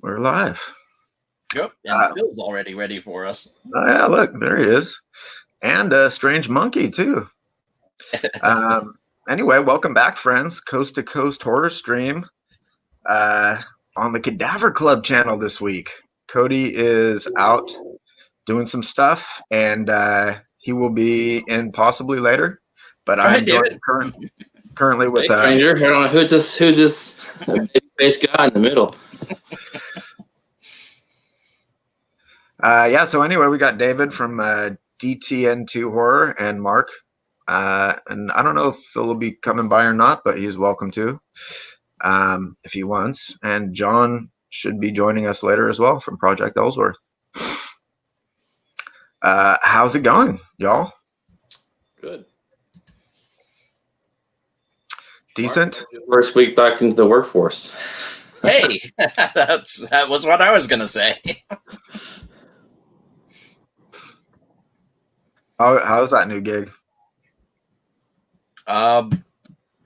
We're live. Yep, and Phil's already ready for us. Oh, yeah, look, there he is. And a strange monkey, too. Anyway, welcome back, friends. Coast to Coast Horror Stream on the Cadaver Club channel this week. Cody is out doing some stuff, and he will be in possibly later. But I'm joined currently with... Hey, stranger, I don't know who's this big-faced guy in the middle. So anyway, we got David from DTN2 Horror and Mark. And I don't know if Phil will be coming by or not, but he's welcome to if he wants. And John should be joining us later as well from Project Ellsworth. How's it going, y'all? Good. Decent? First week back into the workforce. Hey, that was what I was going to say. How's that new gig?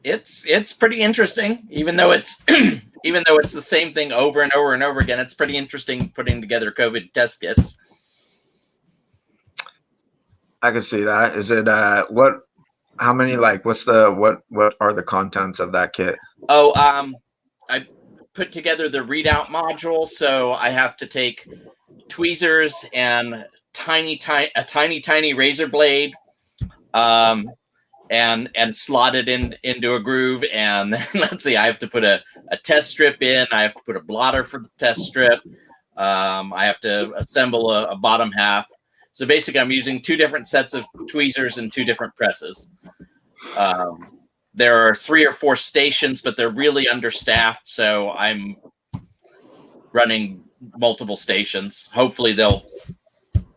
It's pretty interesting, even though it's the same thing over and over and over again. It's pretty interesting putting together COVID test kits. I can see that. Is it how many, like, what are the contents of that kit? Oh, I put together the readout module, so I have to take tweezers and a tiny razor blade, and slot it into a groove, and then let's see, I have to put a test strip in, I have to put a blotter for the test strip, I have to assemble a bottom half. So basically I'm using two different sets of tweezers and two different presses. There are 3 or 4 stations, but they're really understaffed, so I'm running multiple stations. Hopefully they'll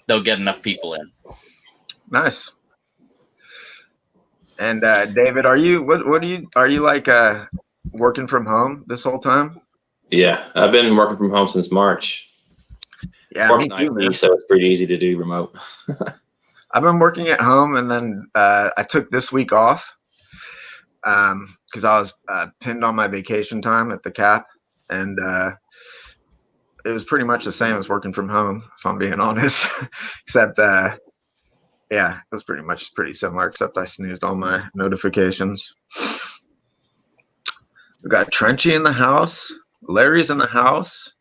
get enough people in. Nice. And David, are you like working from home this whole time? Yeah, I've been working from home since March. Yeah, me too, man. So it's pretty easy to do remote. I've been working at home, and then I took this week off because I was pinned on my vacation time at the Cap, and it was pretty much the same as working from home, if I'm being honest, except yeah, it was pretty similar, except I snoozed all my notifications. We got Trenchy in the house. Larry's in the house.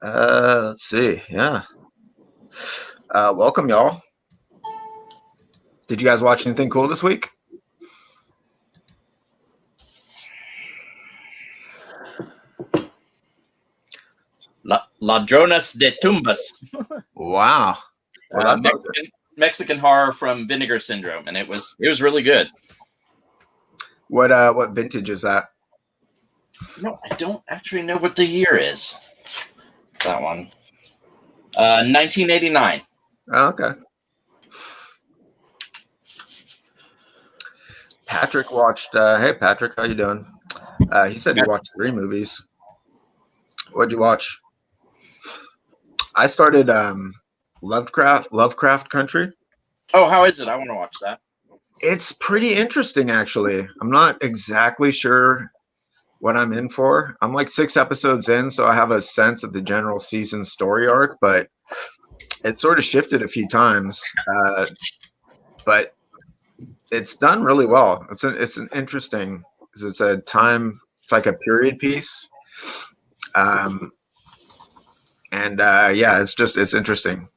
Let's see. Yeah. Welcome, y'all. Did you guys watch anything cool this week? Ladrones de Tumbas. Wow. Well, Mexican horror from Vinegar Syndrome, and it was really good. What vintage is that? No, I don't actually know what the year is. That one. 1989. Oh, okay. Patrick watched. Hey, Patrick, how you doing? He said he watched 3 movies. What'd you watch? I started Lovecraft Country. Oh, how is it? I want to watch that. It's pretty interesting, actually. I'm not exactly sure what I'm in for. I'm like 6 episodes in, so I have a sense of the general season story arc, but it sort of shifted a few times. But it's done really well. It's an interesting, because it's a time. It's like a period piece. Yeah, it's interesting.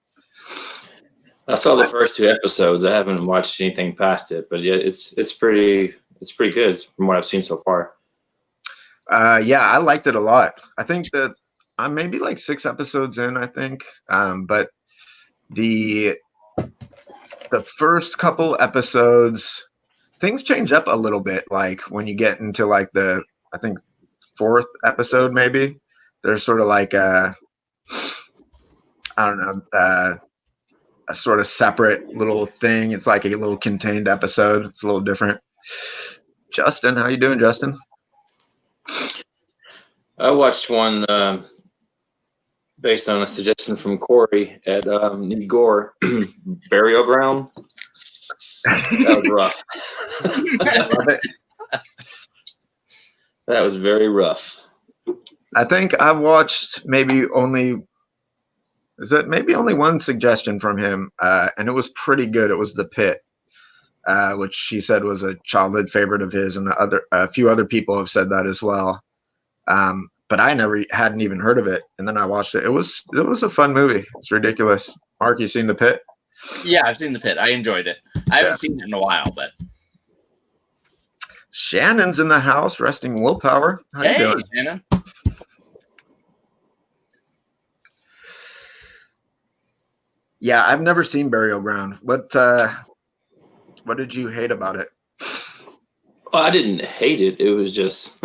I saw the first 2 episodes. I haven't watched anything past it, but yeah, it's pretty good from what I've seen so far. Yeah, I liked it a lot. I think that I'm maybe like 6 episodes in, I think. But the first couple episodes, things change up a little bit. Like when you get into like I think 4th episode, maybe there's sort of like a sort of separate little thing. It's like a little contained episode. It's a little different. Justin, how you doing, Justin? I watched one based on a suggestion from Corey at Gore Burial Ground. That was rough. I love it. That was very rough. I think I've watched maybe only one suggestion from him, and it was pretty good. It was The Pit, which he said was a childhood favorite of his, and a few other people have said that as well. But I hadn't even heard of it, and then I watched it. It was a fun movie. It's ridiculous. Mark, you seen The Pit? Yeah, I've seen The Pit. I enjoyed it. I haven't seen it in a while, but Shannon's in the house, resting willpower. How you doing? Shannon. Yeah, I've never seen Burial Ground. What did you hate about it? Well, I didn't hate it. It was just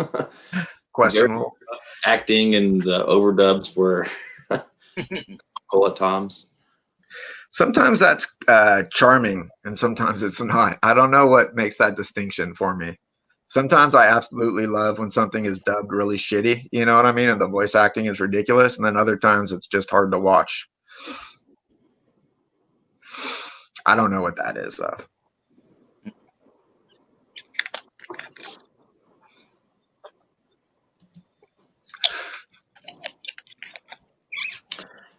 Questionable. Acting and the overdubs were cool at times. Sometimes that's charming, and sometimes it's not. I don't know what makes that distinction for me. Sometimes I absolutely love when something is dubbed really shitty, you know what I mean? And the voice acting is ridiculous. And then other times it's just hard to watch. I don't know what that is, though.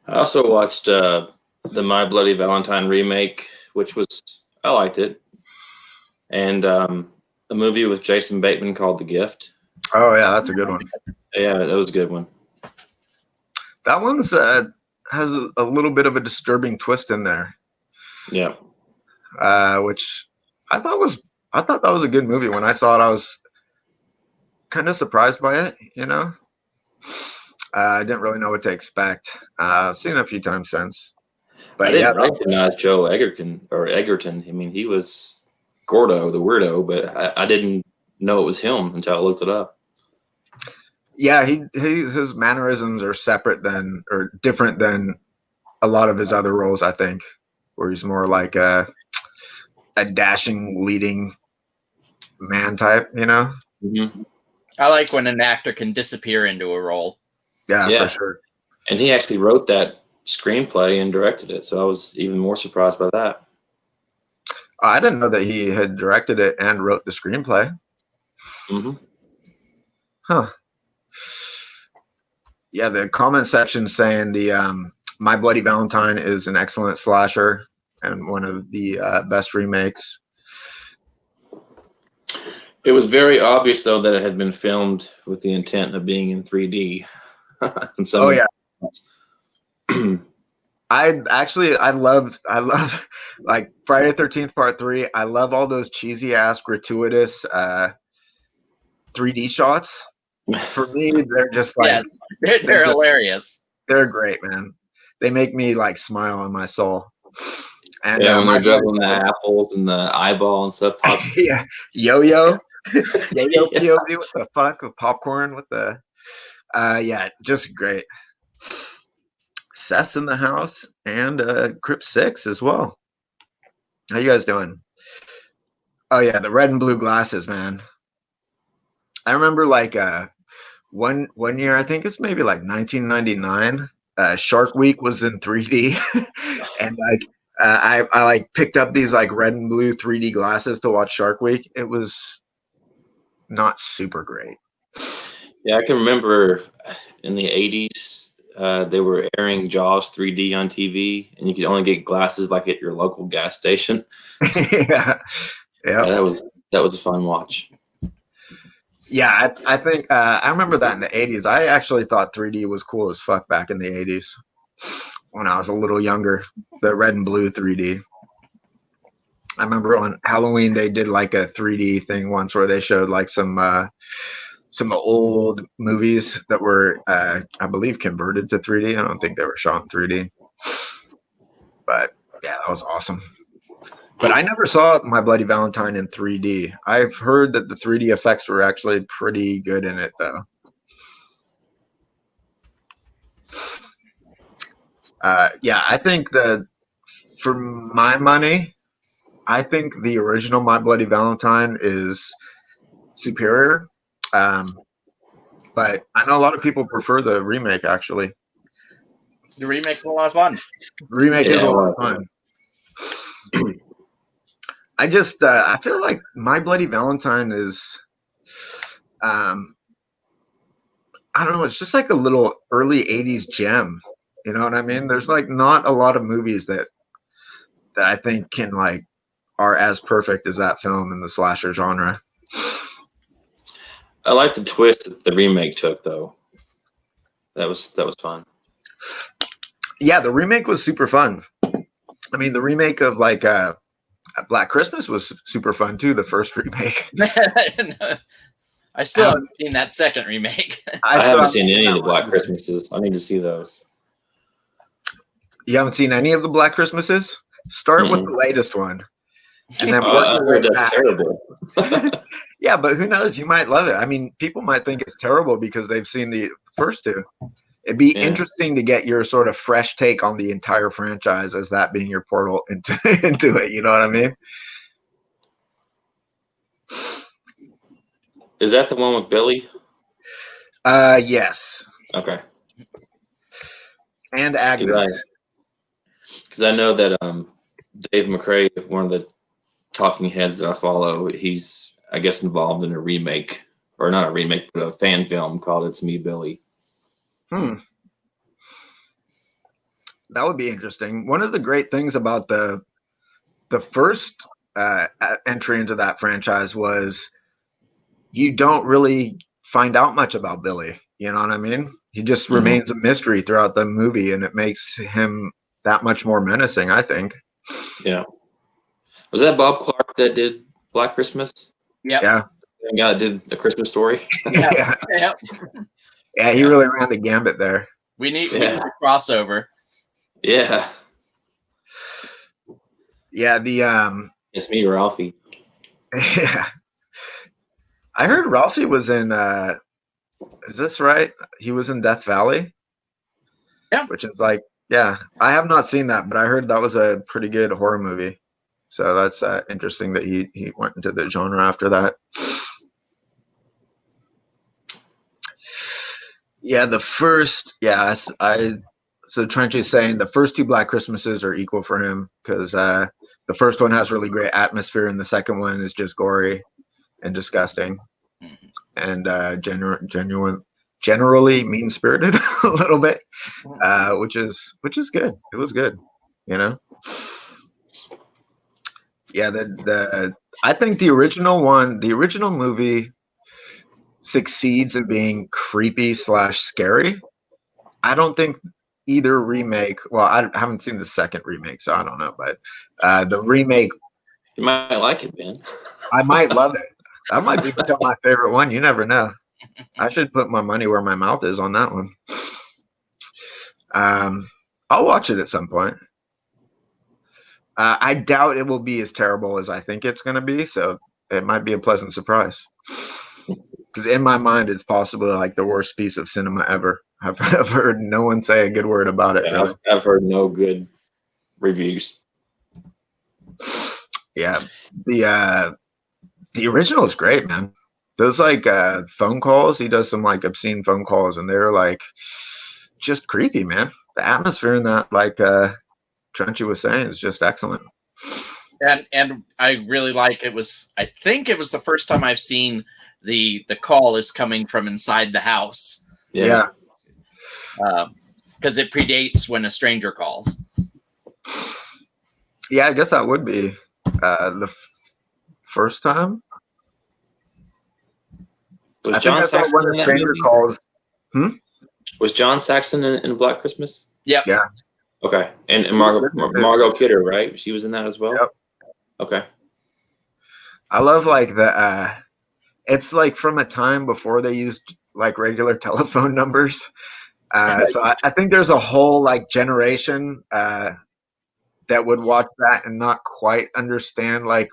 I also watched the My Bloody Valentine remake, which I liked it. And a movie with Jason Bateman called The Gift. Oh, yeah, that's a good one. Yeah, that was a good one. That one's has a little bit of a disturbing twist in there. Yeah. Which I thought that was a good movie. When I saw it, I was kind of surprised by it, you know? I didn't really know what to expect. I've seen it a few times since. But I didn't recognize Joe Egerton. I mean, he was Gordo, the weirdo, but I didn't know it was him until I looked it up. Yeah, his mannerisms are different than a lot of his other roles, I think, where he's more like a dashing leading man type, you know? Mm-hmm. I like when an actor can disappear into a role. Yeah, for sure. And he actually wrote that screenplay and directed it, so I was even more surprised by that. I didn't know that he had directed it and wrote the screenplay. Mm-hmm. Huh. Yeah, the comment section saying the My Bloody Valentine is an excellent slasher and one of the best remakes. It was very obvious, though, that it had been filmed with the intent of being in 3D. Oh yeah. I love like Friday the 13th Part 3. I love all those cheesy ass gratuitous 3D shots. For me, they're just like they're hilarious. They're great, man. They make me like smile in my soul. And when they're juggling the apples and the eyeball and stuff. Yeah, yo-yo POV. What the fuck with popcorn with the yeah, just great. Seth's in the house and Crypt 6 as well. How you guys doing? Oh yeah, the red and blue glasses, man. I remember like one year, I think it's maybe like 1999. Shark Week was in 3D, and like I like picked up these like red and blue 3D glasses to watch Shark Week. It was not super great. Yeah, I can remember in the 80s. They were airing Jaws 3D on TV, and you could only get glasses like at your local gas station. Yeah, that was a fun watch. Yeah, I think I remember that in the 80s. I actually thought 3D was cool as fuck back in the 80s when I was a little younger. The red and blue 3D. I remember on Halloween they did like a 3D thing once where they showed like some old movies that were, I believe, converted to 3D. I don't think they were shot in 3D. But yeah, that was awesome. But I never saw My Bloody Valentine in 3D. I've heard that the 3D effects were actually pretty good in it, though. Yeah, I think that for my money, I think the original My Bloody Valentine is superior. But I know a lot of people prefer the remake, actually. The remake's a lot of fun. Remake is a lot of fun. I just I feel like My Bloody Valentine is I I don't know, it's just like a little early 80s gem. You know what I mean? There's like not a lot of movies that I think can like are as perfect as that film in the slasher genre. I like the twist that the remake took, though. That was fun. Yeah, the remake was super fun. I mean, the remake of like Black Christmas was super fun too. The first remake. I still haven't seen that second remake. I haven't seen any of the Black Christmases. I need to see those. You haven't seen any of the Black Christmases? Start with the latest one, and then I heard that's terrible. Yeah, but who knows? You might love it. I mean, people might think it's terrible because they've seen the first two. It'd be interesting to get your sort of fresh take on the entire franchise as that being your portal into it. You know what I mean? Is that the one with Billy? Yes. Okay. And Agnes. Because I know that Dave McRae, one of the talking heads that I follow, he's, I guess, involved in a remake, or not a remake, but a fan film called It's Me, Billy. That would be interesting. One of the great things about the first entry into that franchise was you don't really find out much about Billy. You know what I mean? He just remains a mystery throughout the movie, and it makes him that much more menacing, I think. Yeah. Was that Bob Clark that did Black Christmas? Yep. Yeah. The guy that did The Christmas Story? Yeah. Yeah, he really ran the gambit there. We need a crossover. Yeah. Yeah, It's me, Ralphie. Yeah. I heard Ralphie was in is this right? He was in Death Valley? Yeah. Which is like, yeah, I have not seen that, but I heard that was a pretty good horror movie. So that's interesting that he went into the genre after that. Yeah, so Trenchy's saying the first two Black Christmases are equal for him because the first one has really great atmosphere and the second one is just gory and disgusting and generally mean-spirited a little bit, which is good. It was good, you know. Yeah, I think the original movie succeeds in being creepy / scary. I don't think either remake. Well, I haven't seen the second remake, so I don't know. But the remake, you might like it, man. I might love it. That might become my favorite one. You never know. I should put my money where my mouth is on that one. I'll watch it at some point. I doubt it will be as terrible as I think it's going to be, so it might be a pleasant surprise. Because in my mind, it's possibly like the worst piece of cinema ever. I've heard no one say a good word about it. Yeah, really. I've heard no good reviews. Yeah, the original is great, man. Those like phone calls, he does some like obscene phone calls, and they're like just creepy, man. The atmosphere in that, like Trenchy was saying, is just excellent. And I really like it. I think it was the first time I've seen the call is coming from inside the house. Yeah. Because it predates when a stranger calls. Yeah, I guess that would be the first time. Was I John think that's Saxon when in a that stranger movie? calls. Was John Saxon in Black Christmas? Yep. Yeah. Okay. And Margot Kidder, right? She was in that as well? Yep. Okay. I love like the it's like from a time before they used like regular telephone numbers. So I think there's a whole like generation that would watch that and not quite understand like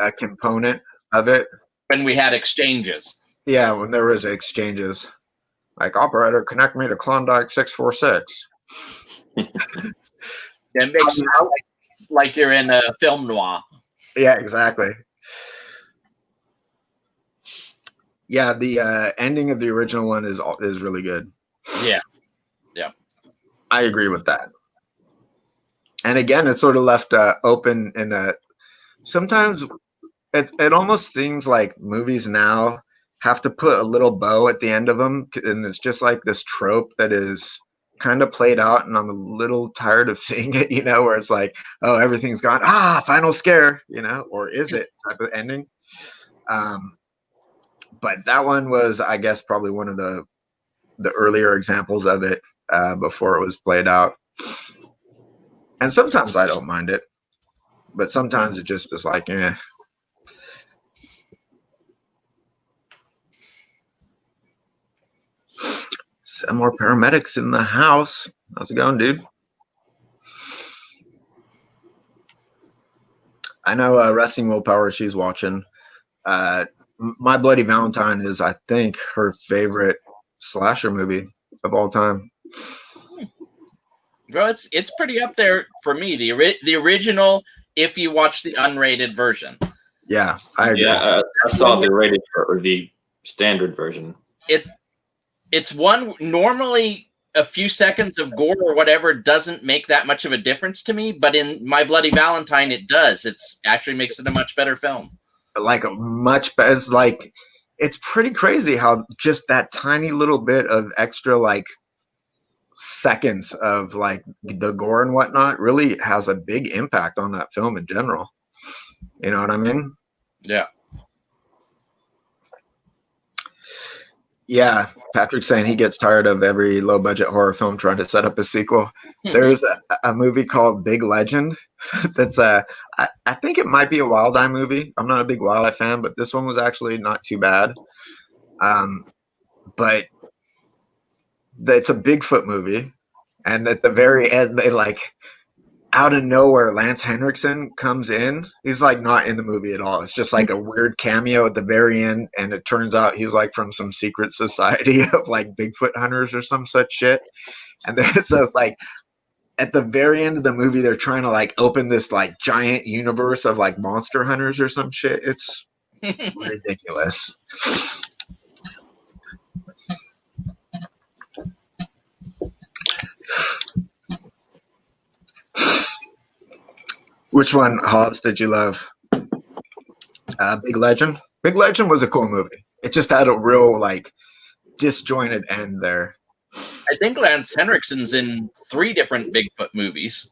a component of it. When we had exchanges. Yeah, when there was exchanges. Like, operator, connect me to Klondike 646. It makes you sound like you're in a film noir. Yeah, exactly. Yeah, the ending of the original one is really good. Yeah. I agree with that. And again, it's sort of left open in a. Sometimes it almost seems like movies now have to put a little bow at the end of them, and it's just like this trope that is kind of played out, and I'm a little tired of seeing it, where it's like, oh, everything's gone, final scare, or is it type of ending. But that one was, I guess, probably one of the earlier examples of it before it was played out. And sometimes I don't mind it, but sometimes it just is like, eh. Some more paramedics in the house. How's it going, dude? I know Resting Willpower, she's watching. My Bloody Valentine is, I think, her favorite slasher movie of all time. Bro, it's pretty up there for me. The original, if you watch the unrated version. Yeah, I agree. Yeah, I saw the rated or the standard version. It's one, normally a few seconds of gore or whatever doesn't make that much of a difference to me, but in My Bloody Valentine it does. It's actually makes it a much better film. Like a much better. It's like, it's pretty crazy how just that tiny little bit of extra like seconds of like the gore and whatnot really has a big impact on that film in general. You know what I mean? Yeah. Yeah, Patrick's saying he gets tired of every low budget horror film trying to set up a sequel. There's a movie called Big Legend that's I think it might be a Wild Eye movie. I'm not a big Wild Eye fan, but this one was actually not too bad. But it's a Bigfoot movie, and at the very end, they like out of nowhere, Lance Henriksen comes in. He's like not in the movie at all. It's just like a weird cameo at the very end, and it turns out he's like from some secret society of like Bigfoot hunters or some such shit. And then it says like at the very end of the movie, they're trying to like open this like giant universe of like monster hunters or some shit. It's ridiculous. Which one, Hobbs, did you love? Big Legend? Big Legend was a cool movie. It just had a real, like, disjointed end there. I think Lance Henriksen's in 3 different Bigfoot movies.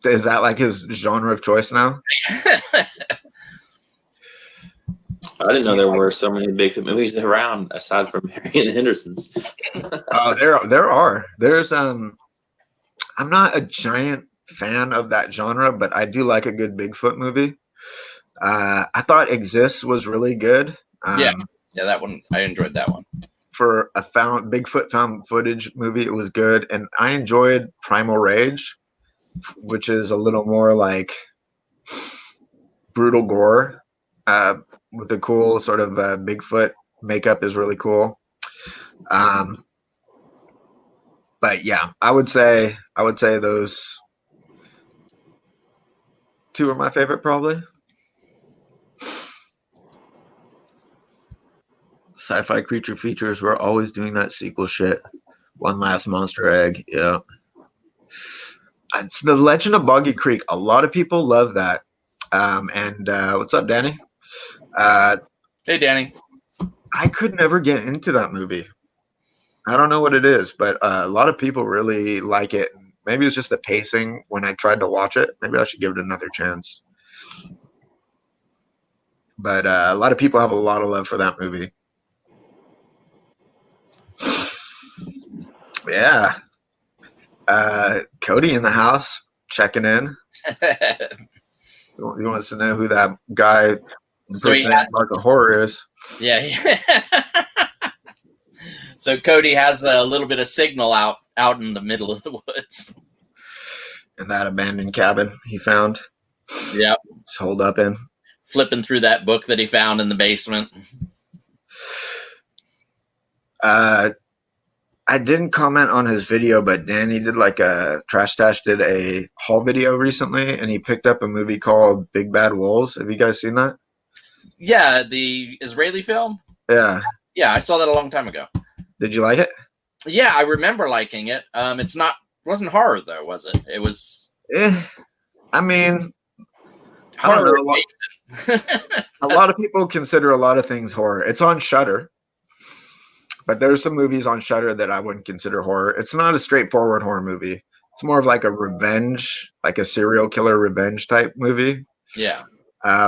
Is that like his genre of choice now? I didn't know there were so many Bigfoot movies around aside from Harry and Henderson's. There are. There's I'm not a giant fan of that genre, but I do like a good Bigfoot movie. I thought Exists was really good. Yeah, that one, I enjoyed that one. For a Bigfoot found footage movie, it was good, and I enjoyed Primal Rage, which is a little more like brutal gore with the cool sort of Bigfoot makeup is really cool. But yeah, I would say those 2 are my favorite, probably. Sci-fi creature features. We're always doing that sequel shit. One Last Monster Egg. Yeah. It's The Legend of Boggy Creek. A lot of people love that. And what's up, Danny? Hey, Danny. I could never get into that movie. I don't know what it is, but a lot of people really like it. Maybe it's just the pacing when I tried to watch it. Maybe I should give it another chance. But a lot of people have a lot of love for that movie. Yeah. Cody in the house checking in. He wants to know who that guy impersonating Mark of Horror is. Yeah. So Cody has a little bit of signal out in the middle of the woods. In that abandoned cabin he found. Yeah. It's holed up in. Flipping through that book that he found in the basement. I didn't comment on his video, but Danny did like Trash Stash did a haul video recently, and he picked up a movie called Big Bad Wolves. Have you guys seen that? Yeah, the Israeli film? Yeah. Yeah, I saw that a long time ago. Did you like it? Yeah, I remember liking it. Wasn't horror though, was it? It was I mean, horror. A lot of people consider a lot of things horror. It's on Shudder, but there's some movies on Shudder that I wouldn't consider horror. It's not a straightforward horror movie. It's more of like a revenge, like a serial killer revenge type movie, Yeah.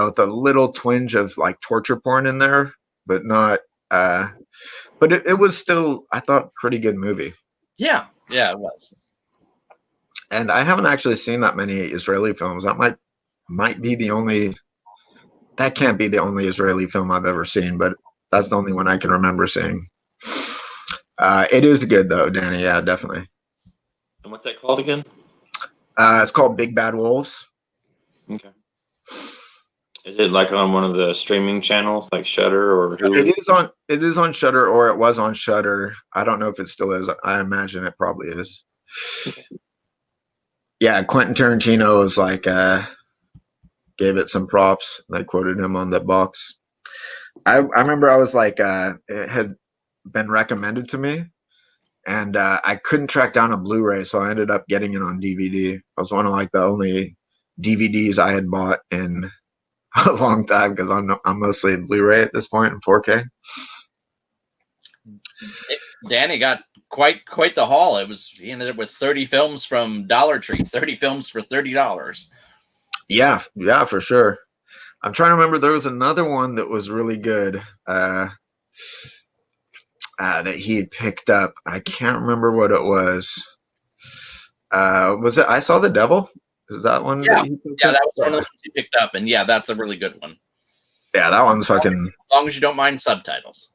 with a little twinge of like torture porn in there, but not. But it was still, I thought, pretty good movie. Yeah. Yeah, it was. And I haven't actually seen that many Israeli films. That might be the only. That can't be the only Israeli film I've ever seen, but that's the only one I can remember seeing. It is good though, Danny. Yeah, definitely. And what's that called again? It's called Big Bad Wolves. Okay. Is it like on one of the streaming channels, like Shudder or Hulu? It is on Shudder, or it was on Shudder. I don't know if it still is. I imagine it probably is. Yeah, Quentin Tarantino was like gave it some props. They quoted him on that box. I remember I was like it had been recommended to me, and I couldn't track down a Blu-ray, so I ended up getting it on DVD. It was one of like the only DVDs I had bought in a long time, because I'm mostly Blu-ray at this point in 4K. Danny got quite the haul. He ended up with 30 films from Dollar Tree, 30 films for $30. Yeah, for sure. I'm trying to remember. There was another one that was really good that he had picked up. I can't remember what it was. Was it I Saw the Devil? Is that one? Yeah, that that was one of the ones he picked up, and yeah, that's a really good one. Yeah, that one's fucking. As long as you don't mind subtitles.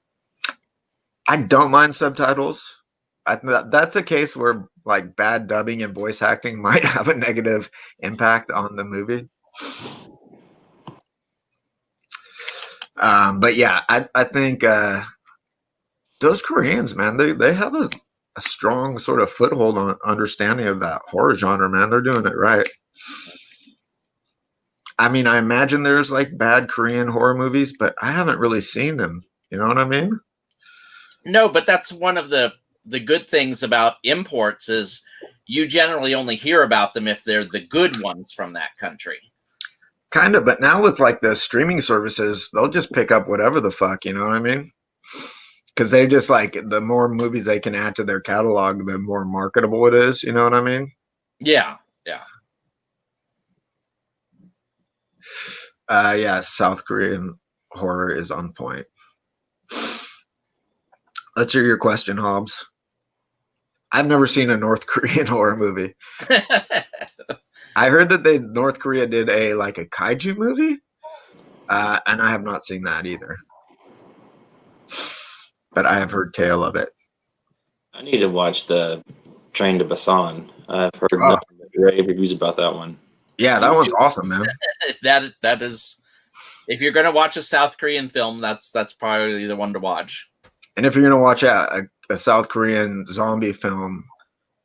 I don't mind subtitles. That's a case where like bad dubbing and voice acting might have a negative impact on the movie. But yeah, I think those Koreans, man, they have a strong sort of foothold on understanding of that horror genre, man. They're doing it right. I mean, I imagine there's like bad Korean horror movies, but I haven't really seen them. You know what I mean? No, but that's one of the good things about imports is you generally only hear about them if they're the good ones from that country. Kind of, but now with like the streaming services, they'll just pick up whatever the fuck, you know what I mean? Because they just like, the more movies they can add to their catalog, the more marketable it is, you know what I mean? Yeah. Yeah, South Korean horror is on point. Let's hear your question, Hobbs. I've never seen a North Korean horror movie. I heard that North Korea did a kaiju movie, and I have not seen that either. But I have heard tale of it. I need to watch the Train to Busan. I've heard nothing but rave reviews about that one. Yeah, that one's awesome, man. that is, if you're gonna watch a South Korean film, that's probably the one to watch. And if you're gonna watch a South Korean zombie film,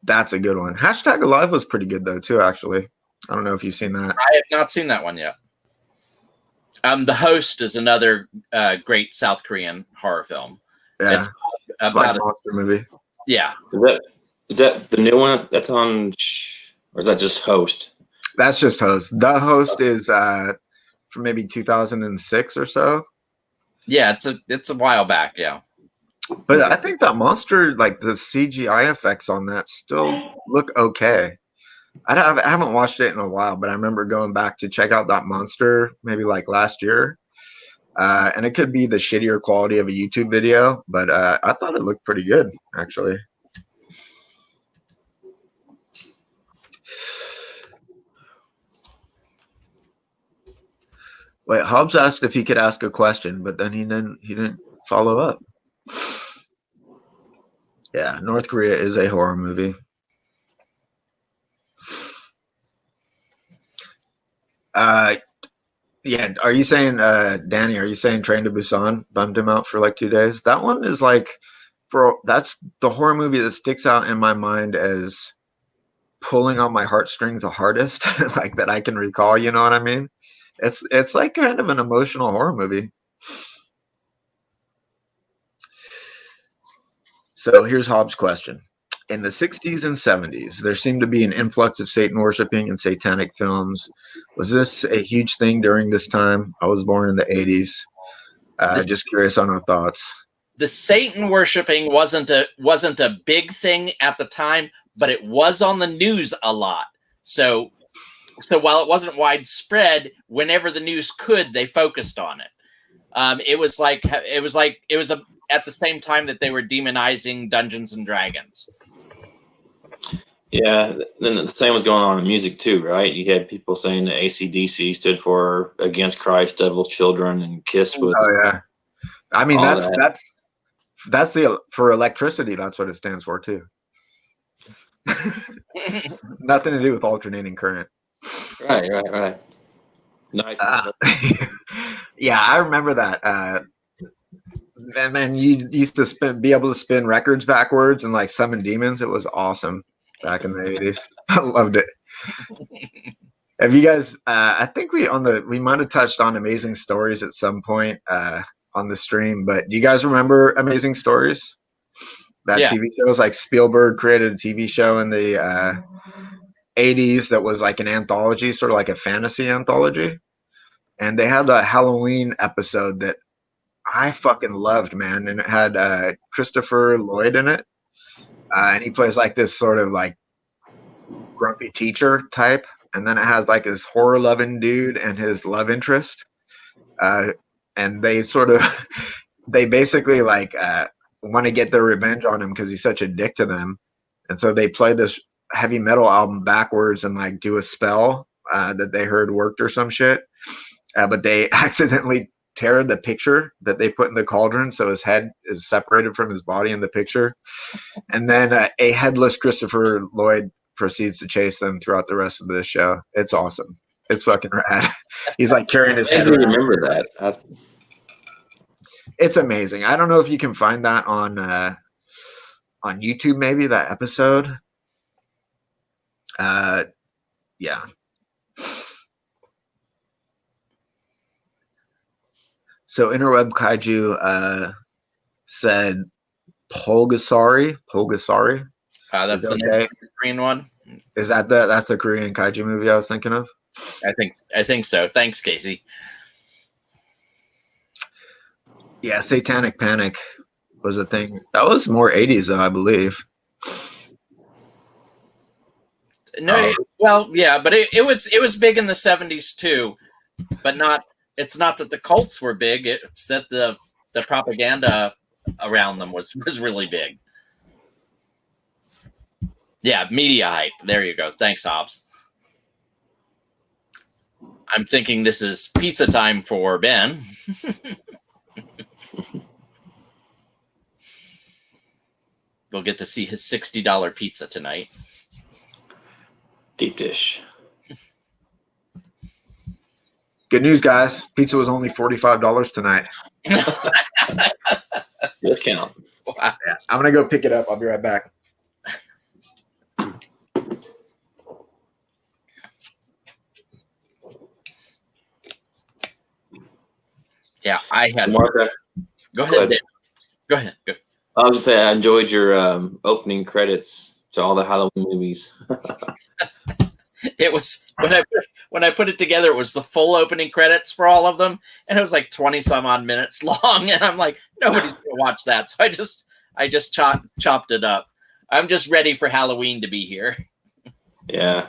that's a good one. #Alive was pretty good though too, actually. I don't know if you've seen that. I have not seen that one yet. The Host is another great South Korean horror film. Yeah, it's like a monster movie. Yeah. Is that the new one that's on, or is that just Host? That's just Host. The Host is from maybe 2006 or so. Yeah, it's a while back. Yeah. But I think that monster, like the CGI effects on that, still look okay. I haven't watched it in a while, but I remember going back to check out that monster maybe like last year. And it could be the shittier quality of a YouTube video, but I thought it looked pretty good, actually. Wait, Hobbs asked if he could ask a question, but then he didn't follow up. Yeah, North Korea is a horror movie. Yeah, are you saying, Danny, are you saying Train to Busan bummed him out for like 2 days? That one is like, that's the horror movie that sticks out in my mind as pulling on my heartstrings the hardest, like that I can recall, you know what I mean? It's like kind of an emotional horror movie. So here's Hobbs' question. in the 60s and 70s, there seemed to be an influx of Satan worshiping and satanic films. Was this a huge thing during this time? I was born in the 80s. Just curious on our thoughts. The Satan worshiping wasn't a big thing at the time, but it was on the news a lot. So while it wasn't widespread, whenever the news could, they focused on it. It was at the same time that they were demonizing Dungeons and Dragons. Yeah, then the same was going on in music too, right? You had people saying that AC/DC stood for Against Christ, Devil's Children, and Kiss was. Oh yeah, I mean that's the for electricity. That's what it stands for too. Nothing to do with alternating current. Right. Nice. Yeah, I remember that. And then you used to be able to spin records backwards and like summon demons. It was awesome back in the 80s. I loved it. Have you guys? I think we might have touched on Amazing Stories at some point on the stream. But do you guys remember Amazing Stories? That TV show was like Spielberg created a TV show in the 80s that was like an anthology, sort of like a fantasy anthology. And they had a Halloween episode that I fucking loved, man. And it had Christopher Lloyd in it. And he plays like this sort of like grumpy teacher type. And then it has like this horror loving dude and his love interest. And they they basically like want to get their revenge on him because he's such a dick to them. And so they play this heavy metal album backwards and like do a spell that they heard worked or some shit. But they accidentally tear the picture that they put in the cauldron, so his head is separated from his body in the picture. And then a headless Christopher Lloyd proceeds to chase them throughout the rest of the show. It's awesome. It's fucking rad. He's like carrying his head around. I remember that. It's amazing. I don't know if you can find that on YouTube, maybe that episode. Yeah. So Interweb Kaiju said Pulgasari. That's the Korean one. Is that's the Korean kaiju movie I was thinking of? I think so. Thanks, Casey. Yeah, Satanic Panic was a thing. That was more 80s though, I believe. No, well, yeah, but it was big in the 70s too, but not. It's not that the cults were big. It's that the propaganda around them was really big. Yeah, media hype. There you go. Thanks, Hobbs. I'm thinking this is pizza time for Ben. We'll get to see his $60 pizza tonight. Deep dish. Good news, guys. Pizza was only $45 tonight. Discount. Wow. Yeah, I'm going to go pick it up. I'll be right back. Yeah, I had. Martha, go ahead. Go ahead. Go. I was just saying I enjoyed your opening credits to all the Halloween movies. It was when I put it together, it was the full opening credits for all of them, and it was like 20 some odd minutes long, and I'm like, nobody's gonna watch that, so I just chopped it up. I'm just ready for Halloween to be here. Yeah.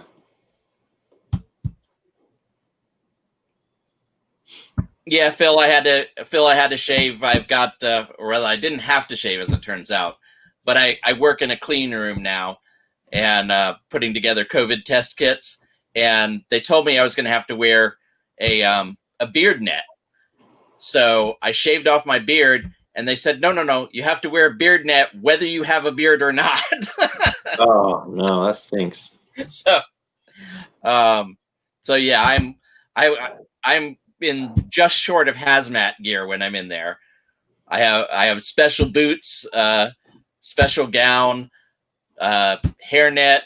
Yeah, Phil, I had to shave. I've got, or rather, I didn't have to shave, as it turns out, but I work in a clean room now, and putting together COVID test kits, and they told me I was going to have to wear a beard net, so I shaved off my beard, and they said, no, you have to wear a beard net whether you have a beard or not. Oh no, that stinks. So yeah, I'm in just short of hazmat gear when I'm in there. I have special boots, special gown, hairnet,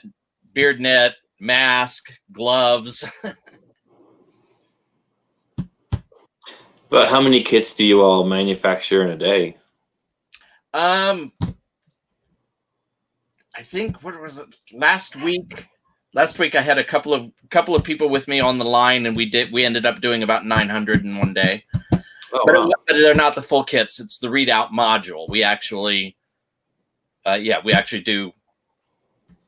beard net, mask, gloves. But how many kits do you all manufacture in a day? I think what was it last week? Last week I had a couple of people with me on the line, and we ended up doing about 900 in one day. Oh, But, wow. but they're not the full kits. It's the readout module. We actually, we actually do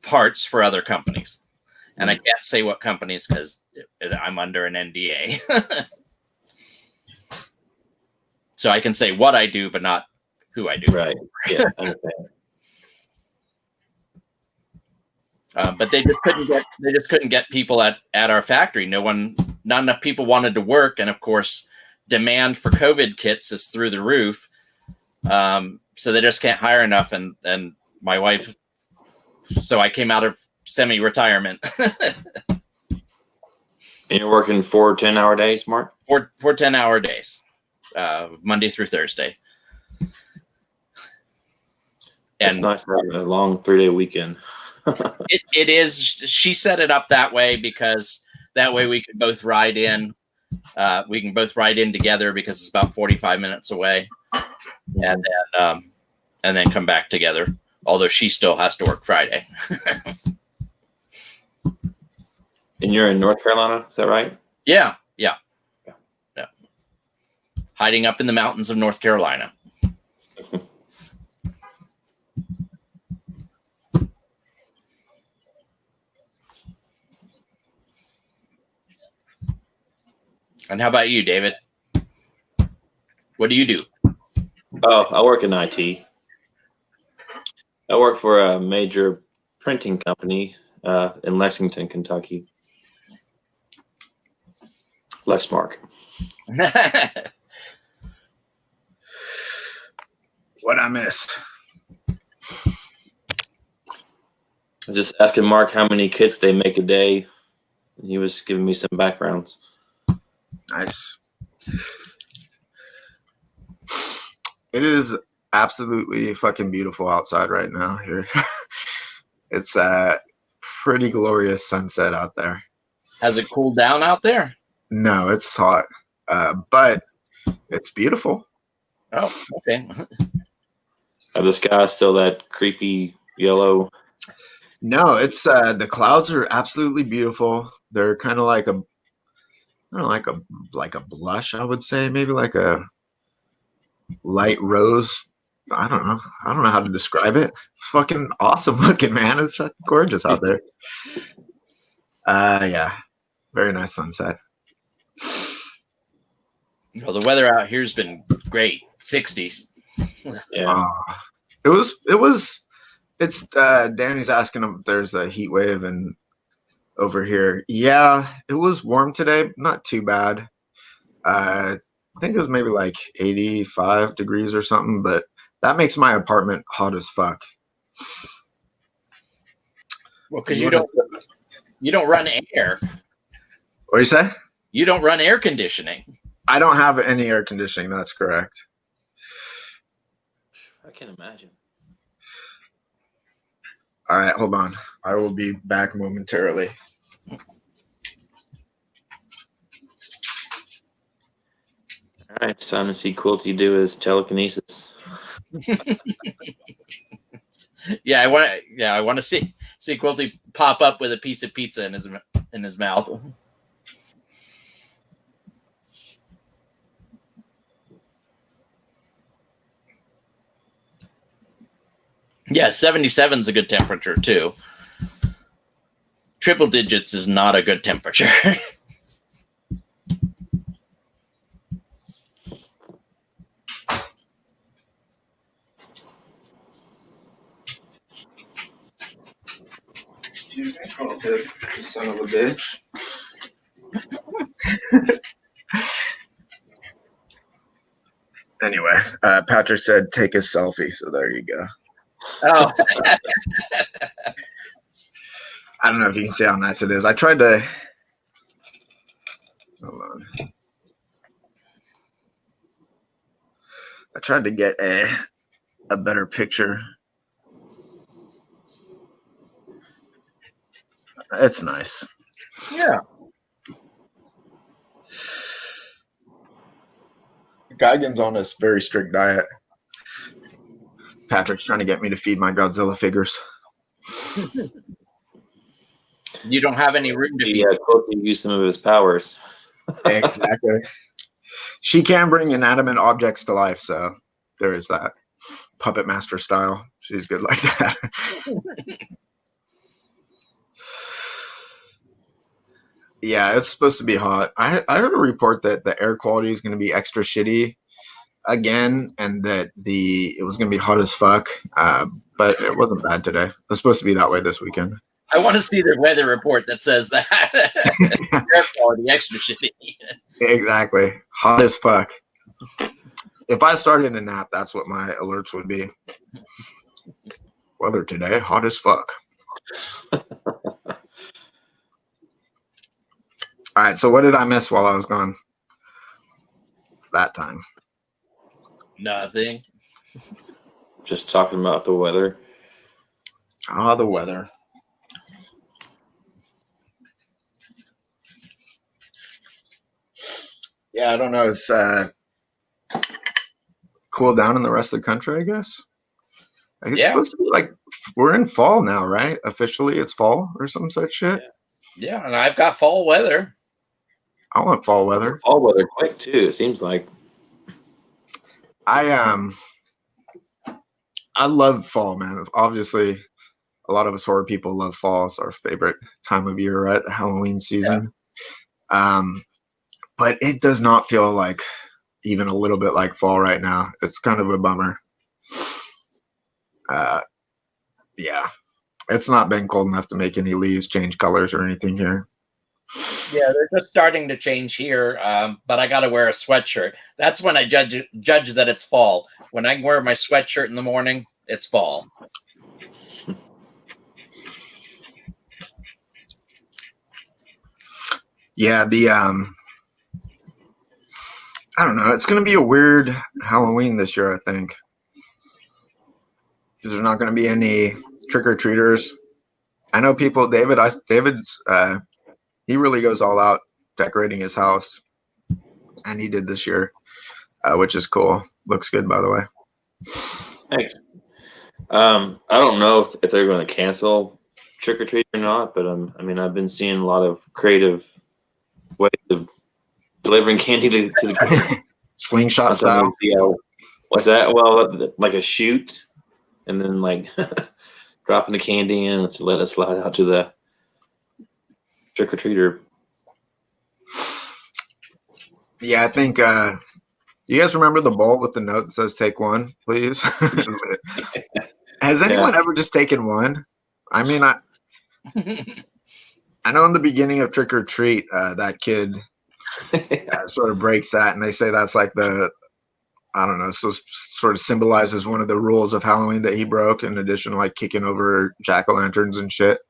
parts for other companies, and I can't say what companies because I'm under an NDA. So I can say what I do, but not who I do. Right. Yeah, I understand. But they just couldn't get people at our factory. Not enough people wanted to work, and of course, demand for COVID kits is through the roof. So they just can't hire enough. And my wife, so I came out of semi-retirement. And you're working 4 10-hour days, Mark? Four 10-hour days, Monday through Thursday. It's nice having a long 3-day weekend. It is. She set it up that way because that way we could both ride in. We can both ride in together because it's about 45 minutes away, and then come back together. Although she still has to work Friday. And you're in North Carolina, is that right? Yeah. Hiding up in the mountains of North Carolina. And how about you, David? What do you do? Oh, I work in IT. I work for a major printing company in Lexington, Kentucky. Lexmark. What I missed? I just asking Mark how many kits they make a day, and he was giving me some backgrounds. Nice. It is absolutely fucking beautiful outside right now here. It's a pretty glorious sunset out there. Has it cooled down out there? No, it's hot, but it's beautiful. Oh, okay. Are the skies still that creepy yellow? No, it's the clouds are absolutely beautiful. They're kind of like like a blush, I would say, maybe like a light rose. I don't know how to describe it. It's fucking awesome looking, man. It's fucking gorgeous out there. Yeah, very nice sunset. Well, the weather out here's been great. 60s. Yeah. It's Danny's asking if there's a heat wave and over here. Yeah, it was warm today, not too bad. I think it was maybe like 85 degrees or something, but that makes my apartment hot as fuck. Well, because you don't run air. What do you say? You don't run air conditioning. I don't have any air conditioning. That's correct. I can imagine. All right, hold on. I will be back momentarily. All right, it's time to see Quilty do his telekinesis. Yeah, I want to see Quilty pop up with a piece of pizza in his mouth. Yeah, 77 is a good temperature too. Triple digits is not a good temperature. Excuse me, Carlton, you son of a bitch. Anyway, Patrick said take a selfie, so there you go. Oh. I don't know if you can see how nice it is. I tried to. Hold on. I tried to get a better picture. It's nice. Yeah. Geigen's on this very strict diet. Patrick's trying to get me to feed my Godzilla figures. You don't have any room to feed. Yeah, Quilty use some of his powers. Exactly. She can bring inanimate objects to life, so there is that. Puppet master style. She's good like that. Yeah, it's supposed to be hot. I heard a report that the air quality is going to be extra shitty again, and that it was going to be hot as fuck. But it wasn't bad today. It was supposed to be that way this weekend. I want to see the weather report that says that. Air quality extra shitty. Exactly. Hot as fuck. If I started a nap, that's what my alerts would be. Weather today, hot as fuck. All right, so what did I miss while I was gone? That time. Nothing. Just talking about the weather. Ah, the weather. Yeah, I don't know. It's cool down in the rest of the country, I guess. It's supposed to be like, we're in fall now, right? Officially, it's fall or some such shit. Yeah, and I've got fall weather. I want fall weather. Fall weather quick too. It seems like. I love fall, man. Obviously, a lot of us horror people love fall. It's our favorite time of year, right? The Halloween season. Yeah. But it does not feel like even a little bit like fall right now. It's kind of a bummer. Yeah, it's not been cold enough to make any leaves change colors or anything here. Yeah, they're just starting to change here, but I got to wear a sweatshirt. That's when I judge that it's fall. When I wear my sweatshirt in the morning, it's fall. Yeah, I don't know. It's going to be a weird Halloween this year, I think. Because there's not going to be any trick-or-treaters. I know people, David's, he really goes all out decorating his house. And he did this year, which is cool. Looks good, by the way. Thanks. I don't know if they're going to cancel trick-or-treat or not, but I mean, I've been seeing a lot of creative ways of delivering candy to the kids. Slingshot style. What's that? Well, like a chute, and then like dropping the candy in to let it slide out to the trick-or-treater. Yeah, I think you guys remember the bowl with the note that says "Take one, please." Has anyone ever just taken one? I mean, I know in the beginning of Trick or Treat, that kid sort of breaks that, and they say that's like I don't know, so sort of symbolizes one of the rules of Halloween that he broke, in addition to like kicking over jack-o'-lanterns and shit.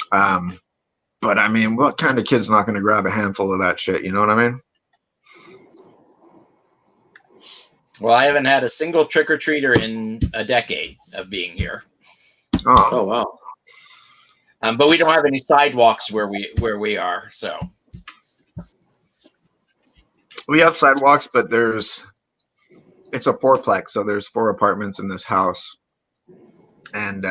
But I mean, what kind of kid's not going to grab a handful of that shit? You know what I mean? Well, I haven't had a single trick-or-treater in a decade of being here. Oh wow. But we don't have any sidewalks where we are, so we have sidewalks, but it's a fourplex, so there's 4 apartments in this house, and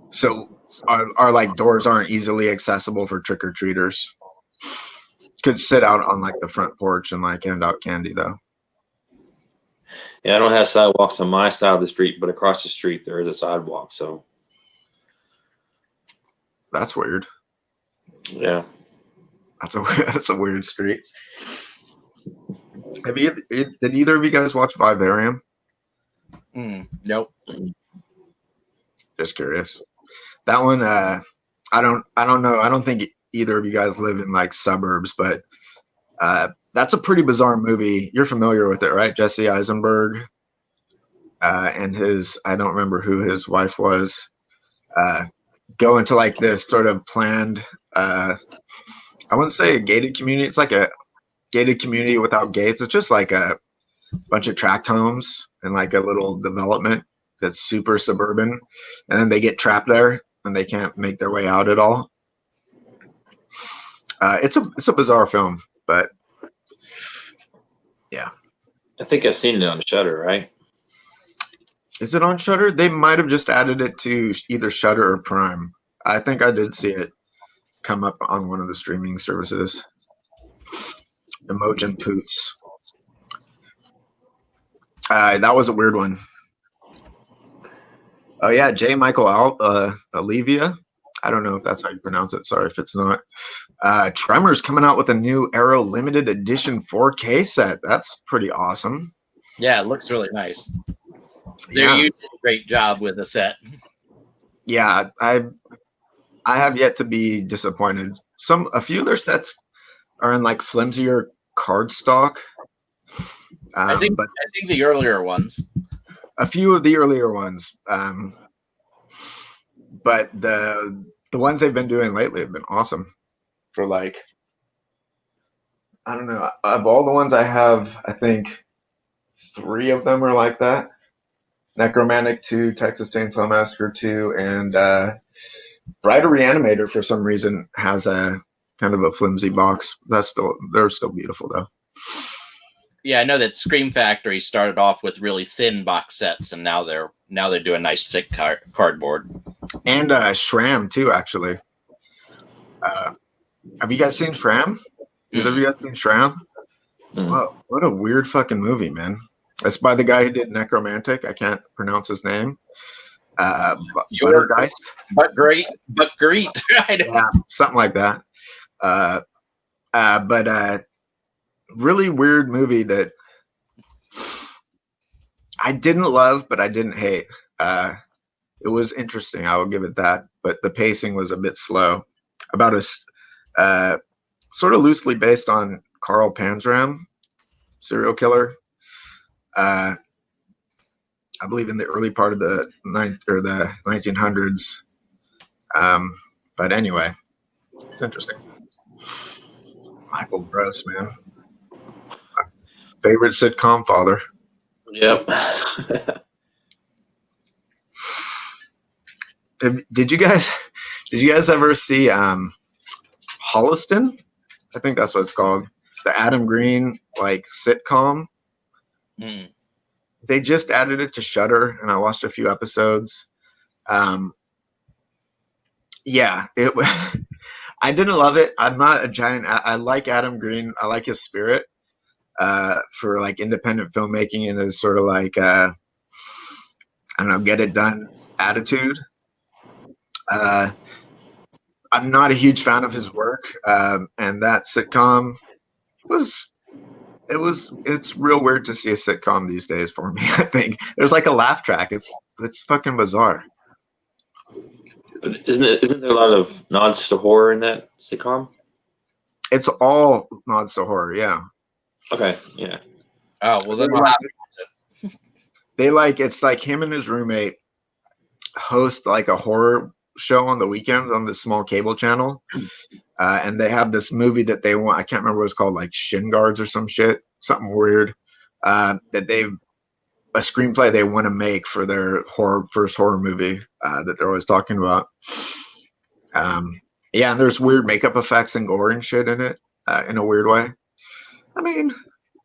so our like doors aren't easily accessible for trick-or-treaters. Could sit out on like the front porch and like hand out candy though. Yeah, I don't have sidewalks on my side of the street, but across the street there is a sidewalk. So that's weird. Yeah, that's a weird street. Did either of you guys watch Vivarium? Nope. Just curious. That one, I don't know. I don't think either of you guys live in like suburbs, but that's a pretty bizarre movie. You're familiar with it, right? Jesse Eisenberg and I don't remember who his wife was, go into like this sort of planned, I wouldn't say a gated community. It's like a gated community without gates. It's just like a bunch of tract homes and like a little development that's super suburban. And then they get trapped there and they can't make their way out at all. It's a bizarre film, but yeah. I think I've seen it on Shudder, right? Is it on Shudder? They might have just added it to either Shudder or Prime. I think I did see it come up on one of the streaming services. Emojin Poots. That was a weird one. Oh yeah, J. Michael Olivia. I don't know if that's how you pronounce it. Sorry if it's not. Tremors coming out with a new Arrow limited edition 4K set. That's pretty awesome. Yeah, it looks really nice. They're Yeah. using a great job with the set. Yeah, I have yet to be disappointed. A few of their sets are in like flimsier cardstock. I think the earlier ones. A few of the earlier ones. But the ones they've been doing lately have been awesome. For like, I don't know, of all the ones I have, I think 3 of them are like that. Necromantic 2, Texas Chainsaw Massacre 2, and Bride of Reanimator for some reason has a kind of a flimsy box. They're still beautiful though. Yeah, I know that Scream Factory started off with really thin box sets, and now they're doing nice thick cardboard. And Shram too, actually. Have you guys seen Shram? Either of you guys seen Shram? Whoa, what a weird fucking movie, man. It's by the guy who did Necromantic. I can't pronounce his name. Buttergeist. But great. Yeah, something like that. But really weird movie that I didn't love, but I didn't hate. It was interesting. I will give it that. But the pacing was a bit slow. About a sort of loosely based on Carl Panzram, serial killer. I believe in the early part of the 1900s. But anyway, it's interesting. Michael Gross, man. My favorite sitcom father. Yep. Did you guys ever see Holliston? I think that's what it's called. The Adam Green like sitcom. They just added it to Shudder, and I watched a few episodes. Yeah, I didn't love it. I'm not a giant. I like Adam Green. I like his spirit for like independent filmmaking and his sort of like I don't know, get it done attitude. I'm not a huge fan of his work, and that sitcom it's real weird to see a sitcom these days for me. I think there's like a laugh track. It's fucking bizarre. But isn't there a lot of nods to horror in that sitcom? It's all nods to horror, yeah. Okay, yeah. Oh well, then it's like him and his roommate host like a horror show on the weekends on this small cable channel, and they have this movie that they want. I can't remember what it's called, like Shin Guards or some shit, something weird. That they've a screenplay they want to make for their first horror movie that they're always talking about. Yeah, and there's weird makeup effects and gore and shit in it in a weird way. I mean,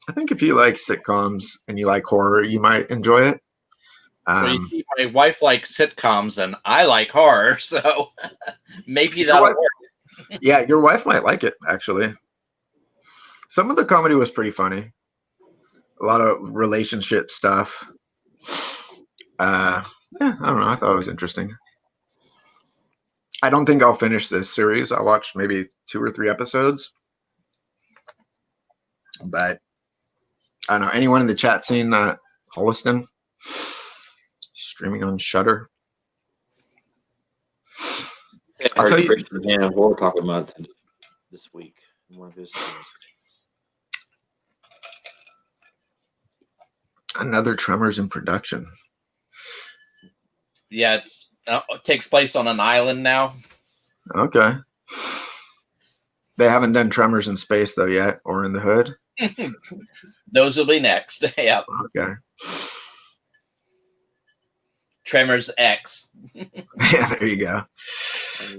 I think if you like sitcoms and you like horror, you might enjoy it. My wife likes sitcoms and I like horror, so maybe that'll work. Yeah, your wife might like it, actually. Some of the comedy was pretty funny. A lot of relationship stuff. Yeah, I don't know. I thought it was interesting. I don't think I'll finish this series. I watched maybe 2 or 3 episodes. But I don't know. Anyone in the chat seen Holliston? Streaming on Shudder. Yeah, I heard Christian Dan Horror talking about it this week in one of his things. Another Tremors in production. Yeah, it takes place on an island now. Okay. They haven't done Tremors in space though yet, or in the hood. Those will be next. Yeah. Okay. Tremors X. Yeah, there you go.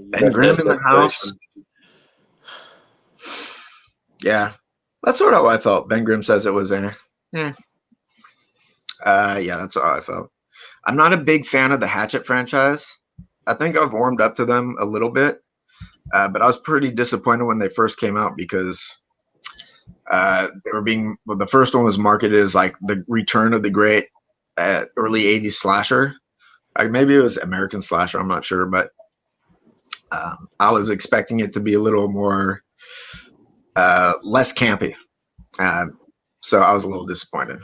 Ben Grimm in the house. Yeah, that's sort of how I felt. Ben Grimm says it was yeah, that's how I felt. I'm not a big fan of the Hatchet franchise. I think I've warmed up to them a little bit, but I was pretty disappointed when they first came out because the first one was marketed as like the return of the great early 80s slasher. Maybe it was American slasher, I'm not sure, but I was expecting it to be a little more less campy. So I was a little disappointed.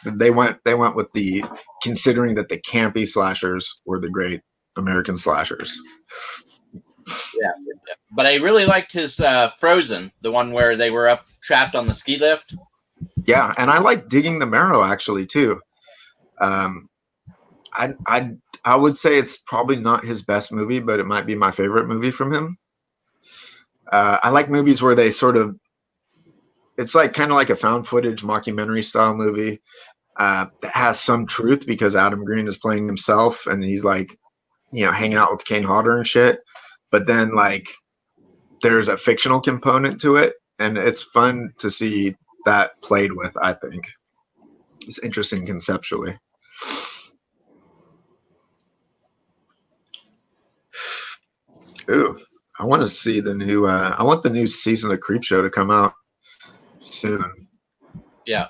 They went with the considering that the campy slashers were the great American slashers. Yeah. But I really liked his Frozen, the one where they were up trapped on the ski lift. Yeah, and I like Digging the Marrow actually too. I would say it's probably not his best movie, but it might be my favorite movie from him. I like movies where they sort of, it's like kind of like a found footage mockumentary style movie that has some truth because Adam Green is playing himself and he's like, hanging out with Kane Hodder and shit. But then like there's a fictional component to it, and it's fun to see that played with. I think it's interesting conceptually. Ooh, I want to see the new. I want the new season of Creepshow to come out soon. Yeah,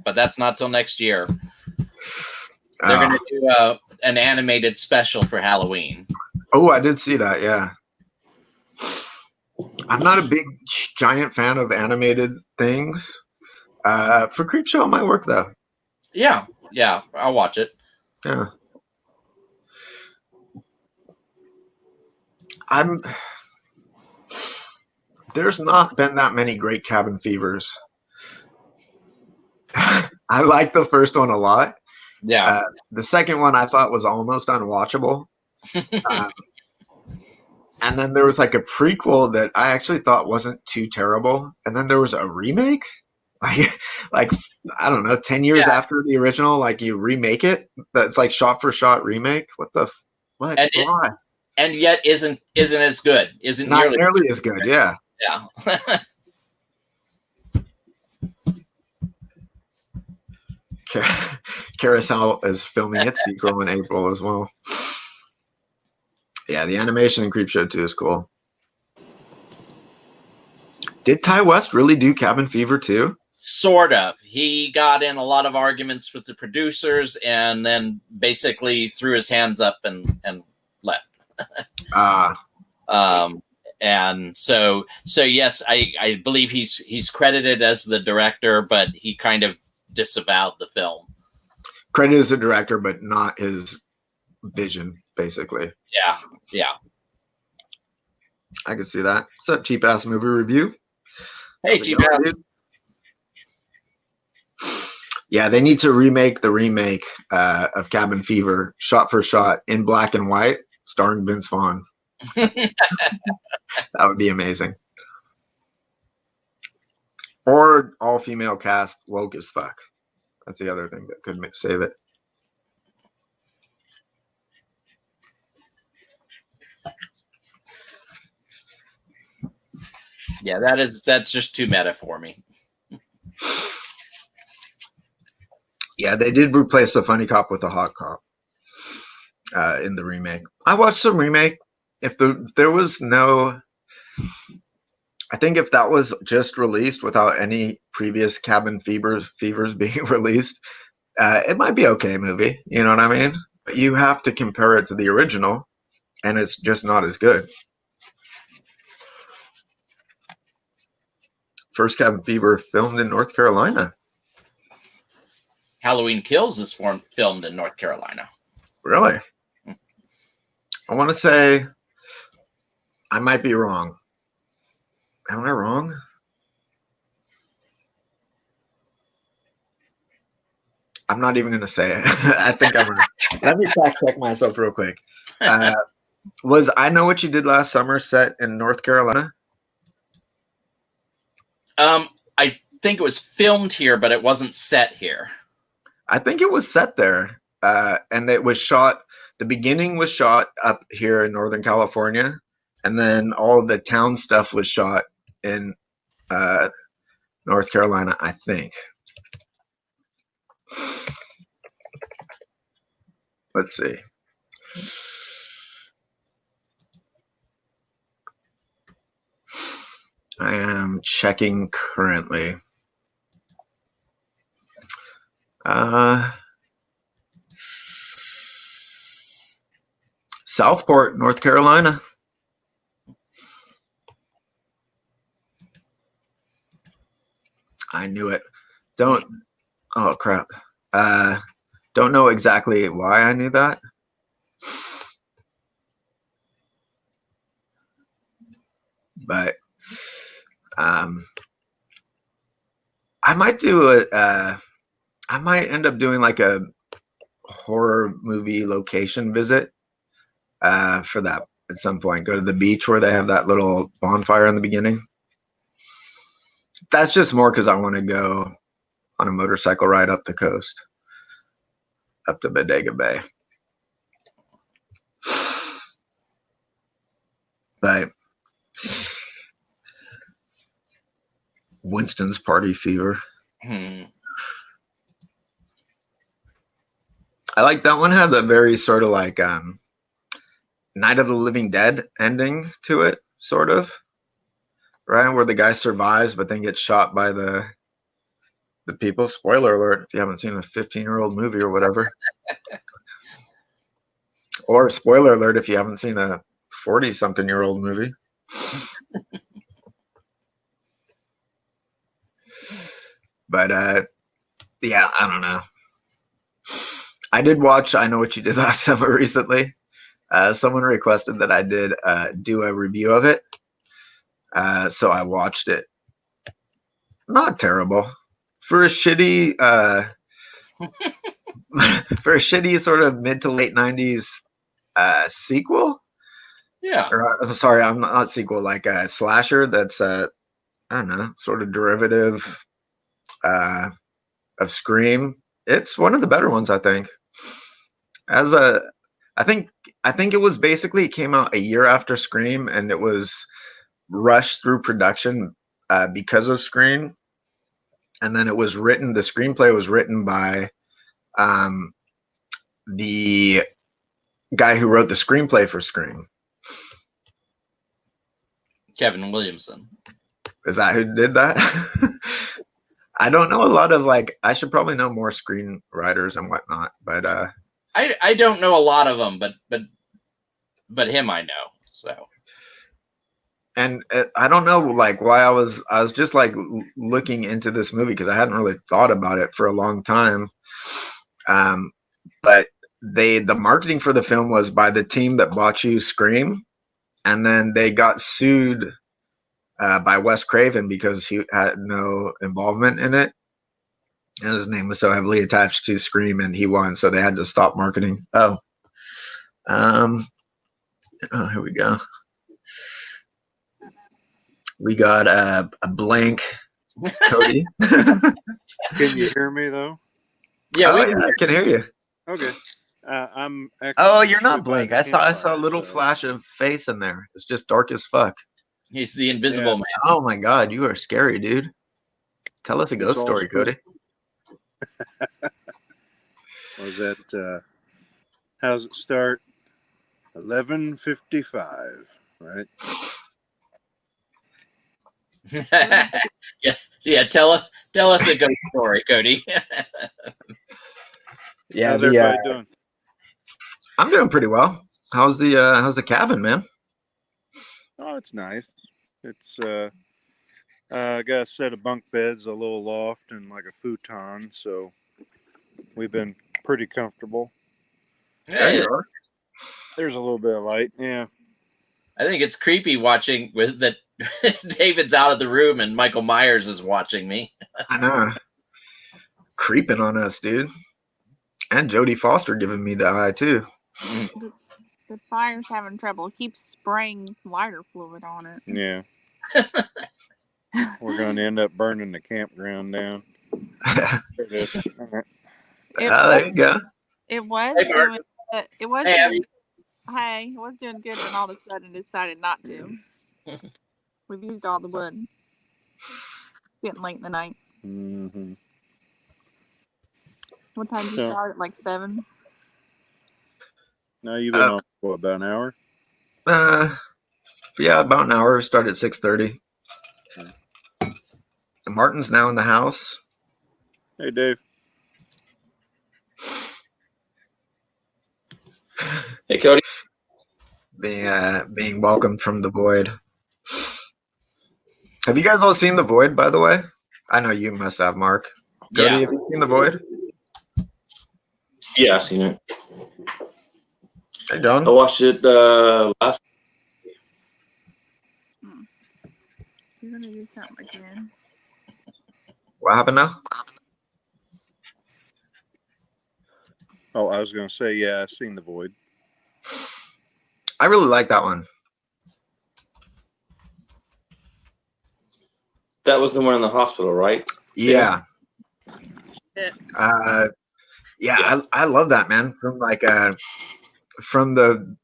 but that's not till next year. They're going to do an animated special for Halloween. Oh, I did see that. Yeah, I'm not a big giant fan of animated things. For Creepshow, it might work though. Yeah, I'll watch it. Yeah. There's not been that many great Cabin Fevers. I like the first one a lot. Yeah. The second one I thought was almost unwatchable. And then there was like a prequel that I actually thought wasn't too terrible. And then there was a remake. Like I don't know, 10 years after the original, like you remake it. That's like shot for shot remake. What? Why? And yet isn't as good. Isn't not nearly as good. Yeah. Yeah. Carousel is filming its sequel in April as well. Yeah, the animation in Creepshow 2 is cool. Did Ty West really do Cabin Fever too? Sort of. He got in a lot of arguments with the producers and then basically threw his hands up and left. And so yes, I believe he's credited as the director, but he kind of disavowed the film. Credited as a director, but not his vision, basically. Yeah. I can see that. What's up, Cheap Ass Movie Review? Hey, Cheap Ass. Dude? Yeah, they need to remake the remake of Cabin Fever, shot for shot, in black and white, starring Vince Vaughn. That would be amazing. Or all-female cast, woke as fuck. That's the other thing that could save it. Yeah, that's just too meta for me. Yeah, they did replace the funny cop with a hot cop in the remake. I watched the remake. If there was no, I think if that was just released without any previous Cabin Fevers being released, it might be okay movie. You know what I mean? But you have to compare it to the original, and it's just not as good. First Cabin Fever filmed in North Carolina. Halloween Kills is filmed in North Carolina. Really? I want to say I might be wrong. Am I wrong? I'm not even going to say it. I think I'm wrong. Let me fact check myself real quick. Was I Know What You Did Last Summer set in North Carolina? I think it was filmed here, but it wasn't set here. I think it was set there. And it was shot, the beginning was shot up here in Northern California. And then all of the town stuff was shot in North Carolina, I think. Let's see. I am checking currently. Southport, North Carolina. I knew it. Oh crap. Don't know exactly why I knew that. But I might do I might end up doing like a horror movie location visit for that at some point. Go to the beach where they have that little bonfire in the beginning. That's just more because I want to go on a motorcycle ride up the coast, up to Bodega Bay. But Winston's Party Fever. I like that one. Had a very sort of like Night of the Living Dead ending to it, sort of, right? Where the guy survives but then gets shot by the people. Spoiler alert if you haven't seen a 15-year-old movie or whatever. Or spoiler alert if you haven't seen a 40-something-year-old movie. But yeah, I don't know. I did watch I Know What You Did Last Summer recently. Someone requested that I did do a review of it. So I watched it. Not terrible. For a shitty for a shitty sort of mid to late 90s sequel. Yeah. Or, sorry, I'm not sequel, like a slasher that's I don't know, sort of derivative of Scream. It's one of the better ones, I think. I think it was basically, it came out a year after Scream, and it was rushed through production because of Scream. And then it was written. The screenplay was written by the guy who wrote the screenplay for Scream. Kevin Williamson. Is that who did that? I don't know a lot of, like, I should probably know more screenwriters and whatnot, but I don't know a lot of them, but him I know. So, and I don't know, like, why I was just like looking into this movie because I hadn't really thought about it for a long time. But the marketing for the film was by the team that bought you Scream, and then they got sued by Wes Craven because he had no involvement in it, and his name was so heavily attached to Scream, and he won, so they had to stop marketing. Oh, here we go. We got a blank Cody. Can you hear me though? yeah, I can hear you. Okay. I'm. Oh, you're not by blank. the I saw a campfire, little so- flash of face in there. It's just dark as fuck. he's the Invisible Yeah. Man. Oh my god, you are scary, dude. Tell us a ghost all story, Cody. Was that? How's it start? 11:55, right? yeah. Tell us a ghost story, Cody. Yeah, How's everybody doing? I'm doing pretty well. How's the cabin, man? Oh, it's nice. It's got a set of bunk beds, a little loft, and like a futon. So we've been pretty comfortable. There you are. There's a little bit of light. Yeah. I think it's creepy watching with that. David's out of the room and Michael Myers is watching me. I know. Creeping on us, dude. And Jodie Foster giving me the eye too. The fire's having trouble. It keeps spraying lighter fluid on it. Yeah. We're going to end up burning the campground down. There it is. All right. There you go. It was Hey, Mark. doing. It was Hey, doing. Hey, it was doing good, and all of a sudden decided not to. We've used all the wood. Getting late in the night. Mm-hmm. What time did you So- start? At like 7. Now you've been on for about an hour. Yeah, about an hour. Start at 6:30. Martin's now in the house. Hey, Dave. Hey, Cody. Being welcomed from the void. Have you guys all seen The Void, by the way? I know you must have, Mark. Cody, Yeah. have you seen The Void? Yeah, I've seen it. Hey, John. I watched it last. You're gonna do something again. What happened now? Oh, I was going to say, yeah, I've seen The Void. I really like that one. That was the one in the hospital, right? Yeah. Yeah. Yeah, I love that, man. From the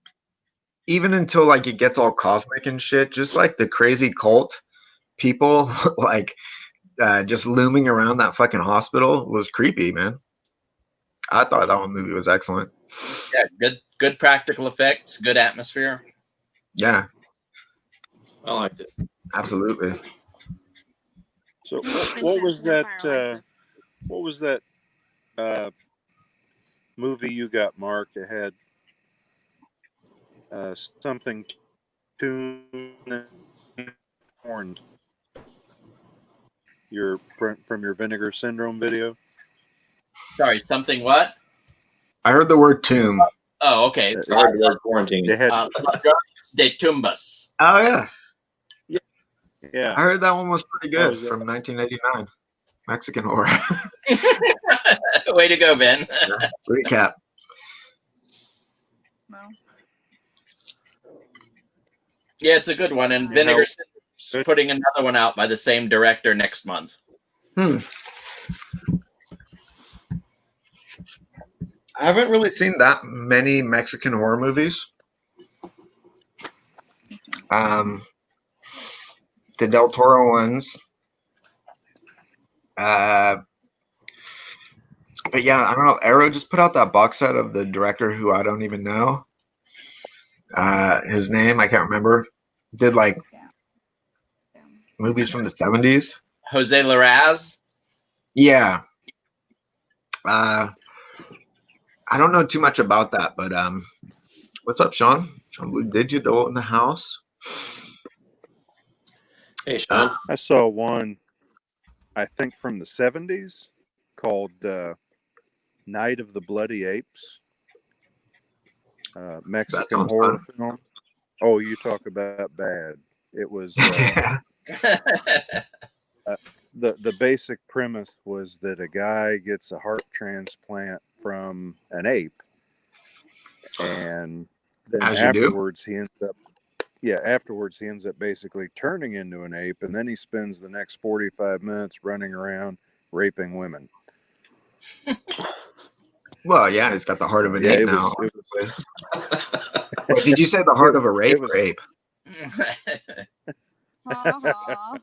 even until like it gets all cosmic and shit, just like the crazy cult people like just looming around that fucking hospital was creepy, man. I thought that one movie was excellent. Yeah, good practical effects, good atmosphere. Yeah, I liked it. absolutely. So what was that? What was that movie you got, Mark? It had something tuned horned. From your Vinegar Syndrome video. Sorry, something what? I heard the word tomb. Oh, okay. I heard the word quarantine. They had Ladrones de Tumbas. Oh yeah, yeah. I heard that one was pretty good was from 1989. Mexican horror. Way to go, Ben. Recap. No. Yeah, it's a good one. And Vinegar Syndrome's putting another one out by the same director next month. I haven't really seen that many Mexican horror movies. The Del Toro ones. But yeah, I don't know. Arrow just put out that box set of the director who I don't even know. His name, I can't remember. Did like movies from the 70s. Jose Larraz. Yeah. I don't know too much about that, but what's up, Sean? Sean Blue Digital in the house. Hey, Sean. I saw one, I think from the 70s, called Night of the Bloody Apes. Mexican horror film. Oh, you talk about bad. It was the basic premise was that a guy gets a heart transplant from an ape, and then afterwards he ends up basically turning into an ape, and then he spends the next 45 minutes running around raping women. Well, yeah, he's got the heart of an ape now. Wait, did you say the heart of a rape or ape? Uh-huh.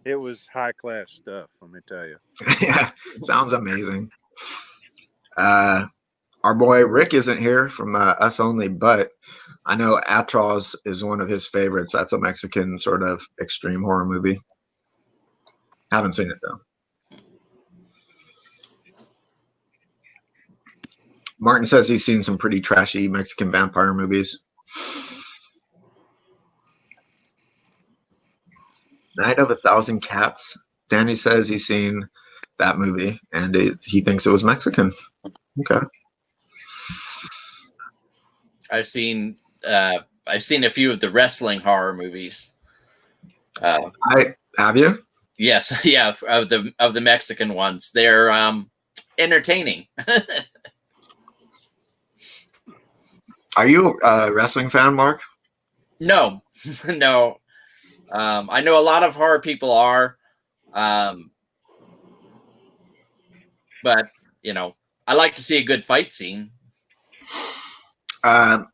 It was high class stuff, let me tell you. Yeah, sounds amazing. Our boy Rick isn't here from Us Only, but I know Atroz is one of his favorites. That's a Mexican sort of extreme horror movie. Haven't seen it though. Martin says he's seen some pretty trashy Mexican vampire movies. Night of a Thousand Cats. Danny says he's seen that movie and he thinks it was Mexican. Okay. I've seen a few of the wrestling horror movies. Have you? Yes, yeah, of the Mexican ones. They're entertaining. Are you a wrestling fan, Mark? No, no. I know a lot of horror people are, but I like to see a good fight scene. I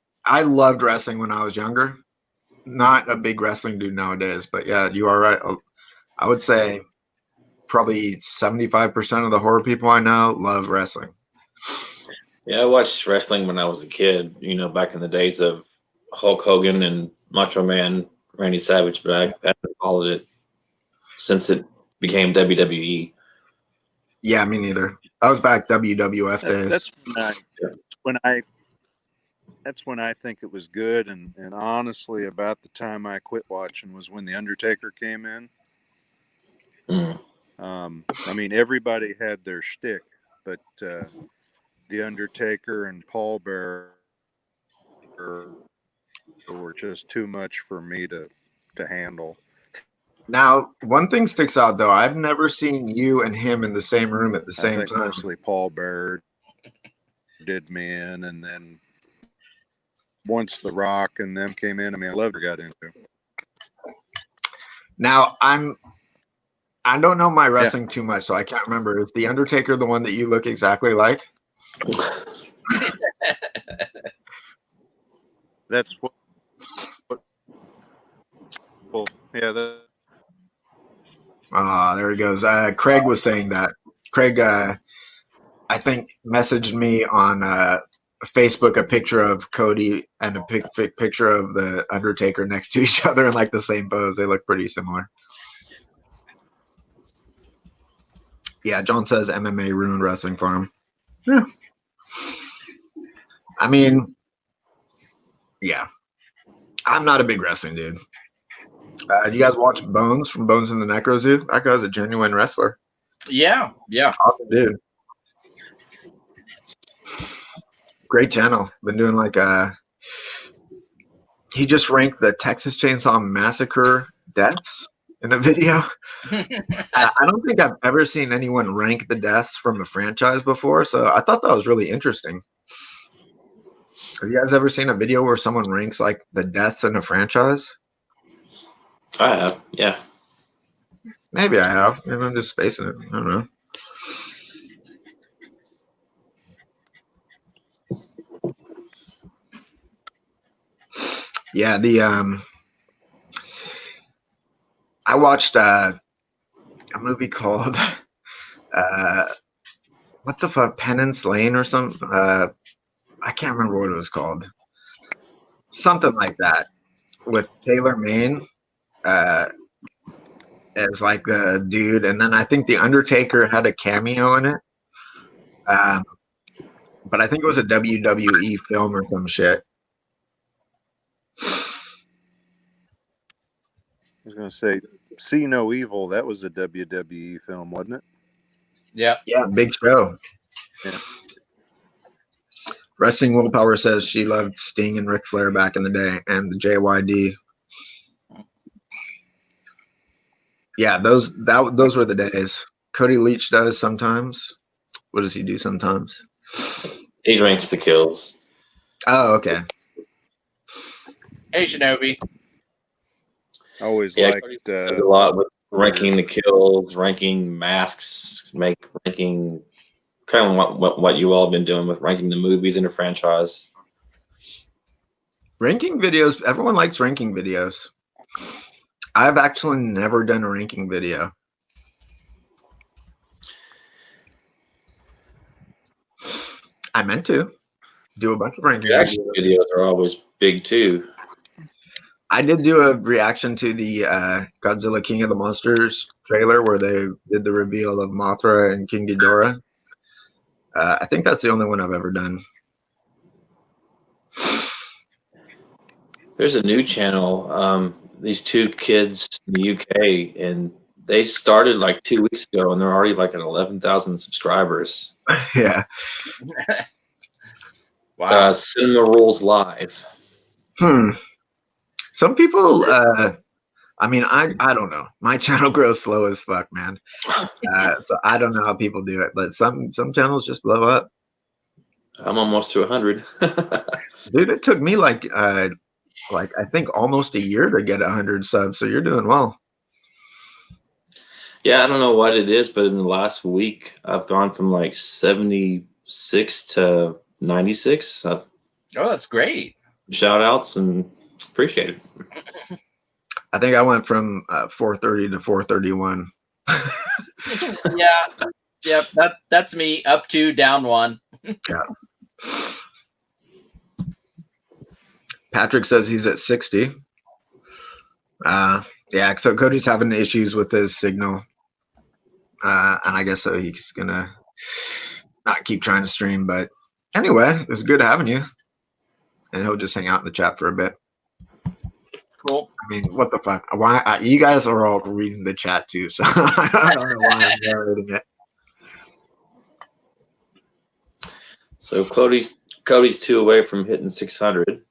loved wrestling when I was younger. Not a big wrestling dude nowadays, but yeah, you are right. I would say probably 75% of the horror people I know love wrestling. Yeah, I watched wrestling when I was a kid, back in the days of Hulk Hogan and Macho Man Randy Savage, but I haven't followed it since it became WWE. Yeah, me neither. I was back WWF days. That's when I think it was good, and honestly, about the time I quit watching was when the Undertaker came in. I mean, everybody had their shtick, but the Undertaker and Paul Bearer were just too much for me to handle. Now, one thing sticks out though. I've never seen you and him in the same room at the same time. Mostly Paul Bearer did me in, and then once The Rock and them came in, I mean, I loved got into. Now, I don't know my wrestling too much, so I can't remember. Is the Undertaker the one that you look exactly like? That's what well, yeah. There he goes. Craig was saying that. Craig, I think, messaged me on Facebook a picture of Cody and a picture of the Undertaker next to each other in like the same pose. They look pretty similar. Yeah, John says MMA ruined wrestling for him. Yeah. I mean, yeah. I'm not a big wrestling dude. Do you guys watch Bones from Bones and the Necro Zoo? That guy's a genuine wrestler. Yeah. Awesome dude. Great channel. Been doing like he just ranked the Texas Chainsaw Massacre deaths in a video. I don't think I've ever seen anyone rank the deaths from a franchise before, so I thought that was really interesting. Have you guys ever seen a video where someone ranks like the deaths in a franchise? I have, yeah. Maybe I have. Maybe I'm just spacing it. I don't know. Yeah, I watched a movie called what the fuck, Penance Lane or something. I can't remember what it was called. Something like that, with Taylor Maine as like the dude, and then I think the Undertaker had a cameo in it. But I think it was a WWE film or some shit. I was gonna say, See No Evil. That was a WWE film, wasn't it? Yeah. Yeah, big show. Yeah. Wrestling Willpower says she loved Sting and Ric Flair back in the day, and the JYD. Yeah, those were the days. Cody Leach does sometimes. What does he do sometimes? He ranks the kills. Oh, okay. Hey, Shinobi. I always liked a lot with ranking the kills, ranking masks, ranking kind of what you all have been doing with ranking the movies in a franchise. Ranking videos. Everyone likes ranking videos. I've actually never done a ranking video. I meant to do a bunch of ranking videos are always big too. I did do a reaction to the Godzilla King of the Monsters trailer where they did the reveal of Mothra and King Ghidorah. I think that's the only one I've ever done. There's a new channel. These two kids in the UK, and they started like 2 weeks ago, and they're already like at 11,000 subscribers. Yeah. Wow. Cinema Rules Live. Some people, I mean, I don't know. My channel grows slow as fuck, man. So I don't know how people do it, but some channels just blow up. I'm almost to 100. Dude, it took me like I think almost a year to get 100 subs. So you're doing well. Yeah, I don't know what it is, but in the last week, I've gone from like 76 to 96. Oh, that's great. Shout outs and appreciate it. I think I went from 430 to 431. Yeah, that's me. Up 2, down 1. Yeah. Patrick says he's at 60. Yeah, so Cody's having issues with his signal. And I guess so he's gonna not keep trying to stream. But anyway, it was good having you. And he'll just hang out in the chat for a bit. Cool. I mean, what the fuck? Why you guys are all reading the chat too, so I don't know why I'm narrating it. So Cody's 2 away from hitting 600.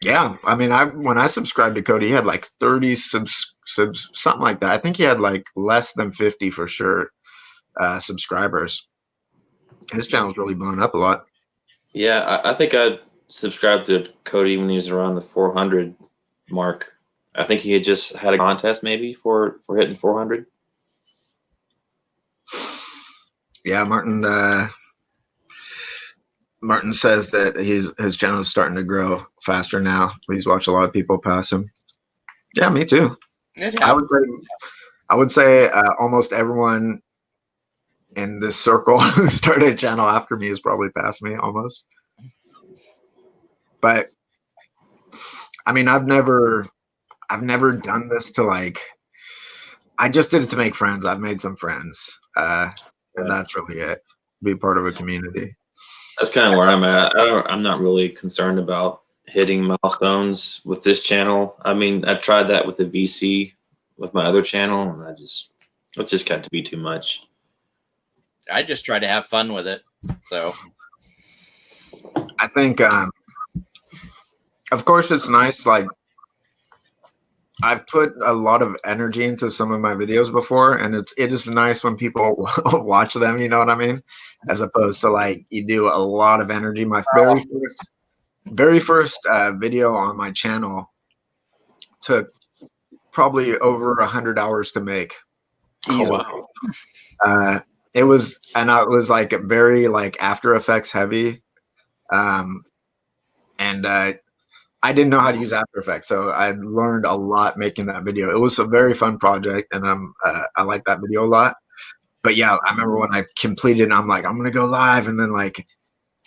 Yeah, I mean, when I subscribed to Cody, he had like 30 subs, something like that. I think he had like less than 50 for sure subscribers. His channel's really blown up a lot. Yeah, I think I subscribed to Cody when he was around the 400 mark. I think he had just had a contest maybe for hitting 400. Yeah, Martin says that his channel is starting to grow faster now. He's watched a lot of people pass him. Yeah, me too. I would say almost everyone in this circle who started a channel after me has probably passed me almost. But I mean, I've never done this to like. I just did it to make friends. I've made some friends, and that's really it. Be part of a community. That's kind of where I'm at. I'm not really concerned about hitting milestones with this channel. I mean, I tried that with the VC with my other channel, and it just got to be too much. I just try to have fun with it. So I think, of course, it's nice. Like, I've put a lot of energy into some of my videos before, and it is nice when people watch them. You know what I mean? As opposed to like you do a lot of energy. My very first video on my channel took probably over 100 hours to make. Easily. Oh, wow. It was like very like After Effects heavy, and I didn't know how to use After Effects, so I learned a lot making that video. It was a very fun project, and I like that video a lot. But yeah, I remember when I completed it, I'm like, I'm gonna go live, and then like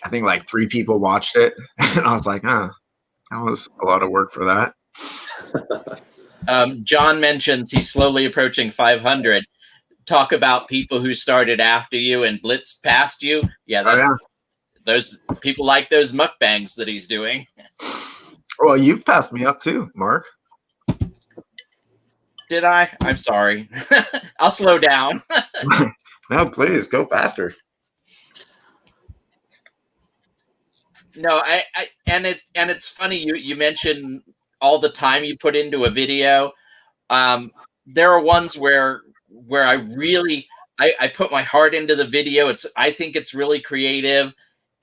I think like 3 people watched it, and I was like, that was a lot of work for that. John mentions he's slowly approaching 500. Talk about people who started after you and blitzed past you. Yeah, those people like those mukbangs that he's doing. Well, you've passed me up too, Mark. Did I? I'm sorry. I'll slow down. No, please go faster. No, it's funny you mentioned all the time you put into a video. There are ones where I really I put my heart into the video. I think it's really creative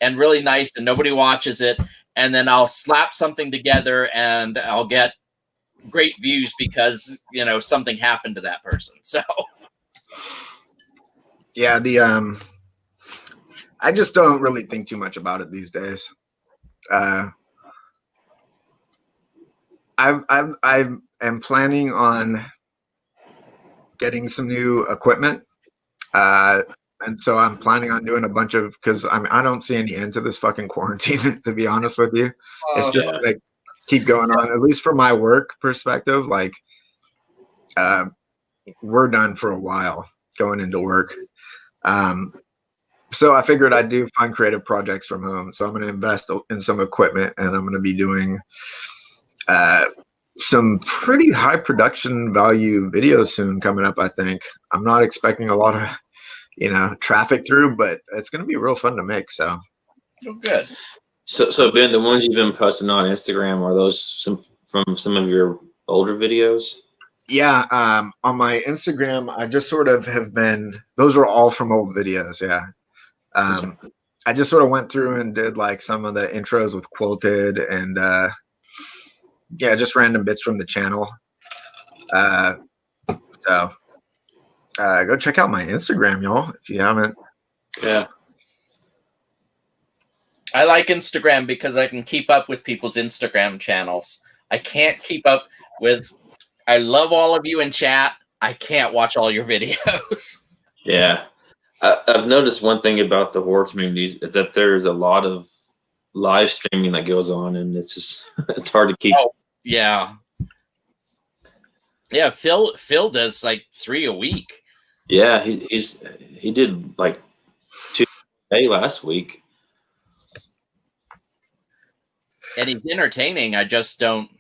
and really nice, and nobody watches it. And then I'll slap something together and I'll get great views because something happened to that person. So yeah, I just don't really think too much about it these days. I am planning on getting some new equipment, and so I'm planning on doing a bunch of, because I don't see any end to this fucking quarantine. To be honest with you, it's just like keep going on. At least from my work perspective, like we're done for a while going into work. So I figured I'd do fun creative projects from home. So I'm going to invest in some equipment, and I'm going to be doing some pretty high production value videos soon coming up. I think I'm not expecting a lot of traffic through, but it's going to be real fun to make. So good. So Ben, the ones you've been posting on Instagram, are those from some of your older videos? Yeah, on my Instagram, I just sort of have been. Those are all from old videos. Yeah, I just sort of went through and did like some of the intros with Quilted and just random bits from the channel. So go check out my Instagram, y'all, if you haven't. Yeah. I like Instagram because I can keep up with people's Instagram channels. I can't keep up with. I love all of you in chat. I can't watch all your videos. Yeah. I've noticed one thing about the horror communities is that there's a lot of live streaming that goes on, and it's just it's hard to keep. Oh, yeah. Yeah, Phil does like 3 a week. Yeah, he did like 2 a day last week. And he's entertaining. I just don't.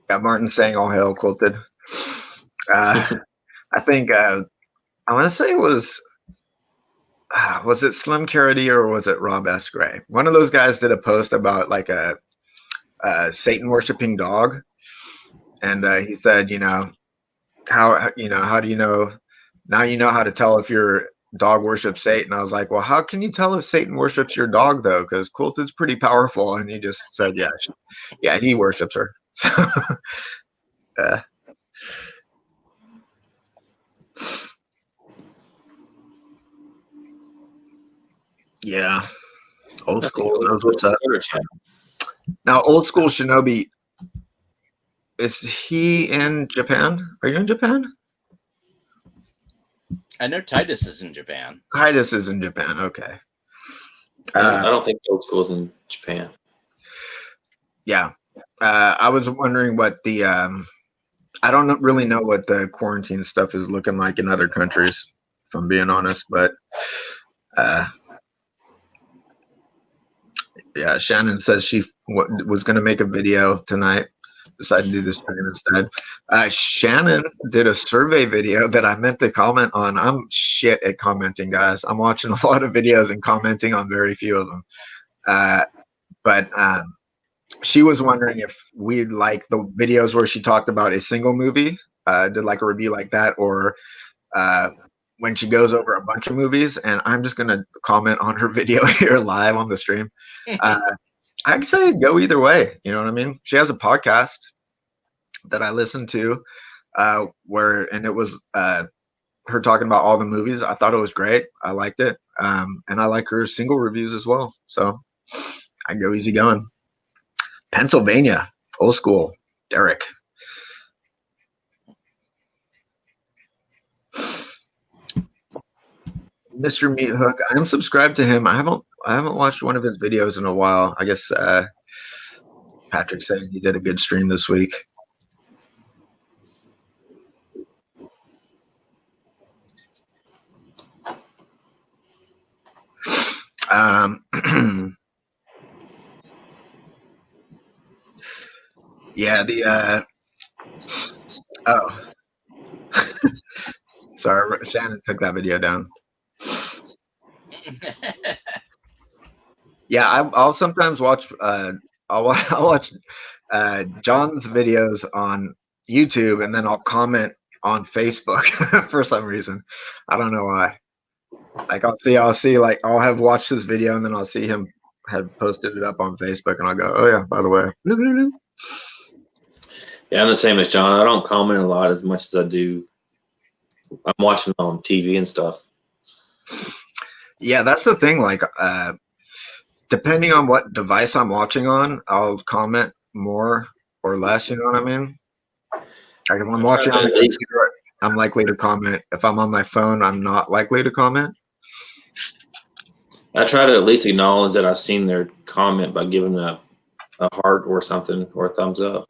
Yeah, Martin saying all hail quilted. I think I want to say it was it Slim Carity or was it Rob S. Gray? One of those guys did a post about like a Satan worshiping dog, and he said, how do you know? Now you know how to tell if your dog worships Satan. I was like, well, how can you tell if Satan worships your dog though? Because Quilted's pretty powerful, and he just said, yeah, he worships her. So, yeah, old school knows what's up. Now, old school Shinobi, is he in Japan? Are you in Japan? I know Titus is in Japan. Titus is in Japan. Okay. I don't think old school's in Japan. Yeah. I was wondering what the I don't really know what the quarantine stuff is looking like in other countries, if I'm being honest. But yeah, Shannon says she was going to make a video tonight. Decided to do this stream instead. Shannon did a survey video that I meant to comment on. I'm shit at commenting, guys. I'm watching a lot of videos and commenting on very few of them. But she was wondering if we'd like the videos where she talked about a single movie, did like a review like that, or when she goes over a bunch of movies. And I'm just going to comment on her video here live on the stream. I'd say go either way. You know what I mean? She has a podcast that I listened to and it was her talking about all the movies. I thought it was great. I liked it. And I like her single reviews as well. So I go easy going. Pennsylvania, old school, Derek. Mr. Meat Hook. I'm subscribed to him. I haven't watched one of his videos in a while. I guess Patrick said he did a good stream this week. Yeah, sorry, Shannon took that video down. Yeah, I'll sometimes watch. I'll watch John's videos on YouTube, and then I'll comment on Facebook for some reason. I don't know why. Like I'll see like I'll have watched his video, and then I'll see him had posted it up on Facebook, and I'll go, oh yeah, by the way. Yeah, I'm the same as John. I don't comment a lot as much as I do. I'm watching on TV and stuff. Yeah, that's the thing. Like, depending on what device I'm watching on, I'll comment more or less. You know what I mean? Like if I'm watching on the computer, I'm likely to comment. If I'm on my phone, I'm not likely to comment. I try to at least acknowledge that I've seen their comment by giving a heart or something or a thumbs up.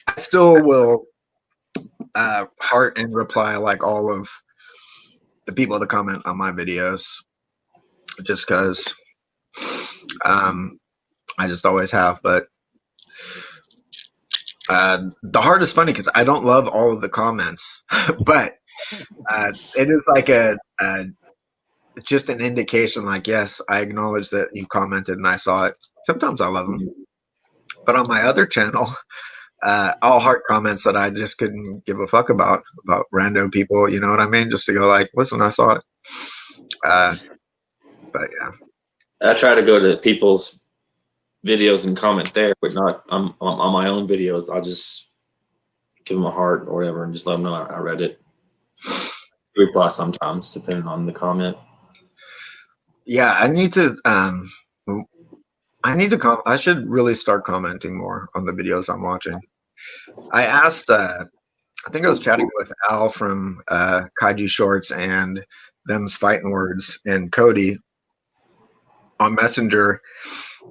I still will heart and reply like all of the people that comment on my videos, just because I just always have. But the heart is funny because I don't love all of the comments, but it is like just an indication. Like, yes, I acknowledge that you commented and I saw it. Sometimes I love them, but on my other channel, I'll heart comments that I just couldn't give a fuck about random people. You know what I mean? Just to go like, listen, I saw it. But yeah, I try to go to people's videos and comment there, but not on my own videos. I'll just give them a heart or whatever and just let them know I read it. Reply sometimes, depending on the comment. Yeah, I need to. I should really start commenting more on the videos I'm watching. I asked I think I was chatting with Al from Kaiju Shorts and Them's Fighting Words and Cody on Messenger,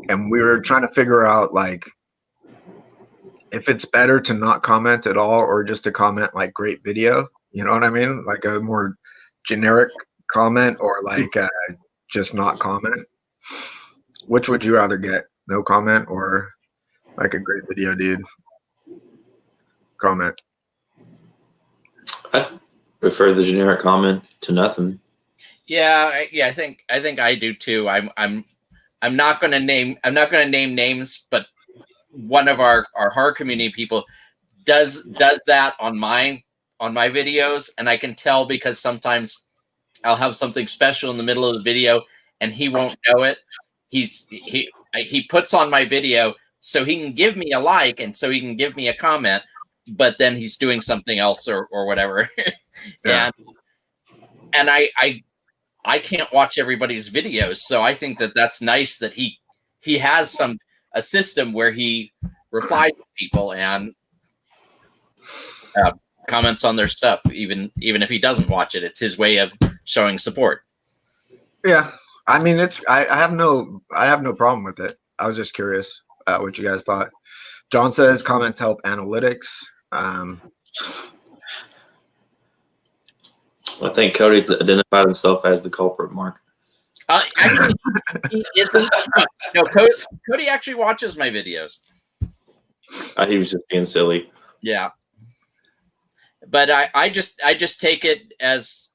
and we were trying to figure out like if it's better to not comment at all or just to comment like great video. You know what I mean? Like a more generic comment or like just not comment. Which would you rather get? No comment or like a great video, dude? Comment. I prefer the generic comment to nothing. Yeah. I think I do too. I'm not going to name names, but one of our horror community people does that on my videos, and I can tell because sometimes I'll have something special in the middle of the video and he won't know it. He puts on my video so he can give me a like and so he can give me a comment, but then he's doing something else or whatever. Yeah. and I can't watch everybody's videos, so I think that's nice that he has a system where he replies to people and comments on their stuff, even if he doesn't watch it. It's his way of showing support. Yeah, I mean, I have no problem with it. I was just curious what you guys thought. John says comments help analytics. I think Cody's identified himself as the culprit, Mark. Actually, no, Cody actually watches my videos. He was just being silly. Yeah, but I just take it as,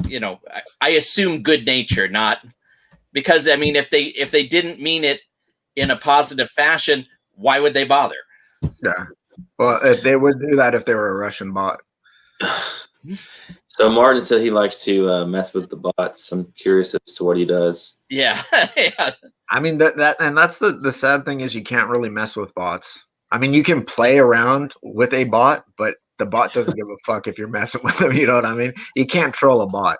you know, I assume good nature, not because I mean if they didn't mean it in a positive fashion, why would they bother? Yeah, well, if they would do that if they were a Russian bot. So Martin said he likes to mess with the bots. I'm curious as to what he does. Yeah, yeah. I mean that's the sad thing is you can't really mess with bots. I mean, you can play around with a bot, but the bot doesn't give a fuck if you're messing with them. You know what I mean? You can't troll a bot.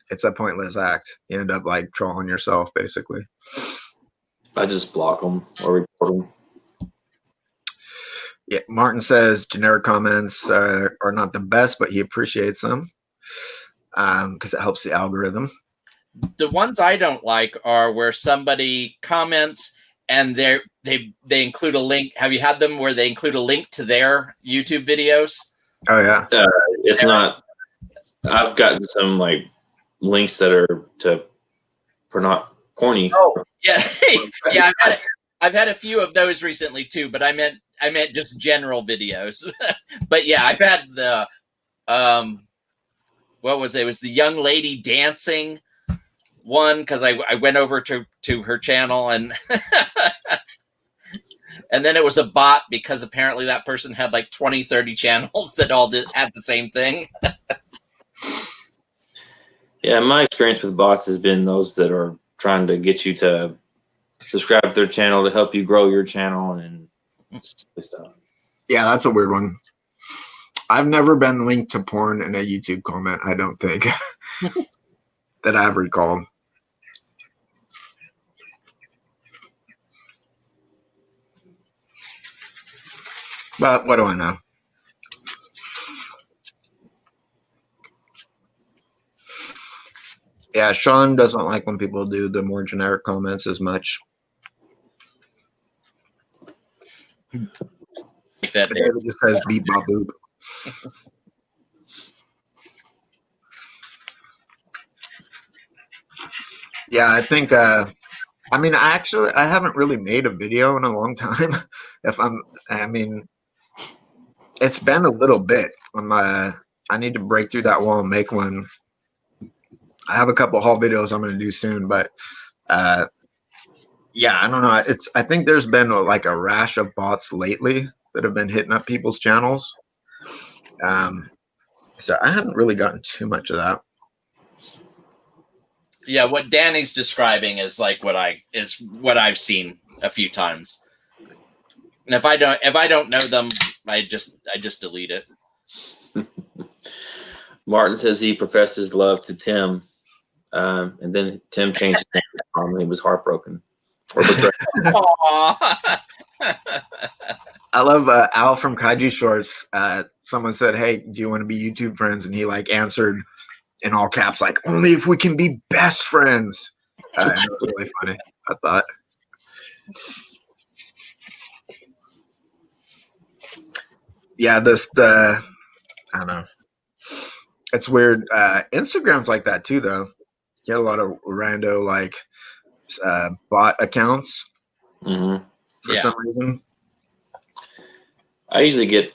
It's a pointless act. You end up like trolling yourself, basically. I just block them or report them. Yeah, Martin says generic comments are not the best, but he appreciates them because it helps the algorithm. The ones I don't like are where somebody comments and they include a link. Have you had them where they include a link to their YouTube videos? Oh yeah. It's not. I've gotten some like links that are for not corny. Oh yeah, yeah. I've had a few of those recently too, but I meant just general videos. But yeah, I've had the what was it? It was the young lady dancing one because I went over to her channel and and then it was a bot because apparently that person had like 20-30 channels that all had the same thing. Yeah, my experience with bots has been those that are trying to get you to subscribe to their channel to help you grow your channel and stuff. Yeah, that's a weird one. I've never been linked to porn in a YouTube comment, I don't think, that I've recalled. But what do I know? Yeah, Sean doesn't like when people do the more generic comments as much. Like that David just says beep bop boop. Yeah, I think I mean I haven't really made a video in a long time. I mean it's been a little bit. I need to break through that wall and make one. I have a couple haul videos I'm going to do soon, but yeah, I don't know. I think there's been like a rash of bots lately that have been hitting up people's channels. So I haven't really gotten too much of that. Yeah, what Danny's describing is like what I've seen a few times. And if I don't know them, I just delete it. Martin says he professes love to Tim, and then Tim changed his name to Tom, and he was heartbroken or betrayed. Aww. I love Al from Kaiju Shorts someone said, "Hey, do you want to be YouTube friends?" And he like answered in all caps, like, "Only if we can be best friends." And it was really funny, I thought. Yeah, I don't know. It's weird. Instagram's like that too, though. You get a lot of rando like bot accounts for some reason. I usually get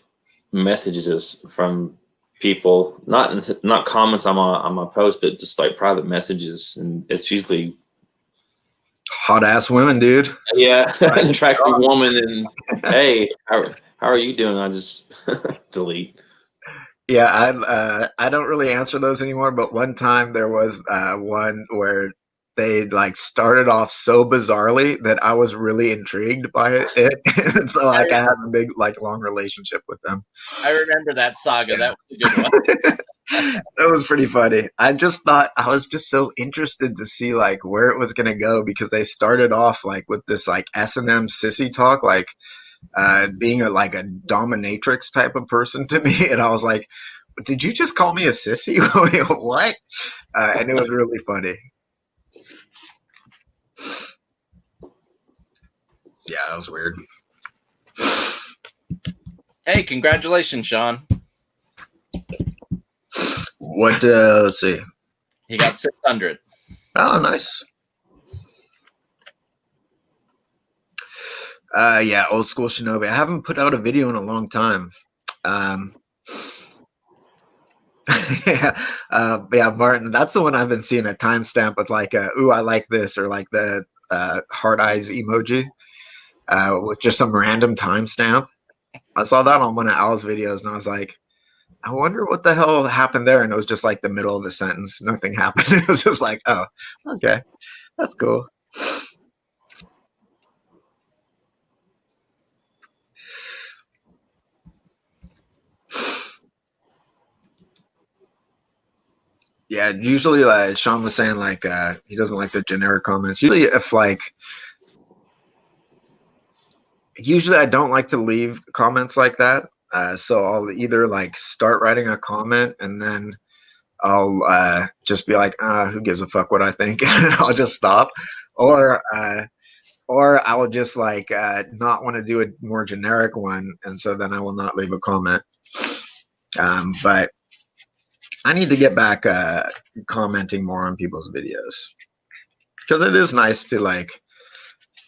messages from people, not comments on my post, but just like private messages, and it's usually hot ass women, dude. Yeah, an attractive woman, and hey, how are you doing? I just delete. Yeah, I don't really answer those anymore. But one time there was one where they like started off so bizarrely that I was really intrigued by it. And so like I had a big like long relationship with them. I remember that saga. That was a good one. That was pretty funny. I just thought I was just so interested to see like where it was gonna go because they started off like with this like S&M sissy talk, like being a dominatrix type of person to me, and I was like, "Did you just call me a sissy?" What? And it was really funny. Yeah, that was weird. Hey, congratulations, Sean. What? Let's see. He got 600. Oh, nice. Yeah, old school Shinobi. I haven't put out a video in a long time. Yeah, Martin, that's the one I've been seeing a timestamp with like, ooh, I like this, or like the heart eyes emoji with just some random timestamp. I saw that on one of Al's videos, and I was like, I wonder what the hell happened there. And it was just like the middle of a sentence. Nothing happened. It was just like, oh, okay, that's cool. Yeah, usually like Sean was saying, like he doesn't like the generic comments. Usually, if like, usually I don't like to leave comments like that. So I'll either like start writing a comment and then I'll just be like, who gives a fuck what I think? I'll just stop, or I will just like not want to do a more generic one, and so then I will not leave a comment. But I need to get back commenting more on people's videos because it is nice to like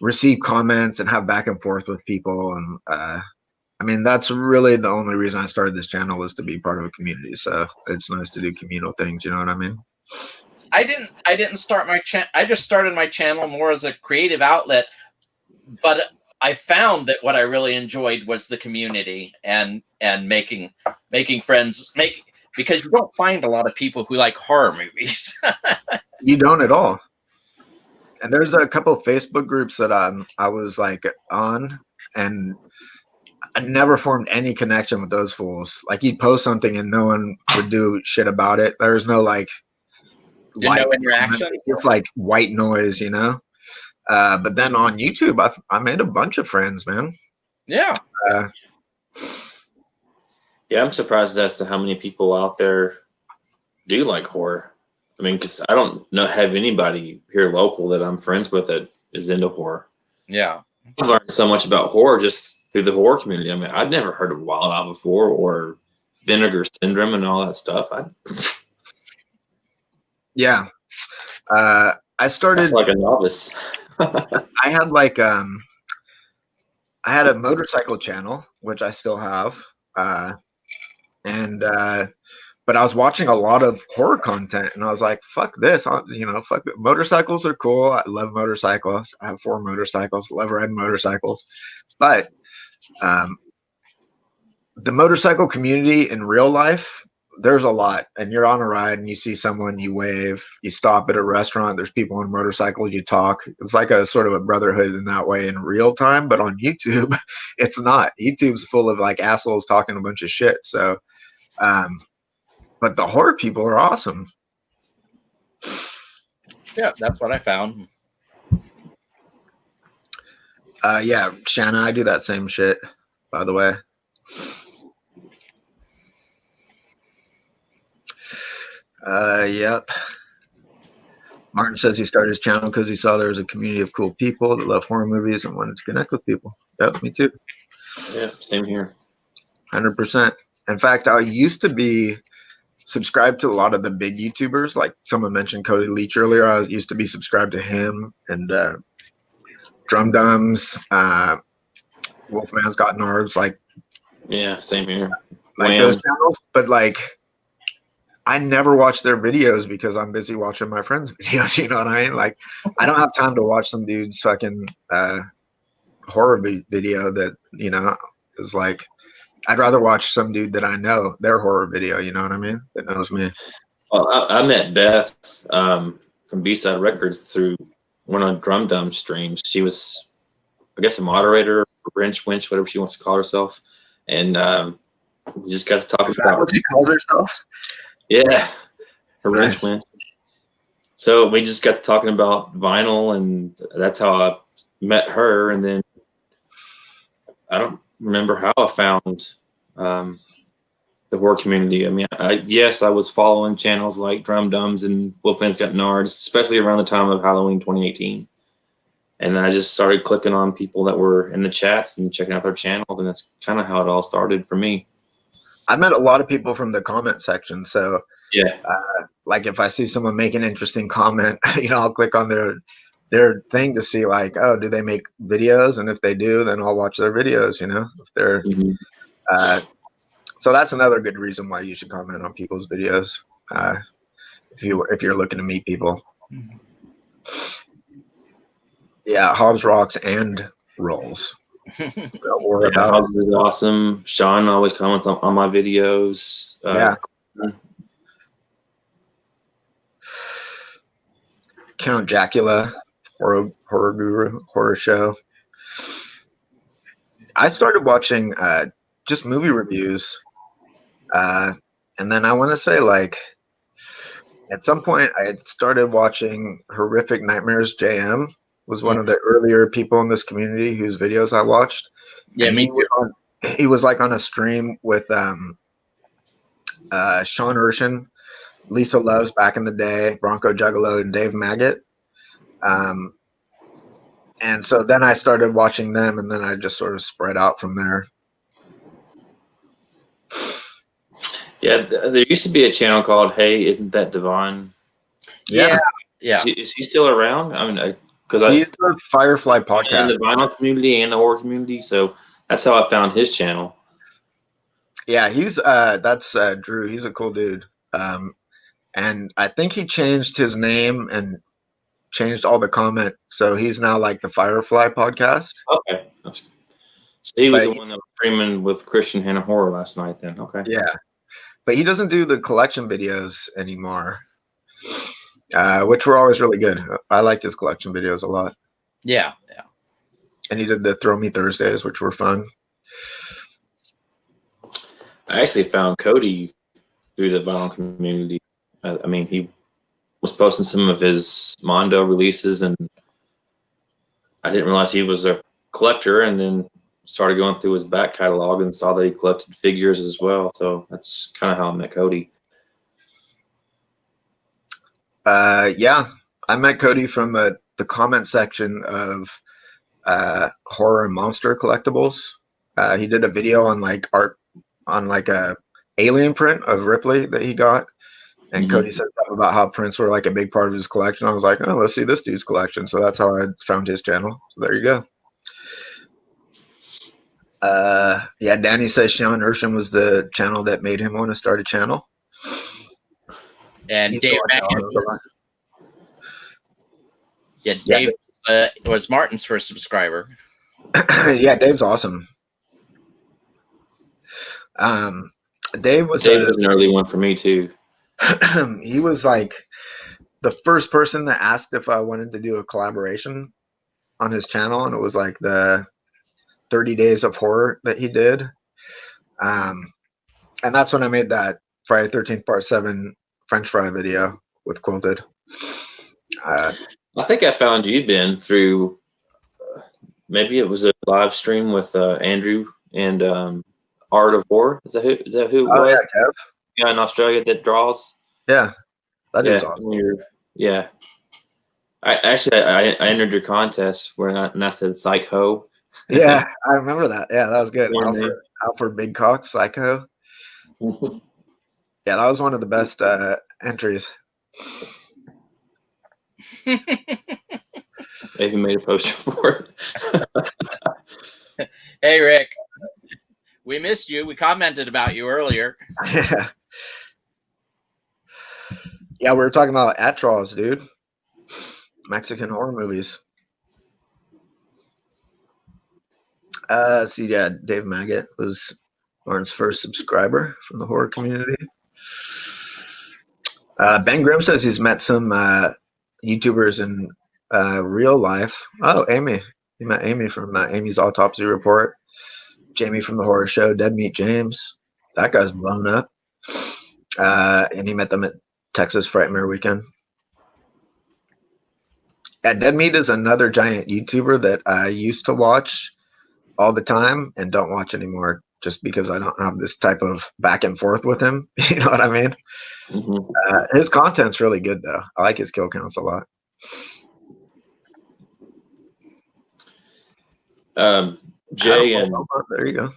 receive comments and have back and forth with people. And I mean, that's really the only reason I started this channel, was to be part of a community. So it's nice to do communal things. You know what I mean? I didn't start my channel. I just started my channel more as a creative outlet, but I found that what I really enjoyed was the community and making friends, because you don't find a lot of people who like horror movies. You don't at all. And there's a couple of Facebook groups that I was like on, and I never formed any connection with those fools. Like you'd post something and no one would do shit about it. There's no like no interaction. It's like white noise, you know. But then on YouTube, I made a bunch of friends, man. Yeah. Yeah, I'm surprised as to how many people out there do like horror. I mean, because I don't have anybody here local that I'm friends with that is into horror. Yeah. I've learned so much about horror just through the horror community. I mean, I'd never heard of Wild Out before, or Vinegar Syndrome and all that stuff. Yeah. I started like a novice. I had like I had a motorcycle channel, which I still have. But I was watching a lot of horror content, and I was like, fuck this. Fuck it. Motorcycles are cool. I love motorcycles. I have 4 motorcycles, love riding motorcycles. But the motorcycle community in real life, there's a lot. And you're on a ride and you see someone, you wave, you stop at a restaurant, there's people on motorcycles, you talk. It's like a sort of a brotherhood in that way in real time. But on YouTube, it's not. YouTube's full of like assholes talking a bunch of shit. So but the horror people are awesome. Yeah, that's what I found. Yeah, Shanna, I do that same shit, by the way. Yep. Martin says he started his channel because he saw there was a community of cool people that love horror movies and wanted to connect with people. Yep, me too. Yeah, same here. 100%. In fact, I used to be subscribed to a lot of the big YouTubers. Like someone mentioned Cody Leach earlier. I used to be subscribed to him and Drum Dums, Wolfman's Got Nards. Like, yeah, same here. Like those channels. But like, I never watch their videos because I'm busy watching my friends' videos. You know what I mean? Like, I don't have time to watch some dude's fucking horror video that, you know, is like, I'd rather watch some dude that I know their horror video. You know what I mean? That knows me. Well, I met Beth from B-Side Records through one of Drum Dumb streams. She was, I guess, a moderator, wrench, winch, whatever she wants to call herself. And we just got to talk about what she calls herself. Yeah, her Nice. wrench went. So we just got to talking about vinyl, and that's how I met her. And then I don't remember how I found the horror community. I mean, yes, I was following channels like Drum Dums and Wolfman's Got Nards, especially around the time of Halloween 2018. And then I just started clicking on people that were in the chats and checking out their channel, and that's kind of how it all started for me. I met a lot of people from the comment section. So yeah, like if I see someone make an interesting comment, you know, I'll click on their thing to see like, oh, do they make videos? And if they do, then I'll watch their videos, you know, if they're, so that's another good reason why you should comment on people's videos. If you're looking to meet people. Yeah. Hobbs rocks and rolls. Hobbs is awesome. Sean always comments on my videos. Yeah. Count Jacula, horror guru, horror show. I started watching just movie reviews, and then I want to say like at some point I had started watching Horrific Nightmares. JM was one of the earlier people in this community whose videos I watched. Yeah, and me too. He was like on a stream with Sean Urshan, Lisa Loves back in the day, Bronco Juggalo, and Dave Maggot. And so then I started watching them, and then I just sort of spread out from there. Yeah, there used to be a channel called Hey, Isn't That Divine? Yeah. Is he still around? I mean, he's the Firefly podcast in the vinyl community and the horror community, so that's how I found his channel. Yeah, he's that's Drew. He's a cool dude, and I think he changed his name and changed all the comment, so he's now like the Firefly podcast. Okay, so he was the one that was streaming with Christian Hannah Horror last night. Then, okay, yeah, but he doesn't do the collection videos anymore. Which were always really good. I liked his collection videos a lot. Yeah. And he did the Throw Me Thursdays, which were fun. I actually found Cody through the vinyl community. I mean, he was posting some of his Mondo releases, and I didn't realize he was a collector, and then started going through his back catalog and saw that he collected figures as well. So that's kind of how I met Cody. Yeah, I met Cody from the comment section of horror and monster collectibles. He did a video on like art on like a alien print of Ripley that he got, and Cody said something about how prints were like a big part of his collection. I was like, oh, let's see this dude's collection. So that's how I found his channel. So there you go. Yeah, Danny says Sean Urshan was the channel that made him want to start a channel. And Dave Dave was Martin's first subscriber. Yeah, Dave's awesome. Dave was an early one for me too. He was like the first person that asked if I wanted to do a collaboration on his channel, and it was like the 30 Days of Horror that he did. And that's when I made that Friday 13th Part 7 French fry video with Quilted. I think I found you, Ben, through maybe it was a live stream with Andrew and Art of War. Is that who it was? Yeah, Kev. Yeah, in Australia that draws. Yeah. That is awesome. Yeah. I entered your contest where I said Psycho. Yeah, I remember that. Yeah, that was good. Alfred Big Cock, Psycho. Yeah, that was one of the best entries. I even made a poster for it. Hey, Rick. We missed you. We commented about you earlier. Yeah. Yeah, we were talking about Atros, dude. Mexican horror movies. See, yeah, Dave Maggot was Lauren's first subscriber from the horror community. Ben Grimm says he's met some YouTubers in real life. Oh, Amy. He met Amy from Amy's Autopsy Report. Jamie from the Horror Show. Dead Meat James. That guy's blown up. And he met them at Texas Frightmare Weekend. Yeah, Dead Meat is another giant YouTuber that I used to watch all the time and don't watch anymore just because I don't have this type of back and forth with him. You know what I mean? Mm-hmm. His content's really good though. I like his kill counts a lot. Jay and there you go.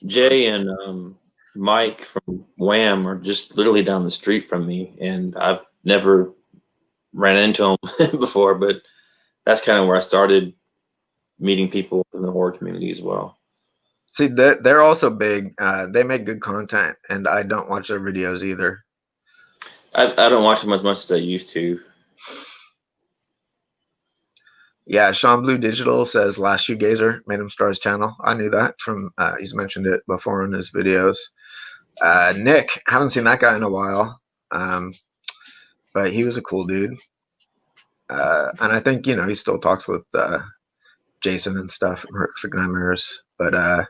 Jay and Mike from Wham are just literally down the street from me, and I've never ran into them before, but that's kind of where I started meeting people in the horror community as well. See, they're also big. They make good content, and I don't watch their videos either. I don't watch them as much as I used to. Yeah, Sean Blue Digital says Last Shoegazer made him start his channel. I knew that from he's mentioned it before in his videos. Nick, haven't seen that guy in a while, but he was a cool dude. And I think, he still talks with Jason and stuff from Horrific Nightmares. But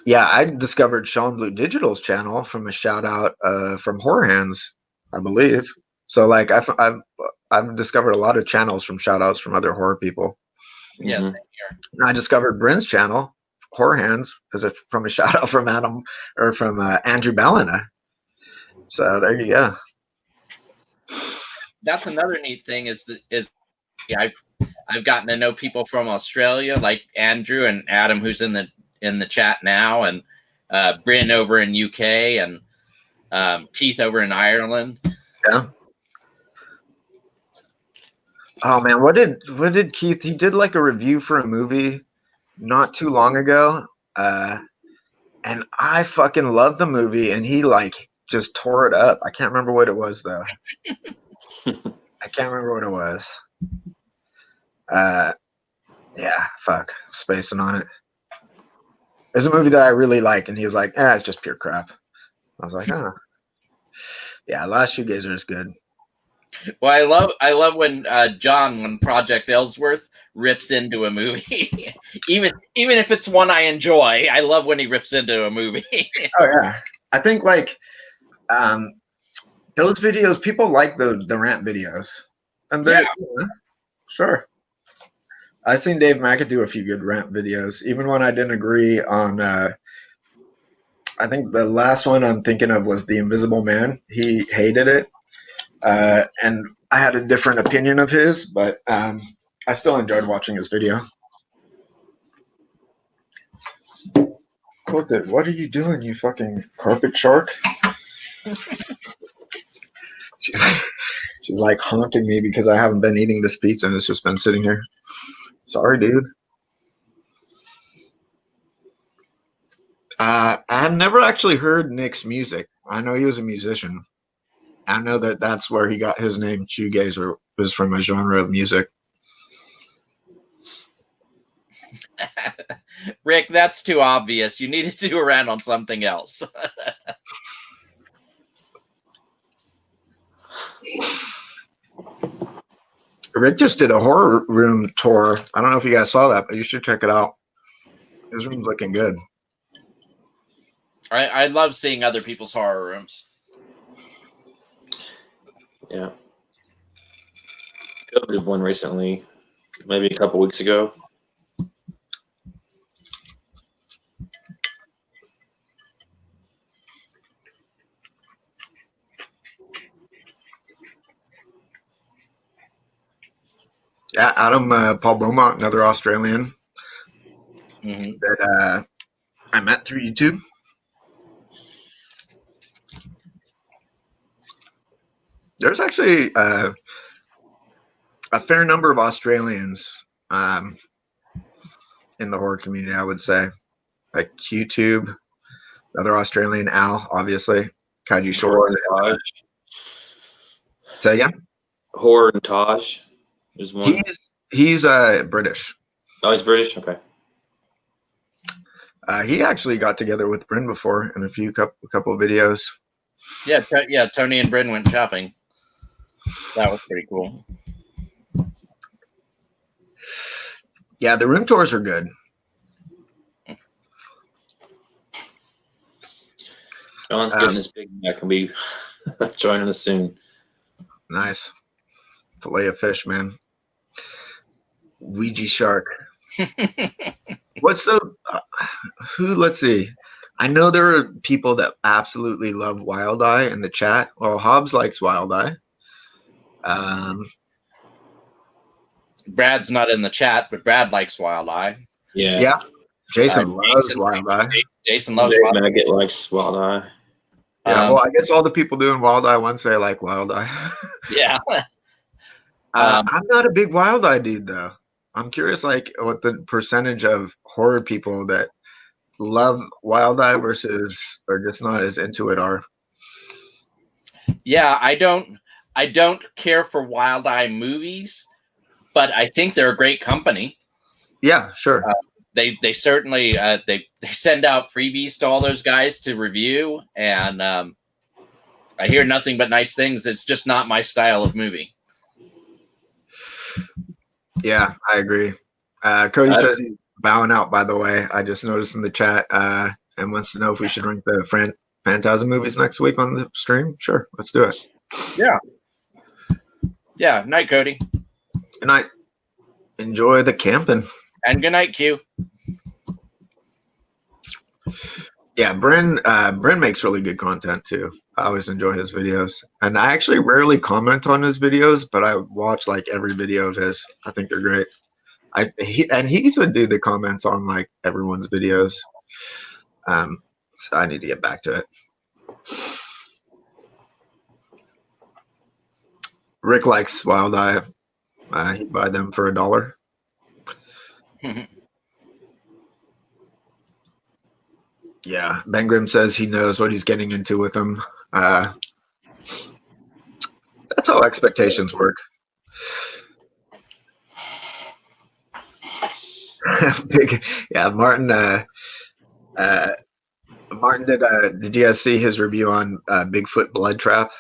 yeah, I discovered Sean Blue Digital's channel from a shout out from Horror Hands, I believe. So like I've discovered a lot of channels from shout outs from other horror people. Yeah, same here. And I discovered Bryn's channel, Horror Hands, from a shout out from Andrew Ballina. So there you go. That's another neat thing is I've gotten to know people from Australia, like Andrew and Adam, who's in the chat now, and Bryn over in UK, and Keith over in Ireland. Yeah. Oh man, what did Keith? He did like a review for a movie not too long ago, and I fucking loved the movie, and he like just tore it up. I can't remember what it was though. I can't remember what it was. Yeah, fuck, spacing on it. It's a movie that I really like, and he was like, it's just pure crap. I was like, oh. Yeah, Last Shoegazer is good. Well, I love when John, when Project Ellsworth rips into a movie, even if it's one I enjoy. I love when he rips into a movie. Oh yeah, I think like those videos, people like the rant videos, and they're sure. I've seen Dave Mackett do a few good rant videos, even when I didn't agree on. I think the last one I'm thinking of was The Invisible Man. He hated it. And I had a different opinion of his, but I still enjoyed watching his video. What are you doing, you fucking carpet shark? She's like haunting me because I haven't been eating this pizza and it's just been sitting here. Sorry, dude. I've never actually heard Nick's music. I know he was a musician. I know that's where he got his name, shoegazer, was from a genre of music. Rick, that's too obvious. You need to do a rant on something else. Rick just did a horror room tour. I don't know if you guys saw that, but you should check it out. His room's looking good. I love seeing other people's horror rooms. Yeah. Phil did one recently, maybe a couple weeks ago. Adam Paul Beaumont, another Australian that I met through YouTube. There's actually a fair number of Australians in the horror community, I would say. Like QTube, another Australian, Al, obviously. Kaiju Shorts. Say again? Horror and Tosh is one. He's British. Oh, he's British? Okay. He actually got together with Bryn before in a couple of videos. Yeah, Tony and Bryn went shopping. That was pretty cool. Yeah, the room tours are good. John's getting his big neck and be joining us soon. Nice. Fillet of fish, man. Ouija shark. What's the let's see. I know there are people that absolutely love Wild Eye in the chat. Well, Hobbs likes Wild Eye. Brad's not in the chat, but Brad likes Wild Eye. Yeah. Jason loves Wild Eye. Jason loves Dave Wild Eye. Maggot likes Wild Eye. Yeah, well, I guess all the people doing Wild Eye once say like Wild Eye. Yeah. I'm not a big Wild Eye dude, though. I'm curious, like, what the percentage of horror people that love Wild Eye versus are just not as into it are. Yeah, I don't care for Wild Eye movies, but I think they're a great company. Yeah, sure. They certainly they send out freebies to all those guys to review, and I hear nothing but nice things. It's just not my style of movie. Yeah, I agree. Cody says he's bowing out, by the way. I just noticed in the chat and wants to know if we should rank the Phantasm movies next week on the stream. Sure, let's do it. Yeah. Night, Cody. Good night. Enjoy the camping. And good night, Q. Yeah, Bryn makes really good content too. I always enjoy his videos, and I actually rarely comment on his videos, but I watch like every video of his. I think they're great. He used to do the comments on like everyone's videos. So I need to get back to it. Rick likes Wild Eye. He'd buy them for $1. Yeah, Ben Grimm says he knows what he's getting into with them. That's how expectations work. Martin. Martin, did you guys see his review on Bigfoot Blood Trap?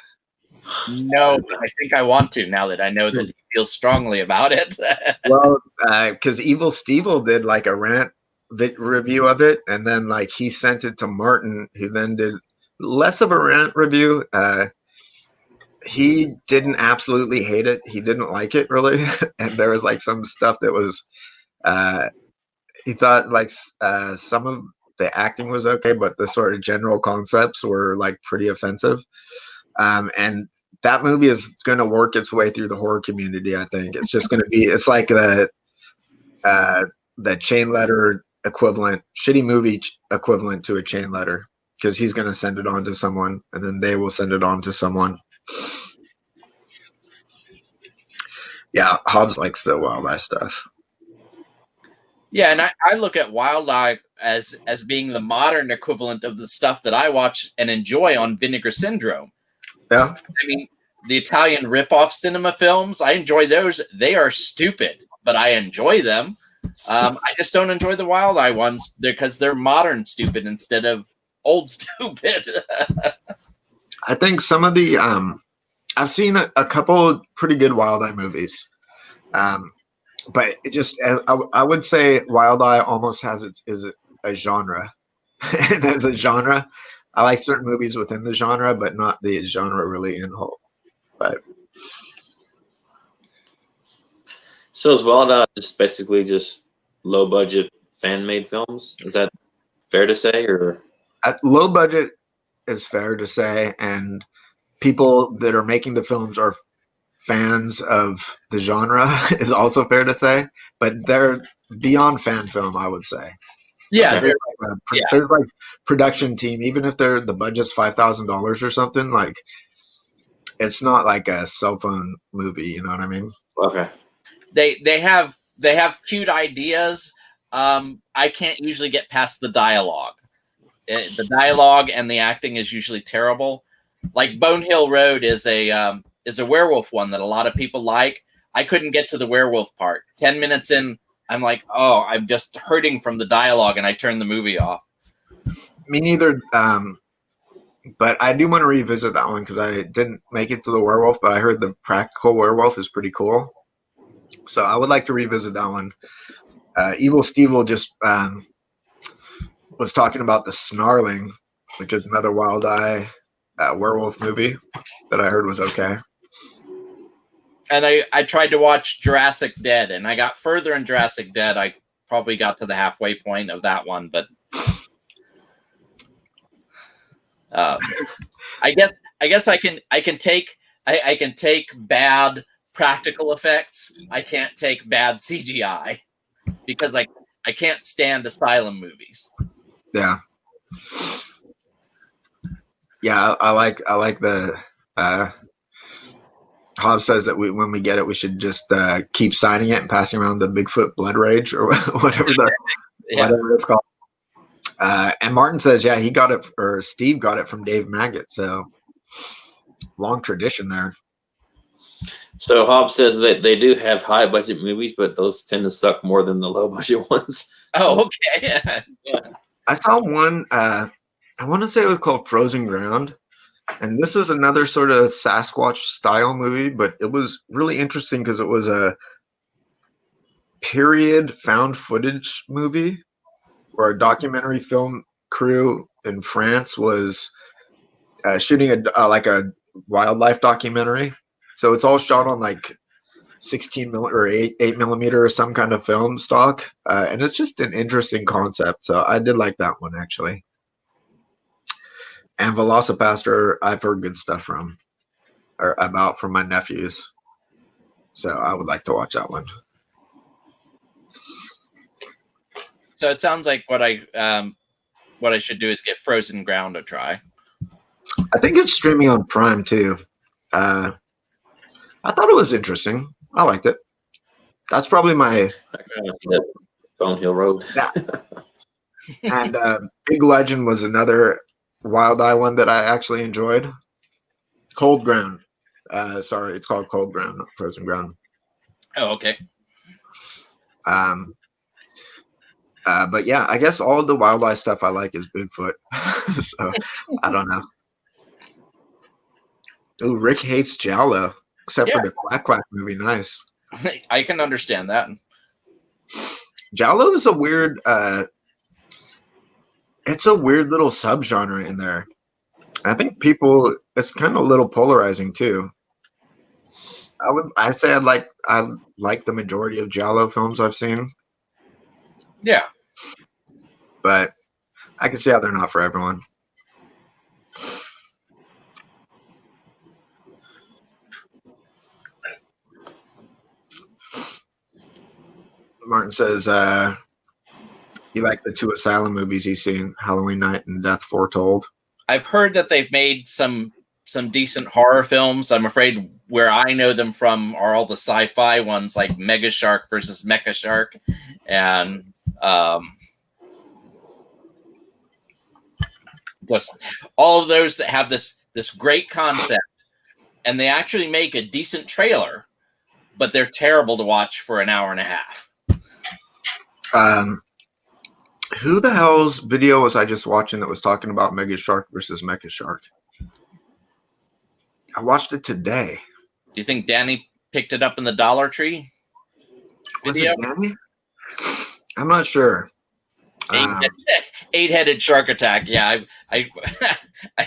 No, but I think I want to now that I know that he feels strongly about it. Well, because Evil Stevel did like a rant review of it, and then like he sent it to Martin, who then did less of a rant review. He didn't absolutely hate it. He didn't like it really, and there was like some stuff that was. He thought like some of the acting was okay, but the sort of general concepts were like pretty offensive. And that movie is going to work its way through the horror community. I think it's just going to be. It's like the chain letter equivalent, shitty movie equivalent to a chain letter, because he's going to send it on to someone, and then they will send it on to someone. Yeah, Hobbs likes the Wild Eye stuff. Yeah, and I look at Wild Eye as being the modern equivalent of the stuff that I watch and enjoy on Vinegar Syndrome. Yeah. I mean, the Italian ripoff cinema films, I enjoy those. They are stupid, but I enjoy them. I just don't enjoy the Wild Eye ones because they're modern stupid instead of old stupid. I think some of the I've seen a couple pretty good Wild Eye movies. But it just, I would say Wild Eye almost has is a genre. And as a genre, I like certain movies within the genre, but not the genre really in whole. But so is Wild Eye just basically just low budget fan made films? Is that fair to say, or at low budget is fair to say, and people that are making the films are fans of the genre is also fair to say, but they're beyond fan film, I would say. Yeah, there's there's like production team, even if the budget's $5,000 or something, like it's not like a cell phone movie, you know what I mean? Okay. They have cute ideas. I can't usually get past the dialogue. The dialogue and the acting is usually terrible. Like Bone Hill Road is a werewolf one that a lot of people like. I couldn't get to the werewolf part. 10 minutes in, I'm like, oh, I'm just hurting from the dialogue, and I turned the movie off. Me neither. But I do want to revisit that one because I didn't make it to the werewolf, but I heard the practical werewolf is pretty cool. So I would like to revisit that one. Evil Steve just was talking about The Snarling, which is another Wild Eye werewolf movie that I heard was okay. And I tried to watch Jurassic Dead, and I got further in Jurassic Dead. I probably got to the halfway point of that one, but I guess I can take bad practical effects. I can't take bad CGI because I can't stand asylum movies. Yeah. Yeah, I like the Hobbs says that when we get it, we should just keep signing it and passing around the Bigfoot Blood Rage or whatever whatever it's called. And Martin says, yeah, he got it, or Steve got it from Dave Maggot. So long tradition there. So Hobbs says that they do have high budget movies, but those tend to suck more than the low budget ones. Oh, okay. Yeah. I saw one. I want to say it was called Frozen Ground. And this is another sort of Sasquatch style movie, but it was really interesting because it was a period found footage movie where a documentary film crew in France was shooting a wildlife documentary. So it's all shot on like 16 or 8 millimeter or some kind of film stock. And it's just an interesting concept. So I did like that one actually. And Velocipaster, I've heard good stuff from my nephews. So I would like to watch that one. So it sounds like what I should do is get Frozen Ground a try. I think it's streaming on Prime too. I thought it was interesting. I liked it. That's probably my Bone Hill Road. Yeah. And Big Legend was another Wild Eye one that I actually enjoyed. Cold Ground. Sorry, it's called Cold Ground, not Frozen Ground. Oh, okay. But yeah, I guess all of the Wild Eye stuff I like is Bigfoot. So I don't know. Ooh, Rick hates Jowlo, except for the Quack Quack movie. Nice. I can understand that. Jowlo is a weird. It's a weird little subgenre in there. I think it's kind of a little polarizing too. I say I like the majority of Jowlo films I've seen. Yeah. But I can see how they're not for everyone. Martin says he liked the 2 Asylum movies he's seen, Halloween Night and Death Foretold. I've heard that they've made some decent horror films. I'm afraid where I know them from are all the sci-fi ones like Mega Shark versus Mecha Shark, and just all of those that have this great concept, and they actually make a decent trailer, but they're terrible to watch for an hour and a half. Who the hell's video was I just watching that was talking about Mega Shark versus Mecha Shark? I watched it today. Do you think Danny picked it up in the Dollar Tree video? Was it Danny? I'm not sure. Eight-headed shark attack. Yeah, I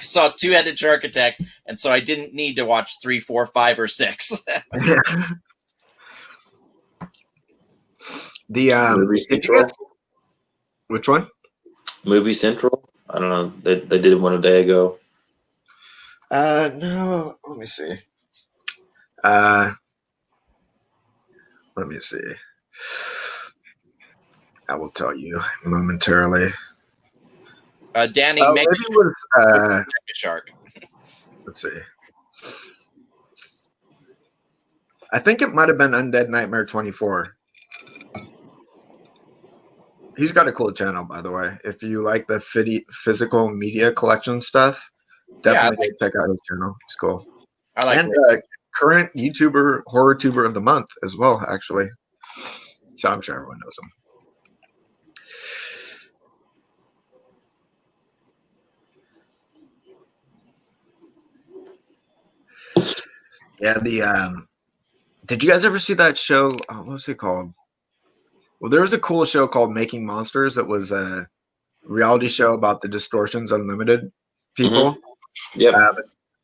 saw 2-headed shark attack, and so I didn't need to watch 3, 4, 5, or 6. Movie Central. Which one? Movie Central. I don't know. They did one a day ago. No. Let me see. Let me see. I will tell you momentarily. Danny, maybe it was Mega Shark. Let's see. I think it might have been Undead Nightmare 24. He's got a cool channel, by the way. If you like the physical media collection stuff, definitely go check out his channel. It's cool. I like and current YouTuber, horror tuber of the month as well, actually. So I'm sure everyone knows him. Yeah, did you guys ever see that show? What was it called? Well, there was a cool show called Making Monsters. That was a reality show about the Distortions Unlimited people. Mm-hmm. Yep.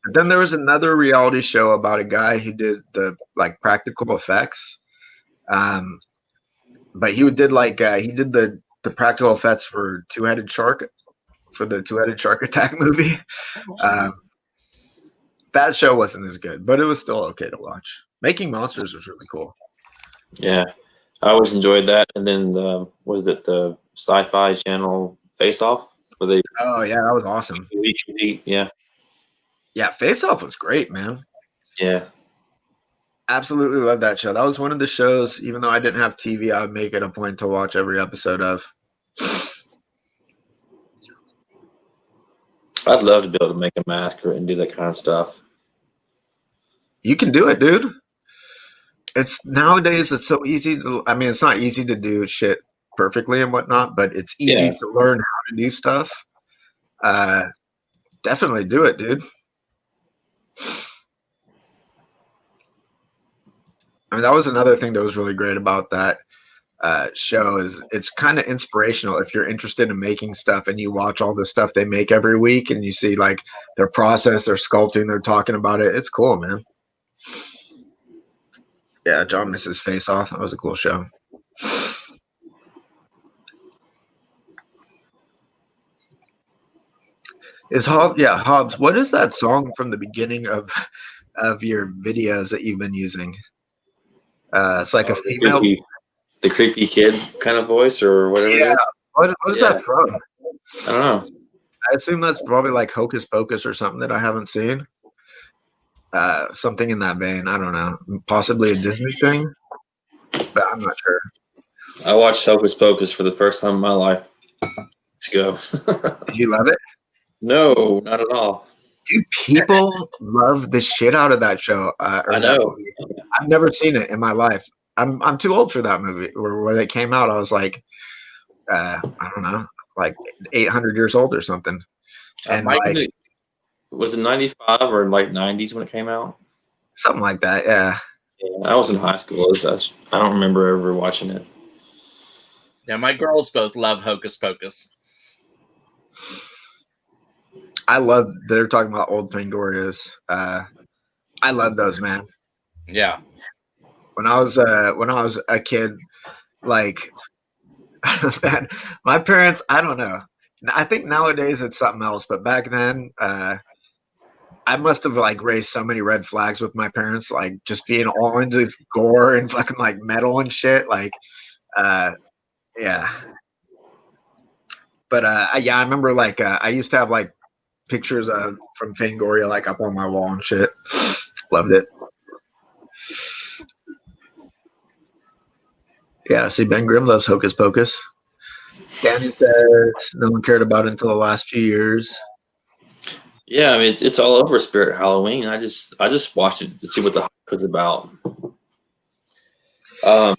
But then there was another reality show about a guy who did the practical effects. But he did the practical effects for Two-Headed Shark, for the Two-Headed Shark Attack movie. That show wasn't as good, but it was still okay to watch. Making Monsters was really cool. Yeah, I always enjoyed that. And then was it the Sci-Fi Channel Face Off? Oh yeah, that was awesome. Yeah. Yeah, Face Off was great, man. Yeah. Absolutely love that show. That was one of the shows, even though I didn't have TV, I would make it a point to watch every episode of. I'd love to be able to make a mask and do that kind of stuff. You can do it, dude. Nowadays it's so easy to, I mean, it's not easy to do shit perfectly and whatnot, but it's easy to learn how to do stuff. Definitely do it, dude. I mean, that was another thing that was really great about that show is it's kind of inspirational if you're interested in making stuff and you watch all the stuff they make every week and you see like their process, their sculpting, they're talking about it. It's cool, man. Yeah, John Misses Face Off. That was a cool show. Hobbs, what is that song from the beginning of your videos that you've been using? It's like a female, the creepy kid kind of voice or whatever. Yeah, what is that from? I don't know. I assume that's probably like Hocus Pocus or something that I haven't seen. Something in that vein. I don't know. Possibly a Disney thing, but I'm not sure. I watched Hocus Pocus for the first time in my life. Let's go. Did you love it? No, not at all. Dude, people love the shit out of that show. I know. That movie. I've never seen it in my life. I'm too old for that movie. When it came out, I was like, I don't know, like 800 years old or something. And was it 95 or like 90s when it came out? Something like that, yeah. I was in high school. I don't remember ever watching it. Yeah, my girls both love Hocus Pocus. They're talking about old Fangorias. I love those, man. Yeah. When I was a kid, like my parents, I don't know. I think nowadays it's something else, but back then, I must have like raised so many red flags with my parents, like just being all into gore and fucking like metal and shit. Like, yeah. But I remember like I used to have like pictures from Fangoria like up on my wall and shit. Loved it. Yeah, see, Ben Grimm loves Hocus Pocus. Danny says no one cared about it until the last few years. Yeah, I mean it's all over Spirit Halloween. I just watched it to see what the hype was about. The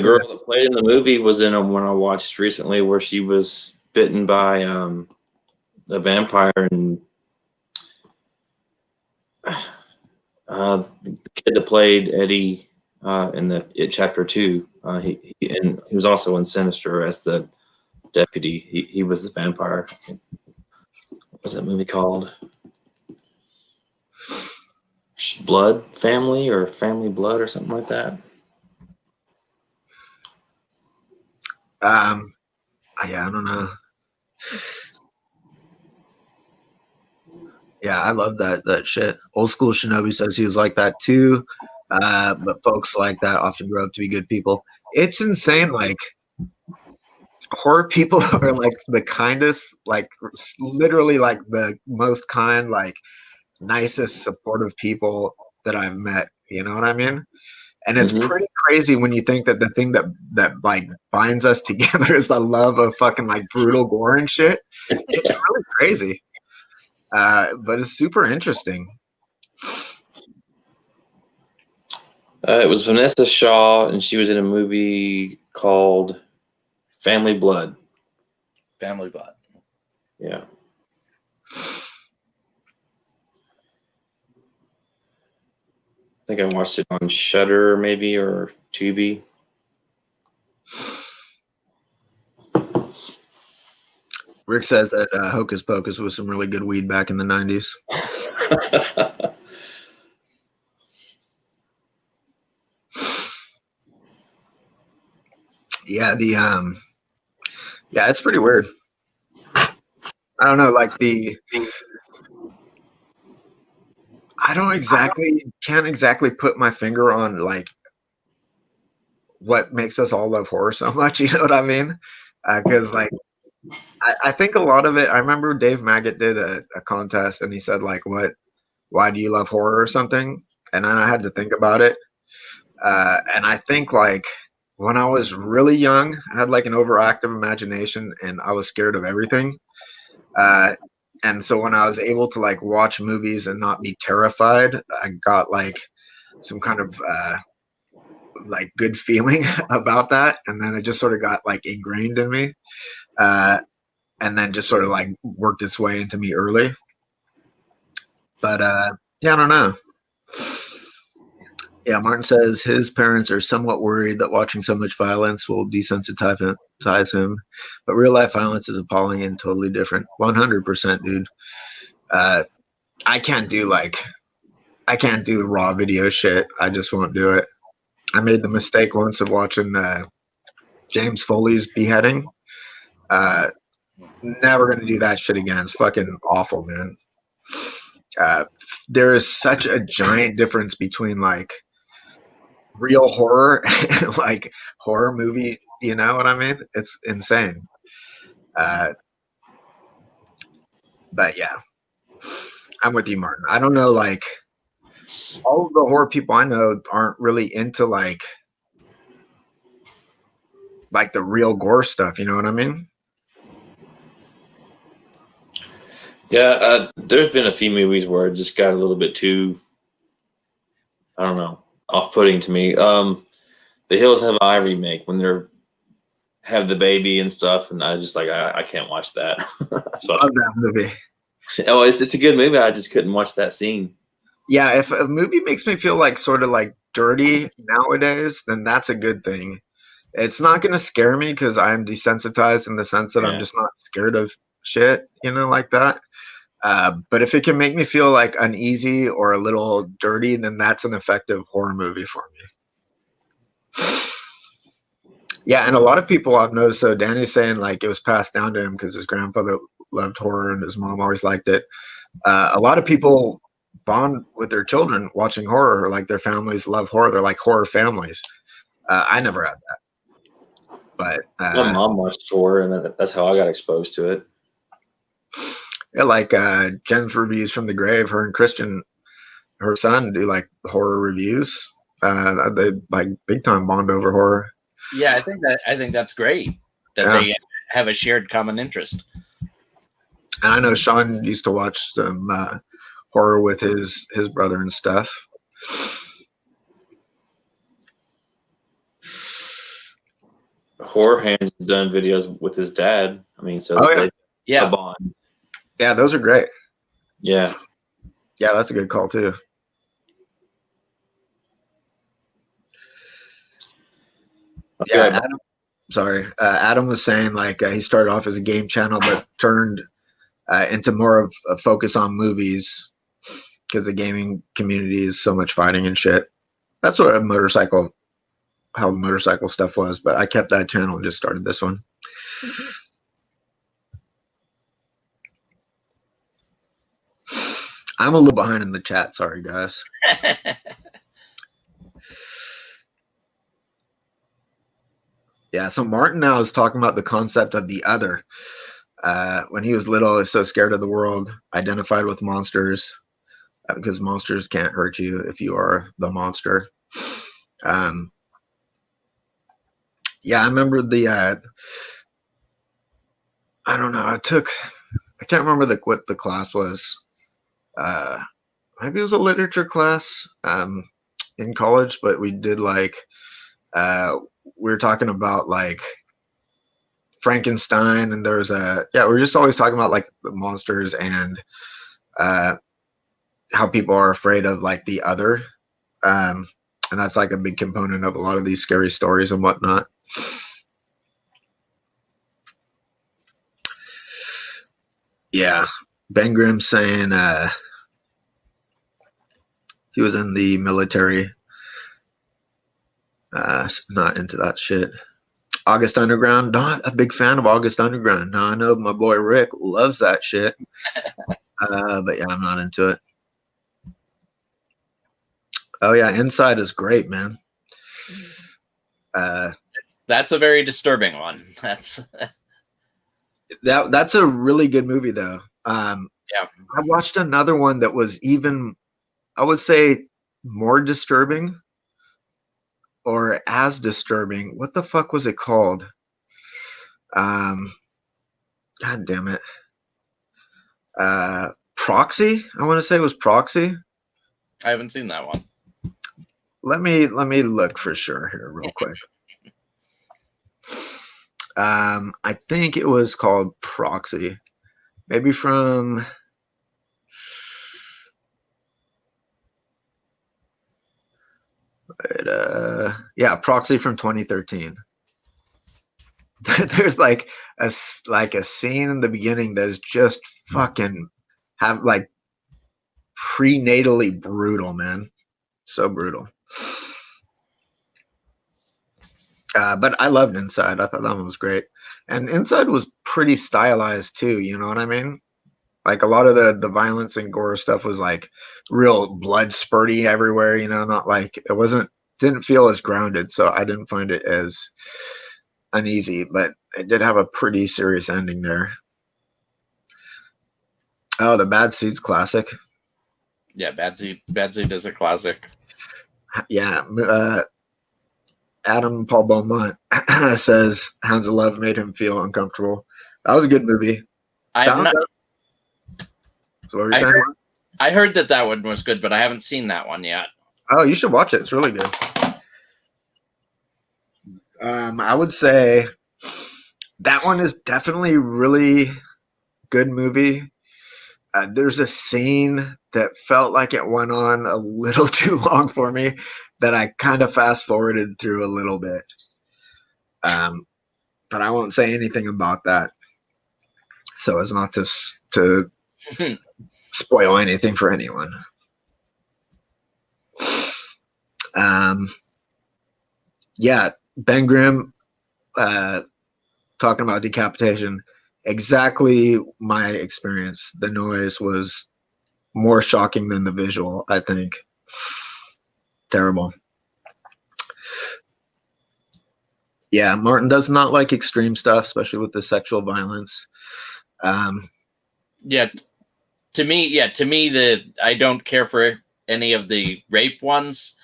girl that played in the movie was in one I watched recently where she was bitten by a vampire, and the kid that played Eddie in It Chapter 2, he was also in Sinister as the deputy. He was the vampire. What was that movie called? Blood Family or Family Blood or something like that. Yeah, I don't know. Yeah, I love that shit. Old school Shinobi says he was like that too. But folks like that often grow up to be good people. It's insane. Like horror people are like the kindest, like literally like the most kind, like nicest, supportive people that I've met. You know what I mean? And it's pretty crazy when you think that the thing that like binds us together is the love of fucking like brutal gore and shit. It's really crazy. But it's super interesting. It was Vanessa Shaw, and she was in a movie called Family Blood. Family Blood. Yeah. I think I watched it on Shudder, maybe, or Tubi. Rick says that Hocus Pocus was some really good weed back in the 90s. Yeah, it's pretty weird. I don't know, like can't exactly put my finger on like what makes us all love horror so much. You know what I mean? Because like I think a lot of it. I remember Dave Maggot did a contest, and he said like, why do you love horror or something? And then I had to think about it. And I think like when I was really young, I had like an overactive imagination, and I was scared of everything. And so when I was able to like watch movies and not be terrified, I got like some kind of like good feeling about that, and then it just sort of got like ingrained in me, and then just sort of like worked its way into me early. But yeah, I don't know. Yeah, Martin says his parents are somewhat worried that watching so much violence will desensitize him, but real life violence is appalling and totally different. 100%, dude. I can't do raw video shit. I just won't do it. I made the mistake once of watching James Foley's beheading. Never gonna do that shit again. It's fucking awful, man. There is such a giant difference between like real horror and like horror movie. You know what I mean? It's insane. But yeah, I'm with you, Martin. I don't know, like all of the horror people I know aren't really into like the real gore stuff. You know what I mean? Yeah, there's been a few movies where it just got a little bit too, I don't know, off-putting to me. The Hills Have Eye remake, when they're have the baby and stuff, and I just like I can't watch that. So, love that movie. Oh, it's a good movie. I just couldn't watch that scene. Yeah, if a movie makes me feel like sort of like dirty nowadays, then that's a good thing. It's not going to scare me because I'm desensitized in the sense that I'm just not scared of shit, you know, like that. But if it can make me feel like uneasy or a little dirty, then that's an effective horror movie for me. Yeah, and a lot of people I've noticed, so Danny's saying like it was passed down to him because his grandfather loved horror and his mom always liked it. A lot of people bond with their children watching horror, like their families love horror. They're like horror families. I never had that. But my mom watched horror, and that's how I got exposed to it. Yeah, like Jen's Reviews from the Grave, her and Christian, her son, do like horror reviews. They like big time bond over horror. Yeah, I think that's great that they have a shared common interest. And I know Sean used to watch some horror with his brother and stuff. Horror Hands has done videos with his dad. I mean, so they a bond. Yeah, those are great. Yeah. Yeah, that's a good call too. Yeah, Adam was saying like he started off as a game channel, but turned into more of a focus on movies because the gaming community is so much fighting and shit. That's what how the motorcycle stuff was. But I kept that channel and just started this one. I'm a little behind in the chat. Sorry, guys. Yeah, so Martin now is talking about the concept of the other. When he was little, he was so scared of the world, identified with monsters, because monsters can't hurt you if you are the monster. Yeah, I remember I don't know, I can't remember what the class was. Maybe it was a literature class in college, but we did we were talking about like Frankenstein, and there's we're just always talking about like the monsters and how people are afraid of like the other, and that's like a big component of a lot of these scary stories and whatnot. Yeah, Ben Grimm saying he was in the military. Not into that shit. August Underground, not a big fan of August Underground. Now I know my boy Rick loves that shit, but yeah, I'm not into it. Oh yeah, Inside is great, man. That's a very disturbing one. That's a really good movie though. Yeah, I watched another one that was even, I would say, more disturbing or as disturbing. What the fuck was it called? God damn it. Proxy? I want to say it was Proxy. I haven't seen that one. Let me look for sure here real quick. I think it was called Proxy. Maybe from Proxy from 2013. There's like a scene in the beginning that is just fucking have like prenatally brutal, man. So brutal. But I loved Inside. I thought that one was great. And Inside was pretty stylized too, you know what I mean? Like a lot of the violence and gore stuff was like real blood spurty everywhere, you know, not like didn't feel as grounded, so I didn't find it as uneasy, but it did have a pretty serious ending there. Oh, the Bad Seeds classic. Yeah, Bad Seed is a classic. Yeah. Adam Paul Beaumont says Hounds of Love made him feel uncomfortable. That was a good movie. I heard that one was good, but I haven't seen that one yet. Oh, you should watch it. It's really good. I would say that one is definitely really good movie. There's a scene that felt like it went on a little too long for me that I kind of fast forwarded through a little bit. But I won't say anything about that so as not to spoil anything for anyone. Yeah, Ben Grimm talking about decapitation. Exactly my experience. The noise was more shocking than the visual, I think. Terrible. Yeah, Martin does not like extreme stuff, especially with the sexual violence. Yeah, to me, I don't care for any of the rape ones,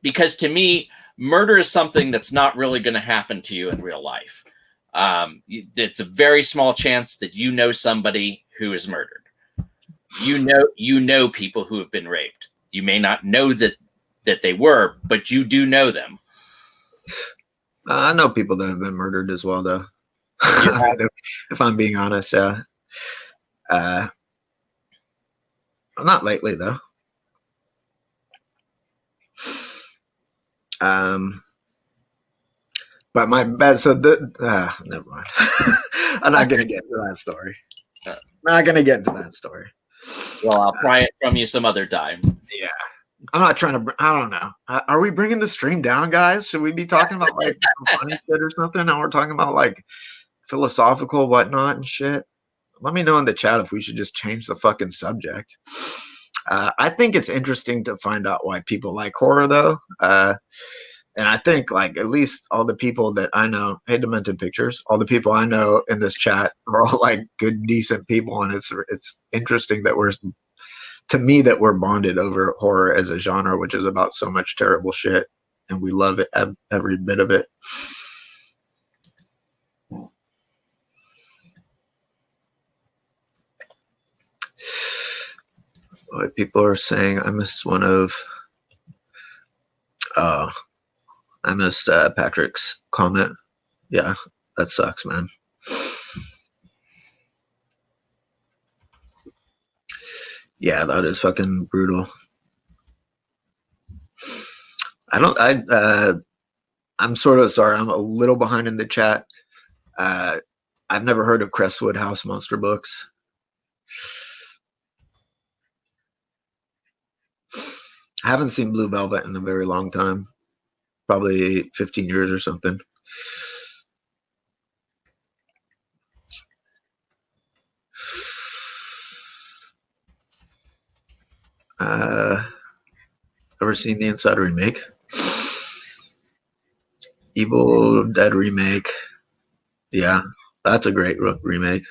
because to me, murder is something that's not really going to happen to you in real life. It's a very small chance that you know somebody who is murdered. You know people who have been raped. You may not know that they were, but you do know them. I know people that have been murdered as well, though. If I'm being honest, yeah. Not lately, though. But my bad. So never mind. I'm not gonna get into that story. Well, I'll pry it from you some other time. Yeah, I'm not trying to. I don't know. Are we bringing the stream down, guys? Should we be talking about like some funny shit or something? Now we're talking about like philosophical whatnot and shit. let me know in the chat if we should just change the fucking subject. I think it's interesting to find out why people like horror, though. And I think, like, at least all the people that I know, hey, Demented Pictures, all the people I know in this chat are all like good, decent people, and it's interesting that to me, that we're bonded over horror as a genre, which is about so much terrible shit, and we love it, every bit of it. What people are saying, I missed one of. I missed Patrick's comment. Yeah, that sucks, man. Yeah, that is fucking brutal. I'm sort of sorry. I'm a little behind in the chat. I've never heard of Crestwood House Monster Books. I haven't seen Blue Velvet in a very long time. Probably 15 years or something. Ever seen the Inside remake? Evil Dead remake. Yeah, that's a great remake.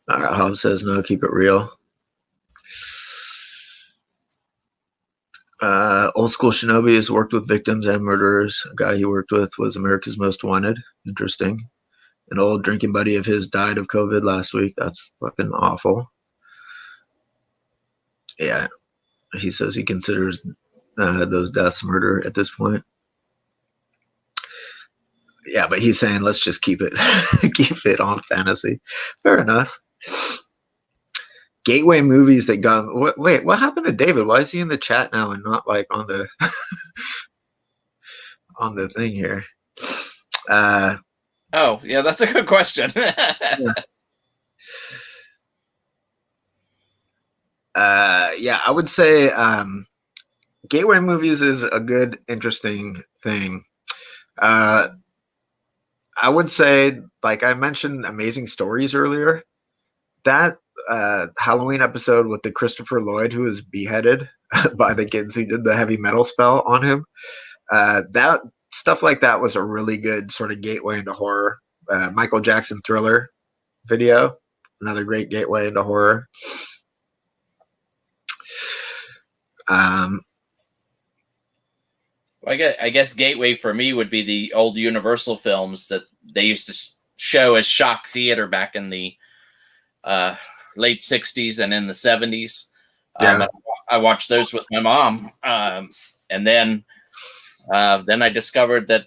All right, Hobbs says no, keep it real. Old School Shinobi has worked with victims and murderers. A guy he worked with was America's Most Wanted. Interesting. An old drinking buddy of his died of COVID last week. That's fucking awful. Yeah, he says he considers those deaths murder at this point. Yeah, but he's saying let's just keep it keep it on fantasy. Fair enough. Gateway movies that got. Wait, what happened to David? Why is he in the chat now and not like on the on the thing here? Oh, yeah, that's a good question. Yeah, I would say gateway movies is a good, interesting thing. I would say, like I mentioned, Amazing Stories earlier. That Halloween episode with the Christopher Lloyd who was beheaded by the kids who did the heavy metal spell on him. That stuff like that was a really good sort of gateway into horror. Michael Jackson Thriller video, another great gateway into horror. I guess gateway for me would be the old Universal films that they used to show as shock theater back in the late 60s and in the 70s. I watched those with my mom. And then I discovered that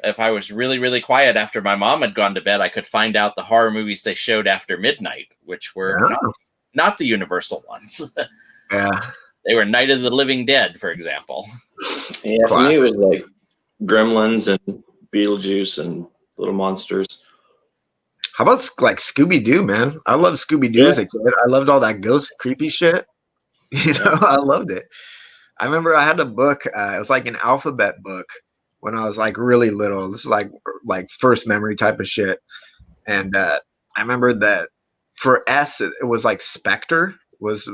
if I was really, really quiet after my mom had gone to bed, I could find out the horror movies they showed after midnight, which were not the Universal ones. Yeah. They were Night of the Living Dead, for example. Yeah, for me it was like Gremlins and Beetlejuice and Little Monsters. How about like Scooby-Doo, man? I love Scooby-Doo as a kid. I loved all that ghost creepy shit. You know, I loved it. I remember I had a book. It was like an alphabet book when I was like really little. This is like first memory type of shit. And I remember that for S, it was like Spectre was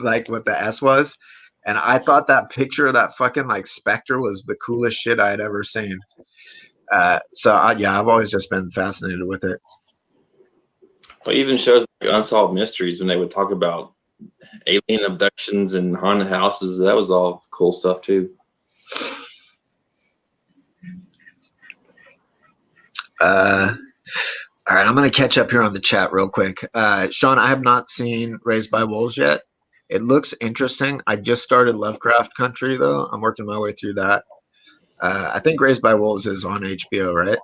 like what the S was. And I thought that picture of that fucking like Spectre was the coolest shit I had ever seen. I've always just been fascinated with it. Well, even shows like Unsolved Mysteries, when they would talk about alien abductions and haunted houses, that was all cool stuff too. All right, I'm going to catch up here on the chat real quick. Sean, I have not seen Raised by Wolves yet. It looks interesting. I just started Lovecraft Country, though. I'm working my way through that. I think Raised by Wolves is on HBO, right?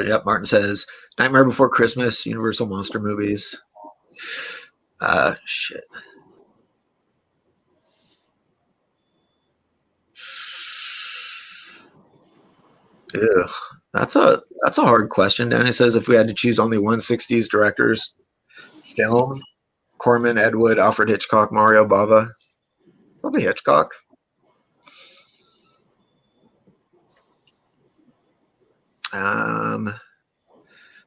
Yep, Martin says, Nightmare Before Christmas, Universal Monster movies. Shit. Ew. That's a hard question. Danny says if we had to choose only one 60s director's film, Corman, Ed Wood, Alfred Hitchcock, Mario Bava, probably Hitchcock.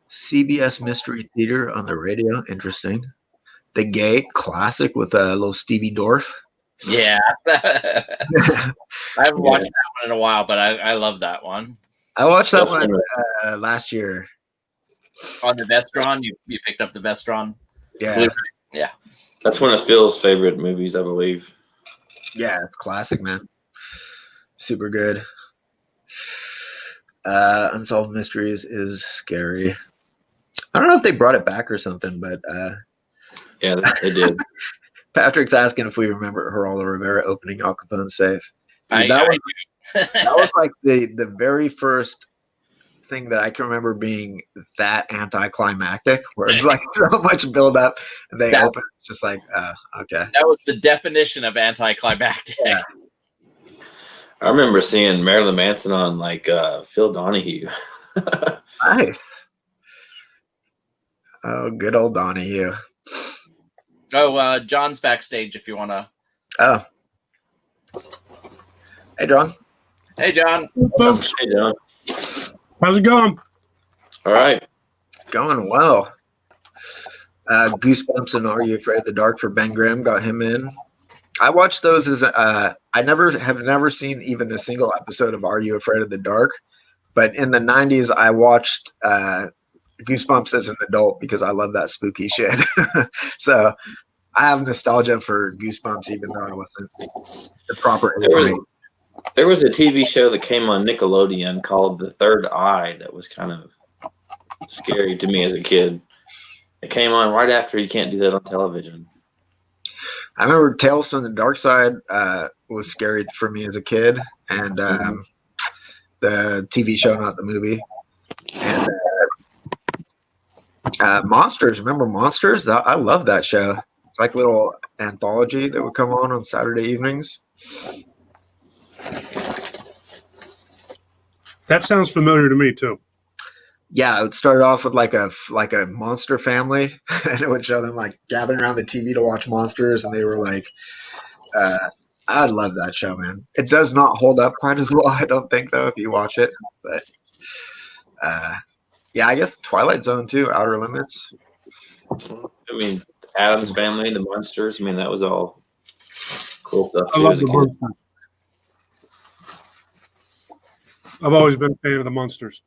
CBS Mystery Theater on the radio. Interesting. The Gate classic with a little Stevie Dorff. Yeah. I haven't watched that one in a while, but I love that one. I watched that one last year. On the Vestron? You picked up the Vestron? Yeah. Blu-ray? Yeah. That's one of Phil's favorite movies, I believe. Yeah, it's classic, man. Super good. Unsolved Mysteries is scary. I don't know if they brought it back or something, but yeah, they did. Patrick's asking if we remember Geraldo Rivera opening Al Capone's safe. That was like the very first thing that I can remember being that anticlimactic, where it's like so much build up and they open. It's just like, okay. That was the definition of anticlimactic. Yeah. I remember seeing Marilyn Manson on like Phil Donahue. Nice. Oh, good old Donahue. Oh, John's backstage if you want to. Oh. Hey, John. Hey, John. Hey, folks. Hey, John. How's it going? All right. Going well. Goosebumps and Are You Afraid of the Dark for Ben Grimm got him in. I watched those as I have never seen even a single episode of Are You Afraid of the Dark, but in the 90s I watched Goosebumps as an adult because I love that spooky shit. So I have nostalgia for Goosebumps even though I wasn't the proper age. There was a TV show that came on Nickelodeon called The Third Eye that was kind of scary to me as a kid. It came on right after You Can't Do That on Television. I remember Tales from the Dark Side was scary for me as a kid, and the TV show, not the movie. And Monsters, remember Monsters? I love that show. It's like a little anthology that would come on Saturday evenings. That sounds familiar to me too. Yeah, it would start off with like a monster family, and it would show them like gathering around the TV to watch monsters, and they were like, I love that show, man. It does not hold up quite as well, I don't think, though, if you watch it. But yeah, I guess Twilight Zone too, Outer Limits. I mean, Addams Family, the Monsters. I mean, that was all cool stuff I too love as a the kid. Monsters. I've always been a fan of the Monsters.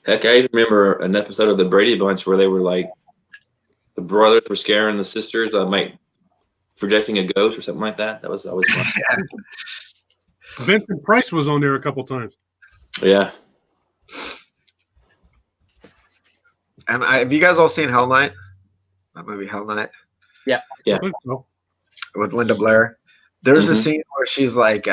Heck, I even remember an episode of the Brady Bunch where they were like, the brothers were scaring the sisters by like projecting a ghost or something like that. That was always fun. Vincent Price was on there a couple times. Yeah. Have you guys all seen Hell Night? That movie, Hell Night? Yeah. I think so. With Linda Blair. There's a scene where she's like,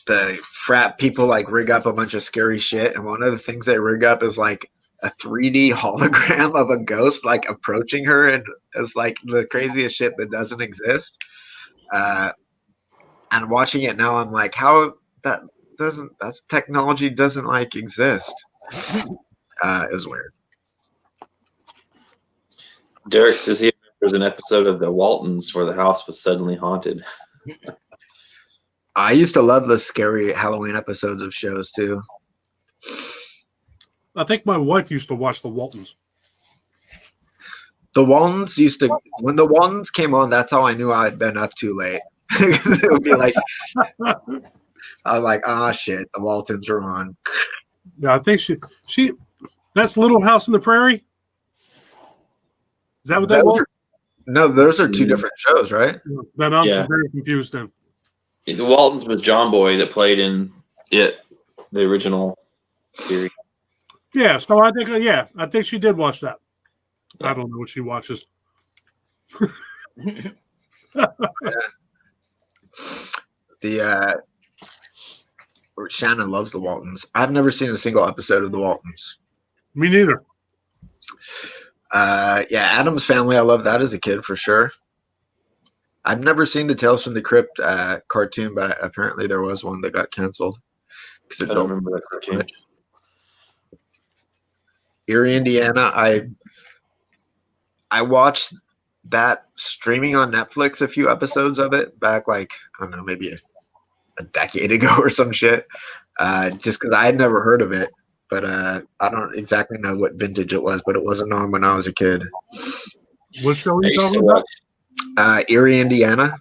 the frat people like rig up a bunch of scary shit, and one of the things they rig up is like a 3D hologram of a ghost like approaching her, and it's like the craziest shit that doesn't exist. And watching it now, I'm like, how that's technology doesn't like exist. It was weird. Derek says he remembers an episode of The Waltons where the house was suddenly haunted. I used to love the scary Halloween episodes of shows too. I think my wife used to watch the Waltons. The Waltons when the Waltons came on, that's how I knew I had been up too late. It would be like, I was like, oh shit, the Waltons are on. Yeah, I think she that's Little House on the Prairie. Is that what that was? No, those are two different shows, right? Then I'm very confused then. The Waltons was John Boy that played in it, the original series. Yeah, so I think she did watch that. I don't know what she watches. Shannon loves the Waltons. I've never seen a single episode of the Waltons. Me neither. Yeah, Addams Family. I love that as a kid for sure. I've never seen the Tales from the Crypt cartoon, but apparently there was one that got canceled. I don't remember that cartoon. Erie, Indiana. I watched that streaming on Netflix, a few episodes of it back, like, I don't know, maybe a decade ago or some shit. just because I had never heard of it. But I don't exactly know what vintage it was, but it wasn't on when I was a kid. What show are I you used to talking about? watch. Erie, Indiana.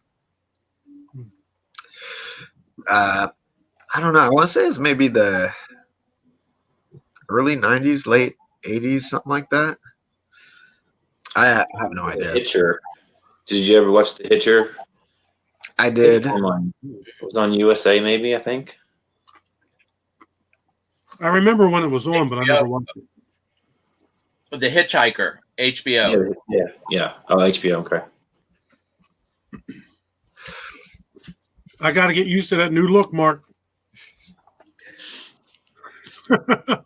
I don't know. I want to say it's maybe the early 90s, late 80s, something like that. I have no The idea. Hitcher. Did you ever watch The Hitcher? I did. It was on USA, maybe, I think. I remember when it was on, but I never watched it. The Hitchhiker, HBO. Yeah. Oh, HBO, okay. I got to get used to that new look, Mark. The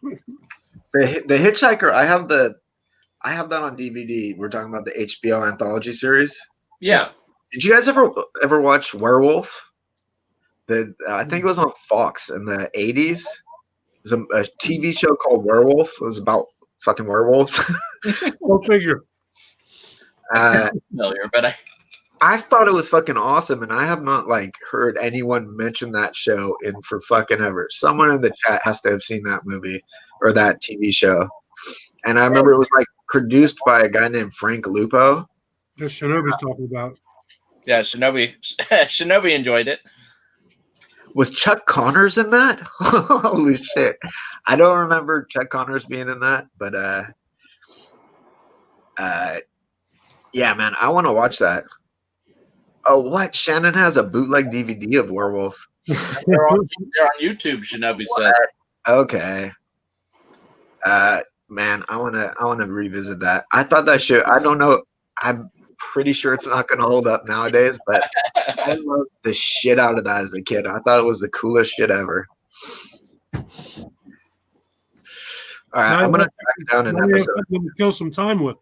Hitchhiker. I have that on DVD. We're talking about the HBO anthology series. Yeah. Did you guys ever watch Werewolf? I think it was on Fox in the 80s. It was a TV show called Werewolf. It was about fucking werewolves. Go figure. Familiar, but I thought it was fucking awesome, and I have not heard anyone mention that show in for fucking ever. Someone in the chat has to have seen that movie or that TV show. And I remember it was produced by a guy named Frank Lupo. Just Shinobi's talking about. yeah, Shinobi enjoyed it. Was Chuck Connors in that? Holy shit. I don't remember Chuck Connors being in that, but yeah, man, I want to watch that. Oh, what? Shannon has a bootleg DVD of Werewolf. They're on YouTube, Shinobi said. Okay. Man, I wanna revisit that. I thought that shit. I don't know. I'm pretty sure it's not gonna hold up nowadays, but I loved the shit out of that as a kid. I thought it was the coolest shit ever. All right, I'm gonna track down an episode. To kill some time with.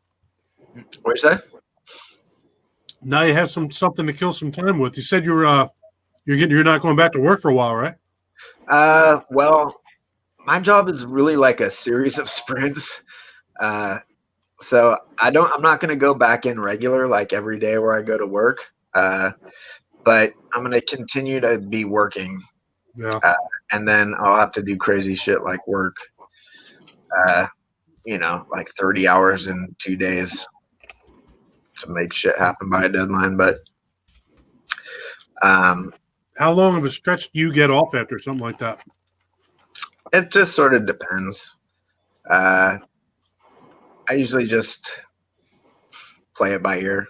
What'd you say? Now you have something to kill some time with. You said you're not going back to work for a while, right? Well, my job is really like a series of sprints. So I'm not going to go back in regular every day where I go to work. But I'm going to continue to be working. Yeah. And then I'll have to do crazy shit like work, 30 hours in 2 days to make shit happen by a deadline. But how long of a stretch do you get off after something like that? It just sort of depends. I usually just play it by ear.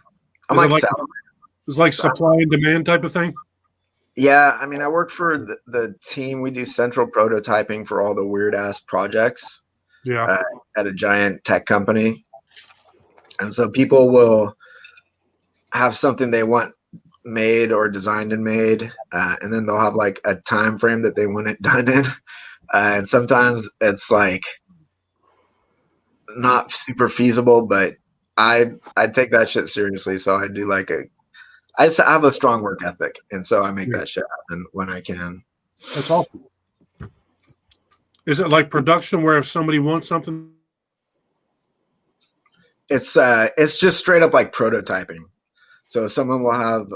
I'm it's like supply and demand type of thing? Yeah, I mean, I work for the team. We do central prototyping for all the weird-ass projects at a giant tech company. And so people will have something they want made or designed and made, and then they'll have a time frame that they want it done in. And sometimes it's not super feasible, but I take that shit seriously. So I do I have a strong work ethic, and so I make that shit happen when I can. That's awesome. Is it like production where if somebody wants something? It's just straight up prototyping. So someone will have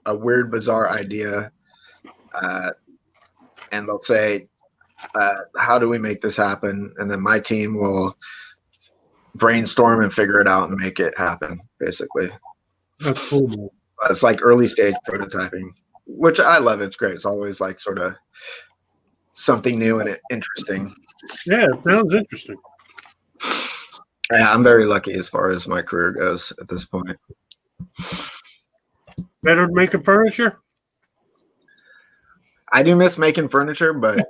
a weird, bizarre idea, and they'll say, how do we make this happen? And then my team will brainstorm and figure it out and make it happen, basically. That's cool, man. It's early stage prototyping, which I love. It's great. It's always sort of something new and interesting. Yeah, it sounds interesting. Yeah, I'm very lucky as far as my career goes at this point. Better than making furniture? I do miss making furniture, but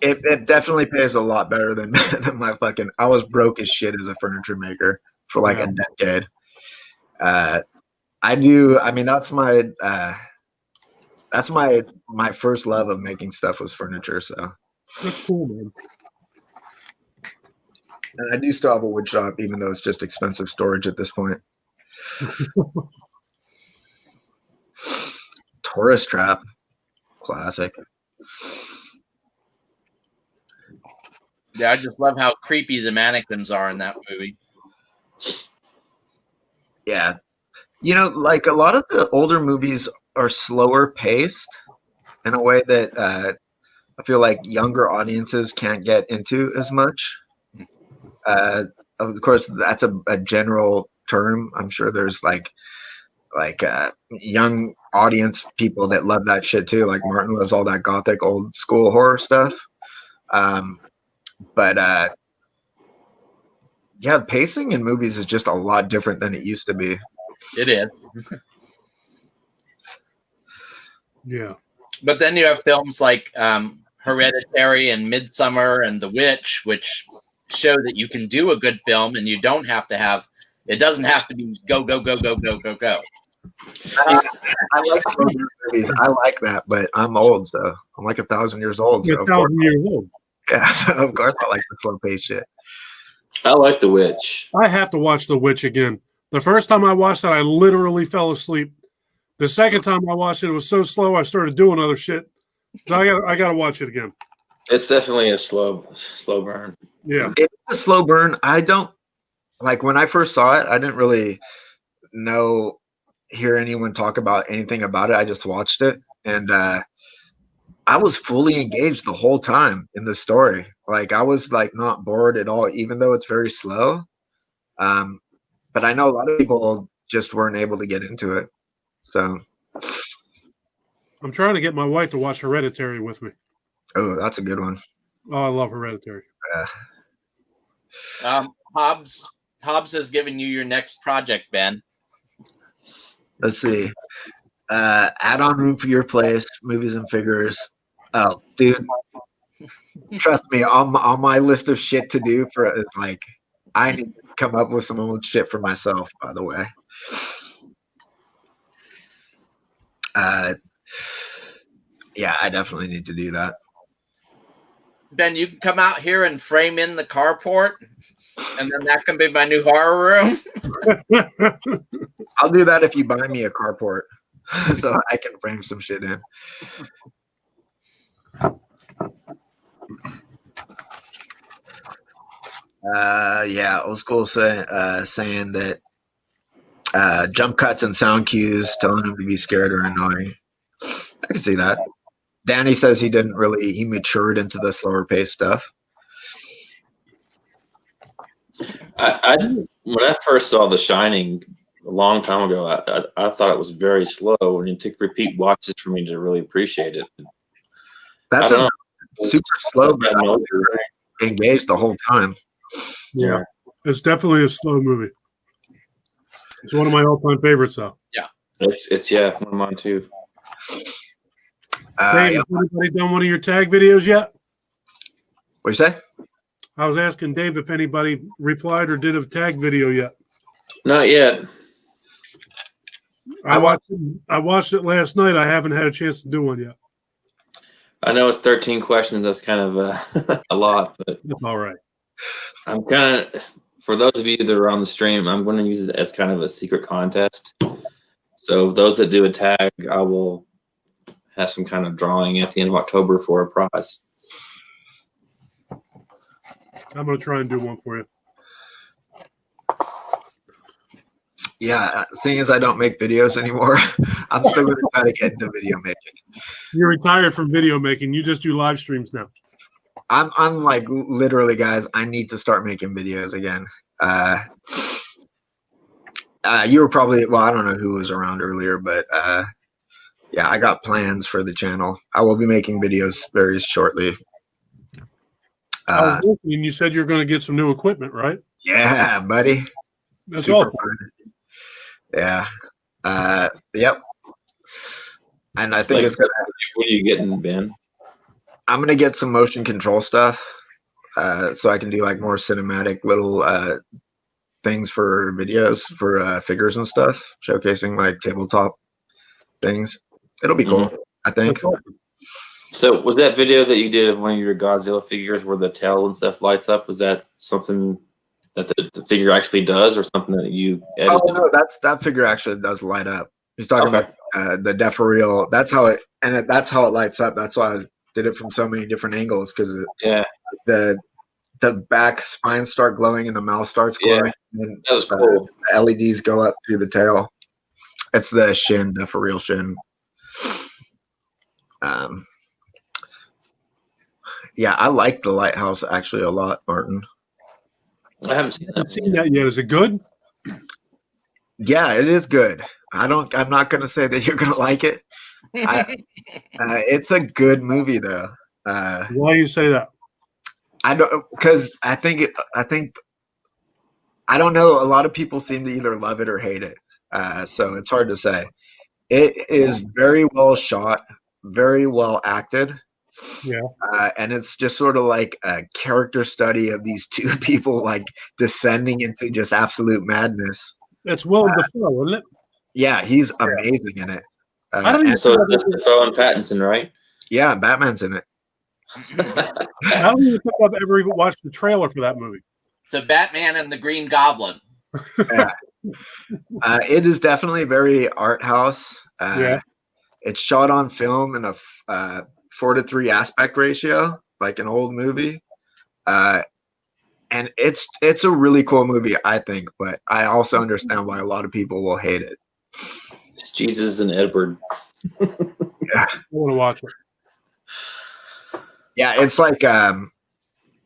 it definitely pays a lot better than my fucking. I was broke as shit as a furniture maker for a decade. I do. I mean, that's my first love of making stuff was furniture. So that's cool, man. And I do still have a wood shop, even though it's just expensive storage at this point. Tourist Trap, classic. Yeah, I just love how creepy the mannequins are in that movie. Yeah. A lot of the older movies are slower paced in a way that I feel like younger audiences can't get into as much. Of course, that's a general term. I'm sure there's like young audience people that love that shit too. Like Martin loves all that gothic old school horror stuff. But yeah, pacing in movies is just a lot different than it used to be. It is. Yeah. But then you have films like Hereditary and Midsummer and The Witch, which show that you can do a good film and you don't have to have, it doesn't have to be go, go, go, go, go, go, go. I like slow movies. I like that, but I'm old, so I'm like 1,000 years old. So 1,000 years old. Yeah, of course I like the slow pace shit. I like The Witch. I have to watch The Witch again. The first time I watched it, I literally fell asleep. The second time I watched it, it was so slow I started doing other shit. So I got to watch it again. It's definitely a slow burn. Yeah, it's a slow burn. I don't like when I first saw it. I didn't really hear anyone talk about anything about it. I just watched it, and I was fully engaged the whole time in the story. Like I was like not bored at all, even though it's very slow. But I know a lot of people just weren't able to get into it. So I'm trying to get my wife to watch Hereditary with me. Oh, that's a good one. Oh, I love Hereditary. Hobbs has given you your next project, Ben. Let's see. Add-on room for your place, movies and figures. Oh, dude. Trust me, on my list of shit to do is like I need to come up with some old shit for myself, by the way. Yeah, I definitely need to do that. Ben, you can come out here and frame in the carport, and then that can be my new horror room. I'll do that if you buy me a carport, so I can frame some shit in. Yeah, old school saying that jump cuts and sound cues telling him to be scared or annoying. I can see that. Danny says he matured into the slower pace stuff. When I first saw The Shining a long time ago, I thought it was very slow, and it took repeat watches for me to really appreciate it. That's super slow, but I was engaged the whole time. Yeah, it's definitely a slow movie. It's one of my all-time favorites, though. Yeah, it's one of mine too. Hey, has anybody done one of your tag videos yet? What you say? I was asking Dave if anybody replied or did a tag video yet. Not yet. I watched it last night. I haven't had a chance to do one yet. I know it's 13 questions. That's kind of a lot, but that's all right. I'm kind of, for those of you that are on the stream, I'm going to use it as kind of a secret contest. So those that do a tag, I will have some kind of drawing at the end of October for a prize. I'm going to try and do one for you. Yeah, seeing as I don't make videos anymore, I'm still going to try to get into video making. You're retired from video making. You just do live streams now. I'm like literally, guys, I need to start making videos again. You were probably, well, I don't know who was around earlier, but yeah, I got plans for the channel. I will be making videos very shortly. And you said you're going to get some new equipment, right? Yeah, buddy. That's awesome. Yeah. Yep. And I think it's gonna. What are you getting, Ben? I'm gonna get some motion control stuff, so I can do like more cinematic little things for videos for figures and stuff, showcasing like tabletop things. It'll be cool. I think. So was that video that you did of one of your Godzilla figures where the tail and stuff lights up? Was that something that the figure actually does, or something that you edited? Oh no, that figure actually does light up. He's talking about the Deferreal. That's how it lights up. That's why I did it from so many different angles, because the back spines start glowing and the mouth starts glowing. Yeah, and that was cool. The LEDs go up through the tail. It's the shin, Deferreal shin. Yeah, I like The Lighthouse actually a lot, Martin. I haven't seen that yet. Is it good? Yeah, it is good. I'm not going to say that you're going to like it. It's a good movie though. Why do you say that? I don't, because I think I don't know. A lot of people seem to either love it or hate it. So it's hard to say. It is very well shot, very well acted. Yeah. And it's just sort of like a character study of these two people like descending into just absolute madness. That's Willem Dafoe, isn't it? Yeah, he's amazing in it. I don't even so it's Dafoe and Pattinson, right? Yeah, Batman's in it. I don't even think I've ever even watched the trailer for that movie. So Batman and the Green Goblin. Yeah. It is definitely very art house. Yeah. It's shot on film in a 4:3 aspect ratio, like an old movie. And it's a really cool movie, I think, but I also understand why a lot of people will hate it. Jesus and Edward. Yeah. I want to watch it. Yeah, it's like I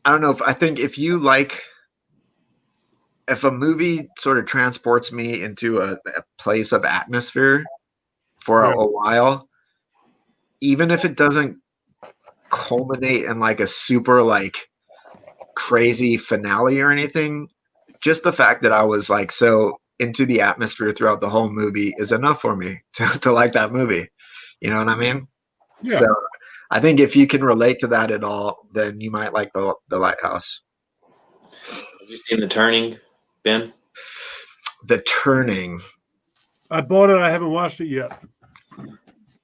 don't know I think if a movie sort of transports me into a place of atmosphere for a while, even if it doesn't culminate in like a super like crazy finale or anything, just the fact that I was like so into the atmosphere throughout the whole movie is enough for me to like that movie. You know what I mean? Yeah. So I think if you can relate to that at all, then you might like the Lighthouse. Have you seen The Turning, Ben? The Turning. I bought it. I haven't watched it yet.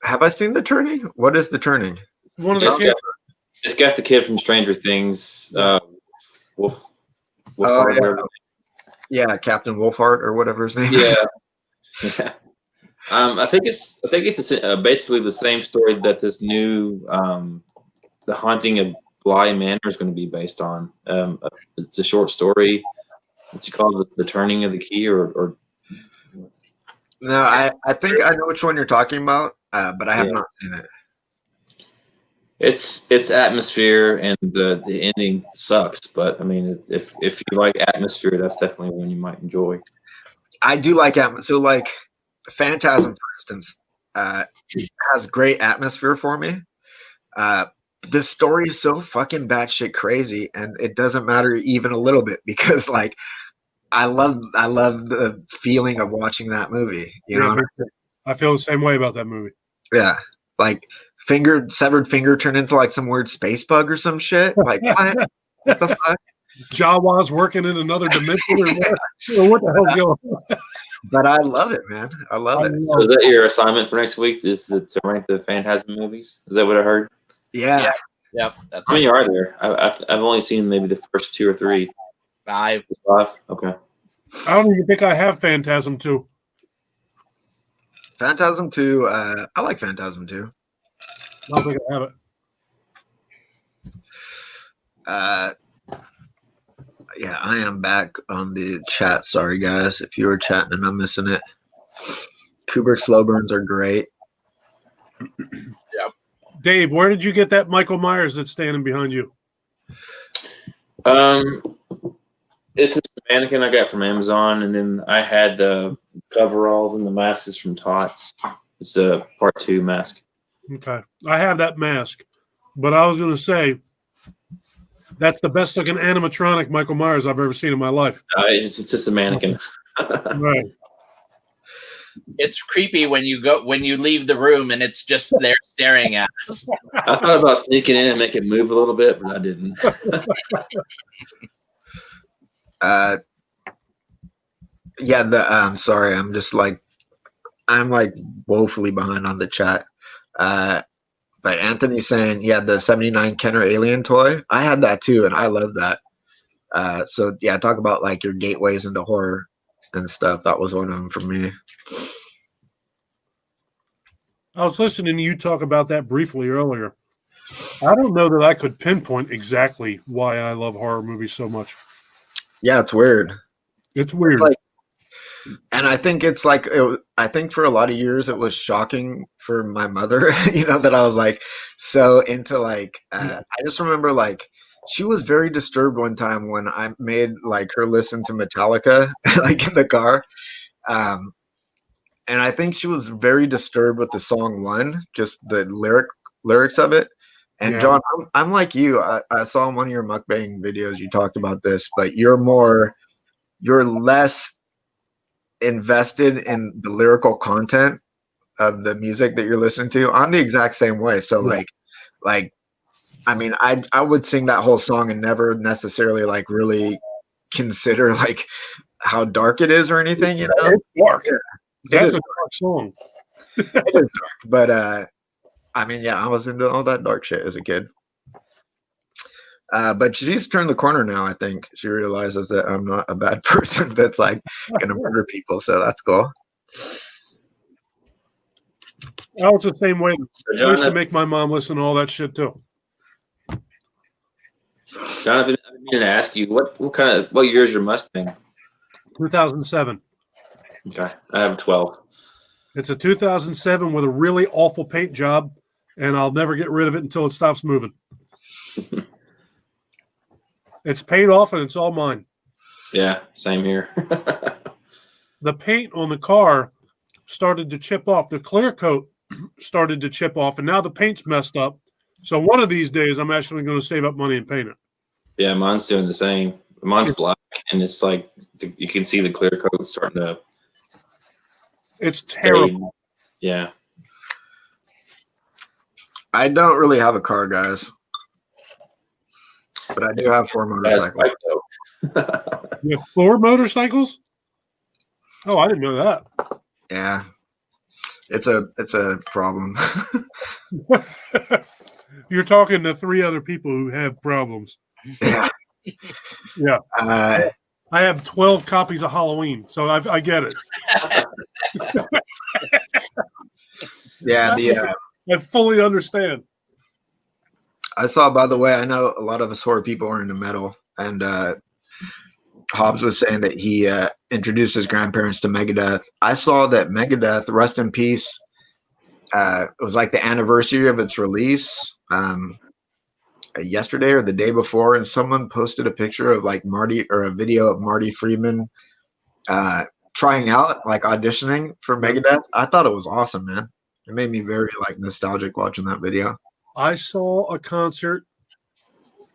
Have I seen The Turning? What is The Turning? One of the it's got the kid from Stranger Things. Wolf yeah, Captain Wolfhard or whatever his name is. Yeah. Yeah. I think it's basically the same story that this new The Haunting of Bly Manor is going to be based on. It's a short story. It's called The Turning of the Key or No, I think I know which one you're talking about, but I have not seen it. It's atmosphere, and the ending sucks. But I mean, if you like atmosphere, that's definitely one you might enjoy. I do like atmosphere. So, like Phantasm, for instance, has great atmosphere for me. The story is so fucking batshit crazy, and it doesn't matter even a little bit because, like, I love the feeling of watching that movie. You know, I feel the same way about that movie. Yeah, like severed finger turned into like some weird space bug or some shit. Like what? What the fuck? Jawa's working in another dimension, or what the hell's going on? But I love it, man. I love it. So is that your assignment for next week? Is to rank the Phantasm movies? Is that what I heard? Yeah. Yep. How many are there? I've only seen maybe the first 2 or 3. 5. Okay. I don't even think I have Phantasm 2. Phantasm 2. I like Phantasm 2. I don't think I have it. Yeah, I am back on the chat. Sorry, guys, if you were chatting and I'm missing it. Kubrick slow burns are great. Yep. Dave, where did you get that Michael Myers that's standing behind you? It's a mannequin I got from Amazon, and then I had the coveralls and the masks from Tots. It's a part 2 mask. Okay. I have that mask, but I was going to say that's the best looking animatronic Michael Myers I've ever seen in my life. It's just a mannequin. Right. It's creepy when you leave the room and it's just there staring at us. I thought about sneaking in and make it move a little bit, but I didn't. Yeah, sorry, I'm like woefully behind on the chat. But Anthony's saying, yeah, the 79 Kenner alien toy. I had that too, and I love that. So yeah, talk about like your gateways into horror and stuff. That was one of them for me. I was listening to you talk about that briefly earlier. I don't know that I could pinpoint exactly why I love horror movies so much. Yeah, it's weird. It's weird. And I think it's like I think for a lot of years it was shocking for my mother, that I was like so into like I just remember like she was very disturbed one time when I made like her listen to Metallica like in the car. Um, and I think she was very disturbed with the song One, just the lyrics of it. And Yeah. John, I'm like you. I saw in one of your mukbang videos you talked about this, but you're less invested in the lyrical content of the music that you're listening to. I'm the exact same way. So like I mean, I would sing that whole song and never necessarily like really consider like how dark it is or anything, It's dark. Yeah, That's a dark song. It is dark, but I mean, yeah, I was into all that dark shit as a kid. But she's turned the corner now. I think she realizes that I'm not a bad person that's like gonna murder people. So that's cool. I was the same way. So I used to make my mom listen to all that shit too. Jonathan, I've been meaning to ask you what year is your Mustang? 2007. Okay, I have 12. It's a 2007 with a really awful paint job, and I'll never get rid of it until it stops moving. It's paid off, and it's all mine. Yeah, same here. The paint on the car started to chip off. The clear coat started to chip off, and now the paint's messed up. So one of these days, I'm actually going to save up money and paint it. Yeah, mine's doing the same. Mine's black, and it's like you can see the clear coat starting to. It's terrible. Yeah. I don't really have a car, guys, but I do have 4 motorcycles. You have 4 motorcycles? Oh, I didn't know that. Yeah, it's a problem. You're talking to 3 other people who have problems. Yeah. Yeah. I have 12 copies of Halloween, so I get it. Yeah, I fully understand. I saw, by the way, I know a lot of us horror people are into metal, and Hobbs was saying that he introduced his grandparents to Megadeth. I saw that Megadeth, rest in peace, it was like the anniversary of its release yesterday or the day before, and someone posted a picture of like Marty, or a video of Marty Friedman trying out, like auditioning for Megadeth. I thought it was awesome, man. It made me very like nostalgic watching that video. I saw a concert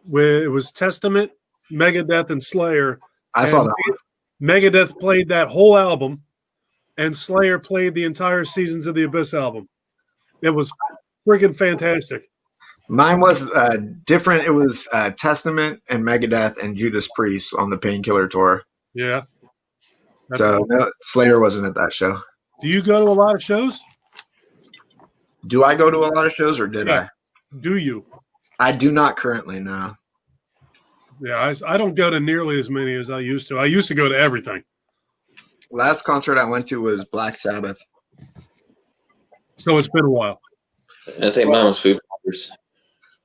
where it was Testament, Megadeth, and Slayer. I saw that one. Megadeth played that whole album, and Slayer played the entire Seasons of the Abyss album. It was friggin' fantastic. Mine was different. It was Testament and Megadeth and Judas Priest on the Painkiller tour. Yeah. So no, Slayer wasn't at that show. Do you go to a lot of shows? Do I go to a lot of shows, or did I? Do you? I do not currently, no. Yeah, I don't go to nearly as many as I used to. I used to go to everything. Last concert I went to was Black Sabbath. So it's been a while. I think mine was Foo Fighters.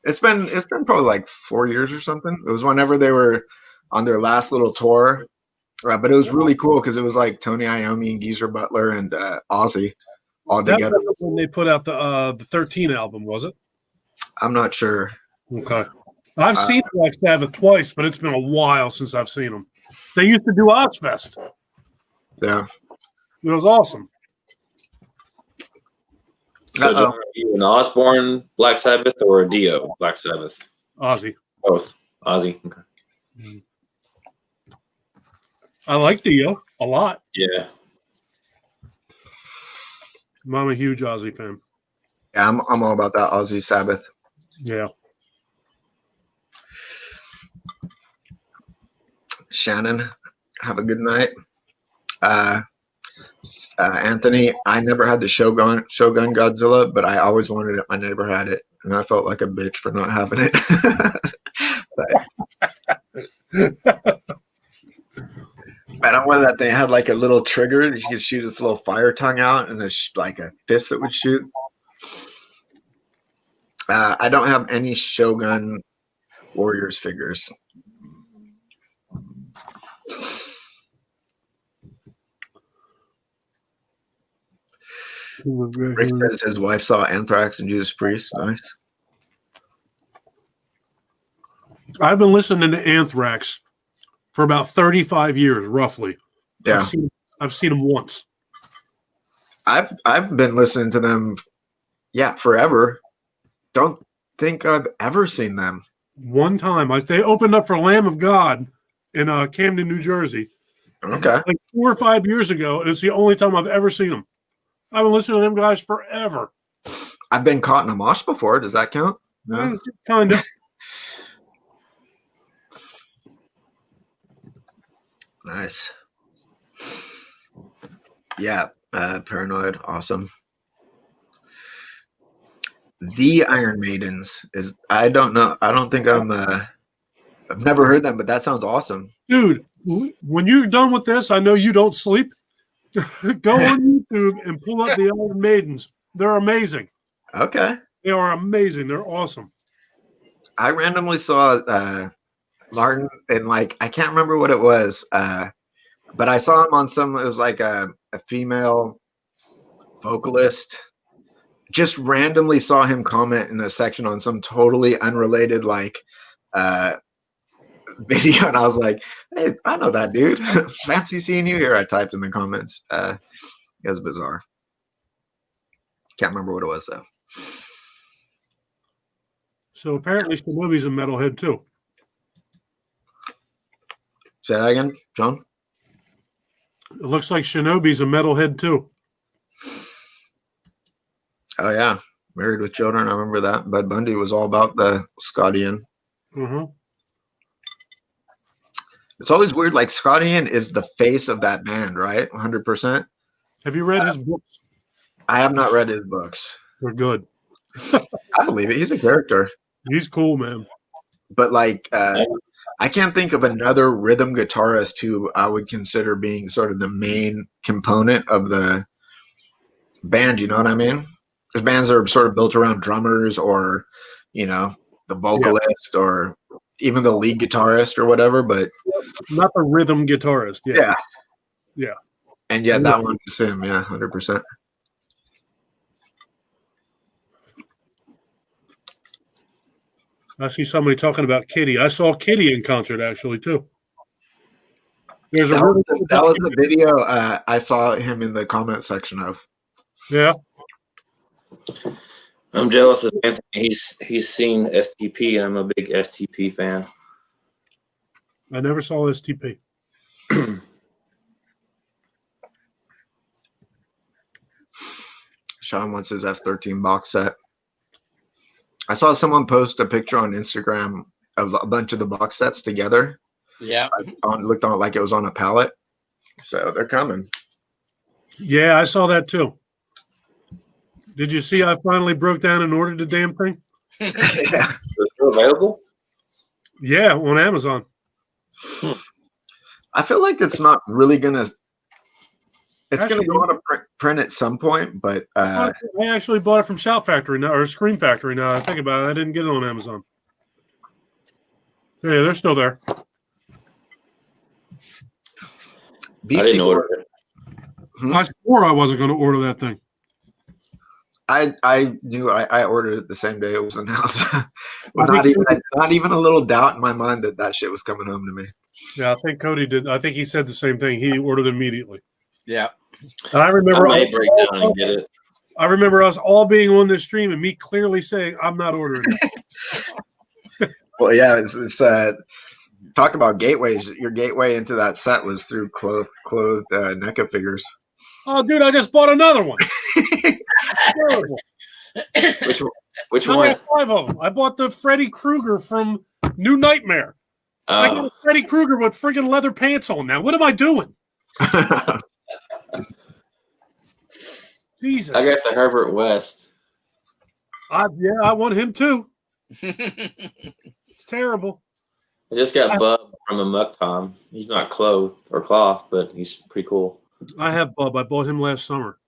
It's been probably like 4 years or something. It was whenever they were on their last little tour. But it was really cool because it was like Tony Iommi and Geezer Butler and Ozzy all together. That was when they put out the 13 album, was it? I'm not sure. Okay. I've seen Black Sabbath twice, but it's been a while since I've seen them. They used to do Ozfest. Yeah. It was awesome. So, John, are you an Osbourne Black Sabbath or a Dio Black Sabbath? Ozzy. Both. Ozzy. Okay. I like Dio a lot. Yeah. I'm a huge Ozzy fan. Yeah, I'm all about that Ozzy Sabbath. Yeah. Shannon, have a good night. Anthony, I never had the Shogun Godzilla, but I always wanted it. My neighbor had it, and I felt like a bitch for not having it. I don't know that they had like a little trigger. You could shoot this little fire tongue out, and there's like a fist that would shoot. I don't have any Shogun Warriors figures. Rick says his wife saw Anthrax and Judas Priest. Nice. I've been listening to Anthrax for about 35 years, roughly. Yeah. I've seen them once. I've been listening to them, forever. Don't think I've ever seen them. One time, they opened up for Lamb of God in Camden, New Jersey. Okay. Like 4 or 5 years ago, and it's the only time I've ever seen them. I've been listening to them guys forever. I've been caught in a mosh before. Does that count? No. Kind of. Nice. Yeah, Paranoid, awesome. The Iron Maidens is, I don't know. I don't think I've never heard them, but that sounds awesome. Dude, when you're done with this, I know you don't sleep. Go on YouTube and pull up the Iron Maidens. They're amazing. Okay. They are amazing. They're awesome. I randomly saw Martin and like, I can't remember what it was, but I saw him on it was like a female vocalist. Just randomly saw him comment in a section on some totally unrelated video, and I was like, "Hey, I know that dude. Fancy seeing you here." I typed in the comments. It was bizarre. Can't remember what it was though. So apparently, Shinobi's a metalhead too. Say that again, John. It looks like Shinobi's a metalhead too. Oh yeah, Married with Children. I remember that. Bud Bundy was all about the Scottian. Mm-hmm. It's always weird. Like Scottian is the face of that band, right? 100%. Have you read his books? I have not read his books. They're good. I believe it. He's a character. He's cool, man. But like, I can't think of another rhythm guitarist who I would consider being sort of the main component of the band. You know what I mean? There's bands that are sort of built around drummers or, the vocalist or even the lead guitarist or whatever, but not the rhythm guitarist. Yeah. And yet that one is him. Yeah, 100%. I see somebody talking about Kitty. I saw Kitty in concert actually too. That was the video I saw him in the comment section of. Yeah. I'm jealous of Anthony. He's seen STP, and I'm a big STP fan. I never saw STP. Sean wants his F-13 box set. I saw someone post a picture on Instagram of a bunch of the box sets together. Yeah. Looked on like it was on a pallet. So they're coming. Yeah, I saw that too. Did you see I finally broke down and ordered the damn thing? Yeah. Is it still available? Yeah, on Amazon. I feel like it's not really going to... It's going to go on a print at some point, but... I actually bought it from Shout Factory now, or Screen Factory now. I think about it. I didn't get it on Amazon. Yeah, they're still there. I didn't order it. I swore I wasn't going to order that thing. I knew I ordered it the same day it was announced. Not even a little doubt in my mind that shit was coming home to me. Yeah, I think Cody did. I think he said the same thing. He ordered it immediately. Yeah. And I remember I may break down and get it. I remember us all being on this stream and me clearly saying, "I'm not ordering it." Well, yeah, it's talk about gateways. Your gateway into that set was through clothed NECA figures. Oh, dude, I just bought another one. Which I one? got 5 of them. I bought the Freddy Krueger from New Nightmare. I got Freddy Krueger with friggin' leather pants on now. What am I doing? Jesus. I got the Herbert West. I want him too. It's terrible. I just got Bub from a Muck Tom. He's not clothed or cloth, but he's pretty cool. I have Bub. I bought him last summer.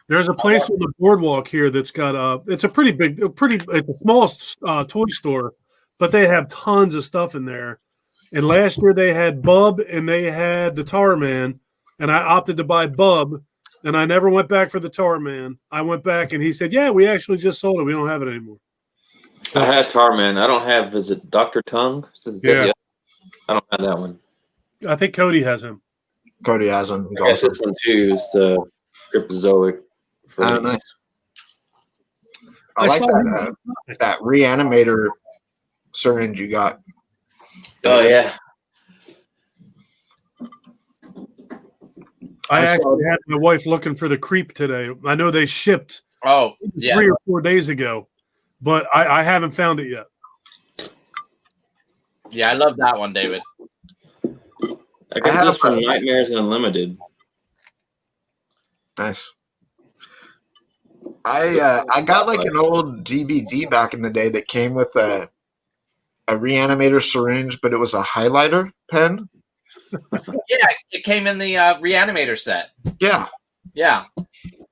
There's a place on the boardwalk here that's got it's a pretty big, it's the smallest toy store, but they have tons of stuff in there. And last year they had Bub and they had the Tar Man, and I opted to buy Bub. and I never went back for the Tar Man. I went back, and he said, "Yeah, we actually just sold it. We don't have it anymore." I had Tar Man. I don't have. Is it Dr. Tongue? Yeah. I don't have that one. I think Cody has him. Cody has him. I got this one too. It's the Cryptozoic. Oh, nice. I like that reanimator syringe you got. Oh yeah. I actually had my wife looking for the Creep today. I know they shipped 3 or 4 days ago, but I haven't found it yet. Yeah, I love that one, David. I got this from Nightmares Unlimited. Nice. I got like an old DVD back in the day that came with a reanimator syringe, but it was a highlighter pen. Yeah, it came in the reanimator set. Yeah. Yeah.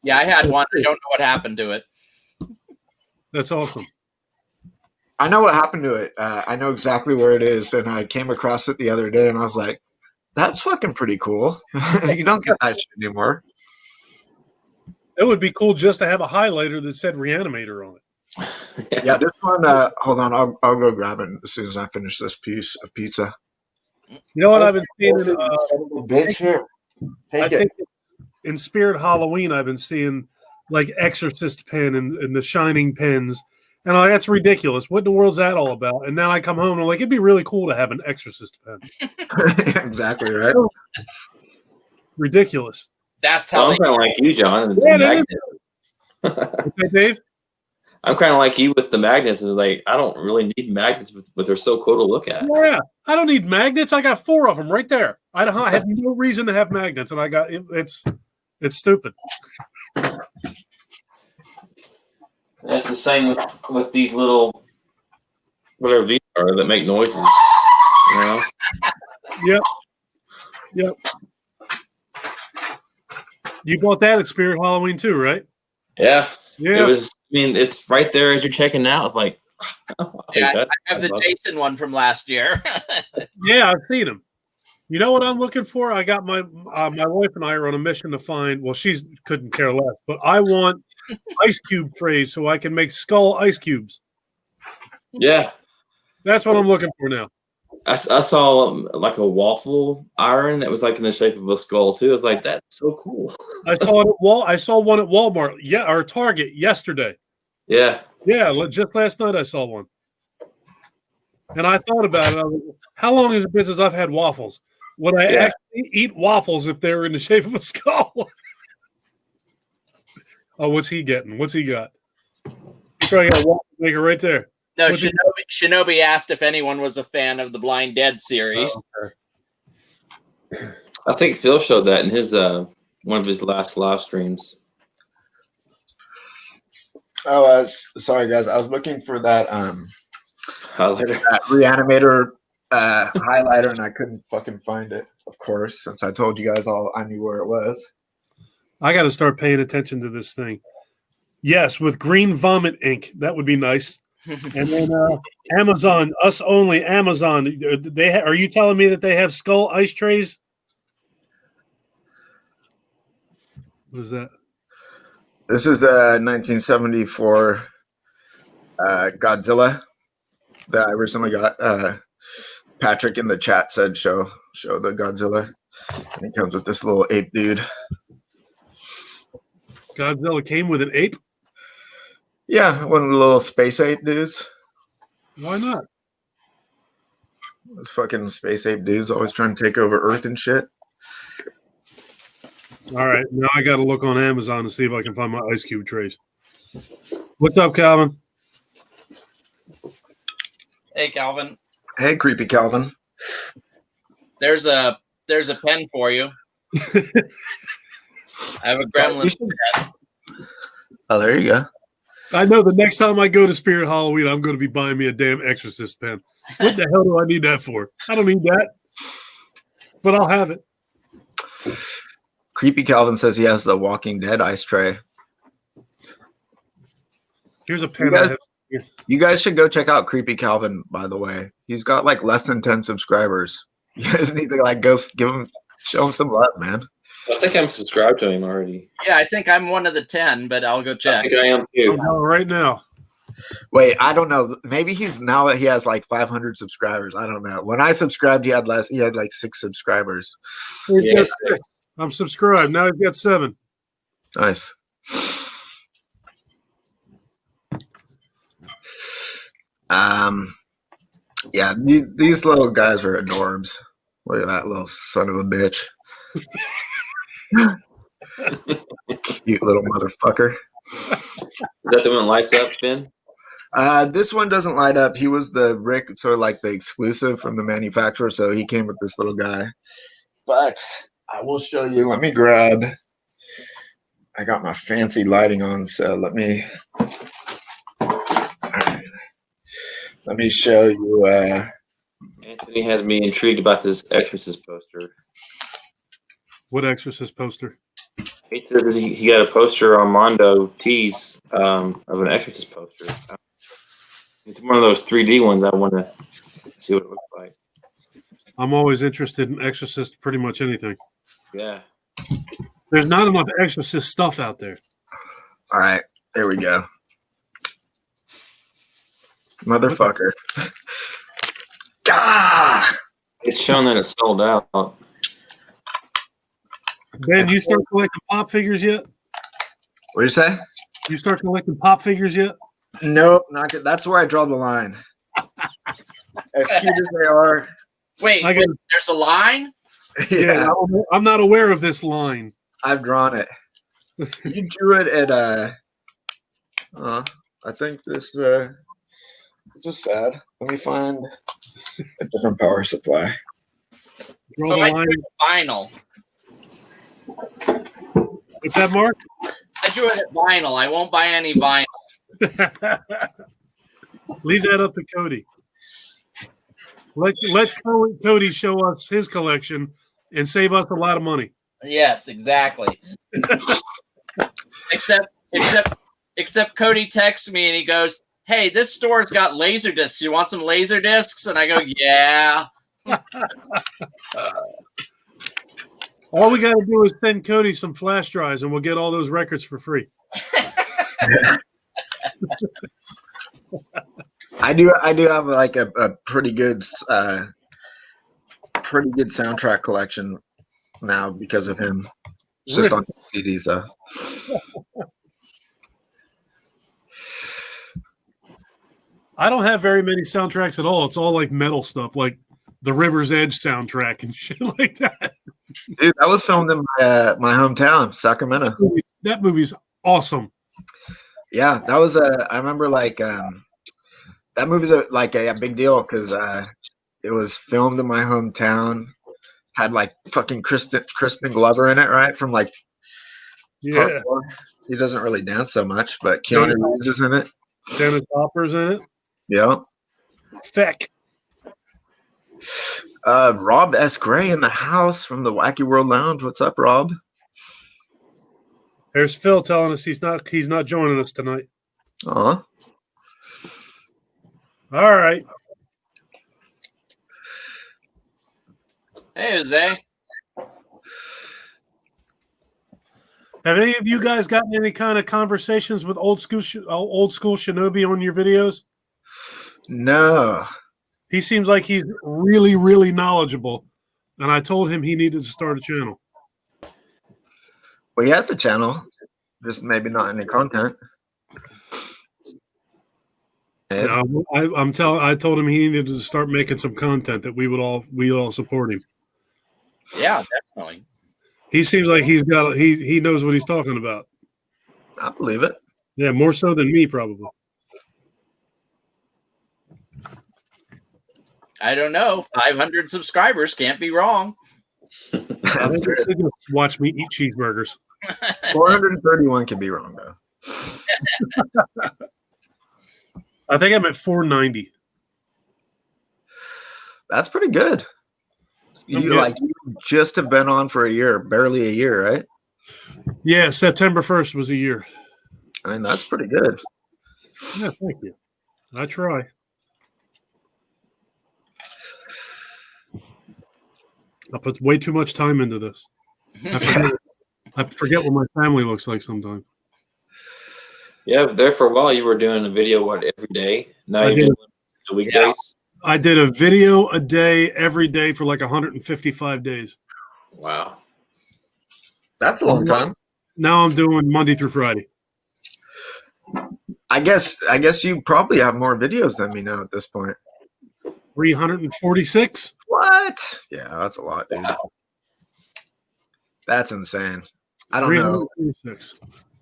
Yeah, I had one. I don't know what happened to it. That's awesome. I know what happened to it. I know exactly where it is, and I came across it the other day, and I was like, that's fucking pretty cool. You don't get that shit anymore. It would be cool just to have a highlighter that said reanimator on it. Yeah, this one, hold on, I'll go grab it as soon as I finish this piece of pizza. You know what I've been seeing? Bitch here. I think in Spirit Halloween, I've been seeing like Exorcist pen and the Shining pens. And I'm like, that's ridiculous. What in the world's that all about? And now I come home and I'm like, it'd be really cool to have an Exorcist pen. Exactly right. Ridiculous. That's how I'm kind of like you, John. Yeah, okay, Dave? I'm kind of like you with the magnets. It's like, I don't really need magnets, but they're so cool to look at. Yeah, I don't need magnets. I got 4 of them right there. I have no reason to have magnets, and I got it's stupid. It's the same with these little, whatever these are that make noises. You know? Yep. You bought that at Spirit Halloween too, right? Yeah. Yeah. It was. I mean, it's right there as you're checking out. It's like, I have the Jason one from last year. Yeah, I've seen him. You know what I'm looking for? I got my wife and I are on a mission to find. Well, she couldn't care less, but I want ice cube trays so I can make skull ice cubes. Yeah, that's what I'm looking for now. I saw like a waffle iron that was like in the shape of a skull too. I was like, that's so cool. I saw one at Walmart, or Target yesterday. Yeah, just last night I saw one, and I thought about it. I was like, how long has it been since I've had waffles? Would I actually eat waffles if they were in the shape of a skull? Oh, what's he getting? What's he got? He's probably got a waffle maker right there. No, Shinobi asked if anyone was a fan of the Blind Dead series. Oh, okay. I think Phil showed that in his one of his last live streams. Oh, sorry guys, I was looking for that highlighter, reanimator highlighter, and I couldn't fucking find it. Of course, since I told you guys all, I knew where it was. I got to start paying attention to this thing. Yes, with green vomit ink, that would be nice. And then Amazon, us only Amazon. Are you telling me that they have skull ice trays? What is that? This is a 1974 Godzilla that I recently got. Patrick in the chat said show the Godzilla. And it comes with this little ape dude. Godzilla came with an ape? Yeah, one of the little space ape dudes. Why not? Those fucking space ape dudes always trying to take over Earth and shit. All right, now I got to look on Amazon to see if I can find my ice cube trays. What's up, Calvin? Hey, Calvin. Hey, creepy Calvin. There's a pen for you. I have a gremlin pen. Oh, there you go. I know the next time I go to Spirit Halloween, I'm going to be buying me a damn Exorcist pen. What the hell do I need that for? I don't need that, but I'll have it. Creepy Calvin says he has the Walking Dead ice tray. Here's a pen. You guys should go check out Creepy Calvin, by the way. He's got less than 10 subscribers. You guys need to go show him some love, man. I think I'm subscribed to him already. Yeah, I think I'm one of the 10, but I'll go check. I think I am too. I'm going right now. Wait, I don't know. Maybe he has like 500 subscribers. I don't know. When I subscribed, he had less. He had like 6 subscribers. Yes. I'm subscribed. Now he's got 7. Nice. Yeah, these little guys are adorbs. Look at that little son of a bitch. Cute little motherfucker. Is that the one that lights up, Ben? This one doesn't light up. He was sort of like the exclusive from the manufacturer, so he came with this little guy. But I will show you. Let me grab. I got my fancy lighting on, so let me show you. Anthony has me intrigued about this Exorcist poster. What Exorcist poster? He said that he got a poster on Mondo Tees of an Exorcist poster. It's one of those 3D ones. I want to see what it looks like. I'm always interested in Exorcist, pretty much anything. Yeah. There's not enough Exorcist stuff out there. All right, there we go. Motherfucker. Gah! It's showing that it's sold out. Ben, you start collecting pop figures yet? What'd you say? You start collecting pop figures yet? Nope, not good. That's where I draw the line. As cute as they are. Wait, there's a line? Yeah, I'm not aware of this line. I've drawn it. You drew it at I think this is sad. Let me find a different power supply. Draw the I line. drew vinyl. What's that, Mark? I drew it at vinyl. I won't buy any vinyl. Leave that up to Cody. Let Cody show us his collection and save us a lot of money. Yes, exactly. except Cody texts me and he goes, "Hey, this store's got laser discs. You want some laser discs?" And I go, "Yeah." All we got to do is send Cody some flash drives, and we'll get all those records for free. I do have like a pretty good soundtrack collection now because of him. It's just on CDs though. I don't have very many soundtracks at all. It's all like metal stuff, like the River's Edge soundtrack and shit like that. Dude, that was filmed in my hometown, Sacramento. That movie's awesome. Yeah, that was I remember like that movie's a big deal because it was filmed in my hometown. Had like fucking Crispin Glover in it, right? From like yeah, he doesn't really dance so much, but Keanu Reeves is in it. Dennis Hopper's in it. Yeah. Feck. Rob S. Gray in the house from the Wacky World Lounge. What's up, Rob? There's Phil telling us he's not joining us tonight. All right. Hey, Jose. Have any of you guys gotten any kind of conversations with old school Shinobi on your videos? No. He seems like he's really, really knowledgeable, and I told him he needed to start a channel. Well, he has a channel, just maybe not any content. Yeah, I told him he needed to start making some content that we all support him. Yeah, definitely. He seems like he knows what he's talking about. I believe it. Yeah, more so than me, probably. I don't know. 500 subscribers can't be wrong. That's good. Watch me eat cheeseburgers. 431 can be wrong though. I think I'm at 490. That's pretty good. You just have been on for a year, barely a year, right? Yeah, September 1st was a year. I mean, that's pretty good. Yeah, thank you. I try. I put way too much time into this. I forget what my family looks like sometimes. Yeah, there for a while you were doing a video every day. Now you're just the weekdays. I did a video a day every day for like 155 days. Wow, that's a long time. Now I'm doing Monday through Friday. I guess you probably have more videos than me now at this point. 346. What? Yeah, that's a lot, dude. Wow. That's insane. I don't know.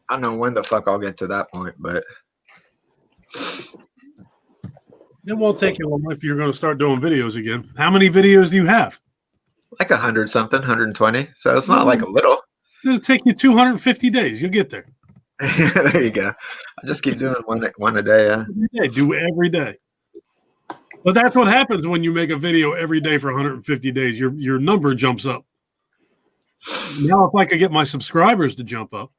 I don't know when the fuck I'll get to that point, but it won't take you long if you're going to start doing videos again. How many videos do you have? Like 100 something, 120. So it's not like a little. It'll take you 250 days. You'll get there. There you go. I just keep doing one a day. Yeah. Do every day. But that's what happens when you make a video every day for 150 days. Your number jumps up. Now, if I could get my subscribers to jump up,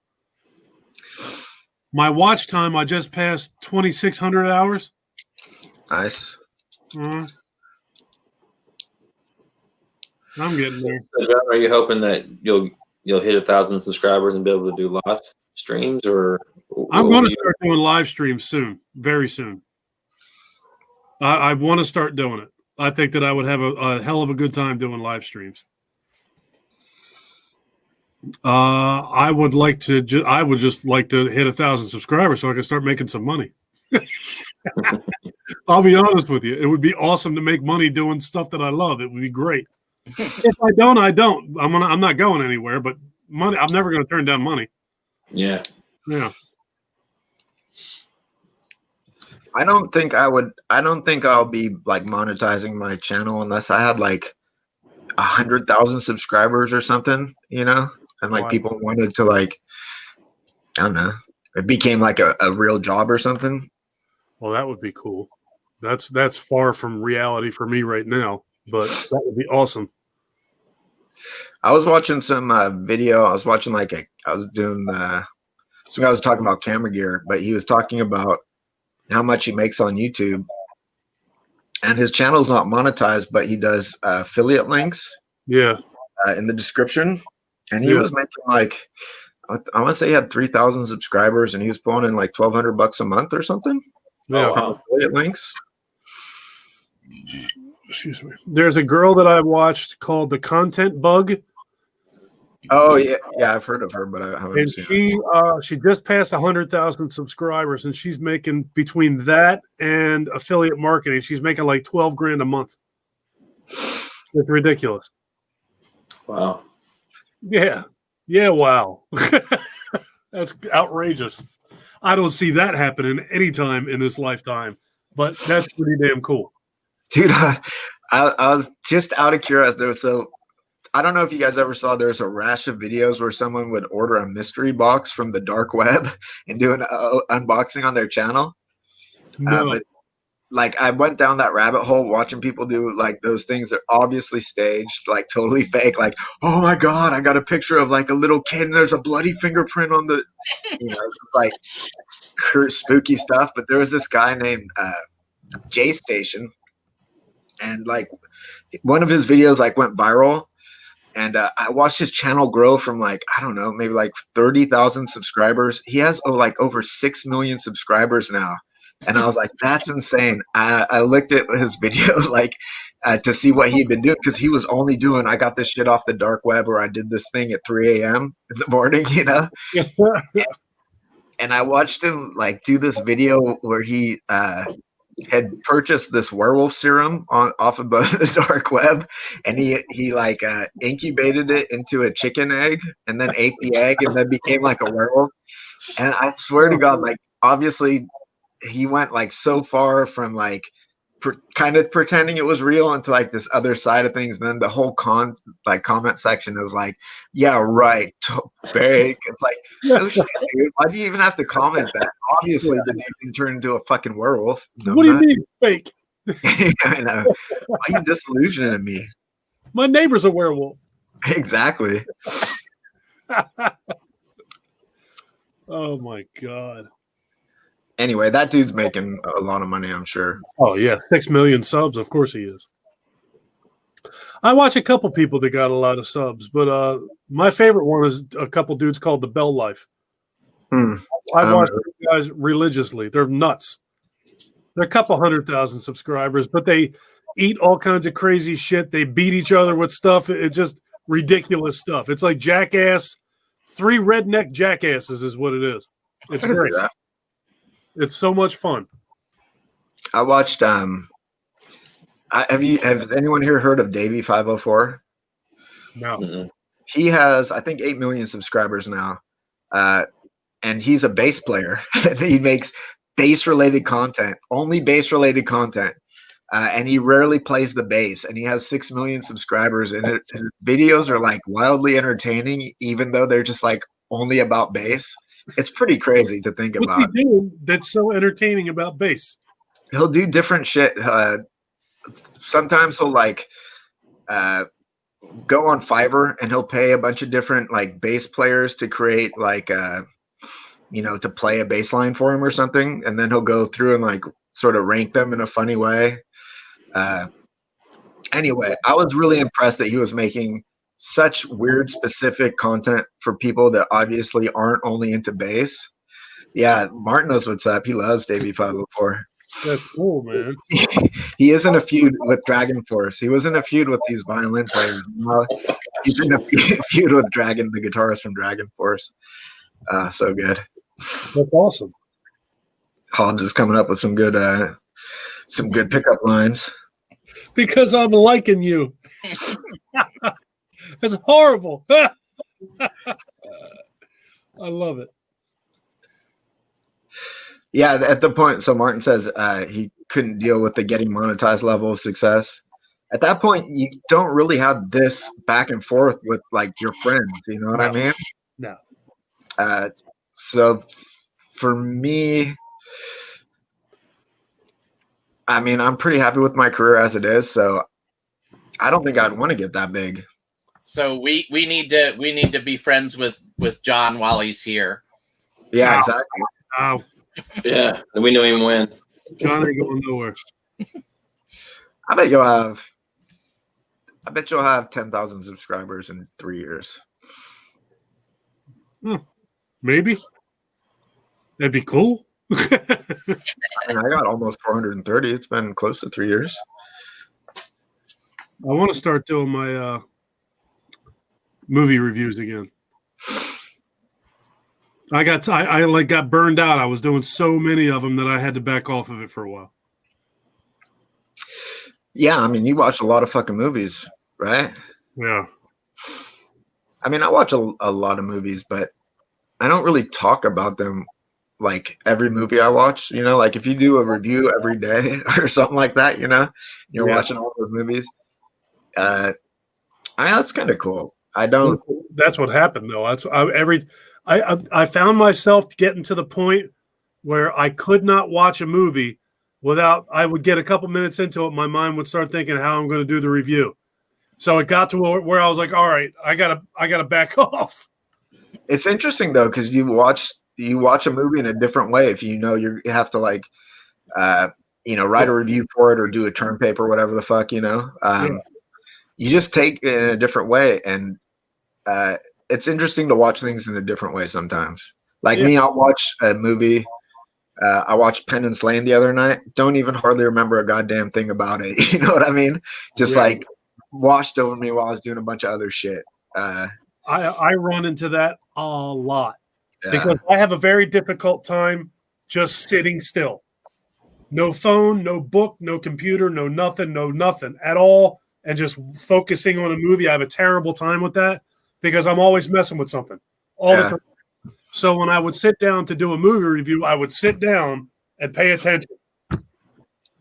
my watch time, I just passed 2,600 hours. Nice. I'm getting there. So John, are you hoping that you'll hit 1,000 subscribers and be able to do live streams, or I'm going to start doing live streams soon, very soon. I want to start doing it. I think that I would have a hell of a good time doing live streams. I would just like to hit 1,000 subscribers so I can start making some money. I'll be honest with you. It would be awesome to make money doing stuff that I love. It would be great. If I don't, I don't. I'm not going anywhere, but money, I'm never going to turn down money. Yeah. Yeah. I don't think I'll be like monetizing my channel unless I had like 100,000 subscribers or something, you know? And like people wanted to like, I don't know, it became like a real job or something. Well, that would be cool. That's far from reality for me right now, but that would be awesome. I was watching some video. I was watching some guy was talking about camera gear, but he was talking about how much he makes on YouTube. And his channel's not monetized, but he does affiliate links. Yeah. In the description. And he was making like, I want to say he had 3,000 subscribers and he was pulling in like $1,200 a month or something. Yeah. From affiliate links. Excuse me. There's a girl that I watched called The Content Bug. Oh yeah, I've heard of her, but I haven't seen her. She just passed 100,000 subscribers, and she's making between that and affiliate marketing, she's making like $12,000 a month. It's ridiculous. Wow. Yeah. Wow. That's outrageous. I don't see that happening anytime in this lifetime, but that's pretty damn cool. Dude, I was just out of curiosity. So I don't know if you guys ever saw, there's a rash of videos where someone would order a mystery box from the dark web and do an unboxing on their channel. No. But like I went down that rabbit hole watching people do like those things that are obviously staged, like totally fake. Like, oh my God, I got a picture of like a little kid and there's a bloody fingerprint on the, like spooky stuff. But there was this guy named J Station, and like one of his videos like went viral. And I watched his channel grow from like, I don't know, maybe like 30,000 subscribers. He has like over 6 million subscribers now. And I was like, that's insane. I looked at his videos like to see what he'd been doing, because he was only doing, I got this shit off the dark web, or I did this thing at 3 a.m. in the morning, And I watched him like do this video where he had purchased this werewolf serum off of the dark web, and he like incubated it into a chicken egg and then ate the egg and then became like a werewolf. And I swear to God, like obviously he went like so far from like kind of pretending it was real into like this other side of things. And then the whole comment section is like, yeah, right, fake. It's like, oh shit, dude, why do you even have to comment that? Obviously the dude can turn into a fucking werewolf. No, what do you mean fake? I know. Why are you disillusioning me? My neighbor's a werewolf. Exactly. Oh my God. Anyway, that dude's making a lot of money, I'm sure. Oh yeah, 6 million subs. Of course he is. I watch a couple people that got a lot of subs, but My favorite one is a couple dudes called the Bell Life. Hmm. I watch these guys religiously. They're nuts. They're a couple 100,000 subscribers, but they eat all kinds of crazy shit. They beat each other with stuff. It's just ridiculous stuff. It's like Jackass. 3 redneck jackasses is what it is. It's great. It's so much fun. I watched. Have anyone here heard of Davey 504? No. Mm-mm. He has, I think, 8 million subscribers now, and he's a bass player. He makes bass-related content, only bass-related content, and he rarely plays the bass. And he has 6 million subscribers, and his videos are like wildly entertaining, even though they're just like only about bass. It's pretty crazy to think about. What's he doing that's so entertaining about bass? He'll do different shit. Sometimes he'll like go on Fiverr and he'll pay a bunch of different like bass players to create like to play a bass line for him or something, and then he'll go through and like sort of rank them in a funny way. Anyway, I was really impressed that he was making such weird specific content for people that obviously aren't only into bass. Yeah, Martin knows what's up. He loves Davey 504. That's cool, man. He is in a feud with Dragon Force. He was in a feud with these violin players. He's in a feud with Dragon, the guitarist from Dragon Force. So good. That's awesome. Hall just coming up with some good pickup lines. Because I'm liking you. It's horrible. I love it. Yeah, at the point, so Martin says he couldn't deal with the getting monetized level of success. At that point, you don't really have this back and forth with like your friends. You know what I mean? No. So for me, I mean, I'm pretty happy with my career as it is. So I don't think I'd want to get that big. So we need to be friends with John while he's here. Yeah, exactly. Wow. Yeah, we know him when. John ain't going nowhere. I bet you'll have 10,000 subscribers in 3 years. Maybe. That'd be cool. I mean, I got almost 430. It's been close to 3 years. I want to start doing my movie reviews again. I got burned out. I was doing so many of them that I had to back off of it for a while. Yeah, I mean, you watch a lot of fucking movies, right? Yeah. I mean, I watch a lot of movies, but I don't really talk about them like every movie I watch. You know, like if you do a review every day or something like that, you're watching all those movies. I mean, that's kind of cool. I don't. That's what happened though. I found myself getting to the point where I could not watch a movie without. I would get a couple minutes into it, my mind would start thinking how I'm going to do the review. So it got to where I was like, all right, I gotta back off. It's interesting though, because you watch a movie in a different way. If you have to like, write a review for it or do a term paper, whatever the fuck, you just take it in a different way. And it's interesting to watch things in a different way sometimes. Like me, I'll watch a movie. I watched Penance Lane the other night. Don't even hardly remember a goddamn thing about it. You know what I mean? Just like washed over me while I was doing a bunch of other shit. I run into that a lot because I have a very difficult time just sitting still. No phone, no book, no computer, no nothing at all. And just focusing on a movie. I have a terrible time with that because I'm always messing with something all the time. So when I would sit down to do a movie review, I would sit down and pay attention.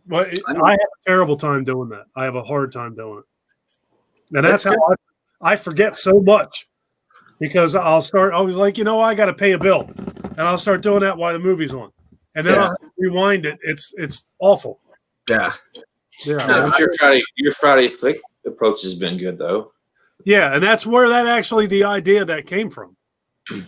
But I have a terrible time doing that. I have a hard time doing it. And that's how I forget so much because I was like, I got to pay a bill. And I'll start doing that while the movie's on. And then I'll rewind it. It's awful. Yeah. Yeah. No, but your Friday flick approach has been good though. Yeah, and that's where the idea that came from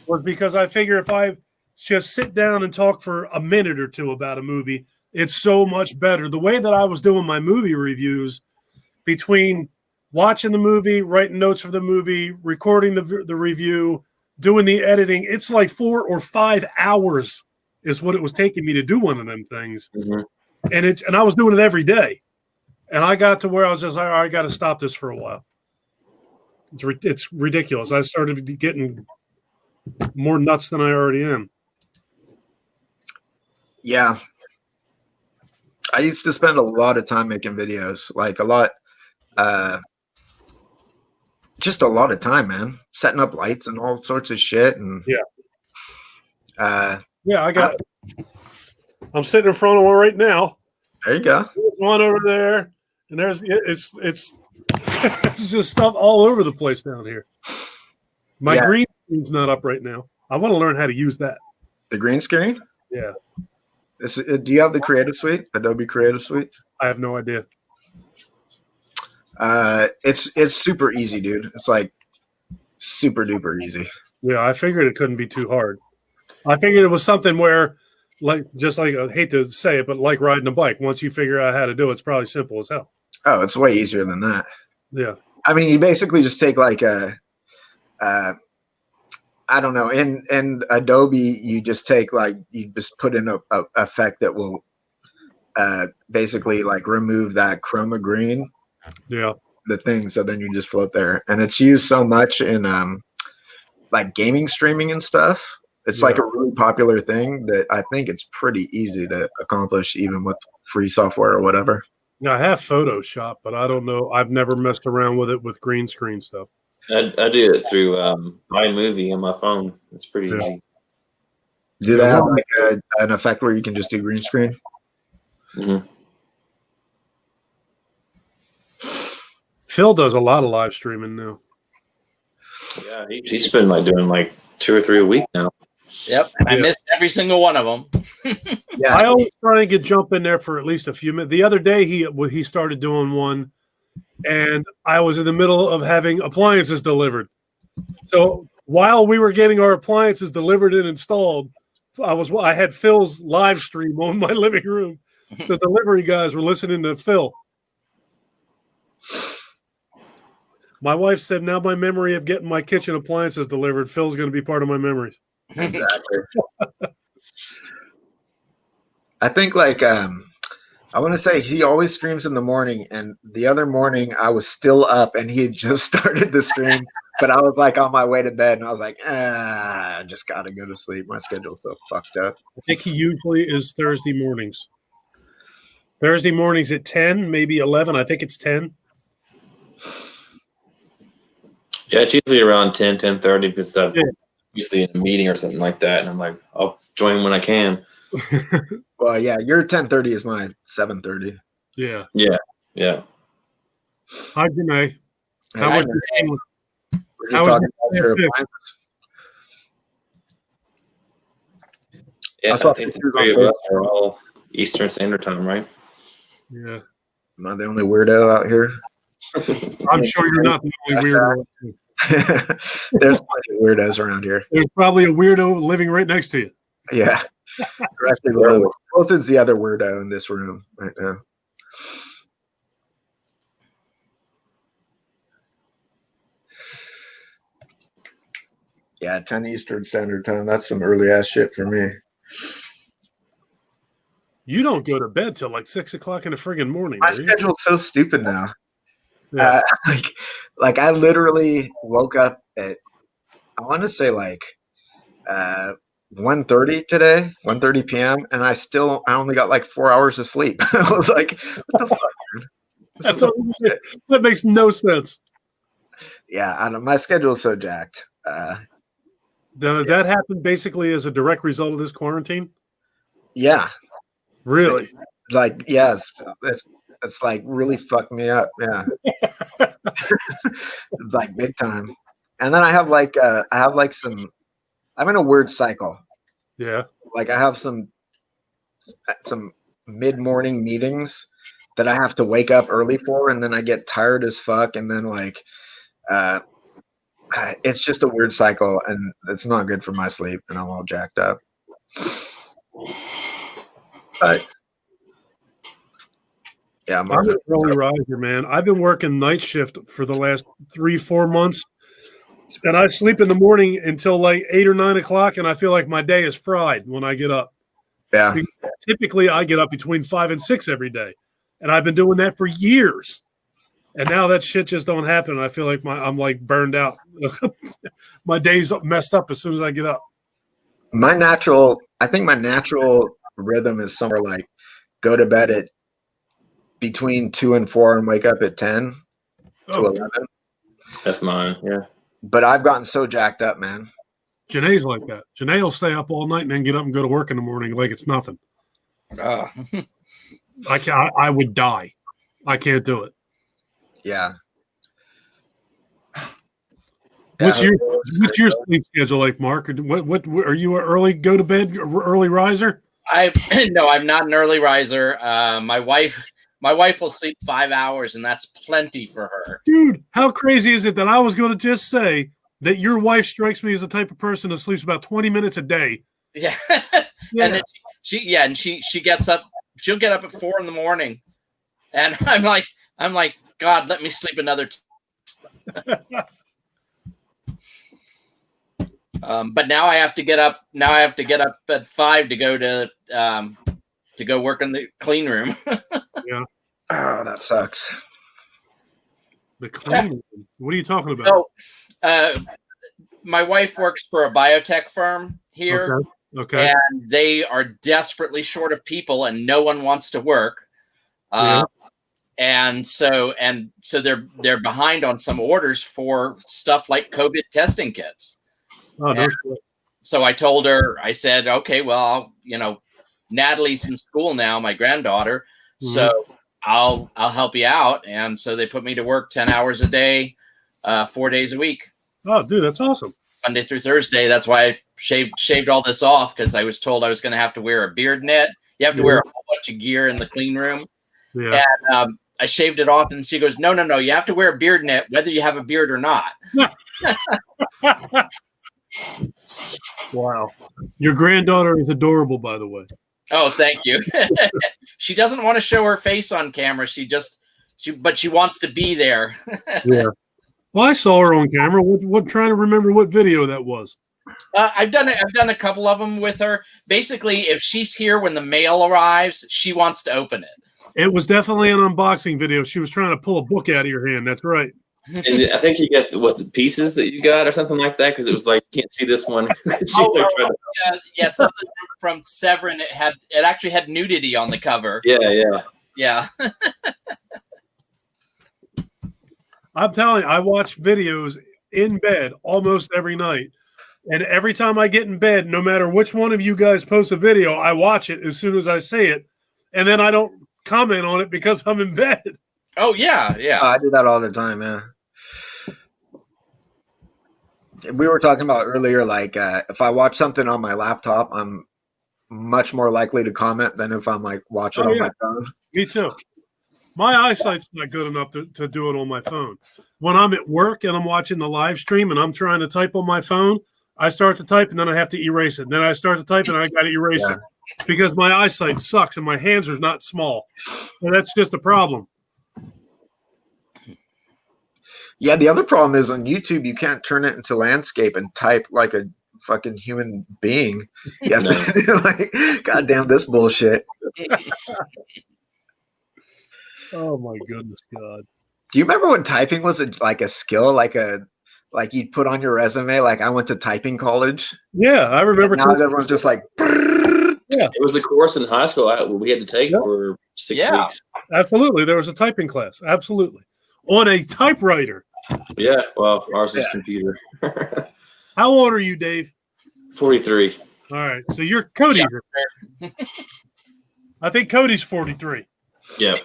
was because I figure if I just sit down and talk for a minute or two about a movie, it's so much better. The way that I was doing my movie reviews between watching the movie, writing notes for the movie, recording the review, doing the editing. It's like 4 or 5 hours is what it was taking me to do one of them things. Mm-hmm. And I was doing it every day. And I got to where I was just like, all right, I got to stop this for a while. It's ridiculous. I started getting more nuts than I already am. Yeah. I used to spend a lot of time making videos, like a lot, just a lot of time, man, setting up lights and all sorts of shit. And I'm sitting in front of one right now. There you go. There's one over there, and it's just stuff all over the place down here. My green screen's not up right now. I want to learn how to use that. The green screen? Yeah. Do you have the Creative Suite, Adobe Creative Suite? I have no idea. It's super easy, dude. It's like super duper easy. Yeah, I figured it couldn't be too hard. I figured it was something where, I hate to say it, but like riding a bike. Once you figure out how to do it, it's probably simple as hell. Oh, it's way easier than that. Yeah. I mean, you basically just take like I don't know, in Adobe, you just put in a effect that will basically like remove that chroma green. Yeah. The thing, so then you just float there. And it's used so much in like gaming streaming and stuff. It's like a really popular thing that I think it's pretty easy to accomplish even with free software or whatever. Yeah, I have Photoshop, but I don't know. I've never messed around with it with green screen stuff. I do it through iMovie on my phone. It's pretty easy. Do they have like an effect where you can just do green screen? Mm-hmm. Phil does a lot of live streaming now. Yeah, he's been like doing like 2 or 3 a week now. Yep, and I missed every single one of them. Yeah, I always try and jump in there for at least a few minutes. The other day he started doing one, and I was in the middle of having appliances delivered. So while we were getting our appliances delivered and installed, I had Phil's live stream on my living room. The delivery guys were listening to Phil. My wife said, now my memory of getting my kitchen appliances delivered, Phil's going to be part of my memories. Exactly. I think like I want to say he always streams in the morning, and the other morning I was still up and he had just started the stream, but I was like on my way to bed and I was like, I just gotta go to sleep. My schedule's so fucked up. I think he usually is Thursday mornings. Thursday mornings at 10, maybe 11. I think it's 10. Yeah, it's usually around 10:30 because I'm usually in a meeting or something like that, and I'm like, I'll join when I can. Well, yeah, your 10:30 is mine 7:30. Yeah. Hi, Janae. How was your We're just talking about your appliances. Yeah, I think the 3 of us are all Eastern Standard Time, right? Yeah. Am I the only weirdo out here? I'm sure you're not the only weirdo. There's plenty of weirdos around here. There's probably a weirdo living right next to you. Yeah. Directly below. Colton's the other weirdo in this room right now. Yeah, 10 Eastern Standard Time. That's some early ass shit for me. You don't go to bed till like 6 o'clock in the friggin' morning. My schedule's so stupid now. Yeah. Like I literally woke up at, I want to say like 1:30 today, 1:30 p.m. And I only got like 4 hours of sleep. I was like, what the fuck, man? That makes no sense. Yeah, I don't, my schedule's so jacked. That happened basically as a direct result of this quarantine? Yeah. Really? Like, yes. It's like really fucked me up. Yeah. Like big time. And then I have like I'm in a weird cycle. Yeah. Like I have some mid-morning meetings that I have to wake up early for, and then I get tired as fuck, and then like it's just a weird cycle, and it's not good for my sleep, and I'm all jacked up. But Yeah, I'm an early riser, man. I've been working night shift for the last 3-4 months, and I sleep in the morning until like 8 or 9 o'clock, and I feel like my day is fried when I get up. Yeah. Typically, I get up between 5 and 6 every day, and I've been doing that for years. And now that shit just don't happen. I feel like I'm like burned out. My day's messed up as soon as I get up. I think my natural rhythm is somewhere like go to bed at between 2 and 4 and wake up at 10 to 11. That's mine. Yeah. But I've gotten so jacked up, man. Janae's like that. Janae will stay up all night and then get up and go to work in the morning like it's nothing. I would die. I can't do it. Yeah. What's your sleep schedule like, Mark? What are you an early go to bed, early riser? No, I'm not an early riser. My wife will sleep 5 hours, and that's plenty for her. Dude, how crazy is it that I was going to just say that your wife strikes me as the type of person that sleeps about 20 minutes a day? Yeah. Yeah. And she gets up. She'll get up at 4 a.m, and I'm like, God, let me sleep another. But now I have to get up. Now I have to get up at 5 to go work in the clean room. Yeah. Oh, that sucks. The clean room. What are you talking about? So, my wife works for a biotech firm here. Okay. And they are desperately short of people, and no one wants to work. And so they're behind on some orders for stuff like COVID testing kits. Oh, no. So I told her, I said, okay, well, Natalie's in school now, my granddaughter. Mm-hmm. So I'll help you out. And so they put me to work 10 hours a day, 4 days a week. Oh, dude, that's awesome. Monday through Thursday. That's why I shaved all this off, because I was told I was going to have to wear a beard net. You have to wear a whole bunch of gear in the clean room. Yeah. And I shaved it off, and she goes, no, you have to wear a beard net whether you have a beard or not. Wow. Your granddaughter is adorable, by the way. Oh, thank you. She doesn't want to show her face on camera. But she wants to be there. Yeah. Well, I saw her on camera. What trying to remember what video that was. I've done a couple of them with her. Basically, if she's here when the mail arrives, she wants to open it. It was definitely an unboxing video. She was trying to pull a book out of your hand. That's right. And I think you got pieces that you got or something like that, because it was like, you can't see this one. Yeah, something from Severin. It actually had nudity on the cover. Yeah. I'm telling you, I watch videos in bed almost every night. And every time I get in bed, no matter which one of you guys posts a video, I watch it as soon as I see it. And then I don't comment on it because I'm in bed. Oh, yeah. I do that all the time, yeah. We were talking about earlier, like if I watch something on my laptop, I'm much more likely to comment than if I'm like watching on my phone. Me too. My eyesight's not good enough to do it on my phone. When I'm at work and I'm watching the live stream and I'm trying to type on my phone, I start to type and then I have to erase it. Then I start to type and I got to erase it because my eyesight sucks and my hands are not small. And that's just a problem. Yeah, the other problem is on YouTube, you can't turn it into landscape and type like a fucking human being. You have to do like, goddamn this bullshit. Oh my goodness, God! Do you remember when typing was like a skill, like you'd put on your resume, like I went to typing college? Yeah, I remember. And now everyone's just like, yeah, it was a course in high school we had to take for 6 weeks. Absolutely, there was a typing class. Absolutely, on a typewriter. Yeah, well, ours is computer. How old are you, Dave? 43. All right, so you're Cody. Yeah. I think Cody's 43. Yeah.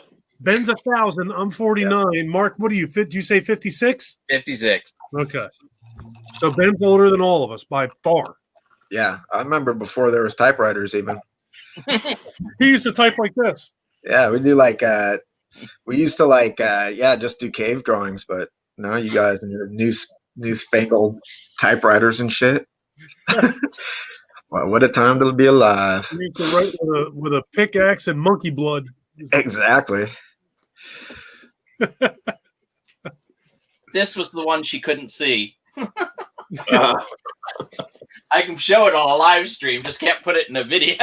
Ben's 1,000. I'm 49. Yeah. Mark, what do you fit? You say 56? 56. Okay. So Ben's older than all of us by far. Yeah, I remember before there was typewriters even. He used to type like this. Yeah, we do like we used to like just do cave drawings, but now you guys and your new spangled typewriters and shit. Well, what a time to be alive. You need to write with a pickaxe and monkey blood. Exactly. This was the one she couldn't see. I can show it on a live stream, just can't put it in a video.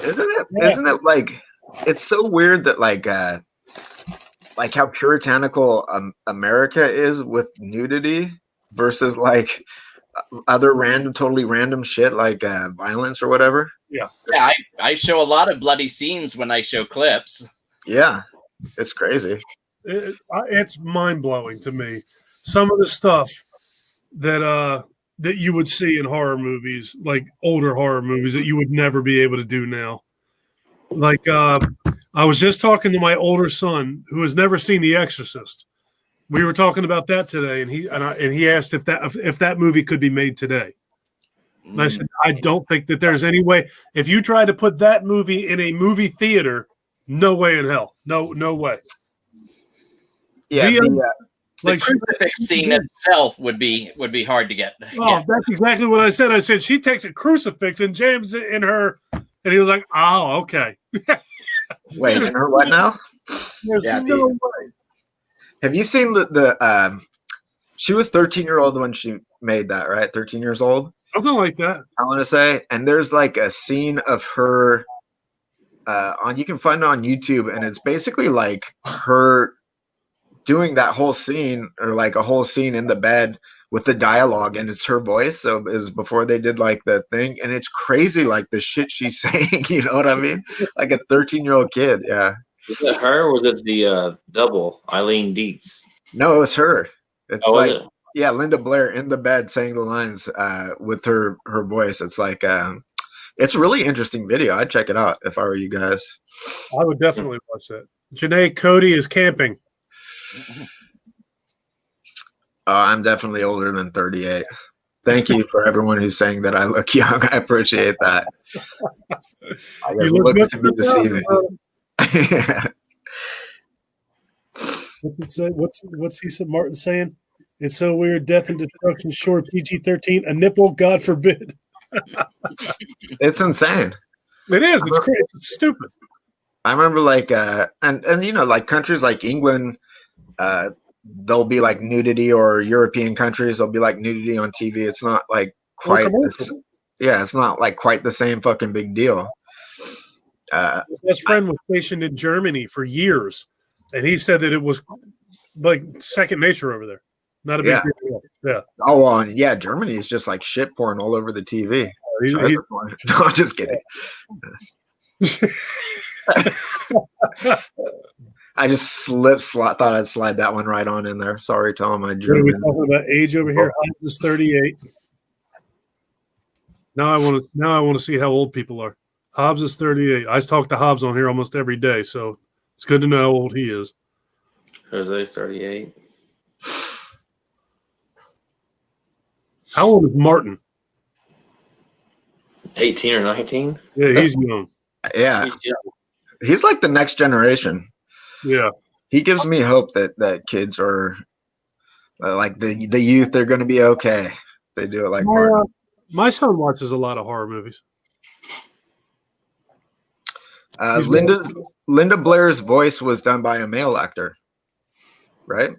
Isn't it like, it's so weird that like how puritanical America is with nudity versus like other totally random shit like violence or whatever. Yeah, I show a lot of bloody scenes when I show clips. Yeah, it's crazy. It's mind blowing to me. Some of the stuff that you would see in horror movies, like older horror movies, that you would never be able to do now. Like I was just talking to my older son who has never seen The Exorcist. We were talking about that today, and he asked if that movie could be made today. And I said, I don't think that there's any way. If you try to put that movie in a movie theater, no way in hell. No way. Yeah, the crucifix scene itself would be hard to get. Oh, that's exactly what I said. I said she takes a crucifix and jams it in her, and he was like, "Oh, okay." Wait, in her what now? Yeah, no way. Have you seen the she was 13-year-old when she made that, right? 13 years old? Something like that. I want to say. And there's like a scene of her you can find it on YouTube, and it's basically like her doing that whole scene, or like a whole scene in the bed with the dialogue, and it's her voice. So it was before they did like the thing, and it's crazy, like the shit she's saying. You know what I mean? Like a 13-year-old kid. Yeah. Was it her, or was it the double Eileen Dietz? No, it was her. It's yeah, Linda Blair in the bed saying the lines with her voice. It's like it's a really interesting video. I'd check it out if I were you guys. I would definitely watch that. Janae Cody is camping. I'm definitely older than 38. Thank you for everyone who's saying that I look young. I appreciate that. You look good to be deceiving. What's it say? What's he said? Martin saying? It's so weird. Death and destruction. Short PG-13. A nipple. God forbid. It's insane. It is. It's crazy. It's stupid. I remember like and you know, like countries like England, there'll be like nudity, or European countries there'll be like nudity on TV. It's not like quite it's not like quite the same fucking big deal. His best friend was stationed in Germany for years, and he said that it was like second nature over there. Not a big deal. Yeah. Oh well, yeah, Germany is just like shit porn all over the TV. No, I'm just kidding. I just thought I'd slide that one right on in there. Sorry, Tom. What are we talking about? Age over here. Hobbs is 38. Now I want to see how old people are. Hobbs is 38. I talk to Hobbs on here almost every day, so it's good to know how old he is. Jose's 38. How old is Martin? 18 or 19? Yeah, he's young. Yeah. He's like the next generation. Yeah. He gives me hope that kids are like the youth, they're going to be okay. They do it like Martin. My son watches a lot of horror movies. Linda Blair's voice was done by a male actor, right?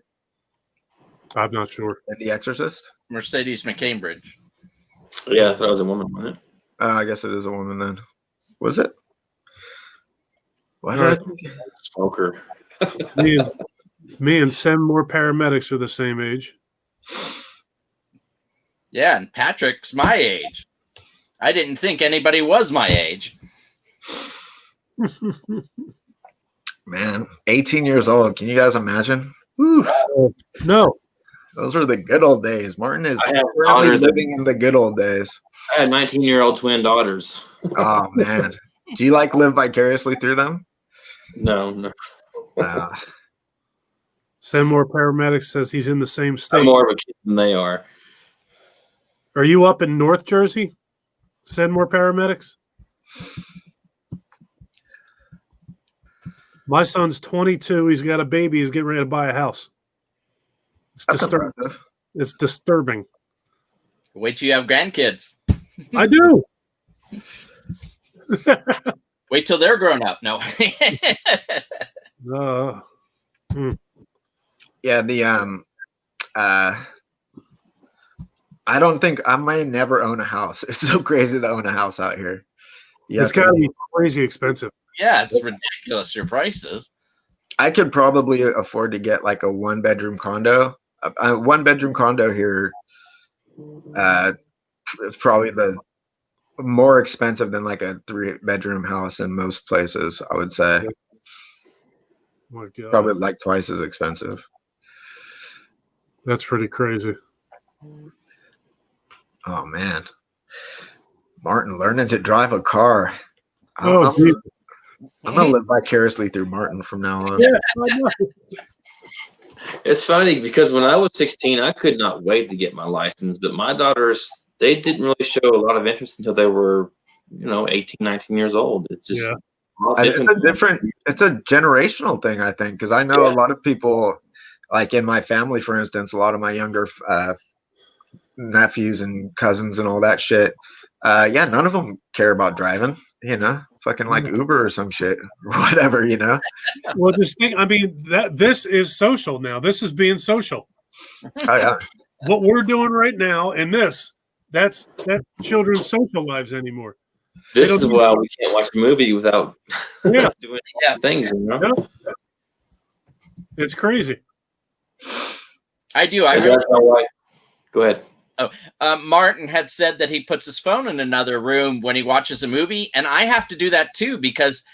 I'm not sure. In The Exorcist? Mercedes McCambridge. Yeah, I thought it was a woman, wasn't it? I guess it is a woman then. Was it? Why did I think? Smoker. me and 7 more paramedics are the same age. Yeah, and Patrick's my age. I didn't think anybody was my age. Man, 18 years old. Can you guys imagine? No. Those were the good old days. Martin is currently living in the good old days. I had 19-year-old twin daughters. Oh, man. Do you like live vicariously through them? No. 7 more paramedics says he's in the same state. I'm more of a kid than they are. Are you up in North Jersey? 7 more paramedics? My son's 22. He's got a baby. He's getting ready to buy a house. It's disturbing. It's disturbing. Wait till you have grandkids. I do. Wait till they're grown up. No. Yeah, I don't think I may never own a house. It's so crazy to own a house out here. It's got to be crazy expensive. Yeah, it's ridiculous, your prices. I could probably afford to get like a 1-bedroom condo. A 1-bedroom condo here is probably the more expensive than like a 3-bedroom house in most places, I would say. My God. Probably like twice as expensive. That's pretty crazy. Oh man, Martin learning to drive a car. Oh, I'm gonna live vicariously through Martin from now on. yeah. It's funny because when I was 16, I could not wait to get my license, but my daughters, they didn't really show a lot of interest until they were, 18, 19 years old. It's just it's a generational thing, I think, because I know a lot of people, like in my family, for instance, a lot of my younger nephews and cousins and all that shit. None of them care about driving, fucking like Uber or some shit, or whatever, Well, just think, I mean, this is social now. This is being social. Oh, yeah. What we're doing right now, and that's children's social lives anymore. This is why we can't watch the movie without doing things. It's crazy. I do. Go ahead. Martin had said that he puts his phone in another room when he watches a movie, and I have to do that too, because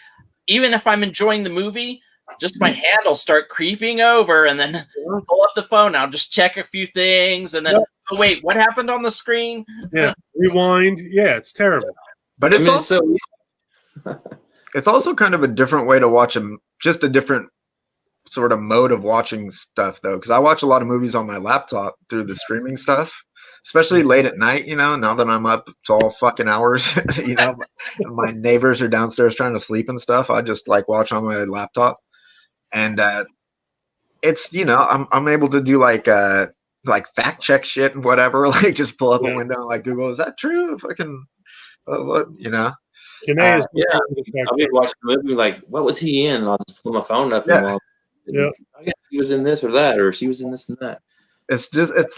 even if I'm enjoying the movie, just my hand will start creeping over, and then pull up the phone. I'll just check a few things, and then wait, what happened on the screen? Yeah, rewind. Yeah, it's terrible. But it's also kind of a different way to watch them. Just a different sort of mode of watching stuff, though, because I watch a lot of movies on my laptop through the streaming stuff, especially late at night. Now that I'm up to all fucking hours, my neighbors are downstairs trying to sleep and stuff. I just like watch on my laptop, and it's I'm able to do like fact check shit and whatever. Like just pull up a window and like Google, is that true? Fucking what? Janae is I'll be watching the movie like, what was he in? And I'll just pull my phone up and I guess he was in this or that, or she was in this and that. It's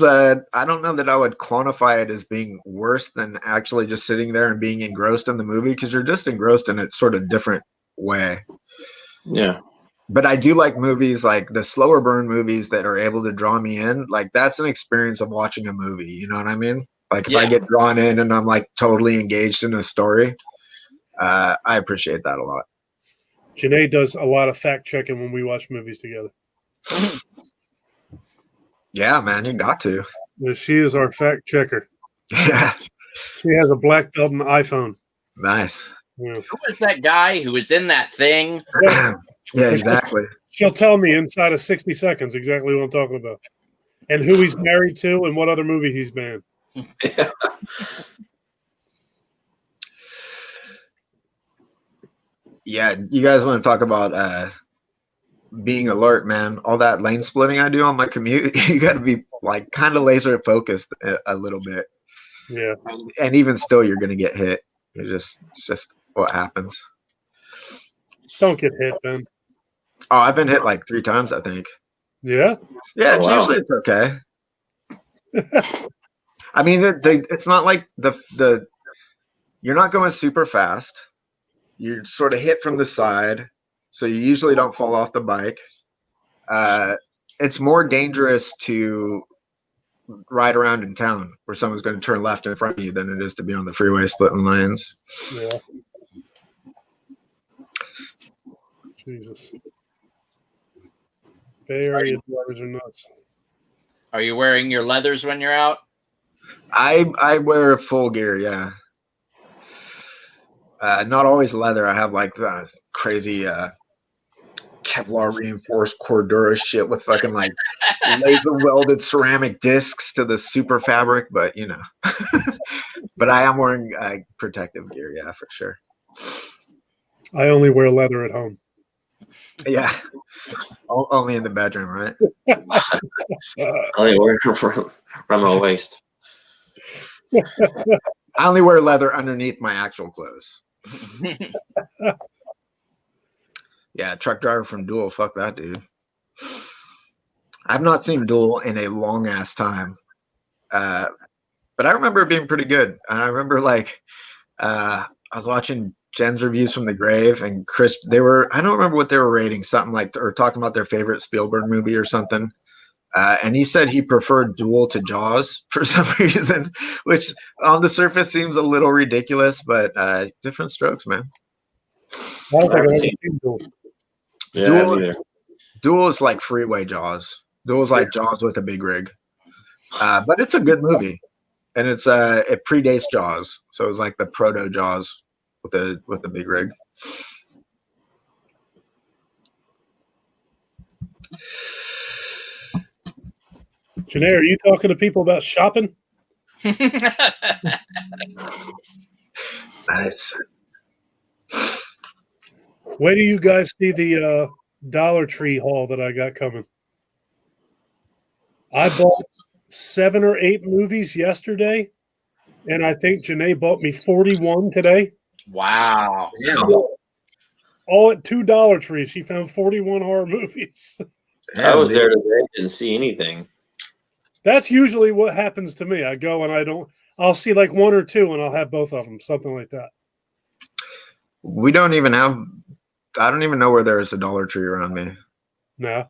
I don't know that I would quantify it as being worse than actually just sitting there and being engrossed in the movie, because you're just engrossed in a sort of different way. Yeah. But I do like movies like the slower burn movies that are able to draw me in. Like that's an experience of watching a movie. You know what I mean? Like if I get drawn in and I'm like totally engaged in a story, I appreciate that a lot. Janae does a lot of fact checking when we watch movies together. Yeah, man, you got to. She is our fact checker. Yeah. She has a black belt and iPhone. Nice. Yeah. Who is that guy who was in that thing? Yeah, exactly. She'll tell me inside of 60 seconds exactly what I'm talking about. And who he's married to and what other movie he's been in. Yeah, you guys want to talk about being alert, man? All that lane splitting I do on my commute, you got to be like kind of laser focused a little bit. Yeah, and even still, you're gonna get hit. It's just what happens. Don't get hit, Ben. Oh, I've been hit like 3 times, I think. Yeah. Yeah, usually it's okay. I mean, it's not like the you're not going super fast. You're sort of hit from the side, so you usually don't fall off the bike. It's more dangerous to ride around in town where someone's going to turn left in front of you than it is to be on the freeway splitting lanes. Yeah. Jesus. Bay Area drivers are nuts. Are you wearing your leathers when you're out? I wear full gear, yeah. Not always leather. I have like crazy Kevlar reinforced Cordura shit with fucking like laser welded ceramic discs to the super fabric, but but I am wearing protective gear, yeah, for sure. I only wear leather at home. Yeah, only in the bedroom, right? I only wear around my waist. I only wear leather underneath my actual clothes. Yeah, truck driver from Duel. Fuck that dude. I've not seen Duel in a long ass time. But I remember it being pretty good. And I remember I was watching Jen's reviews from the grave, and Chris, I don't remember what they were rating, something like, or talking about their favorite Spielberg movie or something. And he said he preferred Duel to Jaws for some reason, which on the surface seems a little ridiculous, but different strokes, man. Duel is like freeway Jaws. Duel is like Jaws with a big rig. But it's a good movie. And it predates Jaws. So it's like the proto Jaws with the big rig. Janae, are you talking to people about shopping? Nice. Where do you guys see the Dollar Tree haul that I got coming? I bought 7 or 8 movies yesterday, and I think Janae bought me 41 today. Wow. Yeah. All at $2 Dollar Trees. She found 41 horror movies. I was there today, didn't see anything. That's usually what happens to me. I go and I'll see like 1 or 2 and I'll have both of them, something like that. I don't even know where there is a Dollar Tree around me. No.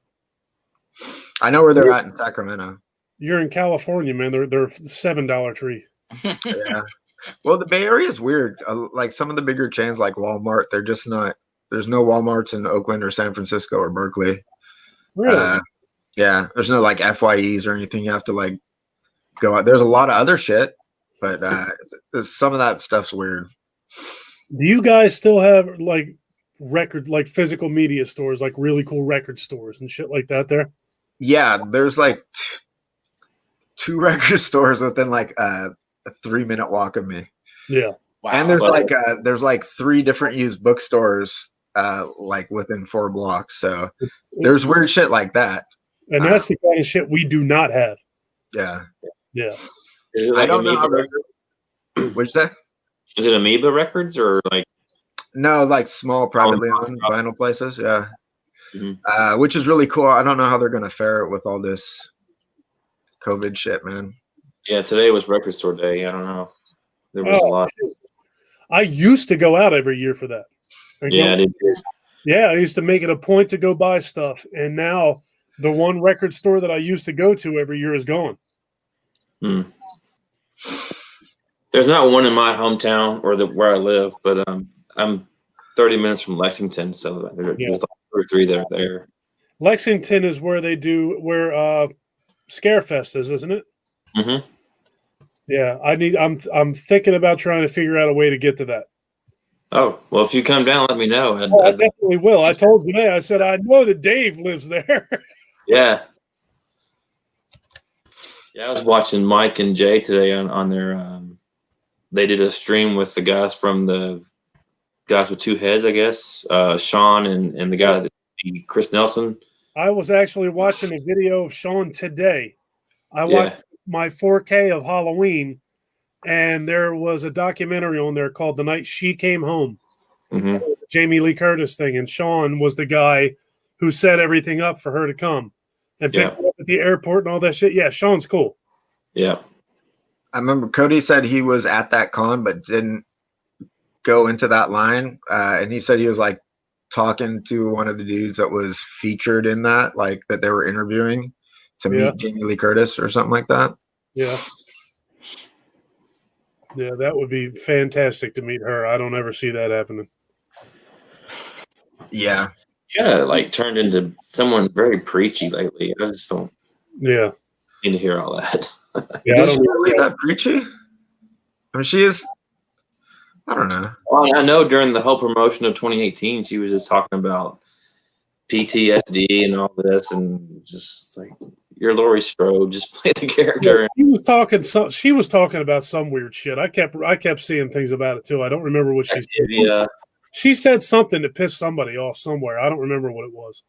I know where they're at in Sacramento. You're in California, man. They're $7 Dollar Tree. Yeah. Well, the Bay Area is weird. Like some of the bigger chains like Walmart, they're just not, there's no Walmarts in Oakland or San Francisco or Berkeley. Really? Yeah, there's no like FYEs or anything. You have to like go out. There's a lot of other shit, but some of that stuff's weird. Do you guys still have like physical media stores, like really cool record stores and shit like that there? Yeah, there's like 2 record stores within like a 3-minute walk of me. Yeah. Wow. And there's like 3 different used bookstores like within 4 blocks. So there's weird shit like that. And that's the kind of shit we do not have. Yeah. Yeah. Is it like I don't know how what'd you say? Is it Amoeba Records or like? No, like small privately owned vinyl places. Yeah. Mm-hmm. Which is really cool. I don't know how they're gonna fare with all this COVID shit, man. Yeah, today was record store day. I don't know. There was a lot. I used to go out every year for that. Yeah, I did. Yeah, I used to make it a point to go buy stuff, and now the one record store that I used to go to every year is gone. There's not one in my hometown or where I live, but I'm 30 minutes from Lexington, so there's like 2 or 3 that are there. Lexington is where Scarefest is, isn't it? Mm-hmm. Yeah, I'm thinking about trying to figure out a way to get to that. Oh, well, if you come down, let me know. I definitely will. I told Janae, I said, I know that Dave lives there. Yeah. Yeah, I was watching Mike and Jay today on their, they did a stream with the guys from the Guys with Two Heads, I guess, Sean and the guy, Chris Nelson. I was actually watching a video of Sean today. I watched my 4K of Halloween, and there was a documentary on there called The Night She Came Home. Mm-hmm. Jamie Lee Curtis thing, and Sean was the guy who set everything up for her to come and pick her up at the airport and all that shit. Yeah, Sean's cool. Yeah. I remember Cody said he was at that con but didn't go into that line. And he said he was like talking to one of the dudes that was featured in that, like that they were interviewing to meet Jamie Lee Curtis or something like that. Yeah. Yeah, that would be fantastic to meet her. I don't ever see that happening. Yeah. Yeah, like turned into someone very preachy lately. I just don't need to hear all that. Yeah, is she really that preachy? I mean, she is. I don't know. Well, I know during the whole promotion of 2018, she was just talking about PTSD and all this, and just like, you're Laurie Strode, just play the character. Yeah, she was talking about some weird shit. I kept seeing things about it too. I don't remember what she said. Yeah. She said something that pissed somebody off somewhere. I don't remember what it was.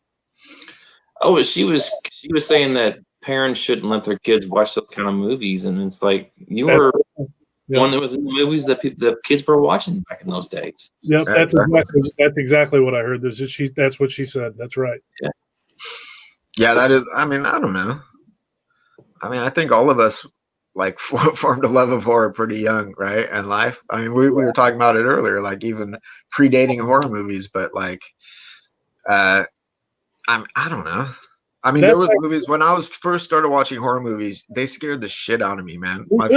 Oh, she was saying that parents shouldn't let their kids watch those kind of movies, and it's like you were one that was in the movies that the kids were watching back in those days. Yep, that's exactly what I heard. That's what she said. That's right. Yeah, that is. I mean, I don't know. I mean, I think all of us like formed a love of horror pretty young, right? And life. I mean, we were talking about it earlier, like even predating horror movies, but like, I don't know. I mean, there was movies when I was first started watching horror movies. They scared the shit out of me, man. My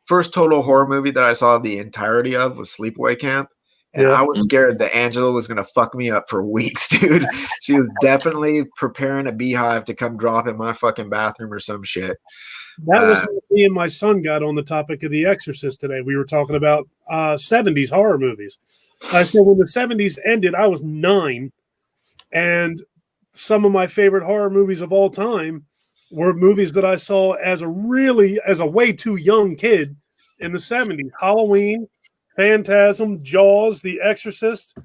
first total horror movie that I saw the entirety of was Sleepaway Camp. And I was scared that Angela was going to fuck me up for weeks, dude. She was definitely preparing a beehive to come drop in my fucking bathroom or some shit. That was what me and my son got on the topic of The Exorcist today. We were talking about 70s horror movies. I said when the 70s ended, I was 9. And some of my favorite horror movies of all time were movies that I saw as a way too young kid in the 70s. Halloween, Phantasm, Jaws, The Exorcist.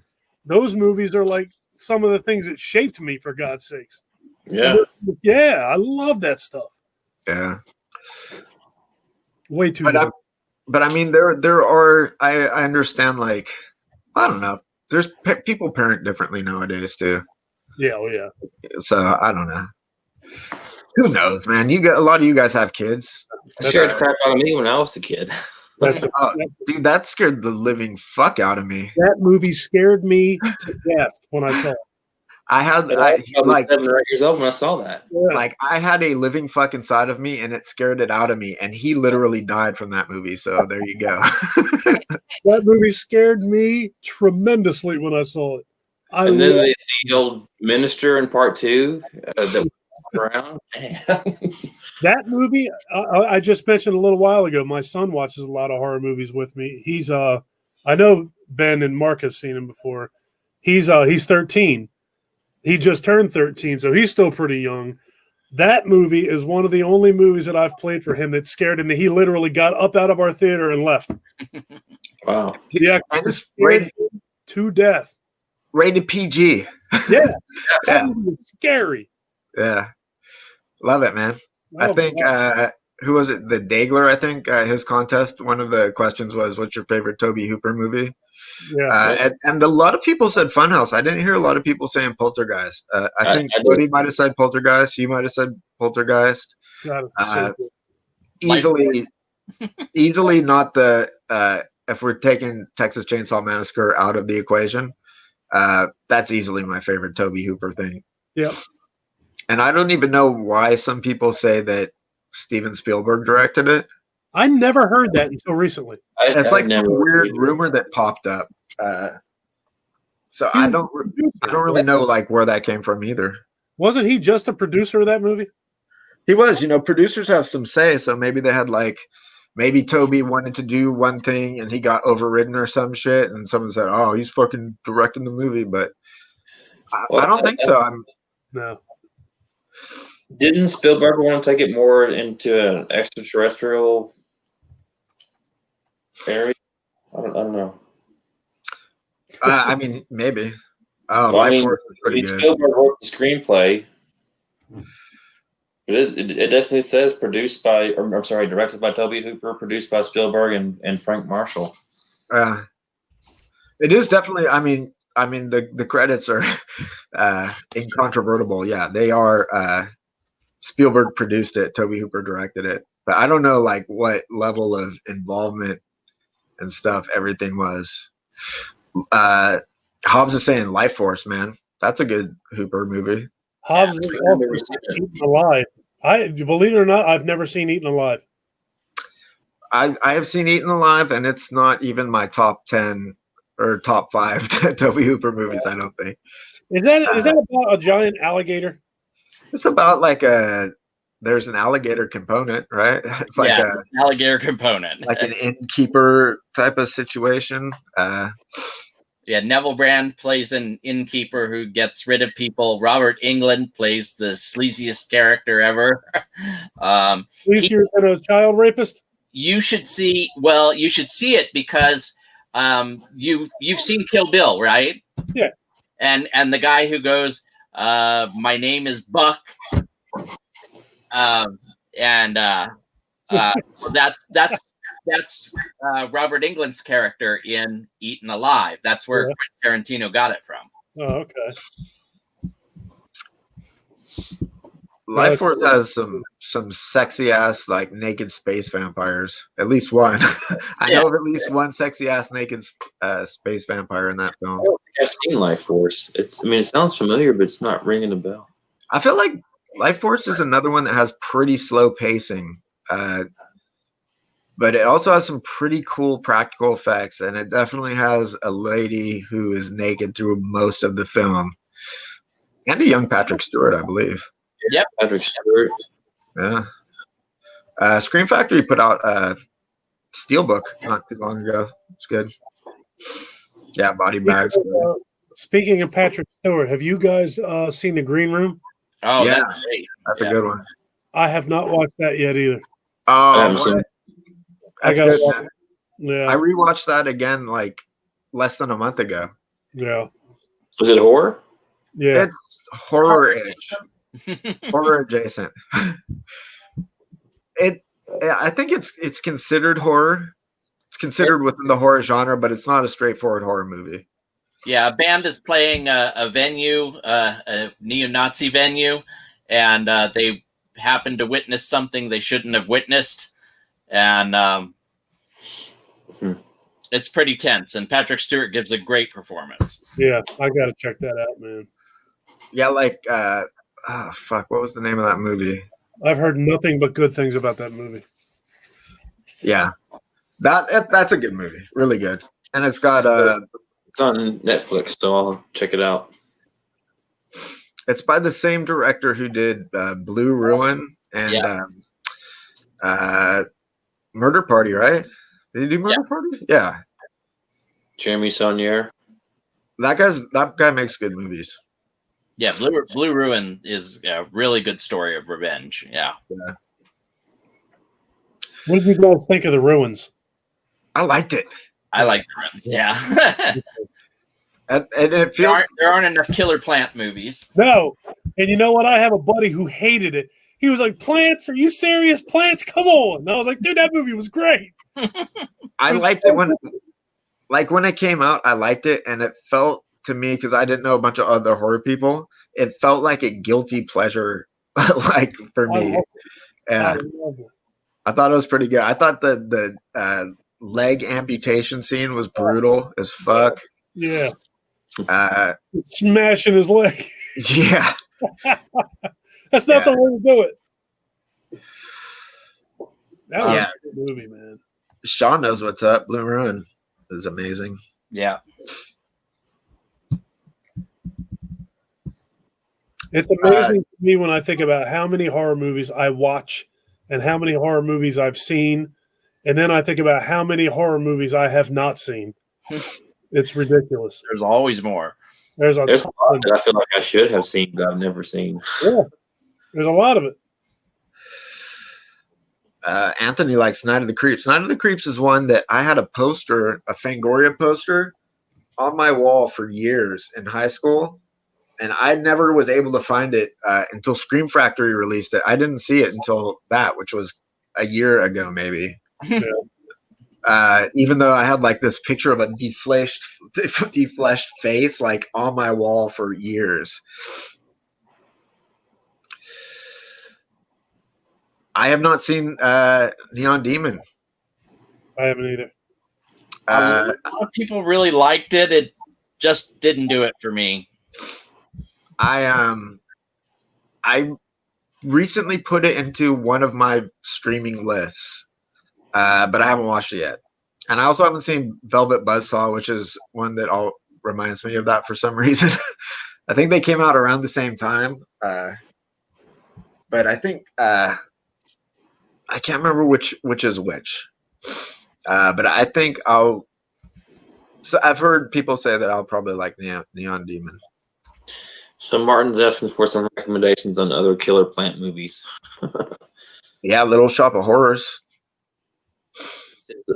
Those movies are like some of the things that shaped me, for God's sakes. Yeah. Yeah, I love that stuff. Yeah. Way too young. But I mean, there are, I understand, like, I don't know. There's people parent differently nowadays too. Yeah, oh yeah. So I don't know. Who knows, man? A lot of you guys have kids. That scared the crap out of me when I was a kid. Dude, that scared the living fuck out of me. That movie scared me to death when I saw it. I was like 7 or 8 years old when I saw that. Like I had a living fuck inside of me, and it scared it out of me. And he literally died from that movie. So there you go. That movie scared me tremendously when I saw it. And then the old minister in part 2 that around. That movie I just mentioned a little while ago. My son watches a lot of horror movies with me. He's I know Ben and Mark have seen him before. He's 13. He just turned 13, so he's still pretty young. That movie is one of the only movies that I've played for him that scared him. That he literally got up out of our theater and left. Wow. Yeah, scared him to death. Rated PG. Yeah. Scary. Yeah. Love it, man. I think who was it? The Dagler, I think his contest, one of the questions was, what's your favorite Tobe Hooper movie? Yeah. And a lot of people said Funhouse. I didn't hear a lot of people saying Poltergeist. I think Woody might have said Poltergeist. You might have said Poltergeist. Easily not the if we're taking Texas Chainsaw Massacre out of the equation, that's easily my favorite Tobe Hooper thing. Yeah. And I don't even know why some people say that Steven Spielberg directed it. I never heard that until recently. It's like a weird rumor that popped up. So I don't really know like where that came from either. Wasn't he just the producer of that movie? He was. Producers have some say, so maybe they had maybe Toby wanted to do one thing and he got overridden or some shit, and someone said, "Oh, he's fucking directing the movie," but I don't think so. No. Didn't Spielberg want to take it more into an extraterrestrial area? I don't know. I mean, maybe. Life Force is pretty good. Spielberg wrote the screenplay. It definitely says directed by Tobe Hooper, produced by Spielberg and Frank Marshall. It is definitely. I mean, the credits are incontrovertible. Yeah, they are. Spielberg produced it. Tobe Hooper directed it, but I don't know what level of involvement and stuff everything was. Hobbs is saying Life Force, man. That's a good Hooper movie. Hobbs is Eaten Alive. Believe it or not, I've never seen Eaten Alive. I have seen Eaten Alive, and it's not even my top 10 or top 5 Tobe Hooper movies. I don't think. Is that about a giant alligator? It's about there's an alligator component, right? It's like an alligator component, like an innkeeper type of situation. Neville Brand plays an innkeeper who gets rid of people. Robert Englund plays the sleaziest character ever. Sleazier than a child rapist? You should see it because you've seen Kill Bill, right? Yeah. And the guy who goes, my name is Buck. That's that's Robert Englund's character in Eaten Alive. That's where Tarantino got it from. Oh, okay. Life Force has some sexy ass like naked space vampires. At least one. I know of at least one sexy ass naked space vampire in that film. I don't think I've seen Life Force. It sounds familiar, but it's not ringing a bell. I feel like Life Force is another one that has pretty slow pacing, but it also has some pretty cool practical effects, and it definitely has a lady who is naked through most of the film, and a young Patrick Stewart, I believe. Yep, Patrick Stewart. Yeah. Scream Factory put out Steelbook not too long ago. It's good. Yeah, Body Bags. Speaking of Patrick Stewart, have you guys seen The Green Room? Oh, yeah, that's great. That's a good one. I have not watched that yet either. Oh, that's good, man. Yeah. I rewatched that again like less than a month ago. Yeah. Was it horror? Yeah. It's horror-ish. Horror adjacent. I think it's considered horror. It's considered within the horror genre, but it's not a straightforward horror movie. Yeah, a band is playing a venue, a neo-Nazi venue, and they happen to witness something they shouldn't have witnessed, and it's pretty tense. And Patrick Stewart gives a great performance. Yeah, I got to check that out, man. Yeah, like what was the name of that movie? I've heard nothing but good things about that movie. Yeah, that's a good movie, really good, and it's got It's on Netflix, so I'll check it out. It's by the same director who did Blue Ruin and Murder Party, right? Did he do Murder Party? Yeah. Jeremy Saunier. That guy makes good movies. Yeah, Blue Ruin is a really good story of revenge. Yeah. What did you guys think of The Ruins? I liked it. I like The Ruins. Yeah. And it feels there aren't enough killer plant movies. No. And you know what? I have a buddy who hated it. He was like, "Plants? Are you serious? Plants? Come on!" And I was like, "Dude, that movie was great." I liked it when it came out. I liked it, and it felt to me, because I didn't know a bunch of other horror people, it felt like a guilty pleasure, like for me. Yeah, I thought it was pretty good. I thought the leg amputation scene was brutal as fuck. Yeah. Smashing his leg. Yeah. That's not the way to do it. That was a good movie, man. Sean knows what's up. Blue Ruin is amazing. Yeah. It's amazing to me when I think about how many horror movies I watch and how many horror movies I've seen. And then I think about how many horror movies I have not seen. It's ridiculous. There's always more. There's a lot that I feel like I should have seen, but I've never seen. Yeah. There's a lot of it. Anthony likes Night of the Creeps. Night of the Creeps is one that I had a poster, a Fangoria poster, on my wall for years in high school, and I never was able to find it until Scream Factory released it. I didn't see it until that, which was a year ago, maybe. Yeah. Even though I had like this picture of a defleshed face like on my wall for years. I have not seen Neon Demon. I haven't either. A lot of people really liked it. It just didn't do it for me. I recently put it into one of my streaming lists, but I haven't watched it yet. And I also haven't seen Velvet Buzzsaw, which is one that all reminds me of that for some reason. I think they came out around the same time, but I think I can't remember which is which. But I think I'll. So I've heard people say that I'll probably like Neon Demon. So Martin's asking for some recommendations on other killer plant movies. Yeah, Little Shop of Horrors.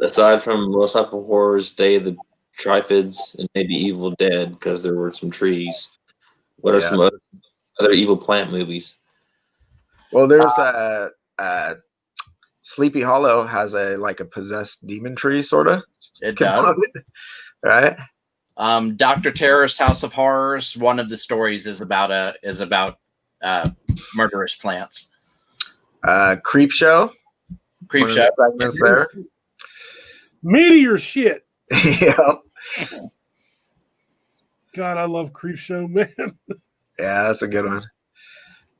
Aside from Little Shop of Horrors, Day of the Triffids, and maybe Evil Dead, because there were some trees. What are some other evil plant movies? Well, there's Sleepy Hollow has a possessed demon tree, sort of. It does. Right. Dr. Terror's House of Horrors. One of the stories is about murderous plants. Creep Show. Creep One Show. of the segments there. Meteor shit. Yep. God, I love Creep Show, man. Yeah, that's a good one.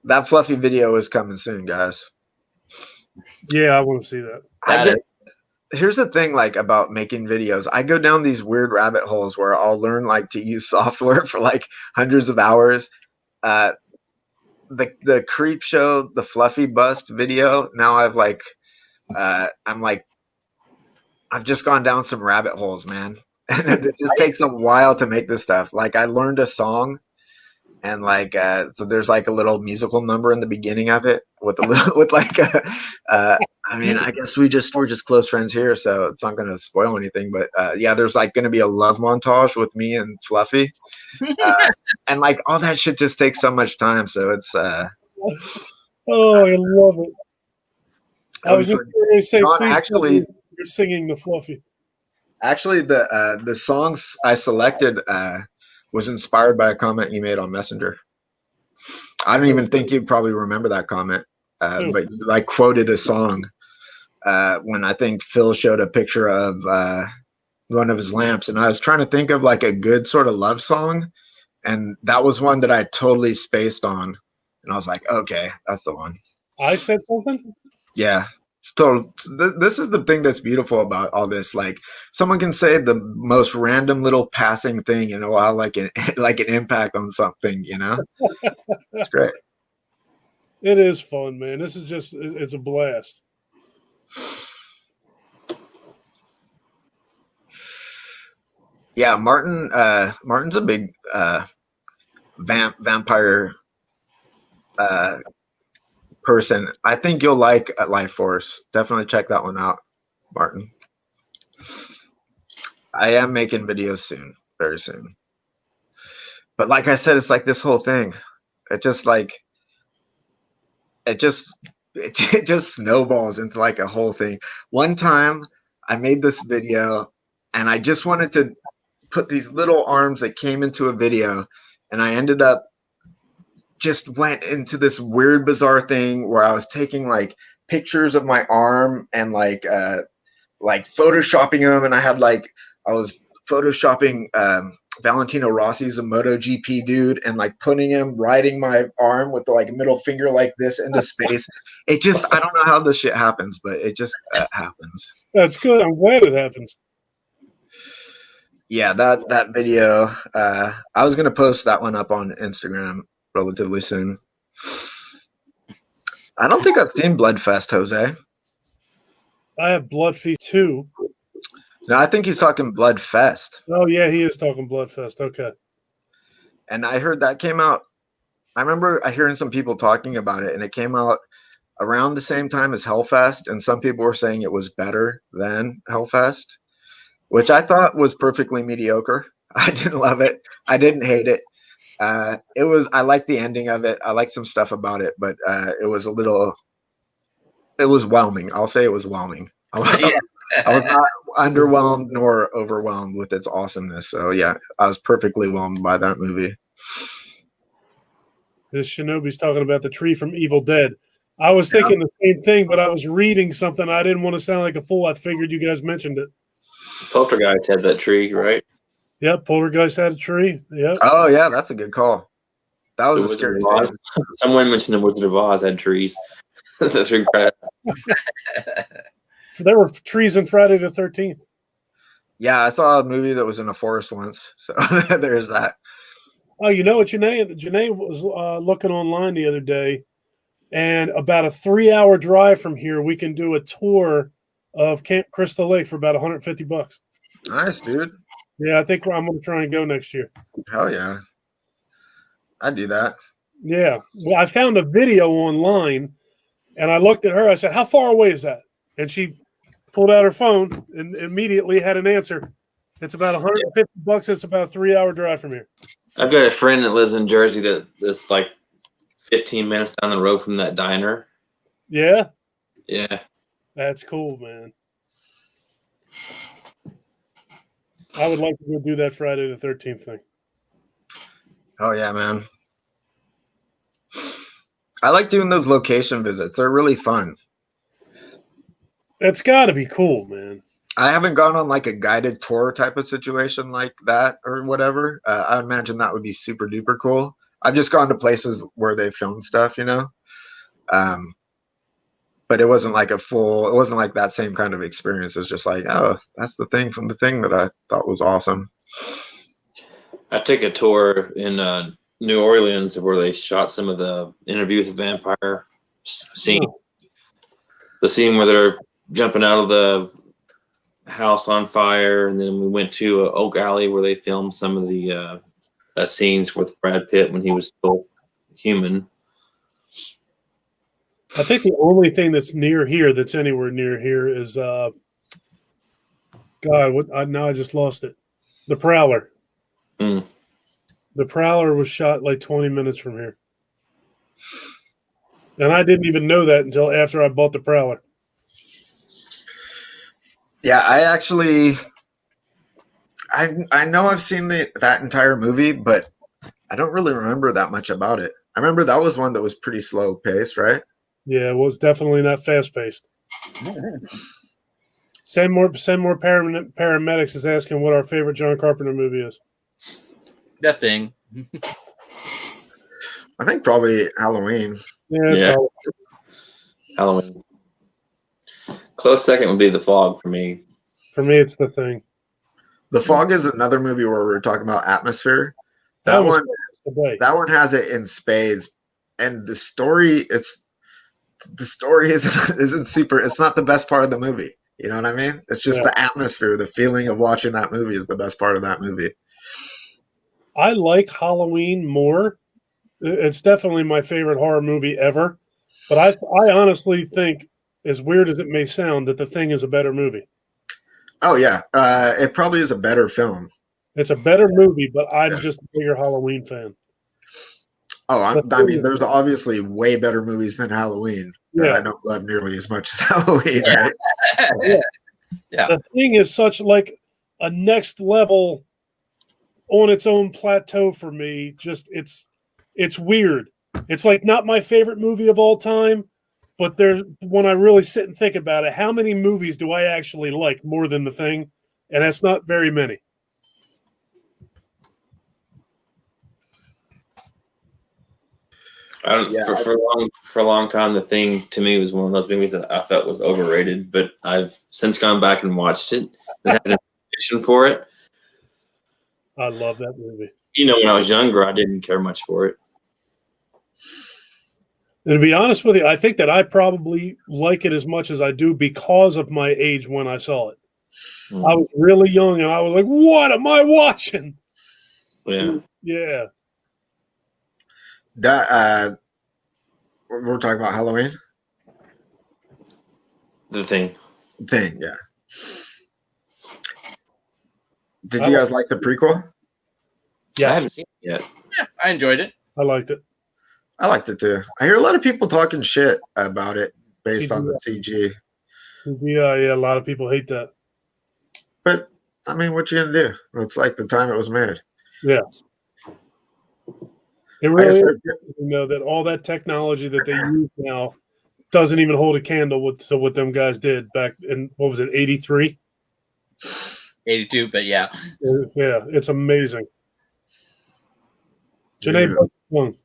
That Fluffy video is coming soon, guys. Yeah, I want to see that. Here's the thing, about making videos. I go down these weird rabbit holes where I'll learn to use software for hundreds of hours. The Creep Show, the Fluffy Bust video. Now I've just gone down some rabbit holes, man. And it just takes a while to make this stuff. I learned a song, and so there's a little musical number in the beginning of it with a little I guess we're just close friends here, so it's not going to spoil anything. But yeah, there's going to be a love montage with me and Fluffy, and all that shit just takes so much time. So it's oh, I love it. I was just going to say, please, actually, you're singing the Fluffy. Actually, the songs I selected was inspired by a comment you made on Messenger. I don't even think you probably remember that comment, but you quoted a song when I think Phil showed a picture of one of his lamps, and I was trying to think of a good sort of love song, and that was one that I totally spaced on, and I was like, okay, that's the one. I said something? Yeah. So this is the thing that's beautiful about all this. Someone can say the most random little passing thing, and it'll have an impact on something. It's great. It is fun, man. This is it's a blast. Yeah, Martin's a big vampire person. I think you'll like Life Force. Definitely check that one out, Martin. I am making videos soon, very soon. But like I said, it's this whole thing. It just it just snowballs into a whole thing. One time I made this video and I just wanted to put these little arms that came into a video, and I ended up just went into this weird, bizarre thing where I was taking pictures of my arm and photoshopping them, and I was photoshopping Valentino Rossi's a MotoGP dude and putting him riding my arm with the middle finger like this into space. It just, I don't know how this shit happens, but it just happens. That's good. I'm glad it happens. Yeah, that video, I was gonna post that one up on Instagram relatively soon. I don't think I've seen Bloodfest, Jose. I have Bloodfeast 2. No, I think he's talking Bloodfest. Oh, yeah, he is talking Bloodfest. Okay. And I heard that came out. I remember hearing some people talking about it, and it came out around the same time as Hellfest, and some people were saying it was better than Hellfest, which I thought was perfectly mediocre. I didn't love it. I didn't hate it. I liked the ending of it. I liked some stuff about it, but it was whelming. I'll say it was whelming. I was not underwhelmed nor overwhelmed with its awesomeness. So yeah, I was perfectly whelmed by that movie. This Shinobi's talking about the tree from Evil Dead. I was thinking the same thing, but I was reading something. I didn't want to sound like a fool. I figured you guys mentioned it. Poltergeist had that tree, right? Yep, Poltergeist had a tree. Yep. Oh yeah, that's a good call. That was a scary scene. Someone mentioned the Wizard of Oz had trees. That's incredible. There were trees in Friday the 13th. Yeah, I saw a movie that was in a forest once. So there's that. Oh, you know what, Janae was looking online the other day, and about a 3-hour drive from here, we can do a tour of Camp Crystal Lake for about $150. Nice, dude. Yeah, I think I'm going to try and go next year. Hell yeah. I'd do that. Yeah. Well, I found a video online, and I looked at her. I said, how far away is that? And she pulled out her phone and immediately had an answer. It's about $150. It's about a 3-hour drive from here. I've got a friend that lives in Jersey that's 15 minutes down the road from that diner. Yeah? Yeah. That's cool, man. I would like to go do that Friday the 13th thing. Oh yeah, man. I like doing those location visits. They're really fun. That's got to be cool, man. I haven't gone on like a guided tour type of situation like that or whatever. I imagine that would be super duper cool. I've just gone to places where they filmed stuff, you know. But it wasn't like it wasn't like that same kind of experience. It's just like, oh, that's the thing from the thing that I thought was awesome. I took a tour in New Orleans where they shot some of the Interview with the Vampire scene. The scene where they're jumping out of the house on fire, and then we went to Oak Alley where they filmed some of the scenes with Brad Pitt when he was still human. I think the only thing that's near here, that's anywhere near here, is God. Now I just lost it. The Prowler. Mm. The Prowler was shot like 20 minutes from here, and I didn't even know that until after I bought the Prowler. Yeah, I know I've seen that entire movie, but I don't really remember that much about it. I remember that was one that was pretty slow paced, right? Yeah, it was definitely not fast paced. Send more paramedics is asking what our favorite John Carpenter movie is. That Thing. I think probably Halloween. Yeah. Halloween. Close second would be The Fog for me. For me, it's The Thing. The Fog is another movie where we're talking about atmosphere. That one has it in spades, and the story isn't super. It's not the best part of the movie. You know what I mean? It's just the atmosphere, the feeling of watching that movie is the best part of that movie. I like Halloween more. It's definitely my favorite horror movie ever. But I honestly think, as weird as it may sound, that The Thing is a better movie. Oh, yeah. It probably is a better film. It's a better movie, but I'm just a bigger Halloween fan. Oh, I mean, there's obviously way better movies than Halloween that I don't love nearly as much as Halloween, right? Yeah. The Thing is such like a next level on its own plateau for me. Just it's weird. It's like not my favorite movie of all time, but when I really sit and think about it, how many movies do I actually like more than The Thing? And that's not very many. For a long time, The Thing to me was one of those movies that I felt was overrated, but I've since gone back and watched it and had an appreciation for it. I love that movie. You know, when I was younger, I didn't care much for it. And to be honest with you, I think that I probably like it as much as I do because of my age when I saw it. I was really young, and I was like, what am I watching? Yeah. Yeah. That we're talking about Halloween. The Thing, yeah. Did you guys like the prequel? Yeah, I haven't seen it yet. Yeah, I enjoyed it. I liked it. I liked it too. I hear a lot of people talking shit about it based on the CG. Yeah, a lot of people hate that. But I mean, what you gonna do? It's like the time it was made. Yeah. It really is, that all that technology that they use now doesn't even hold a candle to what them guys did back in, what was it, 83? 82, but yeah. Yeah, it's amazing. Janae, one.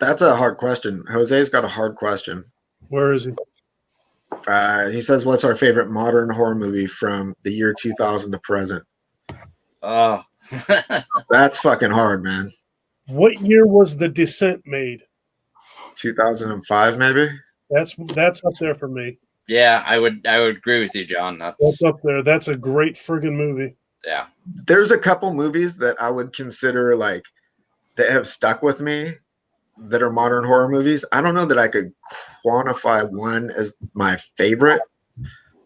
That's a hard question. Jose's got a hard question. Where is he? He says, what's our favorite modern horror movie from the year 2000 to present? Oh. That's fucking hard, man. What year was The Descent made? 2005, maybe? That's up there for me. Yeah, I would agree with you, John. That's up there. That's a great friggin' movie. Yeah. There's a couple movies that I would consider like that have stuck with me that are modern horror movies. I don't know that I could quantify one as my favorite,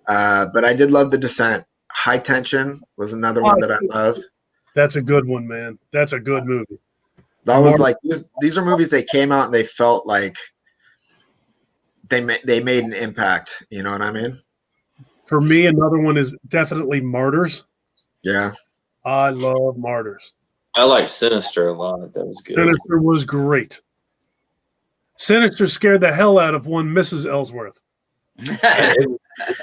but I did love The Descent. High Tension was another one that I loved. That's a good one, man. That's a good movie. That was like these are movies that came out and they felt like they made an impact. You know what I mean? For me, another one is definitely Martyrs. Yeah. I love Martyrs. I like Sinister a lot. That was good. Sinister was great. Sinister scared the hell out of one Mrs. Ellsworth. It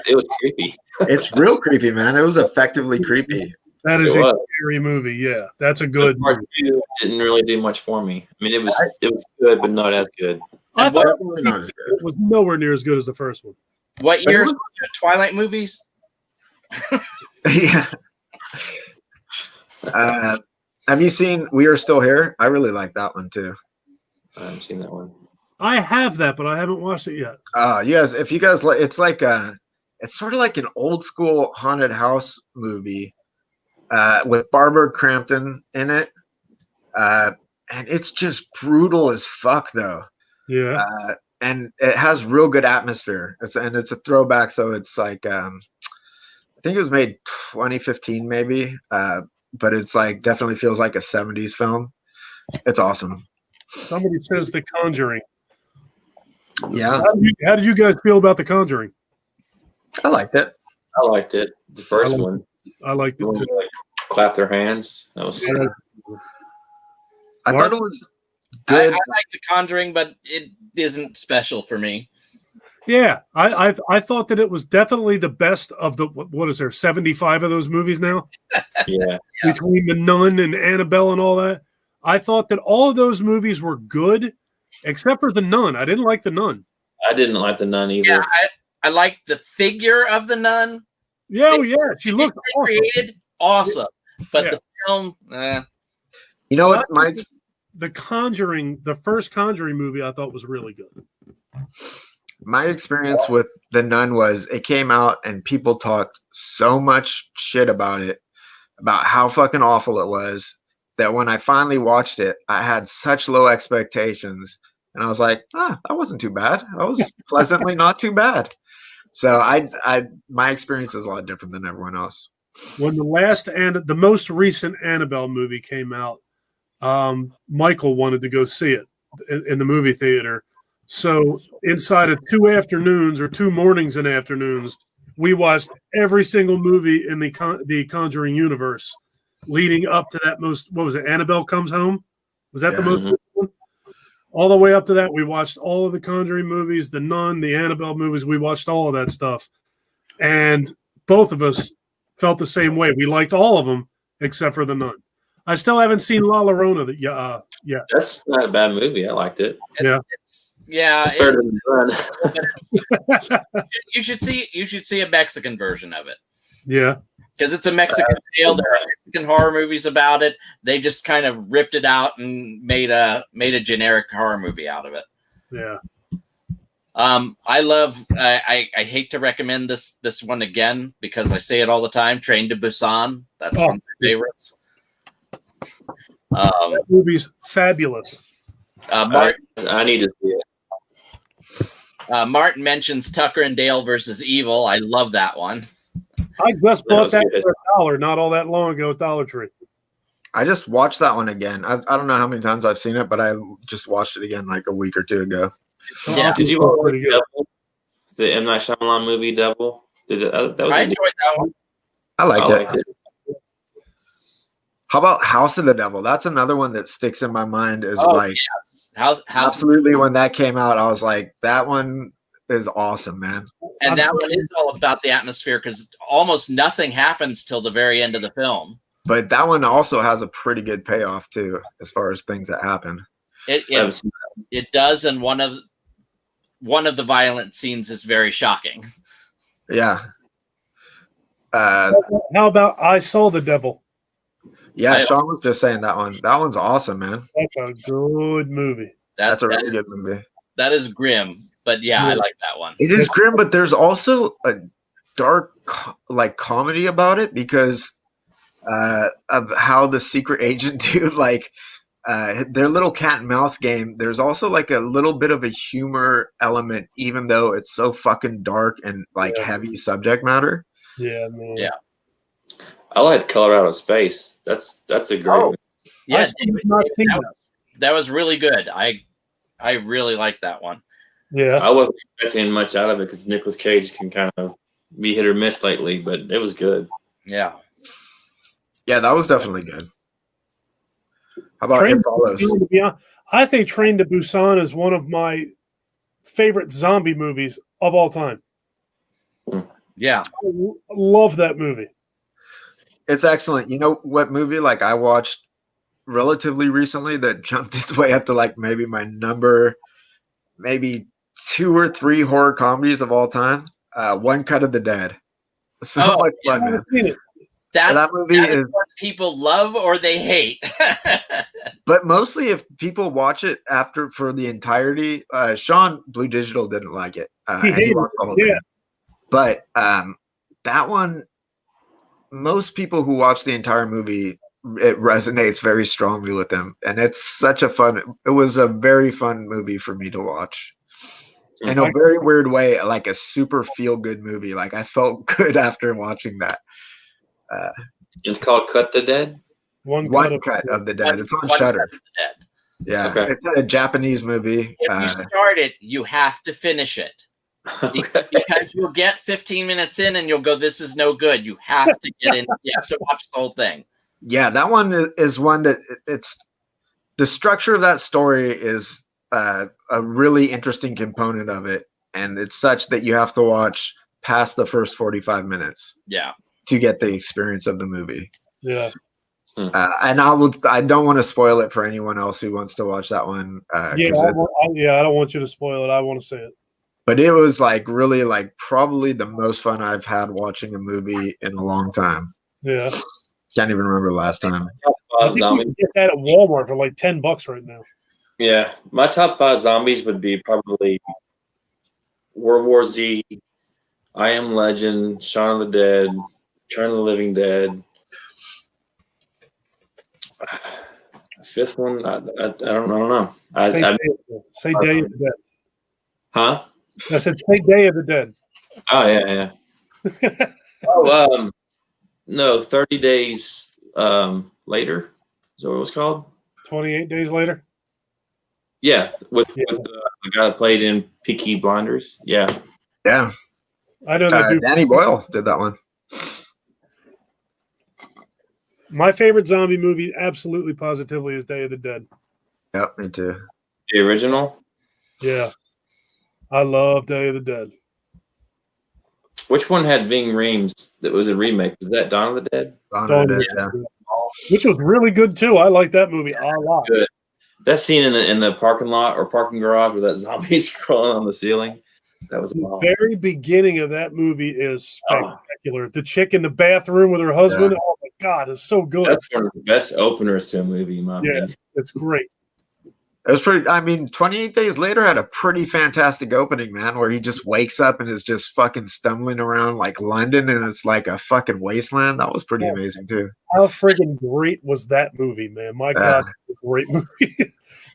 was creepy. It's real creepy, man. It was effectively creepy. That is a scary movie. Yeah, that's a good Part two didn't really do much for me. I mean, it was good, but not as good. I thought Definitely not as good. it was nowhere near as good as the first one. What years were Twilight movies? Yeah. Have you seen We Are Still Here? I really like that one too. I haven't seen that one. I have that, but I haven't watched it yet. Yes, if you guys like, it's like it's sort of like an old school haunted house movie with Barbara Crampton in it, and it's just brutal as fuck though. Yeah, and it has real good atmosphere. It's a throwback, so it's like I think it was made 2015 maybe, but it's like definitely feels like a 70s film. It's awesome. Somebody says The Conjuring. Yeah. How did you guys feel about The Conjuring? I liked it. I liked it. The first one. I liked it too. Like, clap their hands. That was. I thought it was good. I like The Conjuring, but it isn't special for me. Yeah, I thought that it was definitely the best of the, what is there, 75 of those movies now? Yeah. Between The Nun and Annabelle and all that. I thought that all of those movies were good, except for The Nun. I didn't like The Nun. I didn't like The Nun either. Yeah, I liked the figure of the nun. Yeah, she looked created awesome. But the film, you know what? The Conjuring, the first Conjuring movie, I thought was really good. My experience with The Nun was it came out and people talked so much shit about it, about how fucking awful it was, that when I finally watched it, I had such low expectations. And I was like, that wasn't too bad. That was pleasantly not too bad. So my experience is a lot different than everyone else. When the most recent Annabelle movie came out, Michael wanted to go see it in the movie theater. So inside of 2 afternoons or 2 mornings and afternoons, we watched every single movie in the Conjuring universe leading up to that what was it? Annabelle Comes Home? Was that the most one? All the way up to that, we watched all of the Conjuring movies, the Nun, the Annabelle movies. We watched all of that stuff. And both of us felt the same way. We liked all of them except for the Nun. I still haven't seen La Llorona yet. That's not a bad movie. I liked it. It's better than The Nun. You should see a Mexican version of it. Yeah. Because it's a Mexican tale. There are Mexican horror movies about it. They just kind of ripped it out and made a generic horror movie out of it. Yeah. I love. I hate to recommend this one again because I say it all the time. Train to Busan. That's one of my favorites. That movie's fabulous. Martin, I need to see it. Martin mentions Tucker and Dale versus Evil. I love that one. I just bought that for $1 not all that long ago at Dollar Tree. I just watched that one again. I don't know how many times I've seen it, but I just watched it again like a week or 2 ago. Yeah. Did you watch Devil? The M. Night Shyamalan movie Devil? I enjoyed that one. I liked it. How about House of the Devil? That's another one that sticks in my mind. House absolutely. When that came out, I was like, that one is awesome, man. And that one is all about the atmosphere because almost nothing happens till the very end of the film. But that one also has a pretty good payoff too, as far as things that happen. It does, and one of the violent scenes is very shocking. Yeah. How about I Saw the Devil? Yeah, Sean was just saying that one. That one's awesome, man. That's a good movie. That's a really good movie. That is grim, but yeah, I like that one. It is grim, but there's also a dark comedy about it because of how the secret agent do their little cat and mouse game. There's also like a little bit of a humor element, even though it's so fucking dark and heavy subject matter. Yeah, man. Yeah. I like Color Out of Space. That's a great one. Yes, that was really good. I really like that one. Yeah. I wasn't expecting much out of it because Nicolas Cage can kind of be hit or miss lately, but it was good. Yeah. Yeah, that was definitely good. How about It Follows? I think Train to Busan is one of my favorite zombie movies of all time. Yeah. I love that movie. It's excellent. You know what movie like I watched relatively recently that jumped its way up to like maybe my number, maybe 2 or 3 horror comedies of all time? One Cut of the Dead. So much fun, man. That movie is what people love or they hate. But mostly if people watch it after for the entirety, Sean Blue Digital didn't like it. He hated it. But that one, most people who watch the entire movie, it resonates very strongly with them. And it was a very fun movie for me to watch. In a very weird way, like a super feel-good movie. Like I felt good after watching that. It's called Cut the Dead? One Cut of the Dead. It's on Shudder. Yeah, okay. It's a Japanese movie. If you start it, you have to finish it. Okay. Because you'll get 15 minutes in and you'll go, this is no good. You have to get in. You have to watch the whole thing. Yeah, that one is one that it's the structure of that story is a really interesting component of it. And it's such that you have to watch past the first 45 minutes. Yeah. To get the experience of the movie. Yeah. And I don't want to spoil it for anyone else who wants to watch that one. I don't want you to spoil it. I want to see it. But it was like really like probably the most fun I've had watching a movie in a long time. Yeah. Can't even remember the last time. I think you can get that at Walmart for like $10 right now. Yeah. My top 5 zombies would be probably World War Z, I Am Legend, Shaun of the Dead, Return of the Living Dead. 5th one, I don't know. Say Day of the Dead. Huh? I said say Day of the Dead. Oh yeah. No, 30 Days Later. Is that what it was called? 28 Days Later. Yeah, with the guy that played in Peaky Blinders. Yeah. Yeah. I know that Danny Boyle did that one. My favorite zombie movie, absolutely positively, is Day of the Dead. Yep, me too. The original? Yeah. I love Day of the Dead. Which one had Ving Rhames that was a remake? Was that Dawn of the Dead? Dawn of the Dead, yeah. Which was really good too. I like that movie a lot. Good. That scene in the parking lot or parking garage where that zombie's crawling on the ceiling. That was the very beginning of that movie is spectacular. The chick in the bathroom with her husband. Yeah. Oh my God, it's so good. That's one of the best openers to a movie, in my opinion. It's great. It was pretty. I mean, 28 Days Later had a pretty fantastic opening, man, where he just wakes up and is just fucking stumbling around like London, and it's like a fucking wasteland. That was pretty amazing too. How friggin' great was that movie, man? My God, great movie.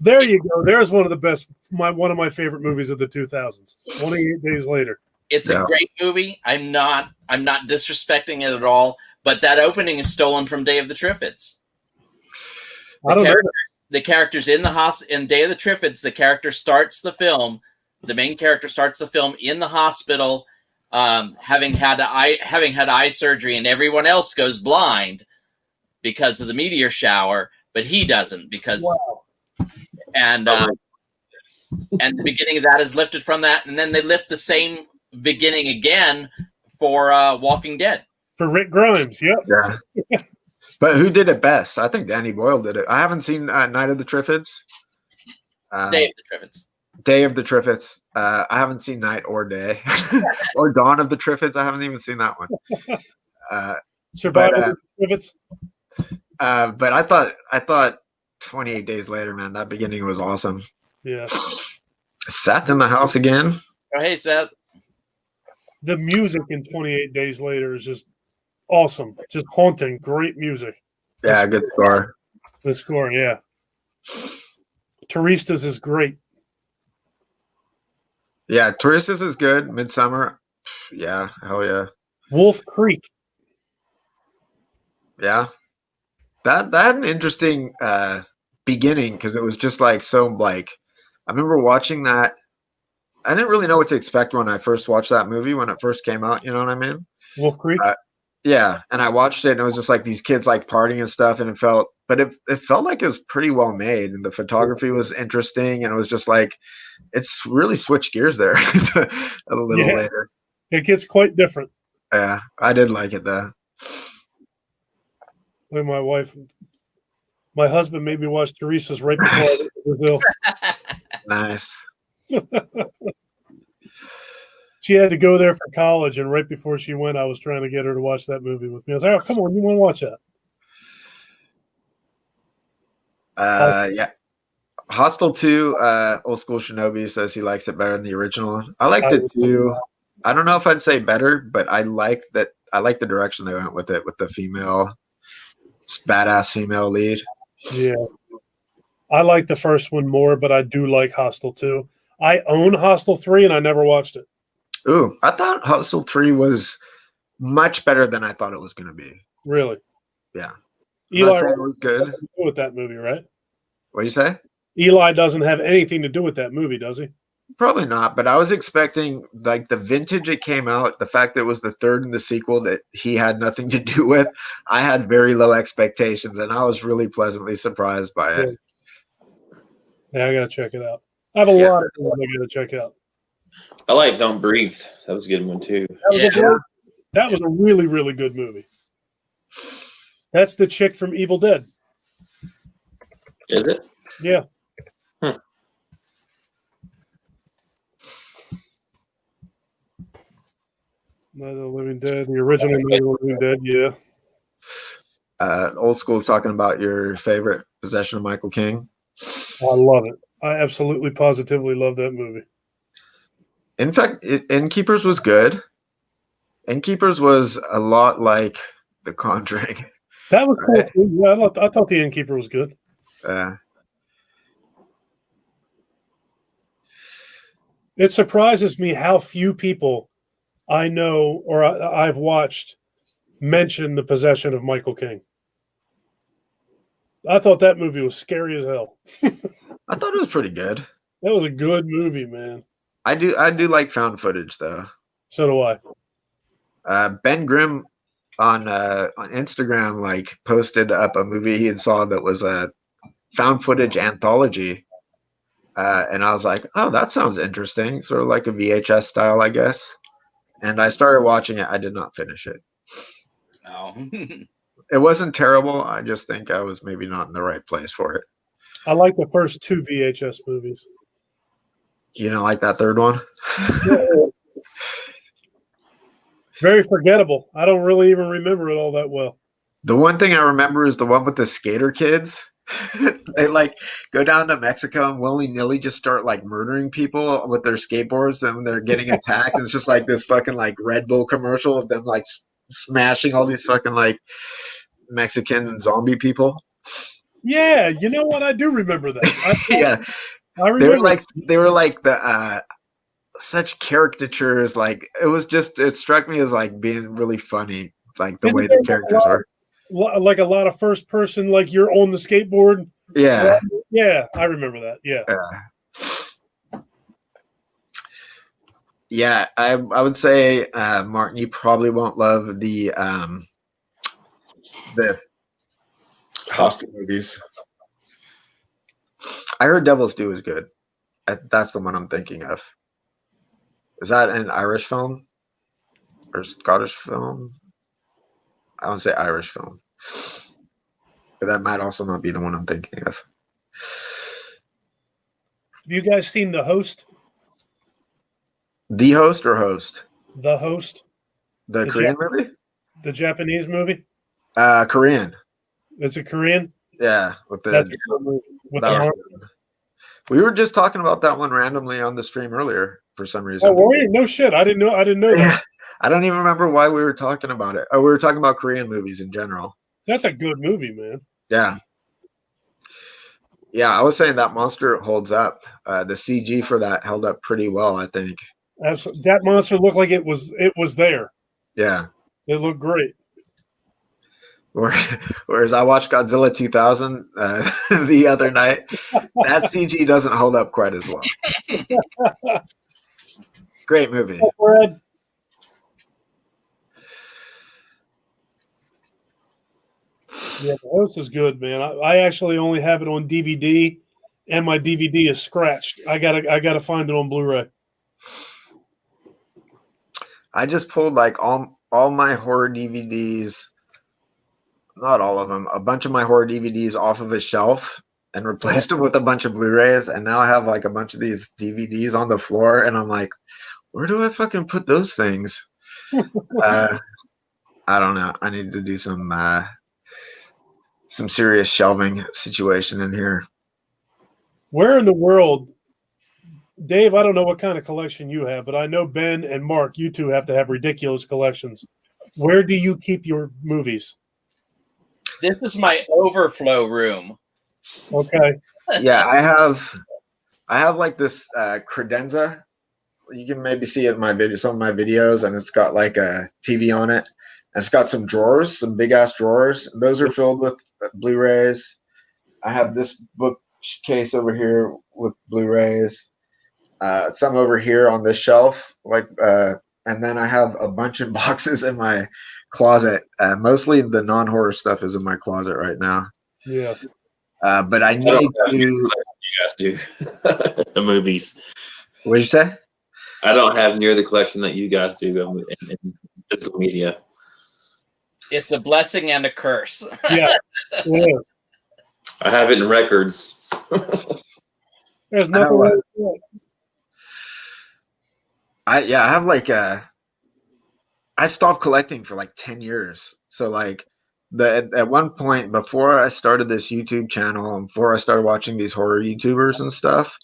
There you go. There's one of the best. One of my favorite movies of the 2000s. 28 Days Later. It's a great movie. I'm not disrespecting it at all. But that opening is stolen from Day of the Triffids. The characters in Day of the Triffids, the character starts the film. The main character starts the film in the hospital, having had eye surgery, and everyone else goes blind because of the meteor shower, but he doesn't because. Wow. And the beginning of that is lifted from that, and then they lift the same beginning again for Walking Dead. For Rick Grimes, yep. Yeah. But who did it best? I think Danny Boyle did it. I haven't seen Night of the Triffids. Day of the Triffids. Day of the Triffids. I haven't seen Night or Day. Or Dawn of the Triffids. I haven't even seen that one. Survival of the Triffids. But I thought 28 Days Later, man, that beginning was awesome. Yeah. Seth in the house again. Oh, hey, Seth. The music in 28 Days Later is just awesome. Just haunting. Great music. Yeah, good score. Good score, yeah. Turistas is great. Yeah, Turistas is good. Midsummer. Yeah, hell yeah. Wolf Creek. Yeah. That had an interesting beginning because it was just like I remember watching that I didn't really know what to expect when I first watched that movie when it first came out. You know what I mean? Wolf Creek. Yeah, and I watched it, and it was just like these kids like partying and stuff, and it felt like it was pretty well made, and the photography was interesting, and it was just like it's really switched gears there a little later. It gets quite different. Yeah, I did like it though. With my husband made me watch Teresa's right before I went to Brazil. Nice. She had to go there for college, and right before she went, I was trying to get her to watch that movie with me. I was like, "Oh, come on, you want to watch that?" Yeah. Hostel 2, Old School Shinobi says he likes it better than the original. I liked it too. I don't know if I'd say better, but I like the direction they went with it, with the badass female lead. Yeah. I like the first one more, but I do like Hostel 2. I own Hostel 3, and I never watched it. Ooh, I thought Hostel 3 was much better than I thought it was going to be. Really? Yeah. Eli was good. To do with that movie, right? What do you say? Eli doesn't have anything to do with that movie, does he? Probably not, but I was expecting like the vintage it came out, the fact that it was the third in the sequel that he had nothing to do with. I had very low expectations, and I was really pleasantly surprised by it. Yeah, I got to check it out. I have a lot of things I got to check out. I like Don't Breathe. That was a good one too. That was a really, really good movie. That's the chick from Evil Dead. Is it? Yeah. Night of the Living Dead, the original Night of the Living Dead, yeah. Old School talking about your favorite possession of Michael King. I love it. I absolutely, positively love that movie. In fact, Innkeepers was good. Innkeepers was a lot like The Conjuring. That was cool too. Yeah, I thought The Innkeeper was good. It surprises me how few people I know or I've watched mention the possession of Michael King. I thought that movie was scary as hell. I thought it was pretty good. That was a good movie, man. I do like found footage though. So do I. Ben Grimm on Instagram like posted up a movie he had saw that was a found footage anthology. And I was like, oh, that sounds interesting. Sort of like a VHS style, I guess. And I started watching it. I did not finish it. Oh. It wasn't terrible. I just think I was maybe not in the right place for it. I like the first two VHS movies. You don't like that third one? Very forgettable. I don't really even remember it all that well. The one thing I remember is the one with the skater kids. They like go down to Mexico and willy-nilly just start like murdering people with their skateboards, and when they're getting attacked, it's just like this fucking like Red Bull commercial of them like smashing all these fucking like Mexican zombie people. Yeah, you know what? I do remember that. Yeah, I remember. They were like the such caricatures. Like it struck me as like being really funny, like the way the characters were. Like a lot of first person, like you're on the skateboard. Yeah. Yeah, I remember that. Yeah. Yeah, I would say, Martin, you probably won't love the Hostel movies. I heard Devil's Due is good. That's the one I'm thinking of. Is that an Irish film or Scottish film? I would say Irish film. But that might also not be the one I'm thinking of. Have you guys seen The Host? The Host or Host? The Host. The Korean movie? The Japanese movie? Korean. Is it Korean? Yeah. We were just talking about that one randomly on the stream earlier for some reason. Oh, were you? No shit. I didn't know that. I don't even remember why we were talking about it. Oh, we were talking about Korean movies in general. That's a good movie, man. Yeah. Yeah, I was saying that monster holds up. The CG for that held up pretty well, I think. Absolutely. That monster looked like it was there. Yeah. It looked great. Whereas I watched Godzilla 2000 the other night. That CG doesn't hold up quite as well. Great movie. Oh, Brad. Yeah, the host is good, man. I actually only have it on DVD, and my DVD is scratched. I gotta find it on Blu-ray. I just pulled like all my horror DVDs, not all of them, a bunch of my horror DVDs off of a shelf and replaced them with a bunch of Blu-rays, and now I have like a bunch of these DVDs on the floor, and I'm like, where do I fucking put those things? I don't know. I need to do some serious shelving situation in here. Where in the world, Dave? I don't know what kind of collection you have, but I know Ben and Mark, you two have to have ridiculous collections. Where do you keep your movies? This is my overflow room. Okay. Yeah, I have like this credenza. You can maybe see it in my video, some of my videos, and it's got like a TV on it. And it's got some drawers, some big ass drawers. Those are filled with Blu-rays. I have this bookcase over here with Blu-rays. Some over here on this shelf, and then I have a bunch of boxes in my closet. Mostly the non-horror stuff is in my closet right now. Yeah. But I need to. You guys do the movies. What did you say? I don't have near the collection that you guys do in physical media. It's a blessing and a curse. Yeah. Yeah. I have it in records. There's nothing wrong with that. I have like I stopped collecting for like 10 years. So like at one point before I started this YouTube channel and before I started watching these horror YouTubers and stuff,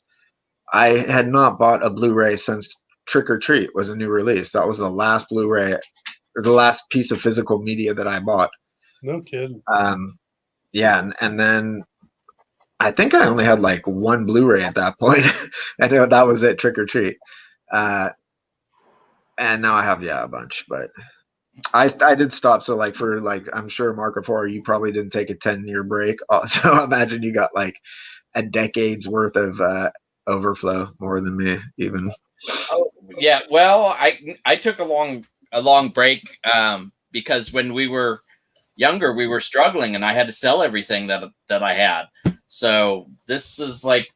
I had not bought a Blu-ray since Trick or Treat was a new release. That was the last Blu-ray or the last piece of physical media that I bought. No kidding. Yeah, and then I think I only had like one Blu-ray at that point. And that was it, Trick or Treat. And now I have a bunch, but I did stop. So like I'm sure Mark before you probably didn't take a 10-year break. So imagine you got like a decade's worth of overflow, more than me even. Oh, yeah, well, I took a long break because when we were younger, we were struggling, and I had to sell everything that I had. So this is like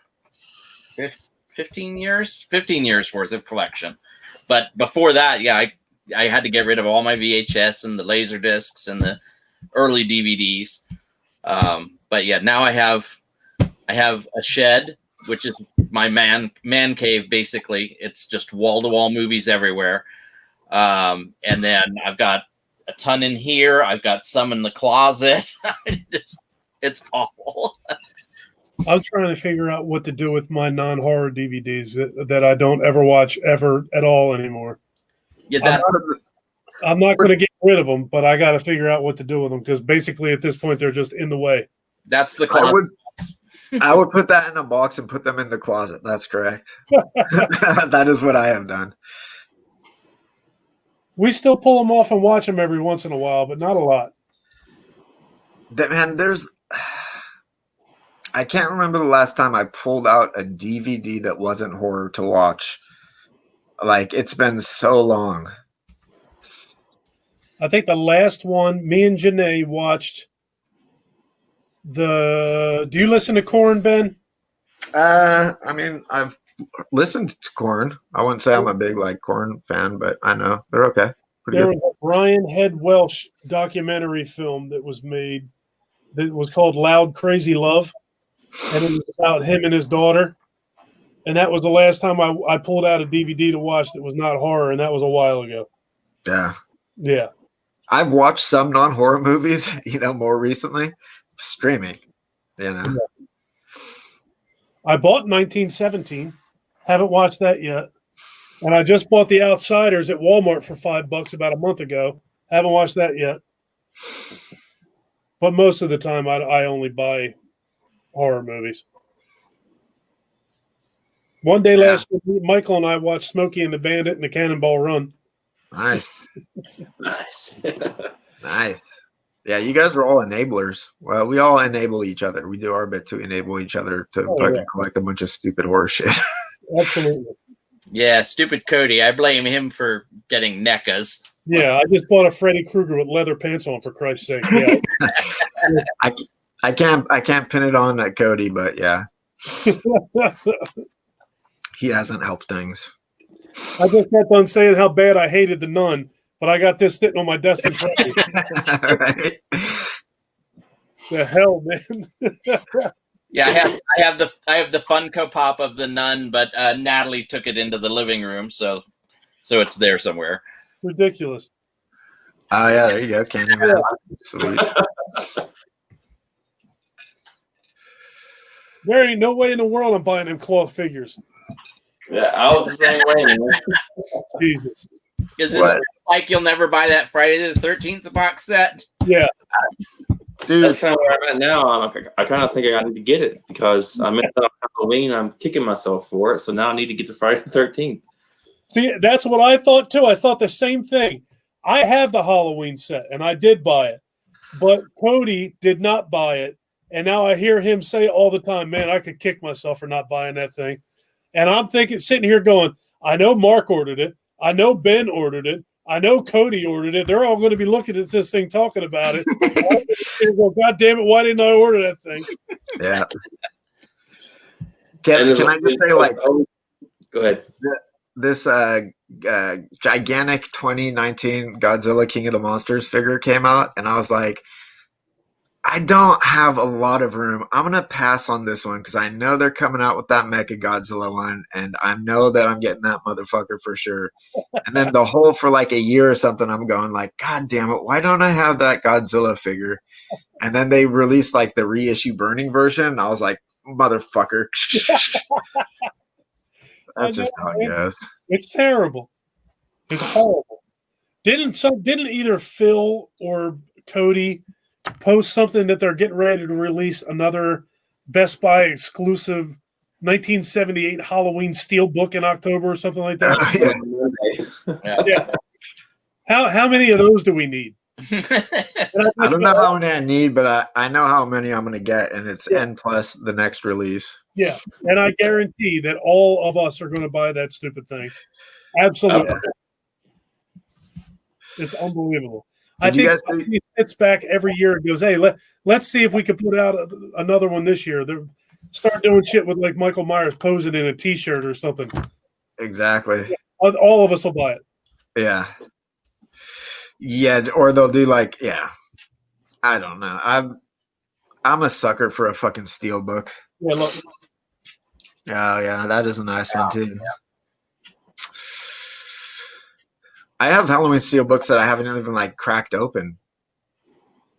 15 years worth of collection. But before that, yeah, I had to get rid of all my VHS and the laser discs and the early DVDs. But yeah, now I have a shed, which is my man cave. Basically, it's just wall to wall movies everywhere. And then I've got a ton in here. I've got some in the closet. It's awful. I'm trying to figure out what to do with my non-horror DVDs that I don't ever watch ever at all anymore. Yeah, I'm not going to get rid of them, but I got to figure out what to do with them because basically at this point they're just in the way. That's the I would put that in a box and put them in the closet. That's correct. That is what I have done. We still pull them off and watch them every once in a while, but not a lot. Man, I can't remember the last time I pulled out a DVD that wasn't horror to watch. Like, it's been so long. I think the last one, me and Janae watched do you listen to Korn, Ben? I mean, I've listened to Korn. I wouldn't say I'm a big Korn fan, but I know they're okay. There was a Brian Head Welsh documentary film that was made that was called Loud Crazy Love, and it was about him and his daughter. And that was the last time I pulled out a DVD to watch that was not horror, and that was a while ago. Yeah. Yeah. I've watched some non-horror movies, more recently, streaming, I bought 1917. Haven't watched that yet. And I just bought The Outsiders at Walmart for $5 about a month ago. Haven't watched that yet. But most of the time, I only buy horror movies. One day last year, Michael and I watched Smokey and the Bandit and the Cannonball Run. Nice. Nice. Nice. Yeah, you guys are all enablers. Well, we all enable each other. We do our bit to enable each other to collect a bunch of stupid horror shit. Absolutely. Yeah, stupid Cody. I blame him for getting NECAs. Yeah, I just bought a Freddy Krueger with leather pants on, for Christ's sake. Yeah. I can't pin it on Cody, but yeah, he hasn't helped things. I just got done saying how bad I hated the Nun, but I got this sitting on my desk in front of me. Right? The hell, man. Yeah, I have the Funko Pop of the Nun, but Natalie took it into the living room, so it's there somewhere. Ridiculous. Oh yeah, there you go, Candyman. Sweet. There ain't no way in the world I'm buying them cloth figures. Yeah, I was the same way. Man. Jesus. Is this like you'll never buy that Friday the 13th box set? Yeah. Dude. That's kind of where I'm at now. I kind of think I need to get it because I missed out on Halloween. I'm kicking myself for it. So now I need to get to Friday the 13th. See, that's what I thought too. I thought the same thing. I have the Halloween set and I did buy it, but Cody did not buy it. And now I hear him say all the time, man, I could kick myself for not buying that thing. And I'm thinking, sitting here going, I know Mark ordered it. I know Ben ordered it. I know Cody ordered it. They're all going to be looking at this thing, talking about it. Go, God damn it, why didn't I order that thing? Yeah. Can I just say, like, go ahead. This gigantic 2019 Godzilla King of the Monsters figure came out, and I was like, I don't have a lot of room. I'm going to pass on this one because I know they're coming out with that Mecha Godzilla one, and I know that I'm getting that motherfucker for sure. And then the whole for like a year or something, I'm going like, God damn it, why don't I have that Godzilla figure? And then they released like the reissue burning version, and I was like, motherfucker. That's just how it goes. It's terrible. It's horrible. Didn't either Phil or Cody post something that they're getting ready to release another Best Buy exclusive 1978 Halloween Steelbook in October or something like that? Yeah. How many of those do we need? I don't know how many I need, but I know how many I'm going to get, and it's N plus the next release. Yeah, and I guarantee that all of us are going to buy that stupid thing. Absolutely. It's unbelievable. I think he sits back every year and goes, hey, let's see if we can put out another one this year. Start doing shit with like Michael Myers posing in a T-shirt or something. Exactly. Yeah, all of us will buy it. Yeah. Yeah, or they'll do like, I don't know. I'm a sucker for a fucking Steelbook. Yeah, look. Oh, yeah, that is a nice one, too. Yeah. I have Halloween Steelbooks that I haven't even, like, cracked open.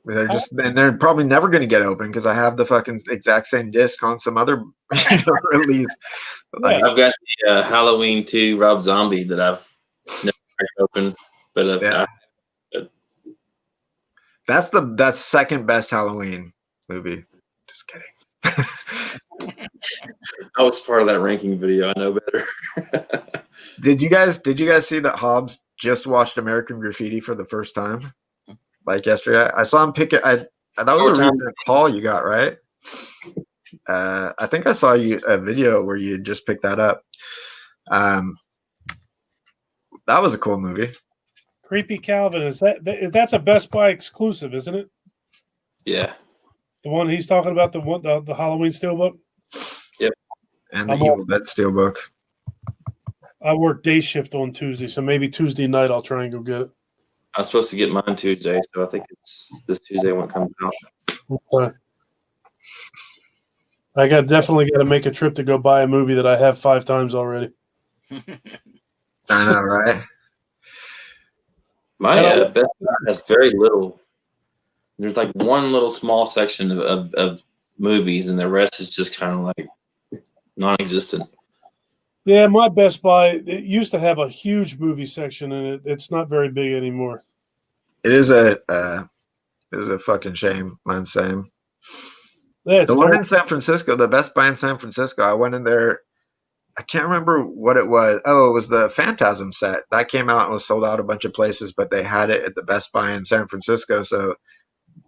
They're probably never going to get open because I have the fucking exact same disc on some other release. Like, I've got the Halloween 2 Rob Zombie that I've never cracked open, but that's second best Halloween movie. Just kidding. I was part of that ranking video. I know better. Did you guys see that Hobbs just watched American Graffiti for the first time? Like yesterday, I saw him pick it. That was a recent call you got, right? I think I saw a video where you just picked that up. That was a cool movie. Creepy Calvin, that's a Best Buy exclusive, isn't it? Yeah. The one he's talking about, the Halloween Steelbook? Yep. And the Evil Dead Steelbook. I work day shift on Tuesday, so maybe Tuesday night I'll try and go get it. I was supposed to get mine Tuesday, so I think it's this Tuesday when it comes out. Okay. I definitely got to make a trip to go buy a movie that I have 5 times already. I know, right? My Best Buy has very little. There's like one little small section of movies, and the rest is just kind of like non-existent. Yeah, my Best Buy, it used to have a huge movie section, and it's not very big anymore. It is a fucking shame. Mine's same. Yeah, the one in San Francisco, the Best Buy in San Francisco, I went in there. I can't remember what it was. Oh, it was the Phantasm set. That came out and was sold out a bunch of places, but they had it at the Best Buy in San Francisco. So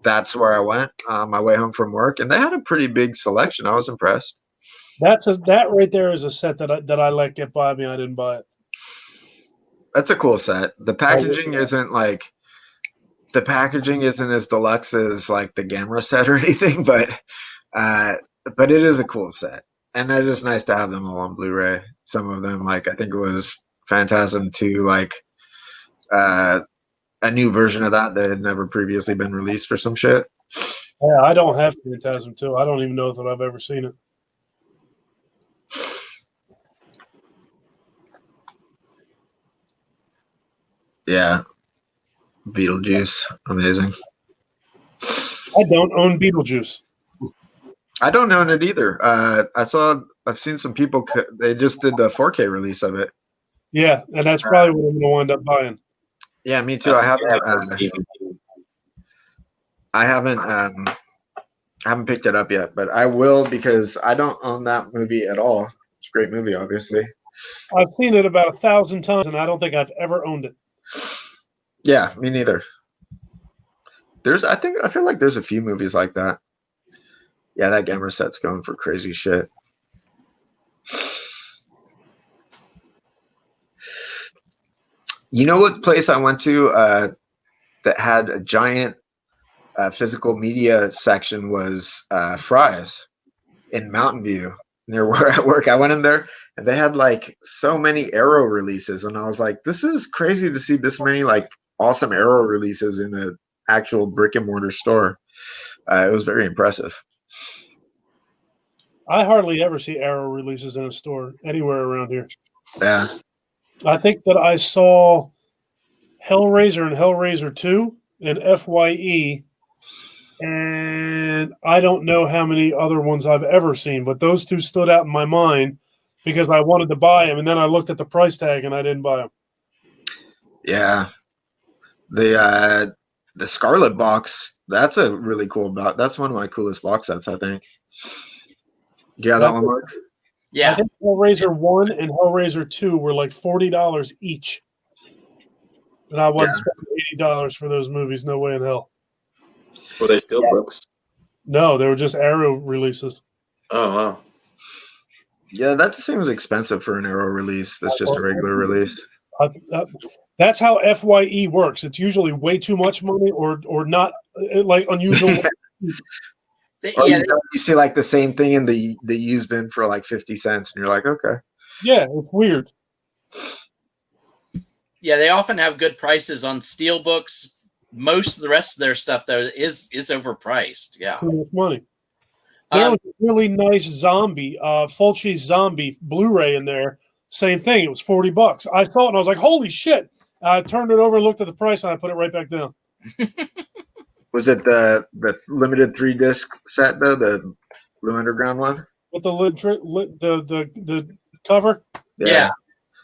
that's where I went on my way home from work. And they had a pretty big selection. I was impressed. That right there is a set that I let get by me. I didn't buy it. That's a cool set. The packaging isn't as deluxe as like the Gamera set or anything, but it is a cool set, and it is nice to have them all on Blu-ray. Some of them, like I think it was Phantasm 2, like a new version of that had never previously been released or some shit. Yeah, I don't have Phantasm 2. I don't even know that I've ever seen it. Yeah. Beetlejuice. Amazing. I don't own Beetlejuice. I don't own it either. I've seen some people, they just did the 4K release of it. Yeah, and that's probably what I'm going to wind up buying. Yeah, me too. I haven't picked it up yet, but I will because I don't own that movie at all. It's a great movie, obviously. I've seen it about 1,000 times, and I don't think I've ever owned it. Yeah, me neither. I feel like there's a few movies like that. Yeah, that Gamera set's going for crazy shit. You know what place I went to that had a giant physical media section was Fry's in Mountain View near where I work. I went in there and they had like so many Arrow releases, and I was like, this is crazy to see this many like awesome Arrow releases in an actual brick and mortar store. It was very impressive. I hardly ever see Arrow releases in a store anywhere around here. Yeah. I think that I saw Hellraiser and Hellraiser 2 and FYE, and I don't know how many other ones I've ever seen, but those two stood out in my mind because I wanted to buy them, and then I looked at the price tag and I didn't buy them. Yeah. The Scarlet box, that's a really cool box. That's one of my coolest box sets, I think. Yeah, that one, Mark? Yeah. I think Hellraiser 1 and Hellraiser 2 were like $40 each. And I wasn't spending $80 for those movies. No way in hell. Were they still books? No, they were just Arrow releases. Oh, wow. Yeah, that seems expensive for an Arrow release. That's just a regular release. That's how FYE works. It's usually way too much money or not like unusual. You see like the same thing in the used bin for like 50 cents, and you're like, okay. Yeah, it's weird. Yeah, they often have good prices on steel books. Most of the rest of their stuff though is overpriced. Yeah, too much money. There was a really nice zombie, Fulci's Zombie Blu-ray in there. Same thing. It was $40. I saw it and I was like, "Holy shit!" I turned it over, looked at the price, and I put it right back down. Was it the limited 3-disc set though, the Blue Underground one with the cover? Yeah.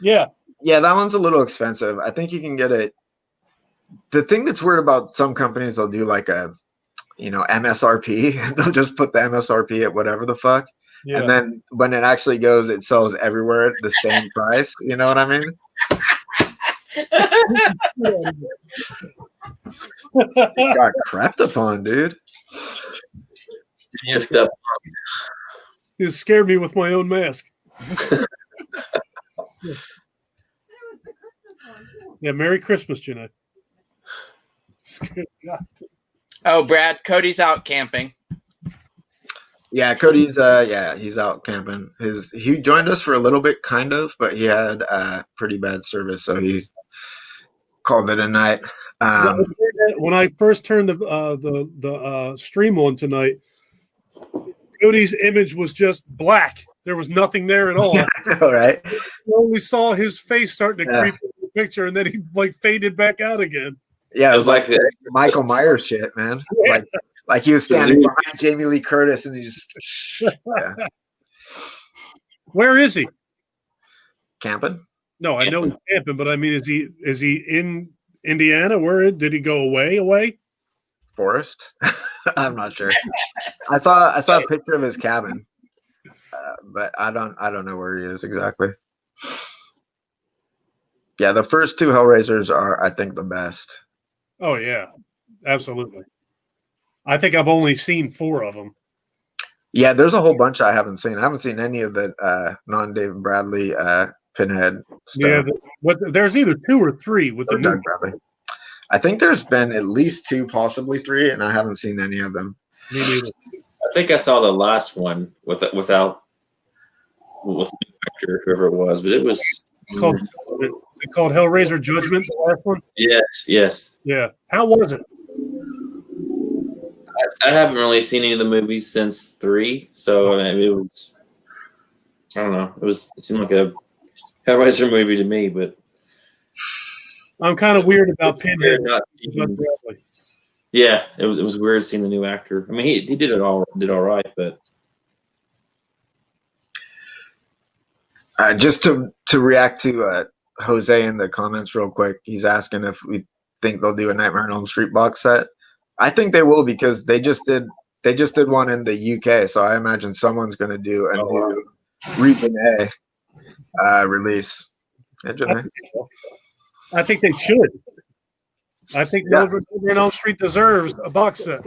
Yeah, that one's a little expensive. I think you can get it. The thing that's weird about some companies, they'll do like a, MSRP. They'll just put the MSRP at whatever the fuck. Yeah. And then when it actually goes, it sells everywhere at the same price. You know what I mean? Got crapped upon, dude. You scared me with my own mask. Yeah, Merry Christmas, Jeanette. Oh, Brad, Cody's out camping. Yeah, Cody's he's out camping. He joined us for a little bit, kind of, but he had pretty bad service, so he called it a night. When I first turned the stream on tonight, Cody's image was just black. There was nothing there at all. Yeah, I know, right? You only saw his face starting to creep in the picture, and then he like faded back out again. Yeah, it was like the Michael Myers shit, man. Yeah. Like he was standing behind Jamie Lee Curtis, and he just Where is he? Camping? No, I know he's camping, but I mean, is he in Indiana? Where did he go away? Forest? I'm not sure. I saw a picture of his cabin, but I don't know where he is exactly. Yeah, the first 2 Hellraisers are, I think, the best. Oh yeah, absolutely. I think I've only seen 4 of them. Yeah, there's a whole bunch I haven't seen. I haven't seen any of the non-David Bradley Pinhead stuff. Yeah, there's either 2 or 3 with the new Doug Bradley. I think there's been at least 2, possibly 3, and I haven't seen any of them. Me neither. I think I saw the last one with the actor, whoever it was, but it was called Hellraiser Judgment, the last one? Yes. Yeah. How was it? I haven't really seen any of the movies since 3, so I mean, it was, I don't know. It seemed like a Hellraiser movie to me, but I'm kind of weird about Pinhead. Yeah, it was weird seeing the new actor. I mean, he did all right, but just to react to Jose in the comments real quick, he's asking if we think they'll do a Nightmare on Elm Street box set. I think they will, because they just did one in the UK, so I imagine someone's going to do a new Remakes release. I think they should. I think Nightmare on Elm Street deserves a box set.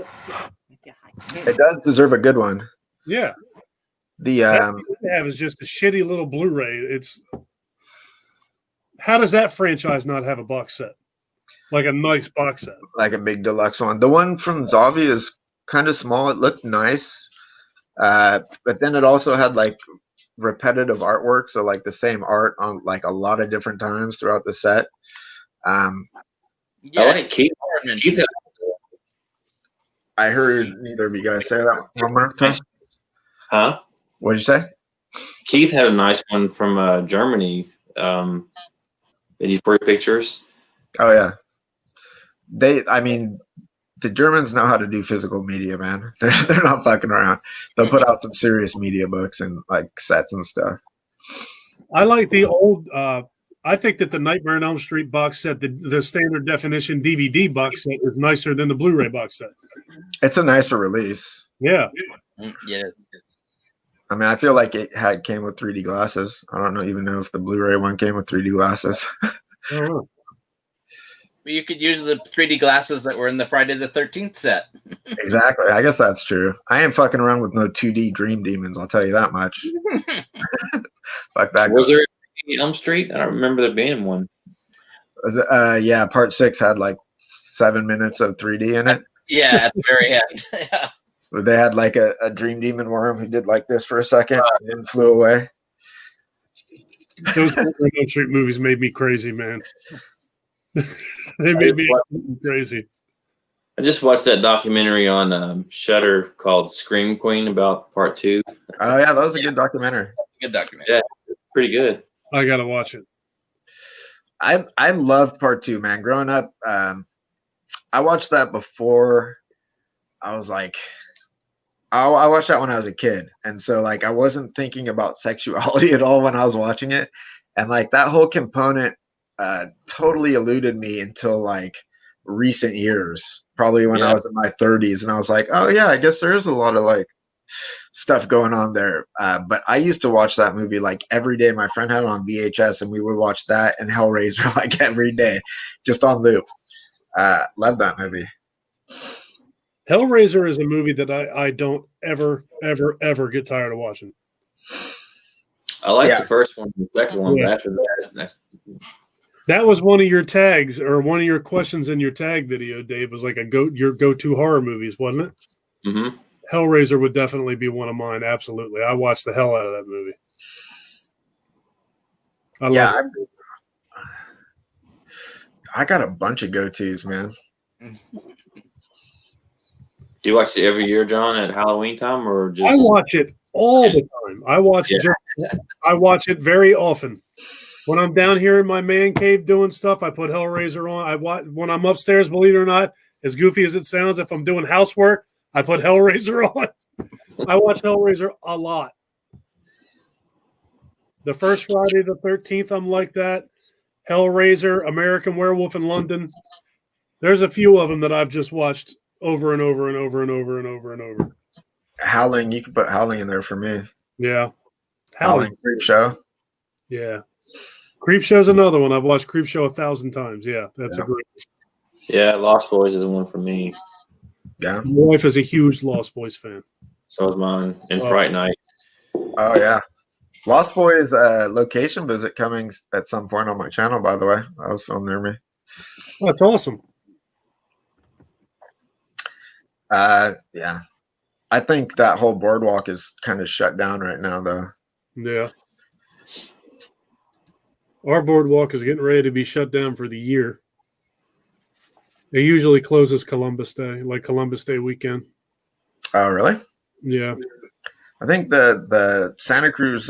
It does deserve a good one. Yeah. The they have is just a shitty little Blu-ray. How does that franchise not have a box set? Like a nice box set, like a big deluxe one. The one from Zavi is kind of small. It looked nice, but then it also had like repetitive artwork, so like the same art on like a lot of different times throughout the set. I like Keith. I heard neither of you guys say that one more time. Huh? What did you say? Keith had a nice one from Germany. 84 pictures. Oh yeah. The Germans know how to do physical media, man. They're not fucking around. They'll put out some serious media books and like sets and stuff. I like the old. I think that the Nightmare on Elm Street box set, the standard definition DVD box set, is nicer than the Blu-ray box set. It's a nicer release. Yeah. Yeah. I mean, I feel like it came with 3D glasses. I don't even know if the Blu-ray one came with 3D glasses. Oh. You could use the 3D glasses that were in the Friday the 13th set. Exactly. I guess that's true. I ain't fucking around with no 2D Dream Demons. I'll tell you that much. Fuck that. Was there Elm Street? I don't remember there being one. Yeah, part 6 had like 7 minutes of 3D in it. Yeah, at the very end. Yeah. They had like a Dream Demon worm who did like this for a second and flew away. Those Elm Street movies made me crazy, man. They made me crazy. I just watched that documentary on Shudder called Scream Queen about part 2. Oh yeah, that was a good documentary. Good documentary. Yeah, pretty good. I gotta watch it. I loved part 2, man. Growing up, I watched that before. I was like, I watched that when I was a kid, and so like I wasn't thinking about sexuality at all when I was watching it, and like that whole component totally eluded me until like recent years, probably when I was in my 30s, and I was like, oh yeah, I guess there is a lot of like stuff going on there. But I used to watch that movie like every day. My friend had it on VHS, and we would watch that and Hellraiser like every day, just on loop. Love that movie. Hellraiser is a movie that I don't ever get tired of watching. I like the first one, the second one, but after that. That was one of your tags, or one of your questions in your tag video, Dave, was like your go-to horror movies, wasn't it? Mm-hmm. Hellraiser would definitely be one of mine. Absolutely. I watched the hell out of that movie. I got a bunch of go-tos, man. Do you watch it every year, John, at Halloween time, or just? I watch it all the time. I watch it very often. When I'm down here in my man cave doing stuff, I put Hellraiser on. I watch when I'm upstairs. Believe it or not, as goofy as it sounds, if I'm doing housework, I put Hellraiser on. I watch Hellraiser a lot. The first Friday the 13th, I'm like that. Hellraiser, American Werewolf in London. There's a few of them that I've just watched over and over and over and over and over and over. Howling, you can put Howling in there for me. Yeah. Howling Creepshow. Yeah. Creepshow's another one. I've watched Creepshow 1,000 times. Yeah, that's a great one. Yeah, Lost Boys is one for me. Yeah. My wife is a huge Lost Boys fan. So was mine. And Fright Night. Oh yeah, Lost Boys location visit coming at some point on my channel. By the way, that was filmed near me. That's awesome. Yeah, I think that whole boardwalk is kind of shut down right now, though. Yeah. Our boardwalk is getting ready to be shut down for the year. It usually closes Columbus Day, like Columbus Day weekend. Oh, really? Yeah. I think the Santa Cruz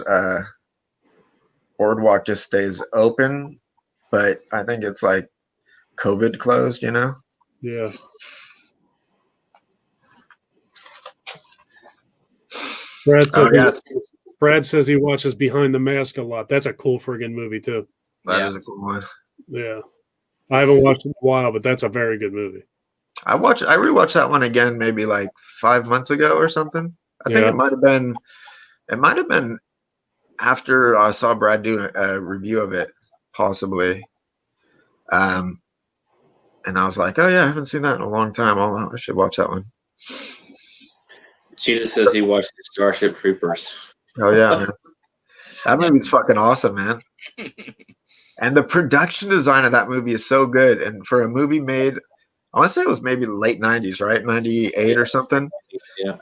boardwalk just stays open, but I think it's like COVID closed, you know? Yeah. Brad says he watches Behind the Mask a lot. That's a cool friggin' movie too. That is a cool one. Yeah. I haven't watched it in a while, but that's a very good movie. I rewatched that one again maybe like 5 months ago or something. I think it might have been after I saw Brad do a review of it, possibly. And I was like, oh yeah, I haven't seen that in a long time. I should watch that one. Cheetah says he watched Starship Troopers. Oh yeah, man. That movie's fucking awesome, man. And the production design of that movie is so good. And for a movie made, I want to say it was maybe the late 90s, right? 98 or something. Yeah.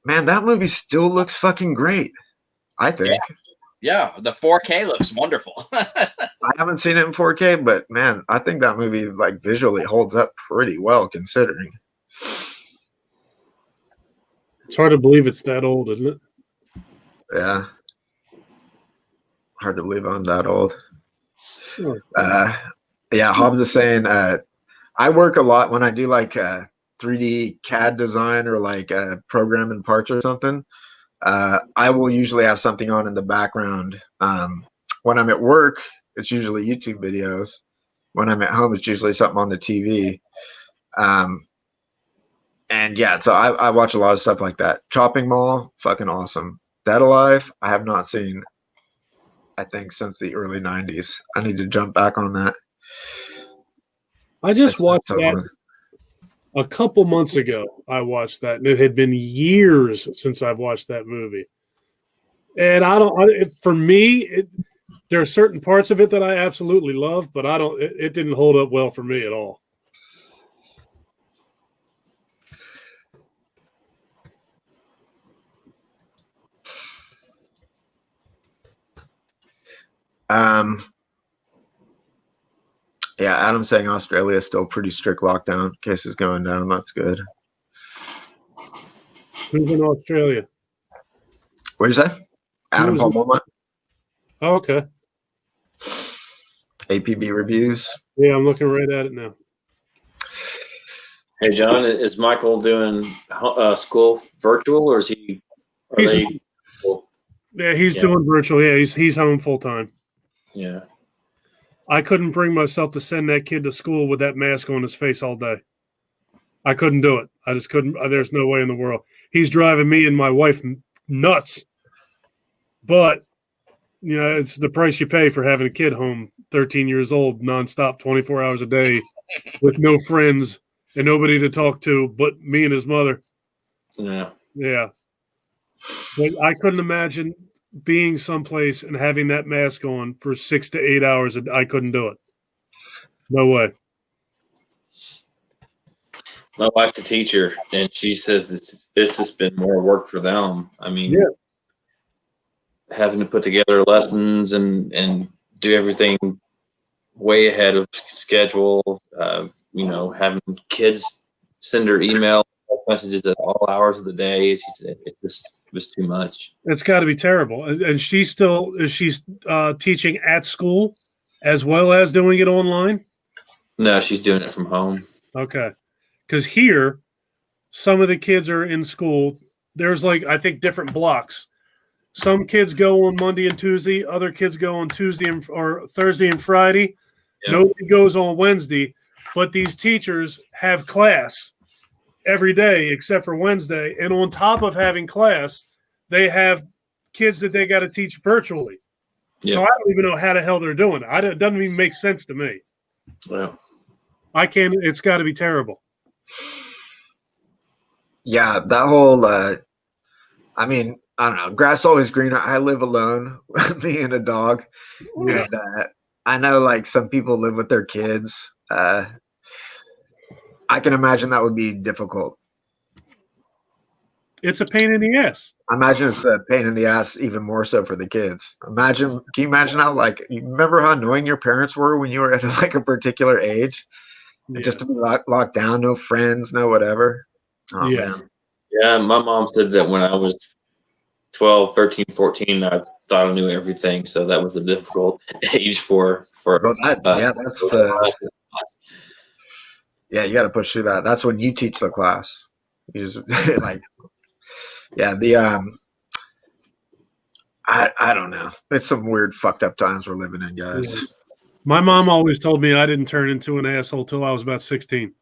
Man, that movie still looks fucking great, I think. Yeah, the 4K looks wonderful. I haven't seen it in 4K, but man, I think that movie like visually holds up pretty well considering. It's hard to believe it's that old, isn't it? Yeah. Hard to believe I'm that old. Yeah, Hobbs is saying I work a lot when I do like 3D CAD design or like programming parts or something. I will usually have something on in the background. When I'm at work, it's usually YouTube videos. When I'm at home, it's usually something on the TV. And yeah, so I watch a lot of stuff like that. Chopping Mall, fucking awesome. Dead Alive, I have not seen, I think, since the early 90s. I need to jump back on that. I just watched that a couple months ago. I watched that, and it had been years since I've watched that movie. And for me, there are certain parts of it that I absolutely love, but it didn't hold up well for me at all. Yeah, Adam's saying Australia is still pretty strict lockdown. Cases going down. That's good. Who's in Australia? What did you say? Adam Paul Beaumont. Oh, okay. APB reviews. Yeah, I'm looking right at it now. Hey, John, is Michael doing school virtual, or is he? Yeah, he's doing virtual. Yeah, he's home full time. Yeah. I couldn't bring myself to send that kid to school with that mask on his face all day. I couldn't do it. I just couldn't. There's no way in the world. He's driving me and my wife nuts. But, you know, it's the price you pay for having a kid home, 13 years old, nonstop, 24 hours a day, with no friends and nobody to talk to but me and his mother. Yeah. Yeah. But I couldn't imagine being someplace and having that mask on for 6 to 8 hours. I couldn't do it. No way. My wife's a teacher, and she says it's just been more work for them. I mean, having to put together lessons and do everything way ahead of schedule. You know, having kids send her email messages at all hours of the day. She said it was too much. It's got to be terrible. And she's teaching at school as well as doing it online? No, she's doing it from home. Okay. Because here, some of the kids are in school. There's I think different blocks. Some kids go on Monday and Tuesday. Other kids go on Tuesday or Thursday and Friday. Yep. Nobody goes on Wednesday. But these teachers have class every day except for Wednesday. And on top of having class, they have kids that they got to teach virtually. Yep. So I don't even know how the hell they're doing it. It doesn't even make sense to me. Well, I can't. It's got to be terrible. Yeah, that whole I mean, I don't know. Grass always greener. I live alone, me and a dog, Yeah. and I know like some people live with their kids. I can imagine that would be difficult. It's a pain in the ass. I imagine it's a pain in the ass even more so for the kids. Can you imagine how like you remember how annoying your parents were when you were at like a particular age? Yeah. Just to be locked down, no friends, no whatever. Oh Yeah. man. Yeah, my mom said that when I was 12, 13, 14, I thought I knew everything. So that was a difficult age for Well, yeah, you got to push through that. That's when you teach the class. You just like, yeah, I don't know. It's some weird fucked up times we're living in, guys. Yeah. My mom always told me I didn't turn into an asshole till I was about 16.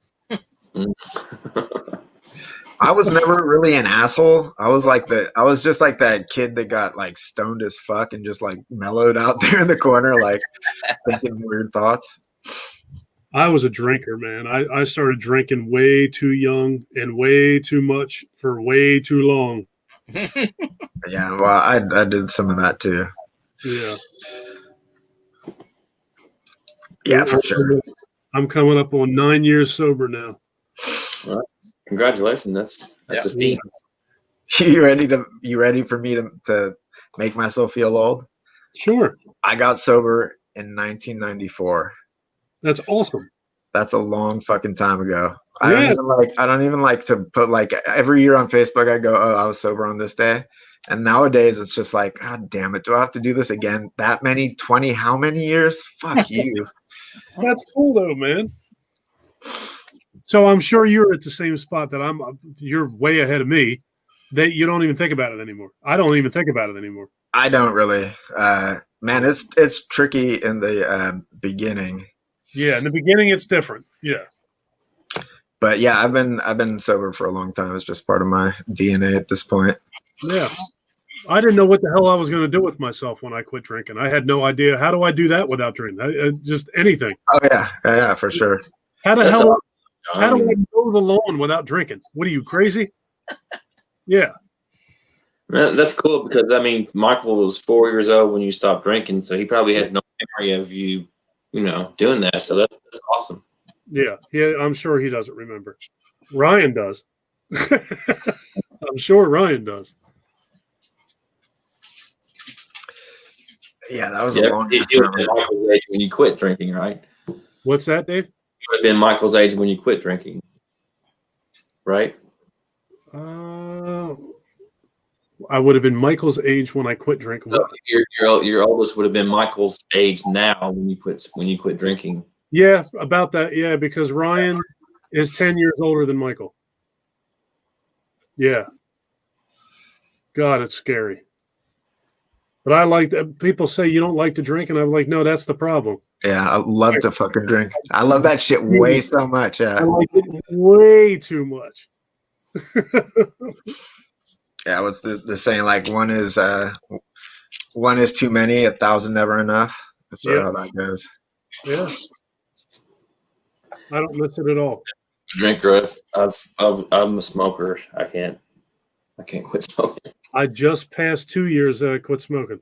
I was never really an asshole. I was just like that kid that got like stoned as fuck and just like mellowed out there in the corner, like thinking weird thoughts. I was a drinker, man. I started drinking way too young and way too much for way too long. Yeah, well, I did some of that too. Yeah. Yeah, for sure. I'm coming up on 9 years sober now. Well, congratulations. That's a feat. You ready for me to make myself feel old? Sure. I got sober in 1994. That's awesome. That's a long fucking time ago. Yeah. I don't even like to put like every year on Facebook I go, oh, I was sober on this day. And nowadays it's just like, God damn it, do I have to do this again? That many 20 how many years? Fuck you. That's cool though, man. So I'm sure you're at the same spot that you're way ahead of me, that you don't even think about it anymore. I don't even think about it anymore. I don't really. Man, it's tricky in the beginning. Yeah, in the beginning it's different. Yeah. But yeah, I've been sober for a long time. It's just part of my DNA at this point. Yeah. I didn't know what the hell I was going to do with myself when I quit drinking. I had no idea. How do I do that without drinking? Just anything. Oh yeah, for sure. How do I mow the lawn without drinking? What are you, crazy? Yeah. Man, that's cool because I mean, Michael was 4 years old when you stopped drinking, so he probably has no memory of you doing that. So that's awesome. Yeah, I'm sure he doesn't remember. Ryan does. I'm sure Ryan does. Yeah, that was a long time. You would have been Michael's age when you quit drinking, right? What's that, Dave? You would have been Michael's age when you quit drinking, right? I would have been Michael's age when I quit drinking. So your oldest would have been Michael's age now when you quit drinking. Yeah, about that. Yeah, because Ryan is 10 years older than Michael. Yeah. God, it's scary. But I like that. People say you don't like to drink, and I'm like, no, that's the problem. Yeah, I love to fucking drink. I love that shit way so much. Yeah, I like it way too much. Yeah, what's the saying? Like one is too many, 1,000 never enough. That's sort of how that goes. Yeah, I don't miss it at all. Drinker, I'm a smoker. I can't quit smoking. I just passed 2 years that I quit smoking.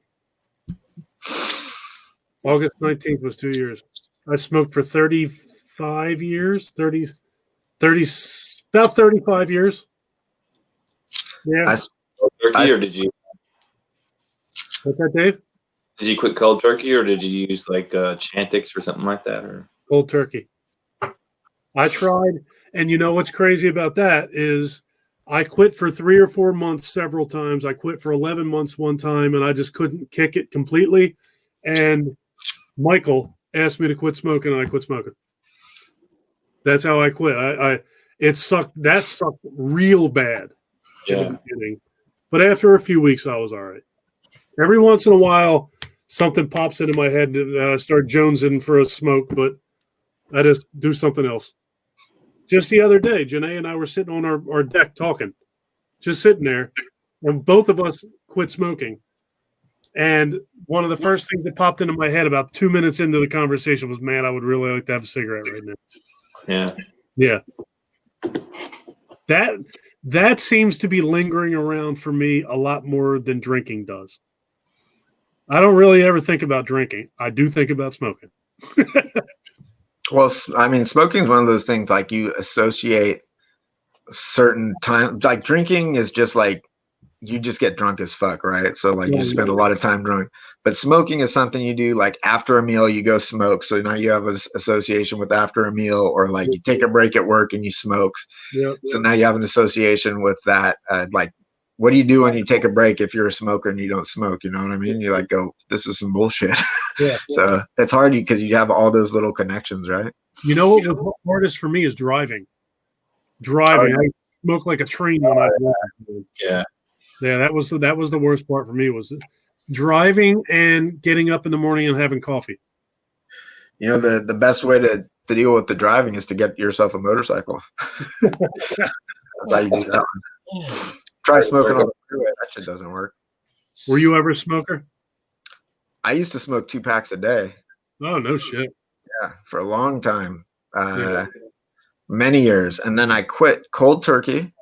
August 19th was 2 years. I smoked for 35 years, 30, about 35 years. Yeah. Turkey, or did you? What's that, Dave? Did you quit cold turkey, or did you use like Chantix or something like that? Or cold turkey. I tried, and you know what's crazy about that is I quit for 3 or 4 months several times. I quit for 11 months one time, and I just couldn't kick it completely. And Michael asked me to quit smoking, and I quit smoking. That's how I quit. It sucked. That sucked real bad in the beginning. But after a few weeks, I was all right. Every once in a while, something pops into my head and I start jonesing for a smoke, but I just do something else. Just the other day, Janae and I were sitting on our deck talking, just sitting there, and both of us quit smoking. And one of the first things that popped into my head about 2 minutes into the conversation was, man, I would really like to have a cigarette right now. Yeah. Yeah. That seems to be lingering around for me a lot more than drinking does. I don't really ever think about drinking. I do think about smoking. Well, I mean, smoking is one of those things like you associate certain time, like drinking is just like you just get drunk as fuck, right? So like you spend a lot of time drunk. But smoking is something you do like after a meal, you go smoke. So now you have an association with after a meal, or like you take a break at work and you smoke. So now you have an association with that. Like, what do you do when you take a break if you're a smoker and you don't smoke? You know what I mean? You like go, this is some bullshit. So it's hard because you have all those little connections, right? You know what was hardest for me is driving. I smoke like a train when I drive. Yeah, that was the worst part for me was driving and getting up in the morning and having coffee. You know, the best way to deal with the driving is to get yourself a motorcycle. That's how you do that one. Try smoking on the freeway. That shit doesn't work. Were you ever a smoker? I used to smoke 2 packs a day. Oh, no shit. Yeah, for a long time. Many years. And then I quit cold turkey.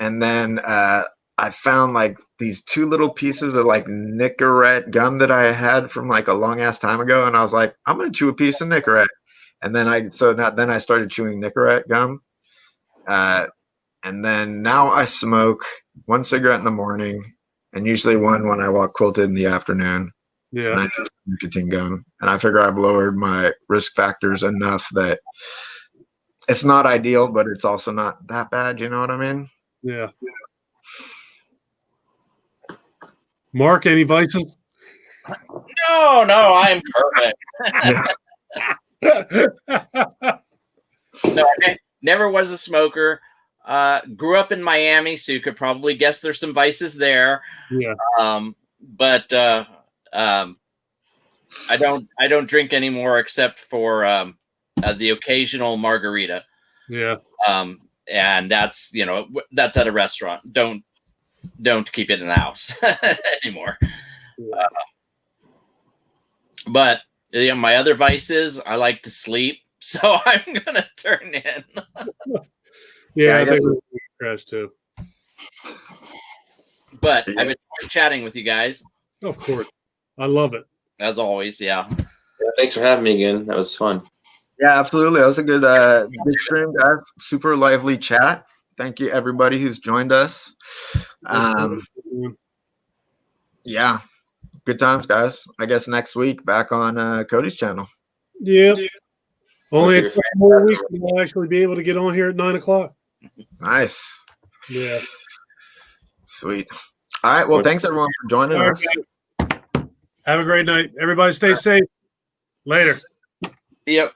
And then I found like these 2 little pieces of like Nicorette gum that I had from like a long ass time ago. And I was like, I'm going to chew a piece of Nicorette. And then I started chewing Nicorette gum. And then now I smoke 1 cigarette in the morning and usually one when I walk quilted in the afternoon. Yeah. And I chew nicotine gum. And I figure I've lowered my risk factors enough that it's not ideal, but it's also not that bad. You know what I mean? Yeah. Mark, any vices? No, I'm perfect. No, I never was a smoker. Grew up in Miami, so you could probably guess there's some vices there. Yeah. But I don't drink anymore except for the occasional margarita. Yeah. And that's at a restaurant. Don't keep it in the house anymore. Yeah. But my other vices, I like to sleep, so I'm gonna turn in. Yeah, I think we're crash too. But I've enjoyed chatting with you guys. Of course, I love it as always. Yeah. Thanks for having me again. That was fun. Yeah, absolutely. That was a good stream, guys. Super lively chat. Thank you, everybody who's joined us. Yeah, good times, guys. I guess next week back on Cody's channel. Yeah. Only a couple more weeks and I'll actually be able to get on here at 9:00. Nice. Yeah. Sweet. All right. Well, thanks everyone for joining us. Have a great night. Everybody stay safe. Later. Yep.